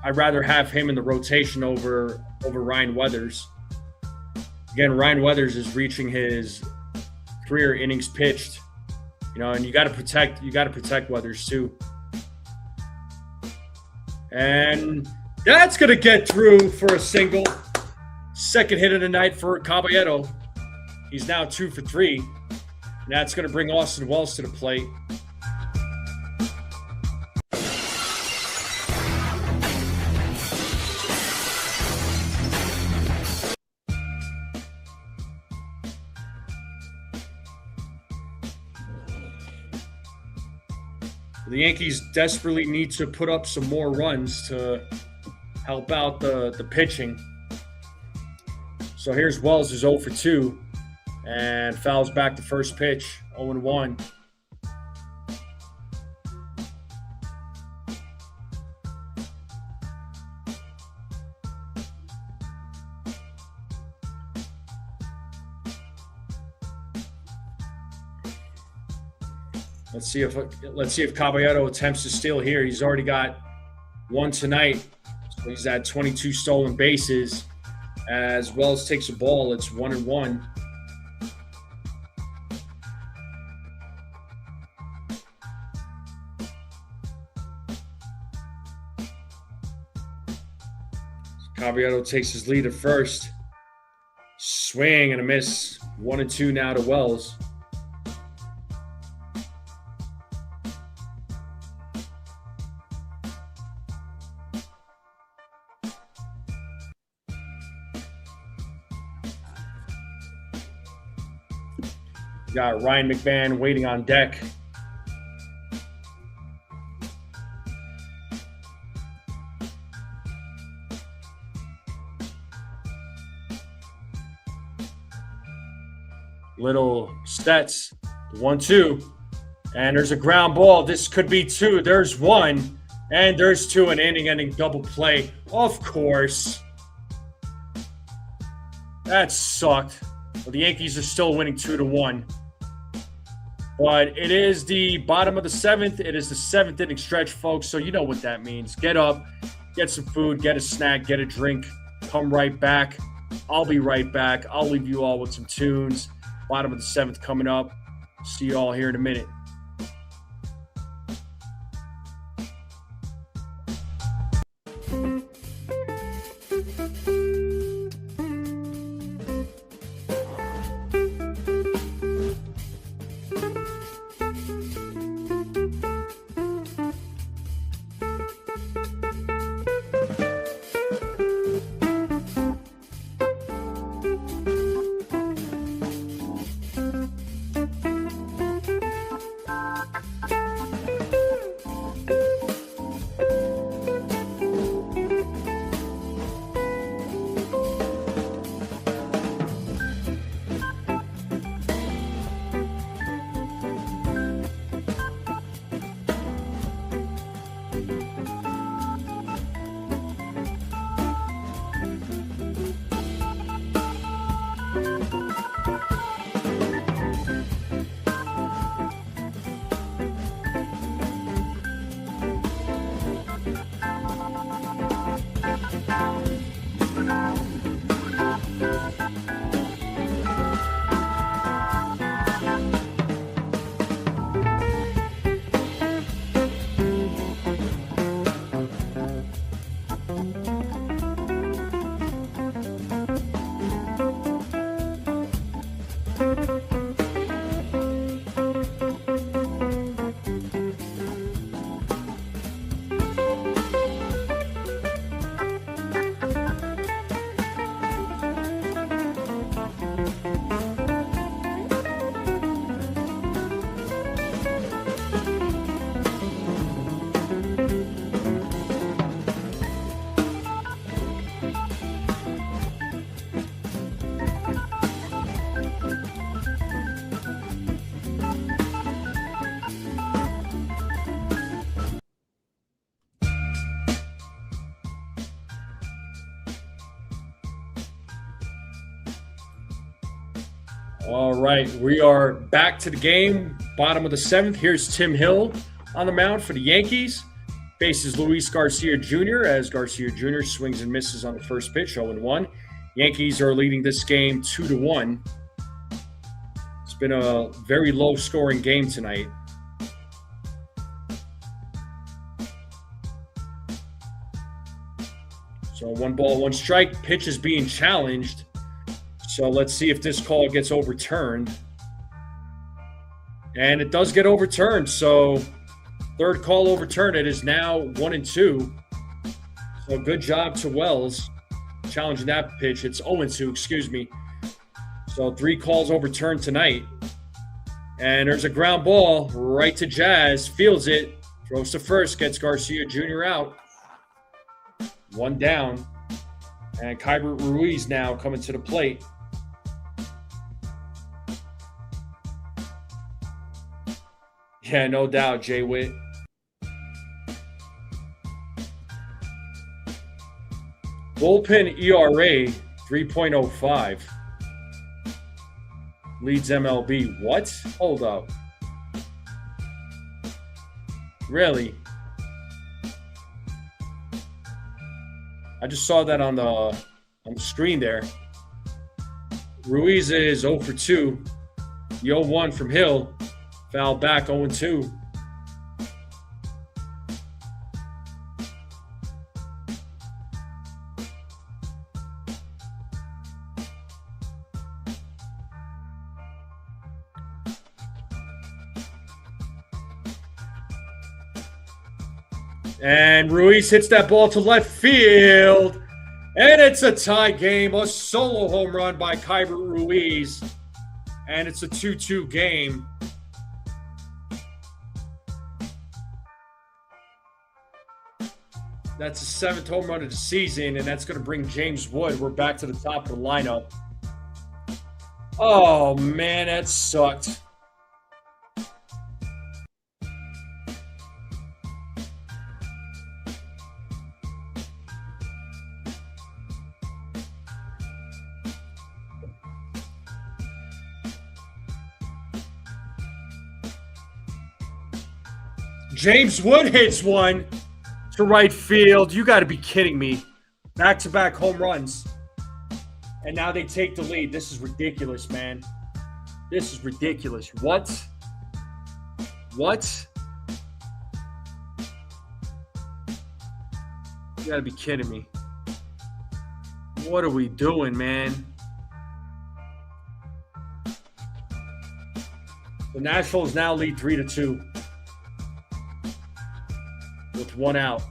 I'd rather have him in the rotation over Ryan Weathers. Again, Ryan Weathers is reaching his career innings pitched, and you got to protect Weathers too. And that's gonna get through for a single. Second hit of the night for Caballero. He's now 2 for 3. And that's gonna bring Austin Wells to the plate. The Yankees desperately need to put up some more runs to help out the pitching. So here's Wells, who's 0 for 2, and fouls back the first pitch, 0-1. Let's see if Caballero attempts to steal here. He's already got 1 tonight. So he's at 22 stolen bases. As Wells takes a ball, it's 1-1. Caballero takes his lead at first. Swing and a miss. 1-2 now to Wells. Got Ryan McMahon waiting on deck. Little Stets, 1-2. And there's a ground ball. This could be 2. There's 1. And there's 2. An inning-ending double play. Of course. That sucked. Well, the Yankees are still winning 2-1. But it is the bottom of the 7th. It is the 7th inning stretch, folks. So you know what that means. Get up, get some food, get a snack, get a drink. Come right back. I'll be right back. I'll leave you all with some tunes. Bottom of the 7th coming up. See you all here in a minute. All right, we are back to the game. Bottom of the 7th. Here's Tim Hill on the mound for the Yankees. Faces Luis Garcia Jr. as Garcia Jr. swings and misses on the first pitch, 0-1. Yankees are leading this game 2-1. It's been a very low-scoring game tonight. So 1-1 strike. Pitch is being challenged. So let's see if this call gets overturned. And it does get overturned. So third call overturned. It is now 1-2. So good job to Wells challenging that pitch. It's 0-2, excuse me. So 3 calls overturned tonight. And there's a ground ball right to Jazz. Fields it. Throws to first. Gets Garcia Jr. out. 1 down. And Keibert Ruiz now coming to the plate. Yeah, no doubt, Jay Witt. Bullpen ERA, 3.05. Leads MLB. What? Hold up. Really? I just saw that on the screen there. Ruiz is 0 for 2. The 0-1 from Hill. Foul back, 0-2. And Ruiz hits that ball to left field. And it's a tie game. A solo home run by Keibert Ruiz. And it's a 2-2 game. That's the 7th home run of the season, and that's going to bring James Wood. We're back to the top of the lineup. Oh, man, that sucked. James Wood hits one to right field. You got to be kidding me. Back-to-back home runs. And now they take the lead. This is ridiculous, man. This is ridiculous. What? What? You got to be kidding me. What are we doing, man? The Nationals now lead 3-2. With 1 out.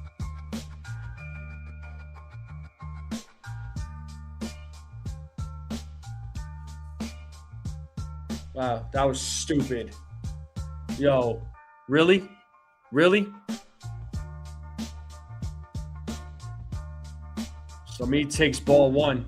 Wow, that was stupid. Yo, really? Really? So me takes ball 1.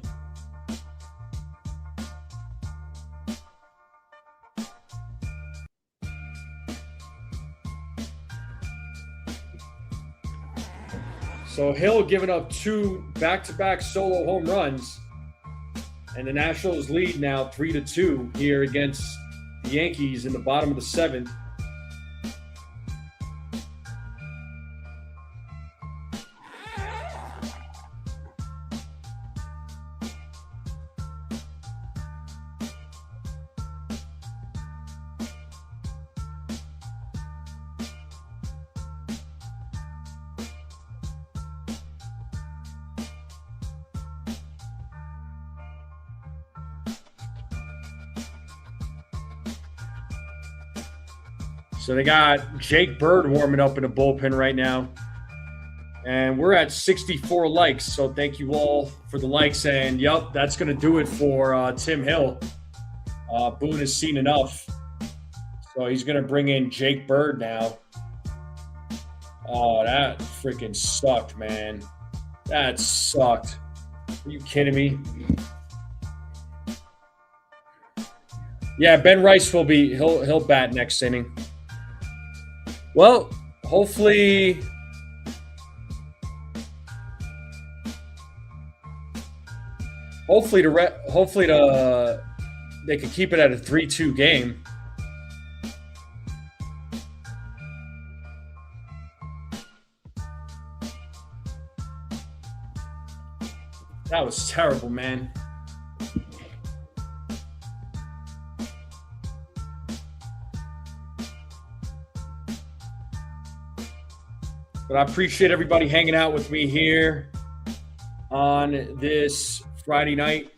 So Hill giving up 2 back-to-back solo home runs. And the Nationals lead now 3-2 here against the Yankees in the bottom of the 7th. So they got Jake Bird warming up in the bullpen right now. And we're at 64 likes. So thank you all for the likes. And, yep, that's going to do it for Tim Hill. Boone has seen enough. So he's going to bring in Jake Bird now. Oh, that freaking sucked, man. That sucked. Are you kidding me? Yeah, Ben Rice will be he'll bat next inning. Well, hopefully the they could keep it at a 3-2 game. That was terrible, man. But I appreciate everybody hanging out with me here on this Friday night.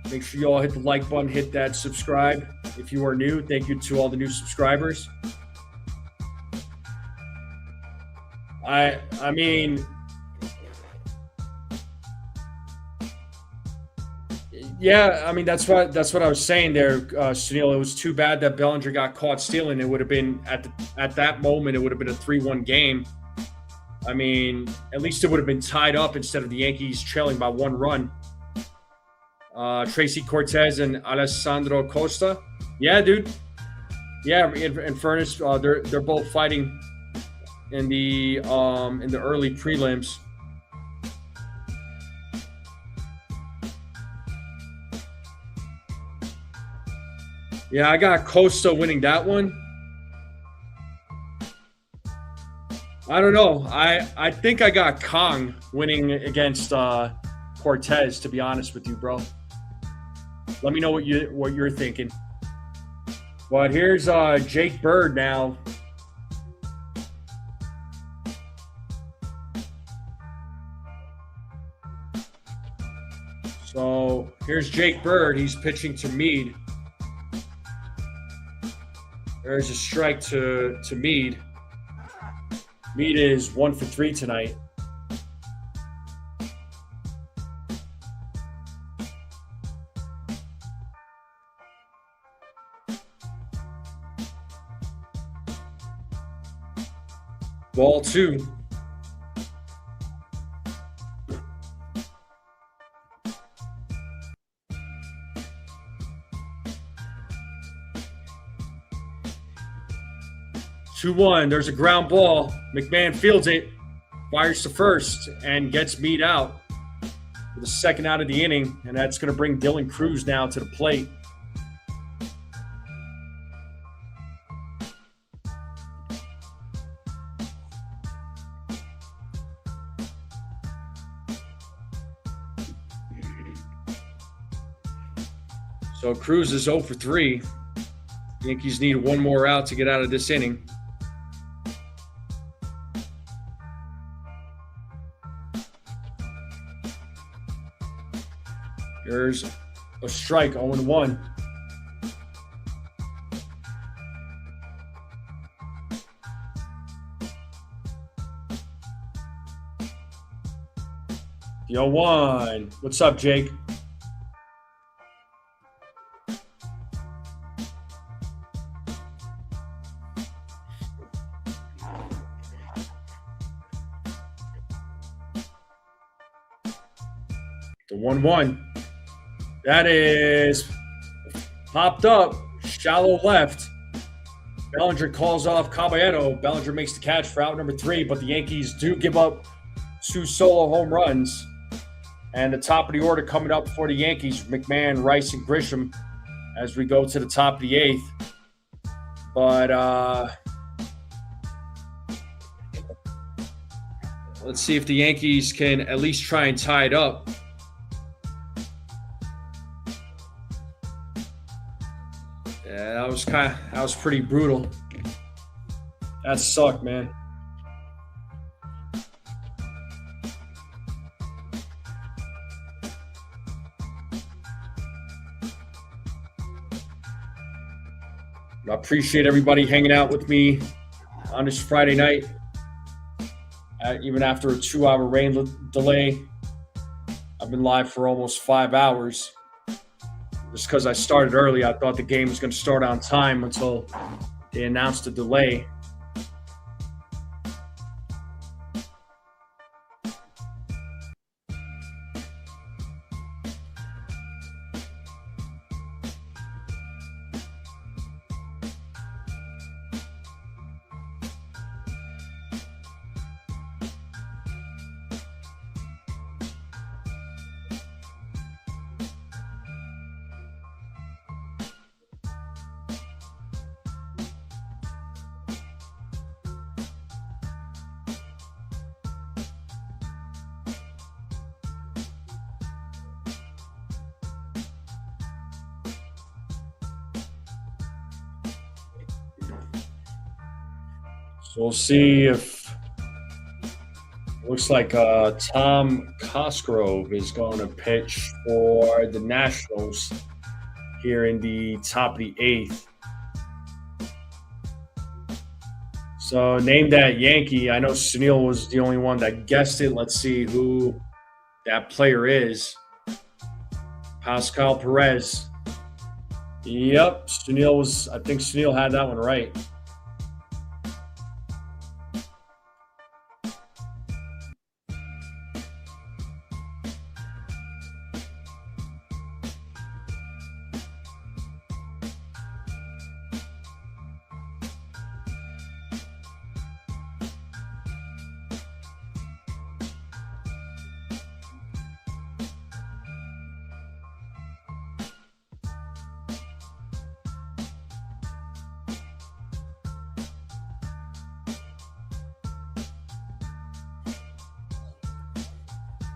Make sure you all hit the like button, hit that subscribe. If you are new, thank you to all the new subscribers. I mean, yeah, I mean that's what I was saying there, Sunil. It was too bad that Bellinger got caught stealing. It would have been at that moment, it would have been a 3-1 game. I mean, at least it would have been tied up instead of the Yankees trailing by 1 run. Tracy Cortez and Alessandro Costa. Yeah, dude. Yeah, in fairness, they're both fighting in the early prelims. Yeah, I got Costa winning that one. I don't know. I think I got Kong winning against Cortez, to be honest with you, bro. Let me know what you're thinking. But here's Jake Bird now. So here's Jake Bird. He's pitching to Mead. There's a strike to Mead. Mead is 1 for 3 tonight. Ball 2. Two-one. There's a ground ball. McMahon fields it, fires to first, and gets Mead out for the second out of the inning, and that's going to bring Dylan Cruz now to the plate. So Cruz is 0 for 3. Yankees need one more out to get out of this inning. There's a strike, 0-1. The 0-1. What's up, Jake? The 1-1. That is popped up, shallow left. Bellinger calls off Caballero. Bellinger makes the catch for out number 3, but the Yankees do give up 2 solo home runs. And the top of the order coming up for the Yankees, McMahon, Rice, and Grisham as we go to the top of the 8th. But let's see if the Yankees can at least try and tie it up. Yeah, that was pretty brutal. That sucked, man. I appreciate everybody hanging out with me on this Friday night. Even after a 2-hour rain delay, I've been live for almost 5 hours. Just because I started early, I thought the game was going to start on time until they announced a delay. So we'll see if looks like Tom Cosgrove is going to pitch for the Nationals here in the top of the 8th. So name that Yankee. I know Sunil was the only one that guessed it. Let's see who that player is. Pascal Perez. Yep, Sunil was. I think Sunil had that one right.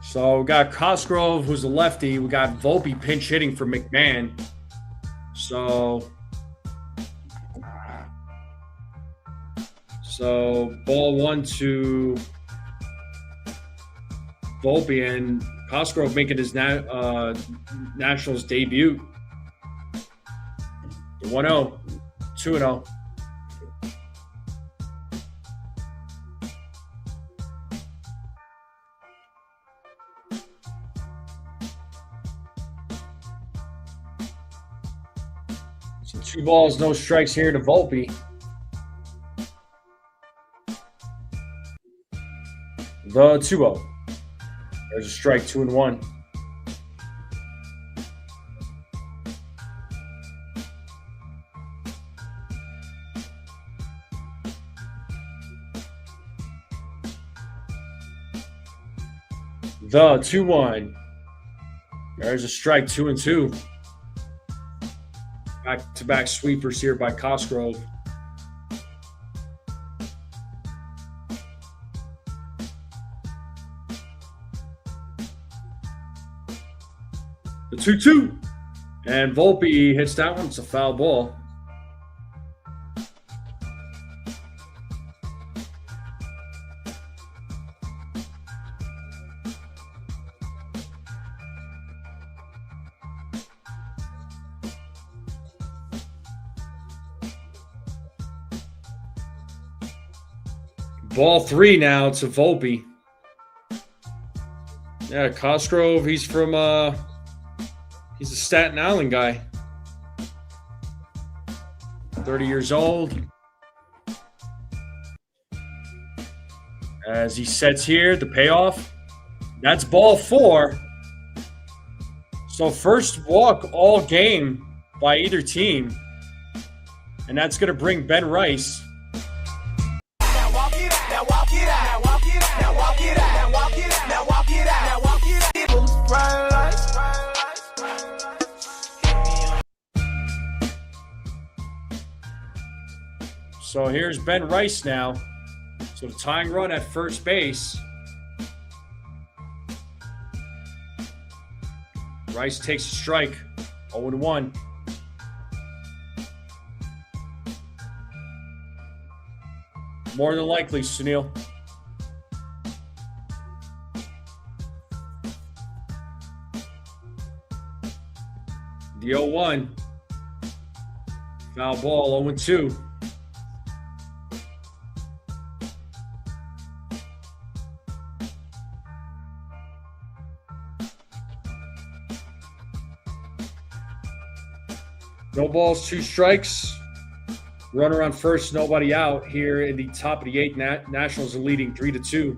So we got Cosgrove, who's a lefty. We got Volpe pinch hitting for McMahon. So ball 1 to Volpe, and Cosgrove making his Nationals debut. 1-0, 2-0. So 2 balls, no strikes here to Volpe. The 2-0. There's a strike, 2-1. The 2-1. There's a strike, 2-2. Back-to-back sweepers here by Cosgrove. The 2-2. And Volpe hits that one. It's a foul ball. Ball 3 now to Volpe. Yeah, Cosgrove, he's from he's a Staten Island guy. 30 years old. As he sets here, the payoff. That's ball 4. So first walk all game by either team. And that's going to bring Ben Rice. So here's Ben Rice now. So the tying run at first base. Rice takes a strike. 0-1. More than likely, Sunil. The 0-1. Foul ball, 0-2. No balls, 2 strikes. Runner on first, nobody out here in the top of the 8th. Nationals are leading 3-2.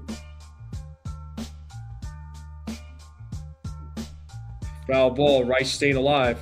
Foul ball, Rice staying alive.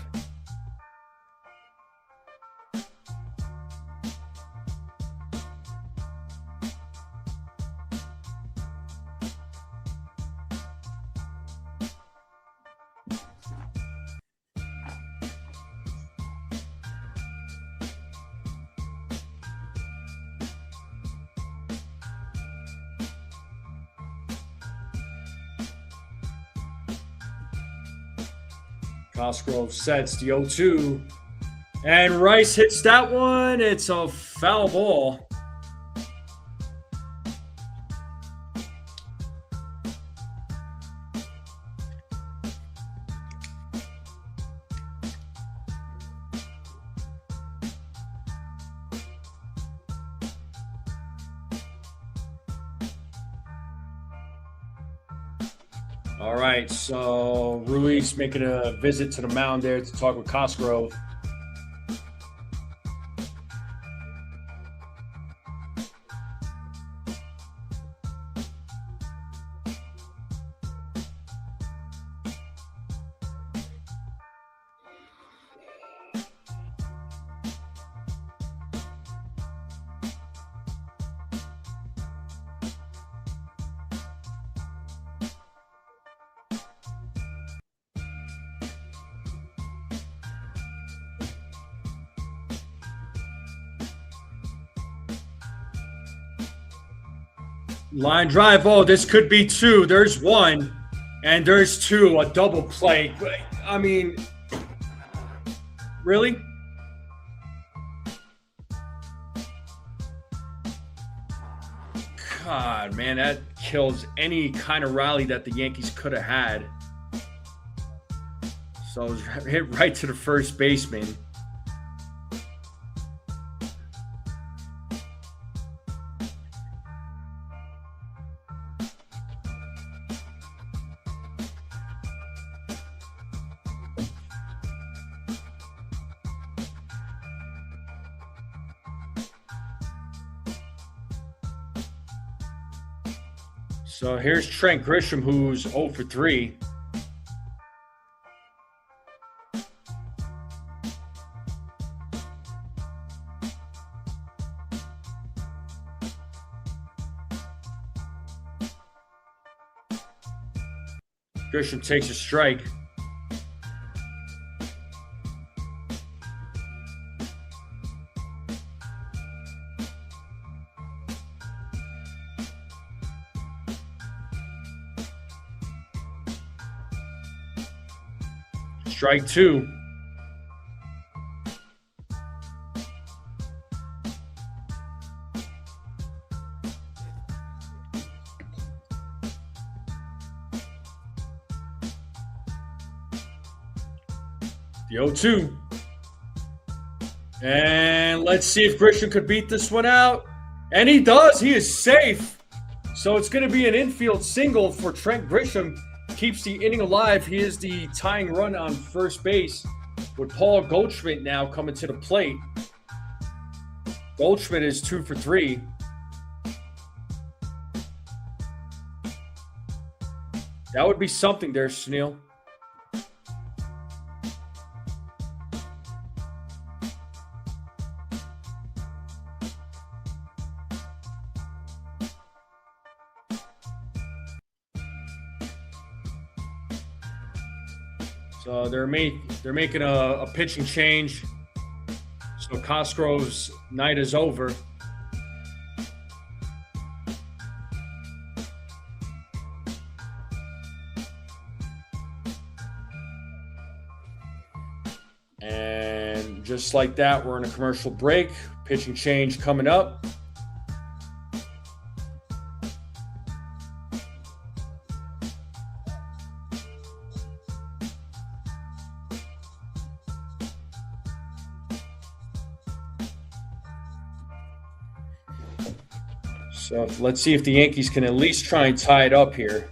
Cosgrove sets the 0-2. And Rice hits that one. It's a foul ball. All right, so Ruiz making a visit to the mound there to talk with Cosgrove. Line drive. Oh, this could be two. There's one, and there's two. A double play. I mean, really? God, man, that kills any kind of rally that the Yankees could have had. So it was hit right to the first baseman. So here's Trent Grisham, who's 0 for 3. Grisham takes a strike. Strike two. The 0-2. And let's see if Grisham could beat this one out. And he does. He is safe. So it's going to be an infield single for Trent Grisham. Keeps the inning alive. He is the tying run on first base with Paul Goldschmidt now coming to the plate. Goldschmidt is 2 for 3. That would be something there, Sunil. So they're making a pitching change. So Cosgrove's night is over. And just like that, we're in a commercial break. Pitching change coming up. So let's see if the Yankees can at least try and tie it up here.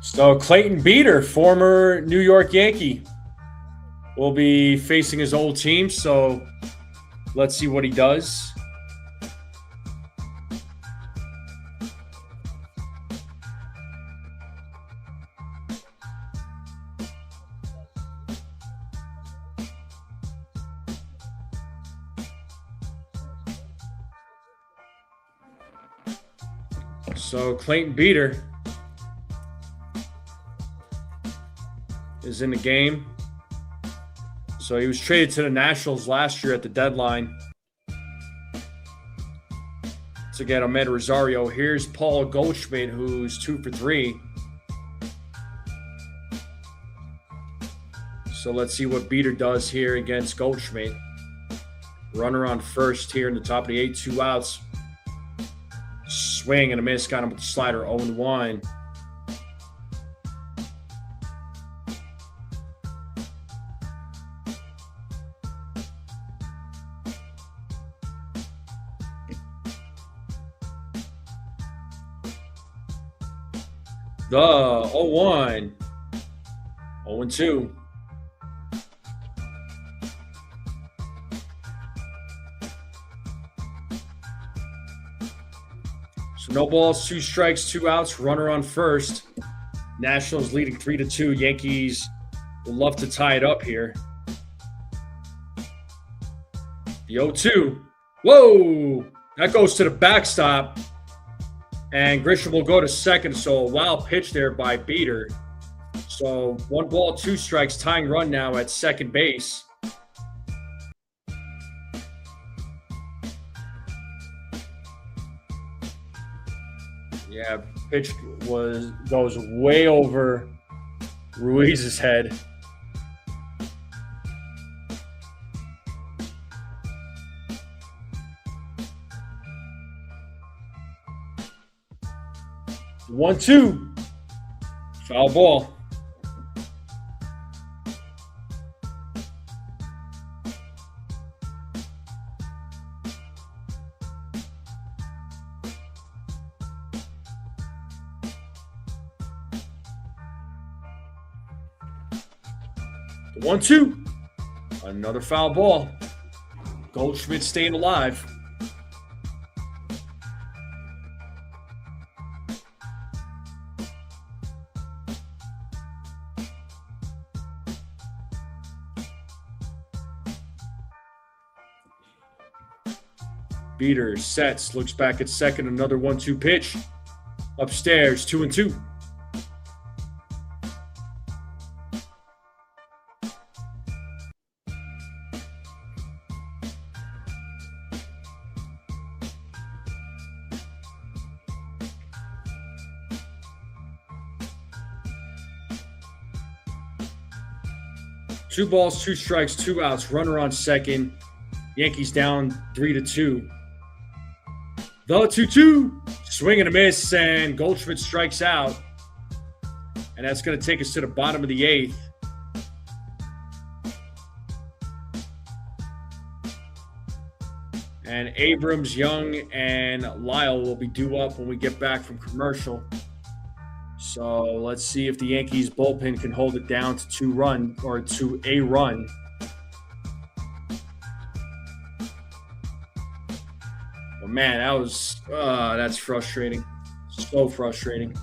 So Clayton Beeter, former New York Yankee, will be facing his old team. So let's see what he does. So Clayton Beater is in the game. So he was traded to the Nationals last year at the deadline to get Ahmed Rosario. Here's Paul Goldschmidt, who's 2 for 3. So let's see what Beater does here against Goldschmidt. Runner on first here in the top of the 8, 2 outs. Swing and a miss, got him with the slider, 0-1. The 0-1. 0-2. So no balls, 2 strikes, 2 outs, runner on first. Nationals leading 3-2. Yankees will love to tie it up here. The 0-2. Whoa! That goes to the backstop. And Grisham will go to second. So a wild pitch there by Beater. So 1 ball, 2 strikes, tying run now at second base. Yeah, pitch goes way over Ruiz's head. One, 2. Foul ball. The 1-2. Another foul ball. Goldschmidt staying alive. Beater sets, looks back at second, another 1-2 pitch. Upstairs, 2-2. Two balls, 2 strikes, 2 outs. Runner on second. Yankees down 3-2. The 2-2. Swing and a miss, and Goldschmidt strikes out. And that's going to take us to the bottom of the 8th. And Abrams, Young, and Lyle will be due up when we get back from commercial. So let's see if the Yankees bullpen can hold it down to 2 run or to a run. But man, that's frustrating. So frustrating.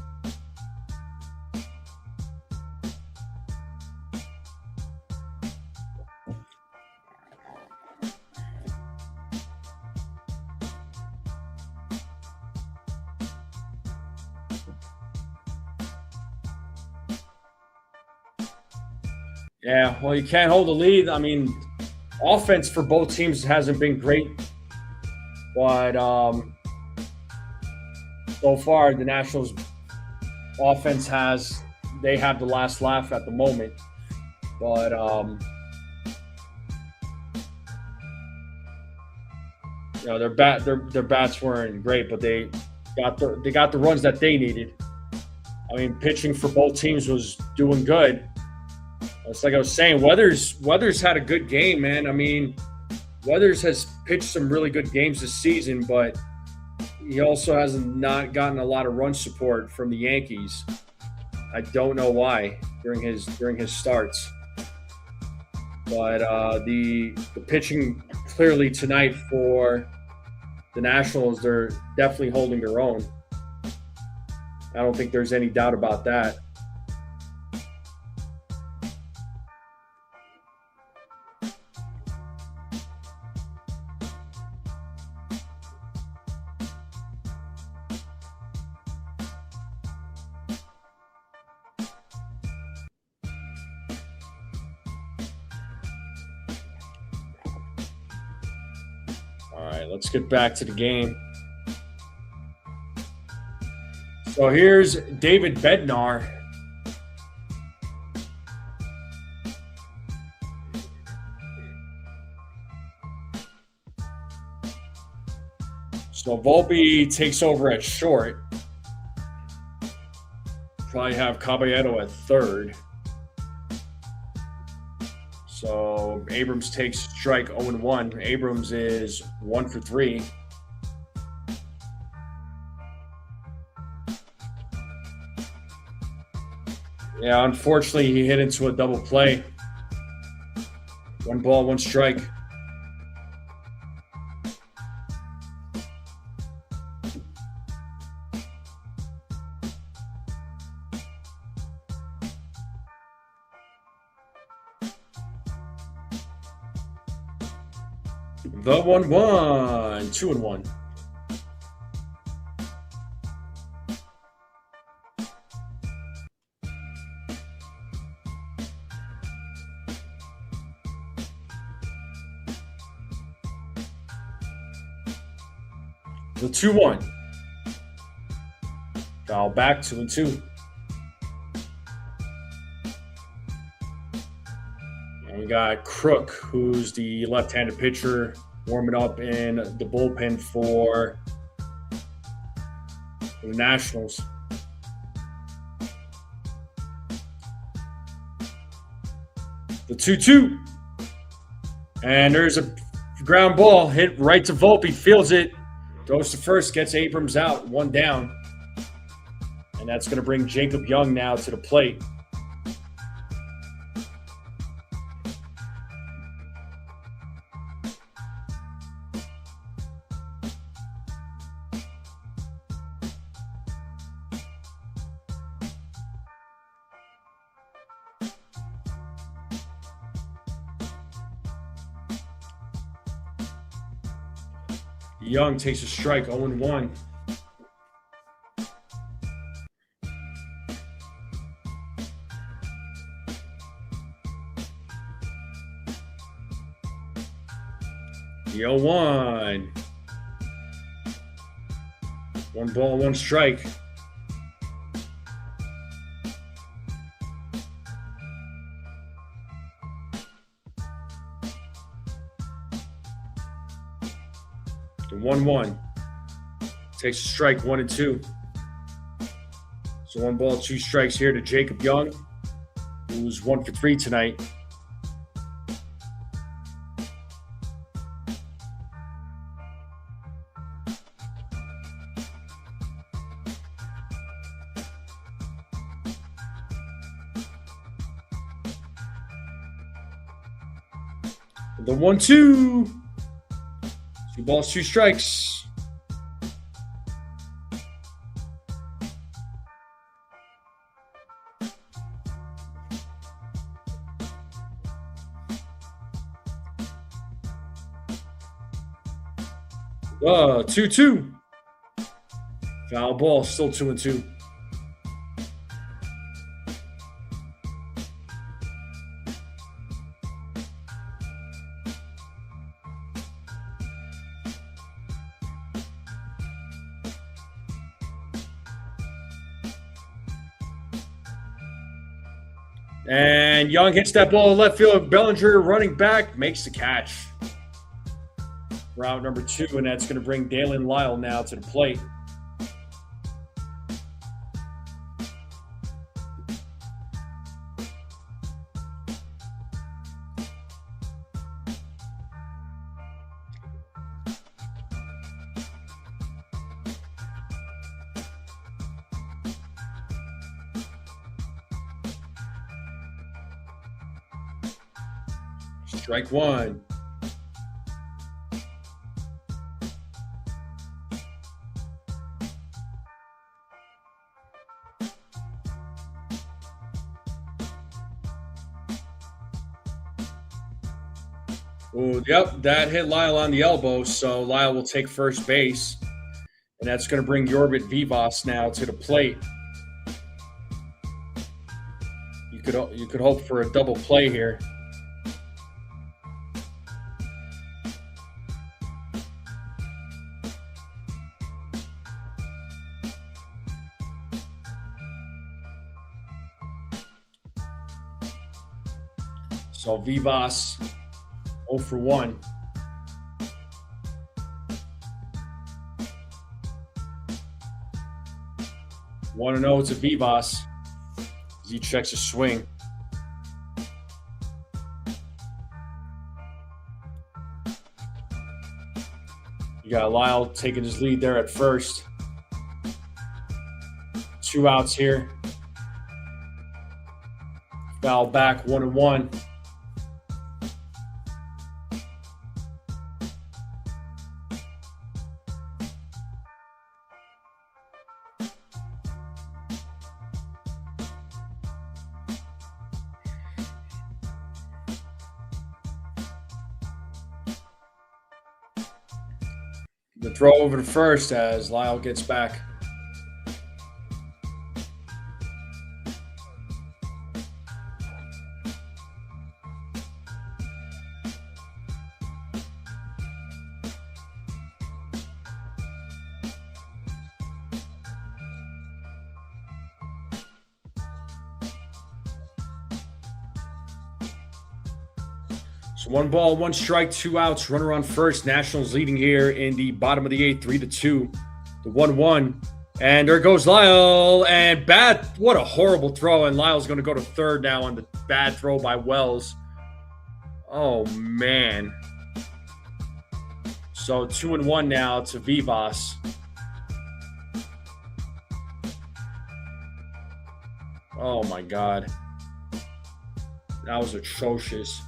Yeah, well, you can't hold the lead. I mean, offense for both teams hasn't been great. But so far, the Nationals' offense they have the last laugh at the moment. But their bats weren't great, but they got the runs that they needed. I mean, pitching for both teams was doing good. It's like I was saying, Weathers had a good game, man. I mean, Weathers has pitched some really good games this season, but he also has not gotten a lot of run support from the Yankees. I don't know why during his starts. But the pitching clearly tonight for the Nationals, they're definitely holding their own. I don't think there's any doubt about that. All right, let's get back to the game. So here's David Bednar. So Volpe takes over at short. Probably have Caballero at third. So Abrams takes strike 0-1. Abrams is 1 for 3. Yeah, unfortunately, he hit into a double play. 1 ball, 1 strike. The 1-1, 2-1. The 2-1. Foul back, 2-2. And we got Crook, who's the left-handed pitcher, warming up in the bullpen for the Nationals. The 2-2. And there's a ground ball hit right to Volpe, fields it. Goes to first, gets Abrams out, 1 down. And that's going to bring Jacob Young now to the plate. Young takes a strike, 0-1. The 0-1. 1 ball, 1 strike. The 1-1. Takes a strike, 1-2. So 1 ball, 2 strikes here to Jacob Young, who's 1 for 3 tonight. The 1-2. 2 balls, 2 strikes. Oh, 2-2. Foul ball, still 2-2. And Young hits that ball in left field. Bellinger running back makes the catch. Route number 2, and that's going to bring Dalen Lyle now to the plate. Strike 1. Oh, yep, that hit Lyle on the elbow, so Lyle will take first base. And that's going to bring Yorbit Vivas now to the plate. You could hope for a double play here. So Vivas 0 for 1. Want to know to Vivas as he checks his swing. You got Lyle taking his lead there at first. 2 outs here. Foul back 1-1. The throw over to first as Lyle gets back. So 1 ball, 1 strike, 2 outs. Runner on first. Nationals leading here in the bottom of the 8th, 3-2. The 1-1. And there goes Lyle. And bad. What a horrible throw. And Lyle's going to go to third now on the bad throw by Wells. Oh, man. So 2-1 now to Vivas. Oh, my God. That was atrocious.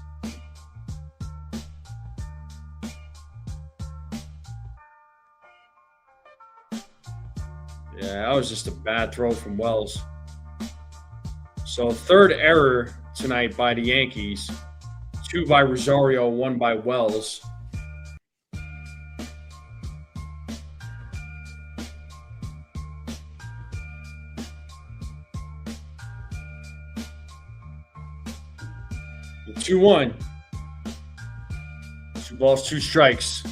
Yeah, that was just a bad throw from Wells. So third error tonight by the Yankees. 2 by Rosario, 1 by Wells. The 2-1. 2 balls, 2 strikes.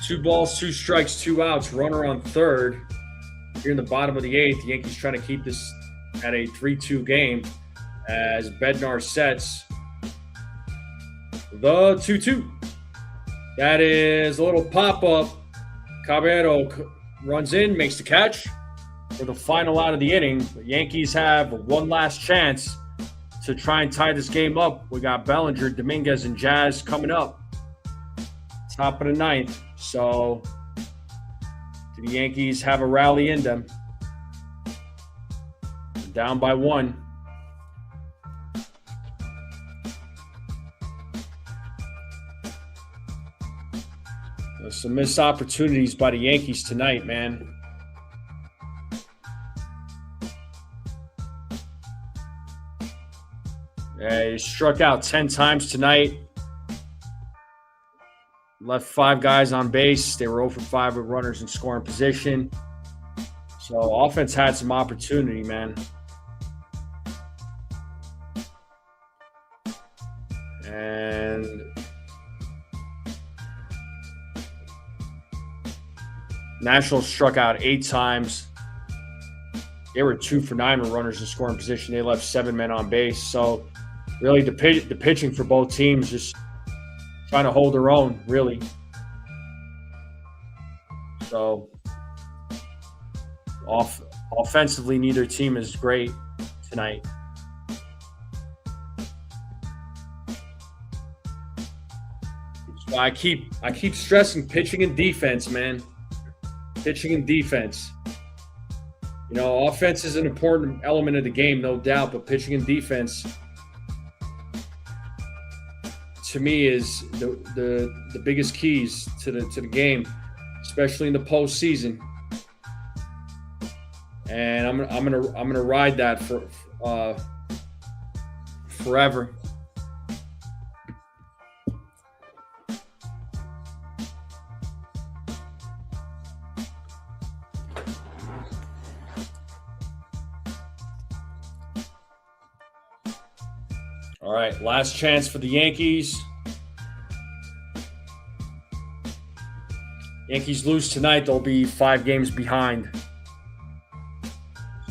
Two balls, 2 strikes, 2 outs. Runner on third. Here in the bottom of the 8th, the Yankees trying to keep this at a 3-2 game as Bednar sets the 2-2. That is a little pop-up. Caballero runs in, makes the catch for the final out of the inning. The Yankees have one last chance to try and tie this game up. We got Bellinger, Dominguez, and Jazz coming up. Top of the 9th. So, do the Yankees have a rally in them? They're down by 1. There's some missed opportunities by the Yankees tonight, man. They struck out 10 times tonight. Left 5 guys on base. They were 0 for 5 with runners in scoring position. So offense had some opportunity, man. And Nationals struck out 8 times. They were 2 for 9 with runners in scoring position. They left 7 men on base. So really the pitching for both teams just trying to hold their own, really. So, offensively, neither team is great tonight. So I keep stressing pitching and defense, man. Pitching and defense. You know, offense is an important element of the game, no doubt, but pitching and defense, to me, is the biggest keys to the game, especially in the postseason. And I'm gonna ride that for forever. All right, last chance for the Yankees. Yankees lose tonight, they'll be 5 games behind.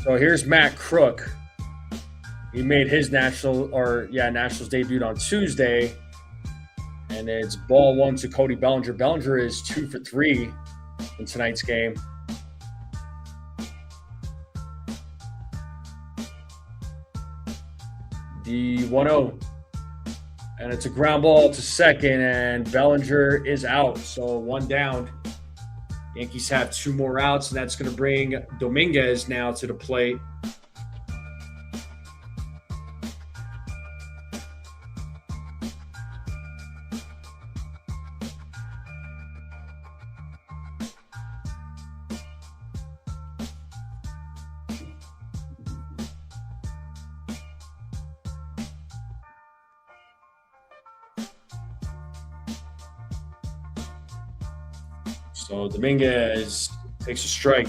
So here's Matt Crook. He made his Nationals debut on Tuesday. And it's ball 1 to Cody Bellinger. Bellinger is 2 for 3 in tonight's game. The 1-0. And it's a ground ball to second, and Bellinger is out. So 1 down. Yankees have 2 more outs, and that's going to bring Dominguez now to the plate. So Dominguez takes a strike.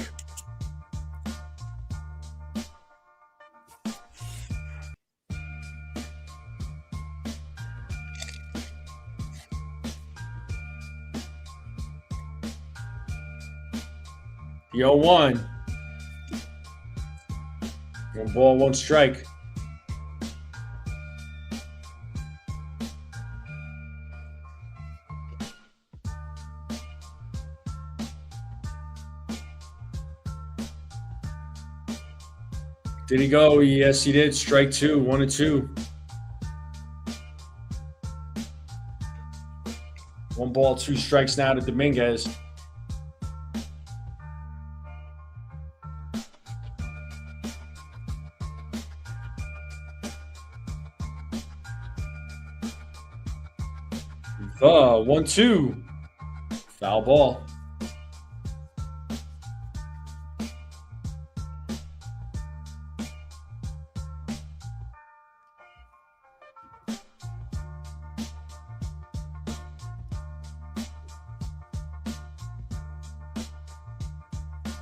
The 0-1. 1 ball, 1 strike. Did he go? Yes, he did. Strike 2, 1-2. 1 ball, 2 strikes now to Dominguez. The 1-2. Foul ball.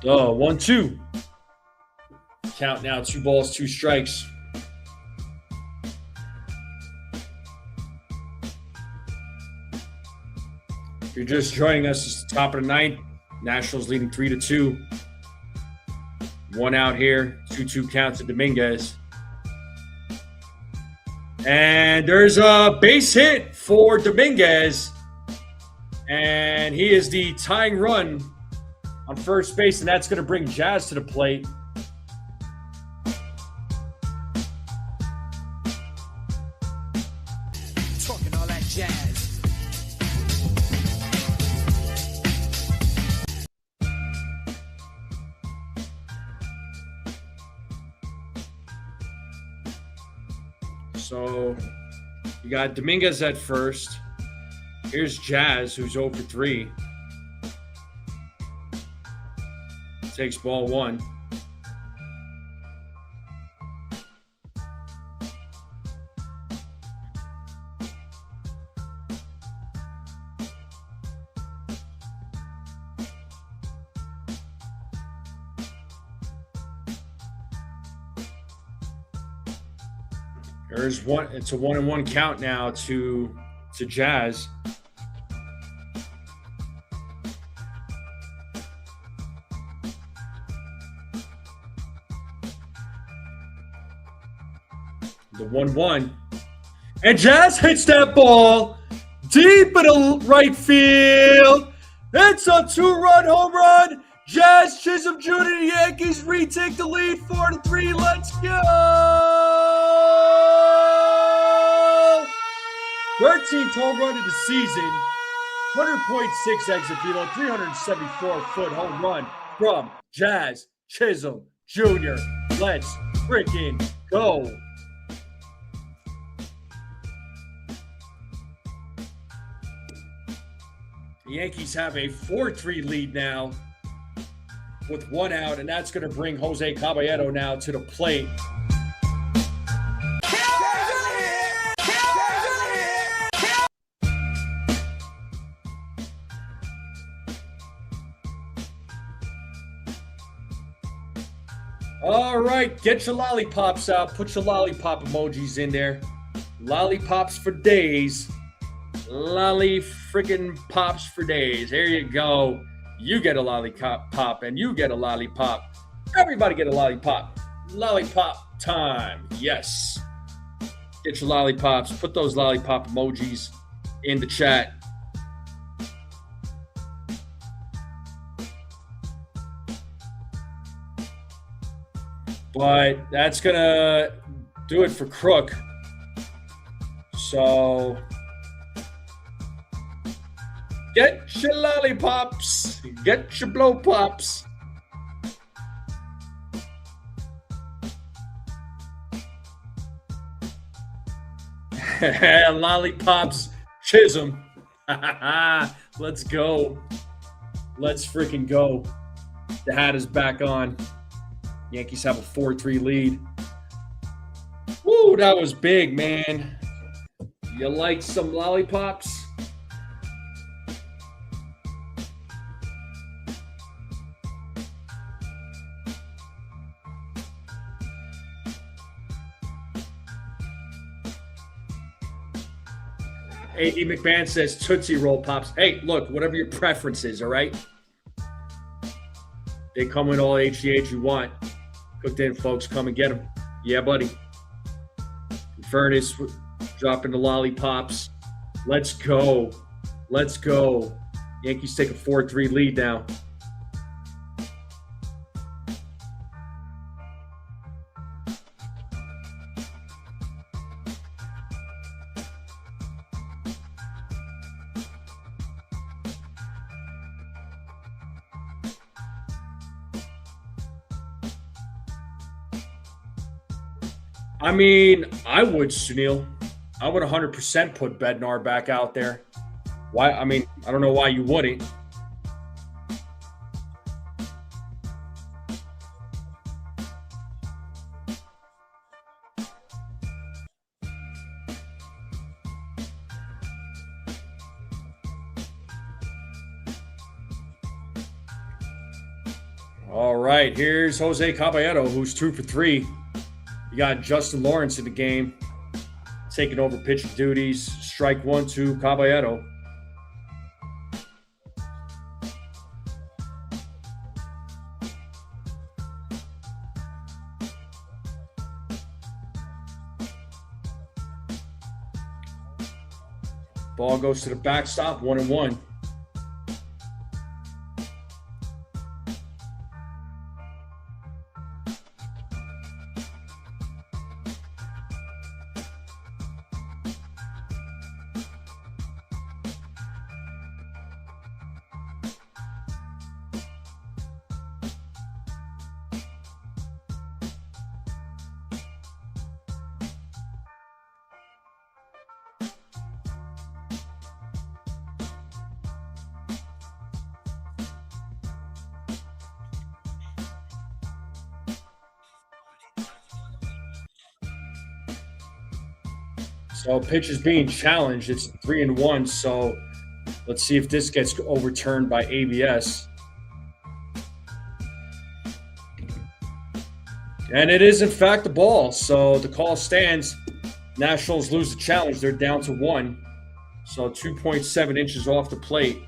Oh, 1-2. Count now, 2 balls, 2 strikes. If you're just joining us, it's the top of the 9th. Nationals leading 3-2. 1 out here, 2-2 count to Dominguez. And there's a base hit for Dominguez. And he is the tying run on first base, and that's going to bring Jazz to the plate. Talking all that jazz. So you got Dominguez at first. Here's Jazz, who's 0 for 3. Takes ball 1. There's 1. It's a 1-1 count now to Jazz. The 1-1. And Jazz hits that ball deep in the right field. It's a 2-run home run. Jazz Chisholm Jr. The Yankees retake the lead 4-3. Let's go. 13th home run of the season. 100.6 exit velo. 374-foot home run from Jazz Chisholm Jr. Let's freaking go. The Yankees have a 4-3 lead now with 1 out, and that's going to bring Jose Caballero now to the plate. All right, get your lollipops out. Put your lollipop emojis in there. Lollipops for days. Lolly freaking pops for days. Here you go. You get a lollipop and you get a lollipop. Everybody get a lollipop. Lollipop time. Yes. Get your lollipops. Put those lollipop emojis in the chat. But that's going to do it for Crook. So get your lollipops. Get your blow pops. Lollipops Chisholm. Let's go. Let's freaking go. The hat is back on. Yankees have a 4-3 lead. Woo, that was big, man. You like some lollipops? AD McMahon says Tootsie Roll Pops. Hey, look, whatever your preference is, all right? They come with all HGH you want. Cooked in, folks. Come and get them. Yeah, buddy. Furnace dropping the lollipops. Let's go. Let's go. Yankees take a 4-3 lead now. I mean, I would, Sunil. I would 100% put Bednar back out there. Why? I mean, I don't know why you wouldn't. All right, here's Jose Caballero, who's 2 for 3. You got Justin Lawrence in the game, taking over pitching duties. Strike 1 to Caballero. Ball goes to the backstop, 1-1. So pitch is being challenged. It's 3-1. So let's see if this gets overturned by ABS. And it is, in fact, the ball. So the call stands. Nationals lose the challenge. They're down to 1. So 2.7 inches off the plate.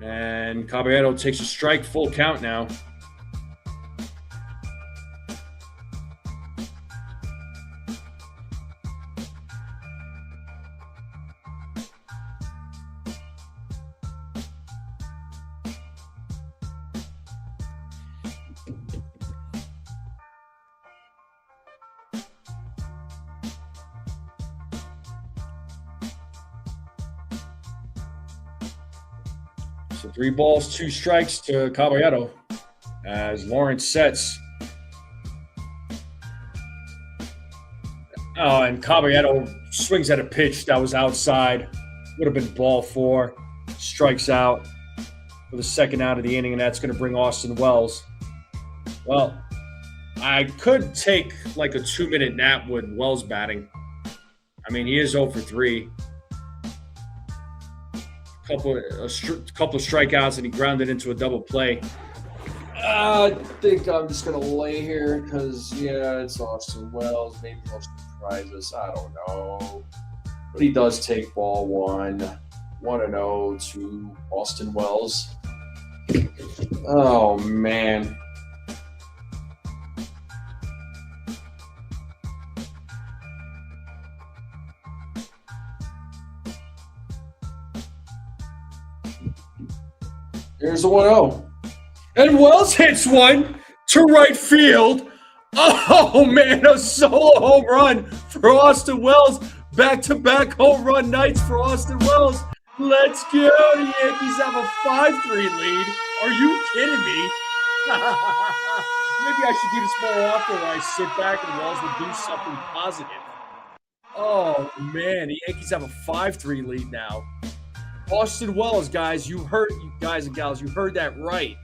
And Caballero takes a strike, full count now. So 3 balls, 2 strikes to Caballero as Lawrence sets. Oh, and Caballero swings at a pitch that was outside. Would have been ball 4. Strikes out for the second out of the inning, and that's going to bring Austin Wells. Well, I could take like a 2-minute nap with Wells batting. I mean, he is 0 for 3. Couple of strikeouts, and he grounded into a double play. I think I'm just going to lay here because, yeah, it's Austin Wells. Maybe he'll surprise us. I don't know. But he does take ball 1. 1-0 to Austin Wells. Oh, man. Here's the 1-0. And Wells hits one to right field. Oh, man, a solo home run for Austin Wells. Back-to-back home run nights for Austin Wells. Let's go. The Yankees have a 5-3 lead. Are you kidding me? Maybe I should do this more often where I sit back and Wells will do something positive. Oh, man, the Yankees have a 5-3 lead now. Austin Wells, guys, you guys and gals, you heard that right.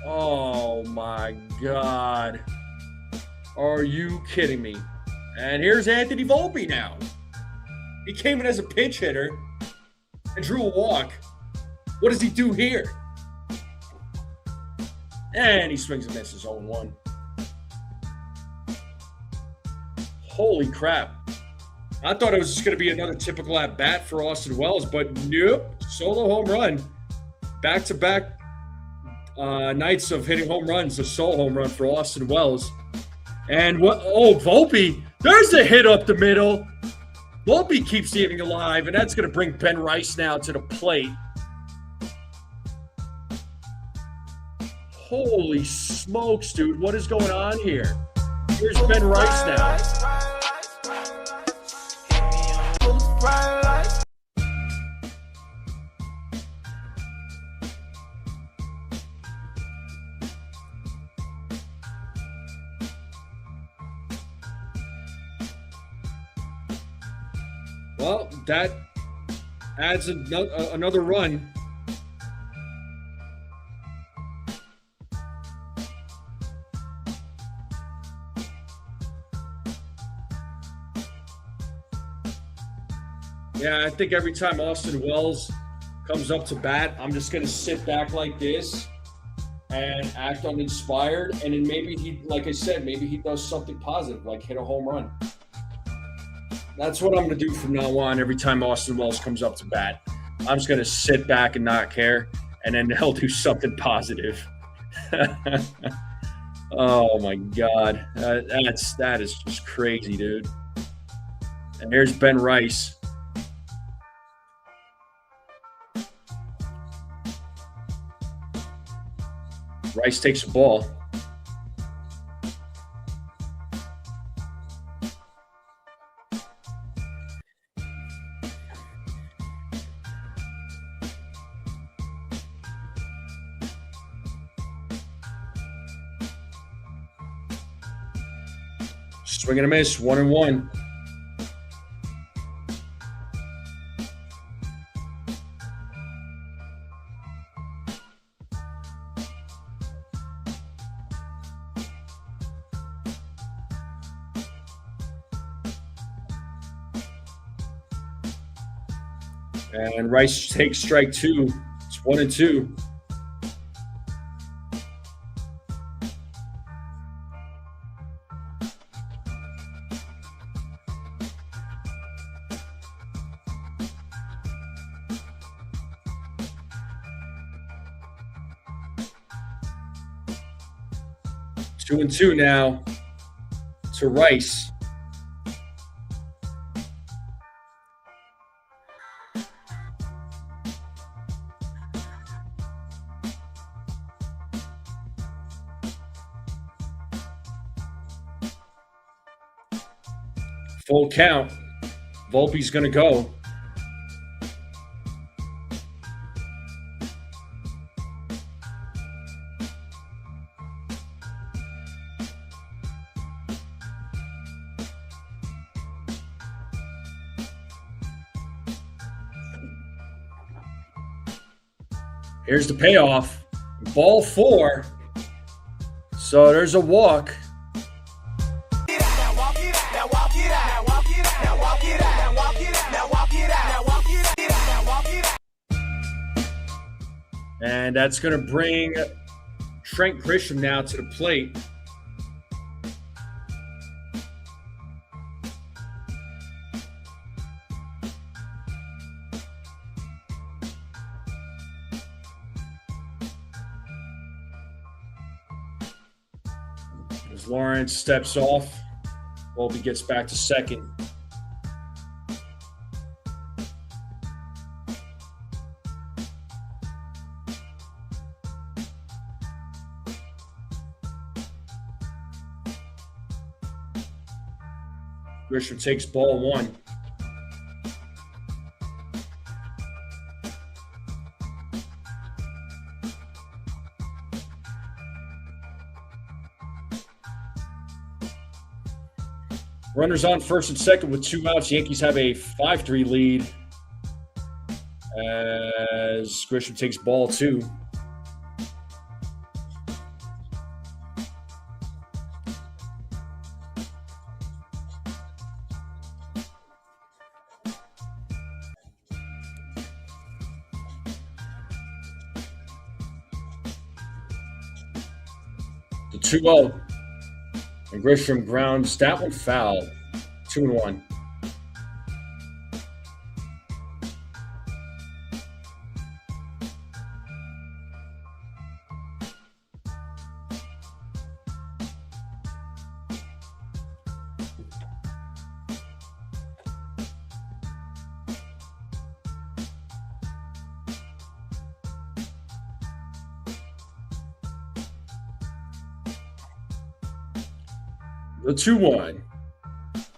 Oh, my God. Are you kidding me? And here's Anthony Volpe now. He came in as a pinch hitter and drew a walk. What does he do here? And he swings and misses 0-1. Holy crap. I thought it was just going to be another typical at-bat for Austin Wells, but nope. Solo home run. Back-to-back nights of hitting home runs, a solo home run for Austin Wells. And Volpe, there's a hit up the middle. Volpe keeps the inning alive, and that's going to bring Ben Rice now to the plate. Holy smokes, dude. What is going on here? Here's Ben Rice now. Well, that adds another run. Yeah, I think every time Austin Wells comes up to bat, I'm just going to sit back like this and act uninspired. And then maybe he, like I said, maybe he does something positive, like hit a home run. That's what I'm going to do from now on every time Austin Wells comes up to bat. I'm just going to sit back and not care, and then he'll do something positive. Oh, my God. That is just crazy, dude. And there's Ben Rice. Rice takes the ball. Swing and a miss, 1-1. And Rice takes strike 2. It's 1-2. Two and two now to Rice. Full count. Volpe's going to go. Here's the payoff. Ball 4. So there's a walk. And that's going to bring Trent Grisham now to the plate. As Lawrence steps off, Volpe gets back to second. Grisham takes ball 1. Runners on first and second with 2 outs. Yankees have a 5-3 lead as Grisham takes ball 2. The 2-0. And Grisham grounds that one foul. 2-1. The 2-1.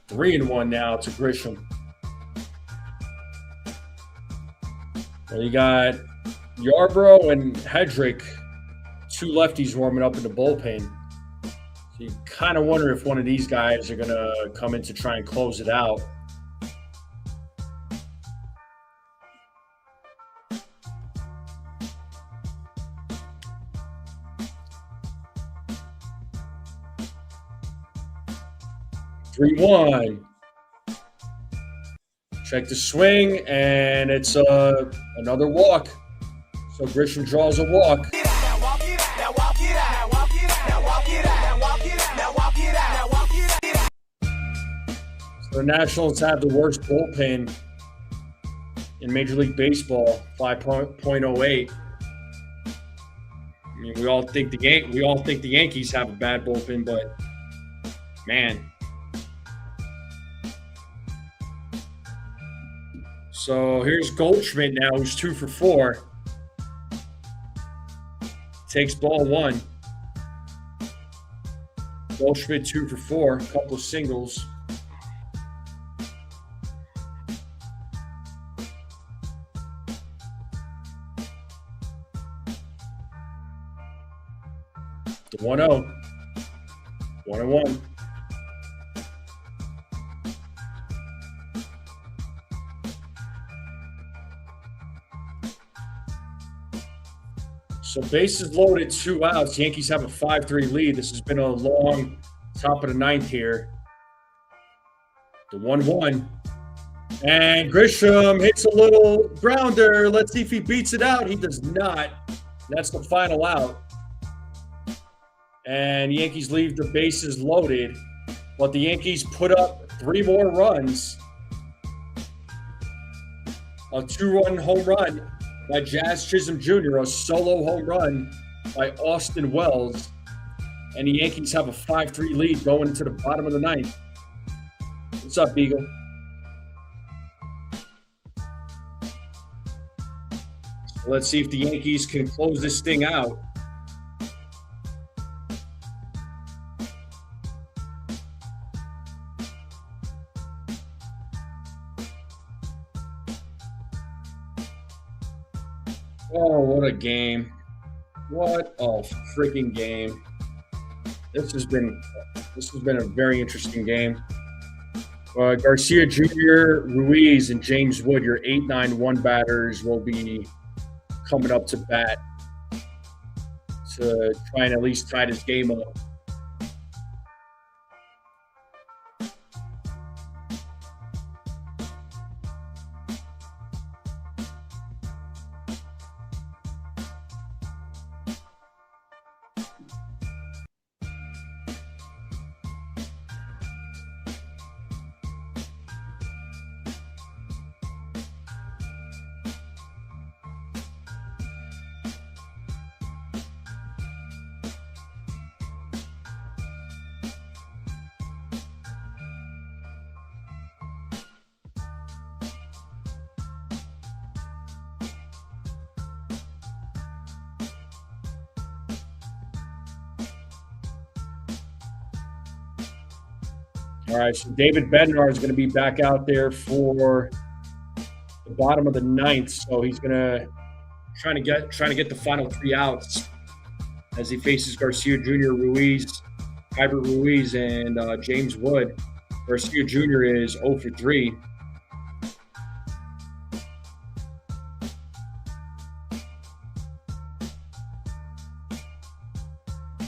3-1 now to Grisham. Well, you got Yarbrough and Hedrick, 2 lefties warming up in the bullpen. So you kind of wonder if one of these guys are going to come in to try and close it out. Three-one. Check the swing, and it's another walk. So Grisham draws a walk. So the Nationals have the worst bullpen in Major League Baseball, 5.08. I mean, we all think the Yankees have a bad bullpen, but man. So here's Goldschmidt now, who's 2 for 4. Takes ball 1. Goldschmidt 2 for 4, a couple of singles. The 1-0. 1-1. So bases loaded, 2 outs. Yankees have a 5-3 lead. This has been a long top of the 9th here. The 1-1. And Grisham hits a little grounder. Let's see if he beats it out. He does not. That's the final out. And the Yankees leave the bases loaded. But the Yankees put up 3 more runs. A 2-run home run by Jazz Chisholm Jr., a solo home run by Austin Wells. And the Yankees have a 5-3 lead going into the bottom of the 9th. What's up, Beagle? Let's see if the Yankees can close this thing out. Oh, what a game. What a freaking game. This has been a very interesting game. Garcia Jr., Ruiz, and James Wood, your 8-9-1 batters, will be coming up to bat. to try and at least tie this game up. All right, so David Bednar is going to be back out there for the bottom of the ninth. So he's going to trying to get the final 3 outs as he faces Garcia Jr., Ruiz, Hybrid Ruiz, and James Wood. Garcia Jr. is 0 for 3.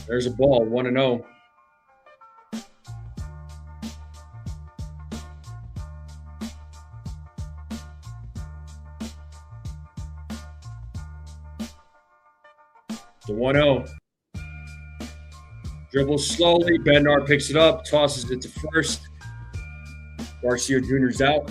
There's a ball, 1-0. The 1-0. Dribbles slowly. Bednar picks it up, tosses it to first. Garcia Jr.'s out.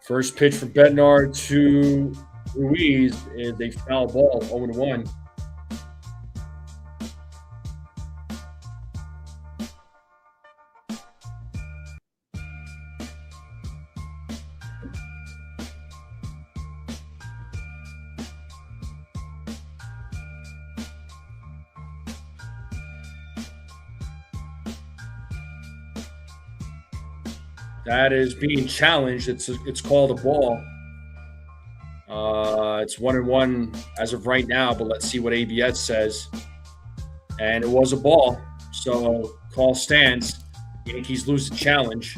First pitch for Bednar to Ruiz is a foul ball, 0-1. That is being challenged. It's called a ball. It's 1-1 as of right now, but let's see what ABS says. And it was a ball, so call stands. Yankees lose the challenge.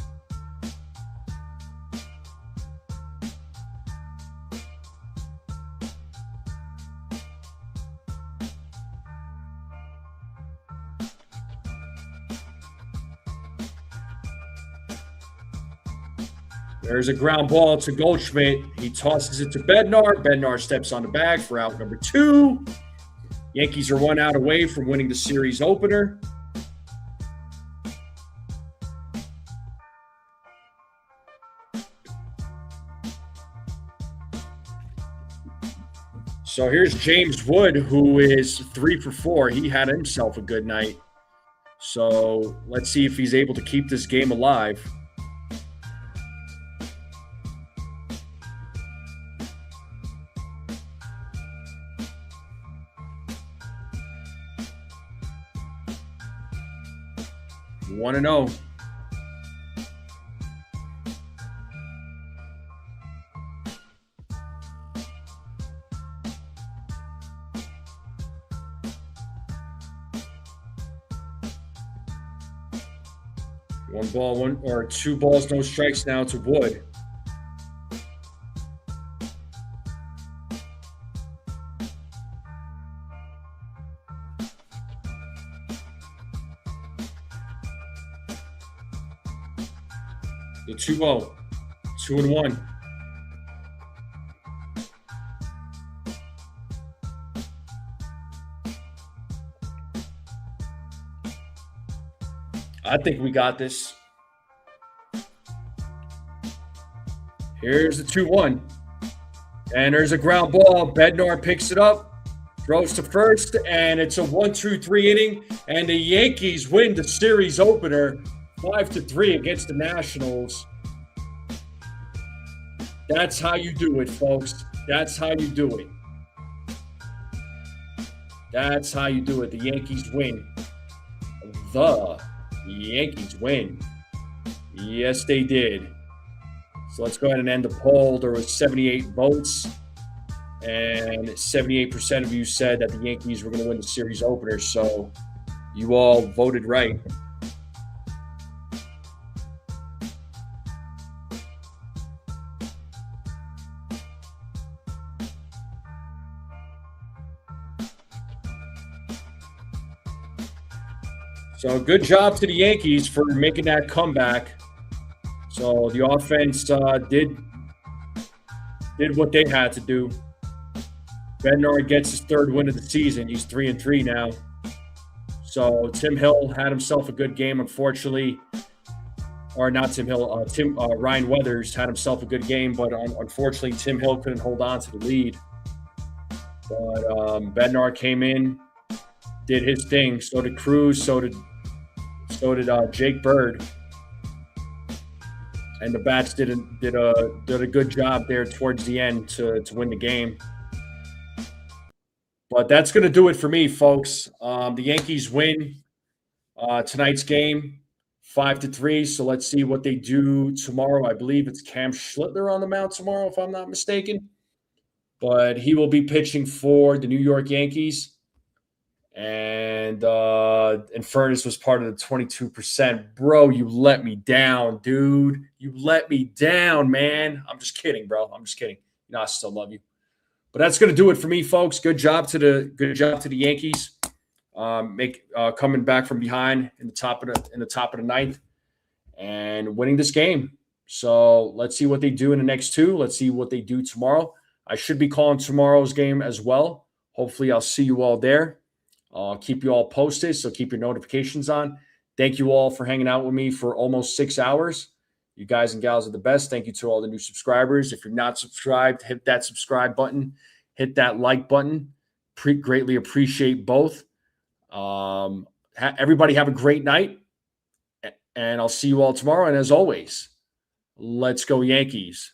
There's a ground ball to Goldschmidt. He tosses it to Bednar. Bednar steps on the bag for out number 2. Yankees are 1 out away from winning the series opener. So here's James Wood, who is 3 for 4. He had himself a good night. So let's see if he's able to keep this game alive. One and 0. One ball, one or 2 balls, no strikes now to Wood. The 2-0, 2-1. I think we got this. Here's the 2-1. And there's a ground ball. Bednar picks it up, throws to first, and it's a 1-2-3 inning. And the Yankees win the series opener 5-3 against the Nationals. That's how you do it, folks. That's how you do it. That's how you do it. The Yankees win. The Yankees win. Yes, they did. So let's go ahead and end the poll. There was 78 votes, and 78% of you said that the Yankees were going to win the series opener. So you all voted right. So good job to the Yankees for making that comeback. So the offense did what they had to do. Bednar gets his third win of the season. He's 3-3 now. So Tim Hill had himself a good game, unfortunately. Or not Tim Hill. Ryan Weathers had himself a good game, but unfortunately Tim Hill couldn't hold on to the lead. But Bednar came in, did his thing. So did Cruz. So did Jake Bird. And the bats did a good job there towards the end to win the game. But that's going to do it for me, folks. The Yankees win tonight's game 5-3. So let's see what they do tomorrow. I believe it's Cam Schlittler on the mound tomorrow, if I'm not mistaken. But he will be pitching for the New York Yankees. And Furness was part of the 22%. Bro, you let me down, dude. You let me down, man. I'm just kidding, bro. I'm just kidding. You know, I still love you. But that's going to do it for me, folks. Good job to the Yankees. Coming back from behind in the top of the ninth and winning this game. So let's see what they do in the next two. Let's see what they do tomorrow. I should be calling tomorrow's game as well. Hopefully, I'll see you all there. I'll keep you all posted, so keep your notifications on. Thank you all for hanging out with me for almost 6 hours. You guys and gals are the best. Thank you to all the new subscribers. If you're not subscribed, hit that subscribe button. Hit that like button. Greatly appreciate both. Everybody have a great night, and I'll see you all tomorrow. And as always, let's go Yankees.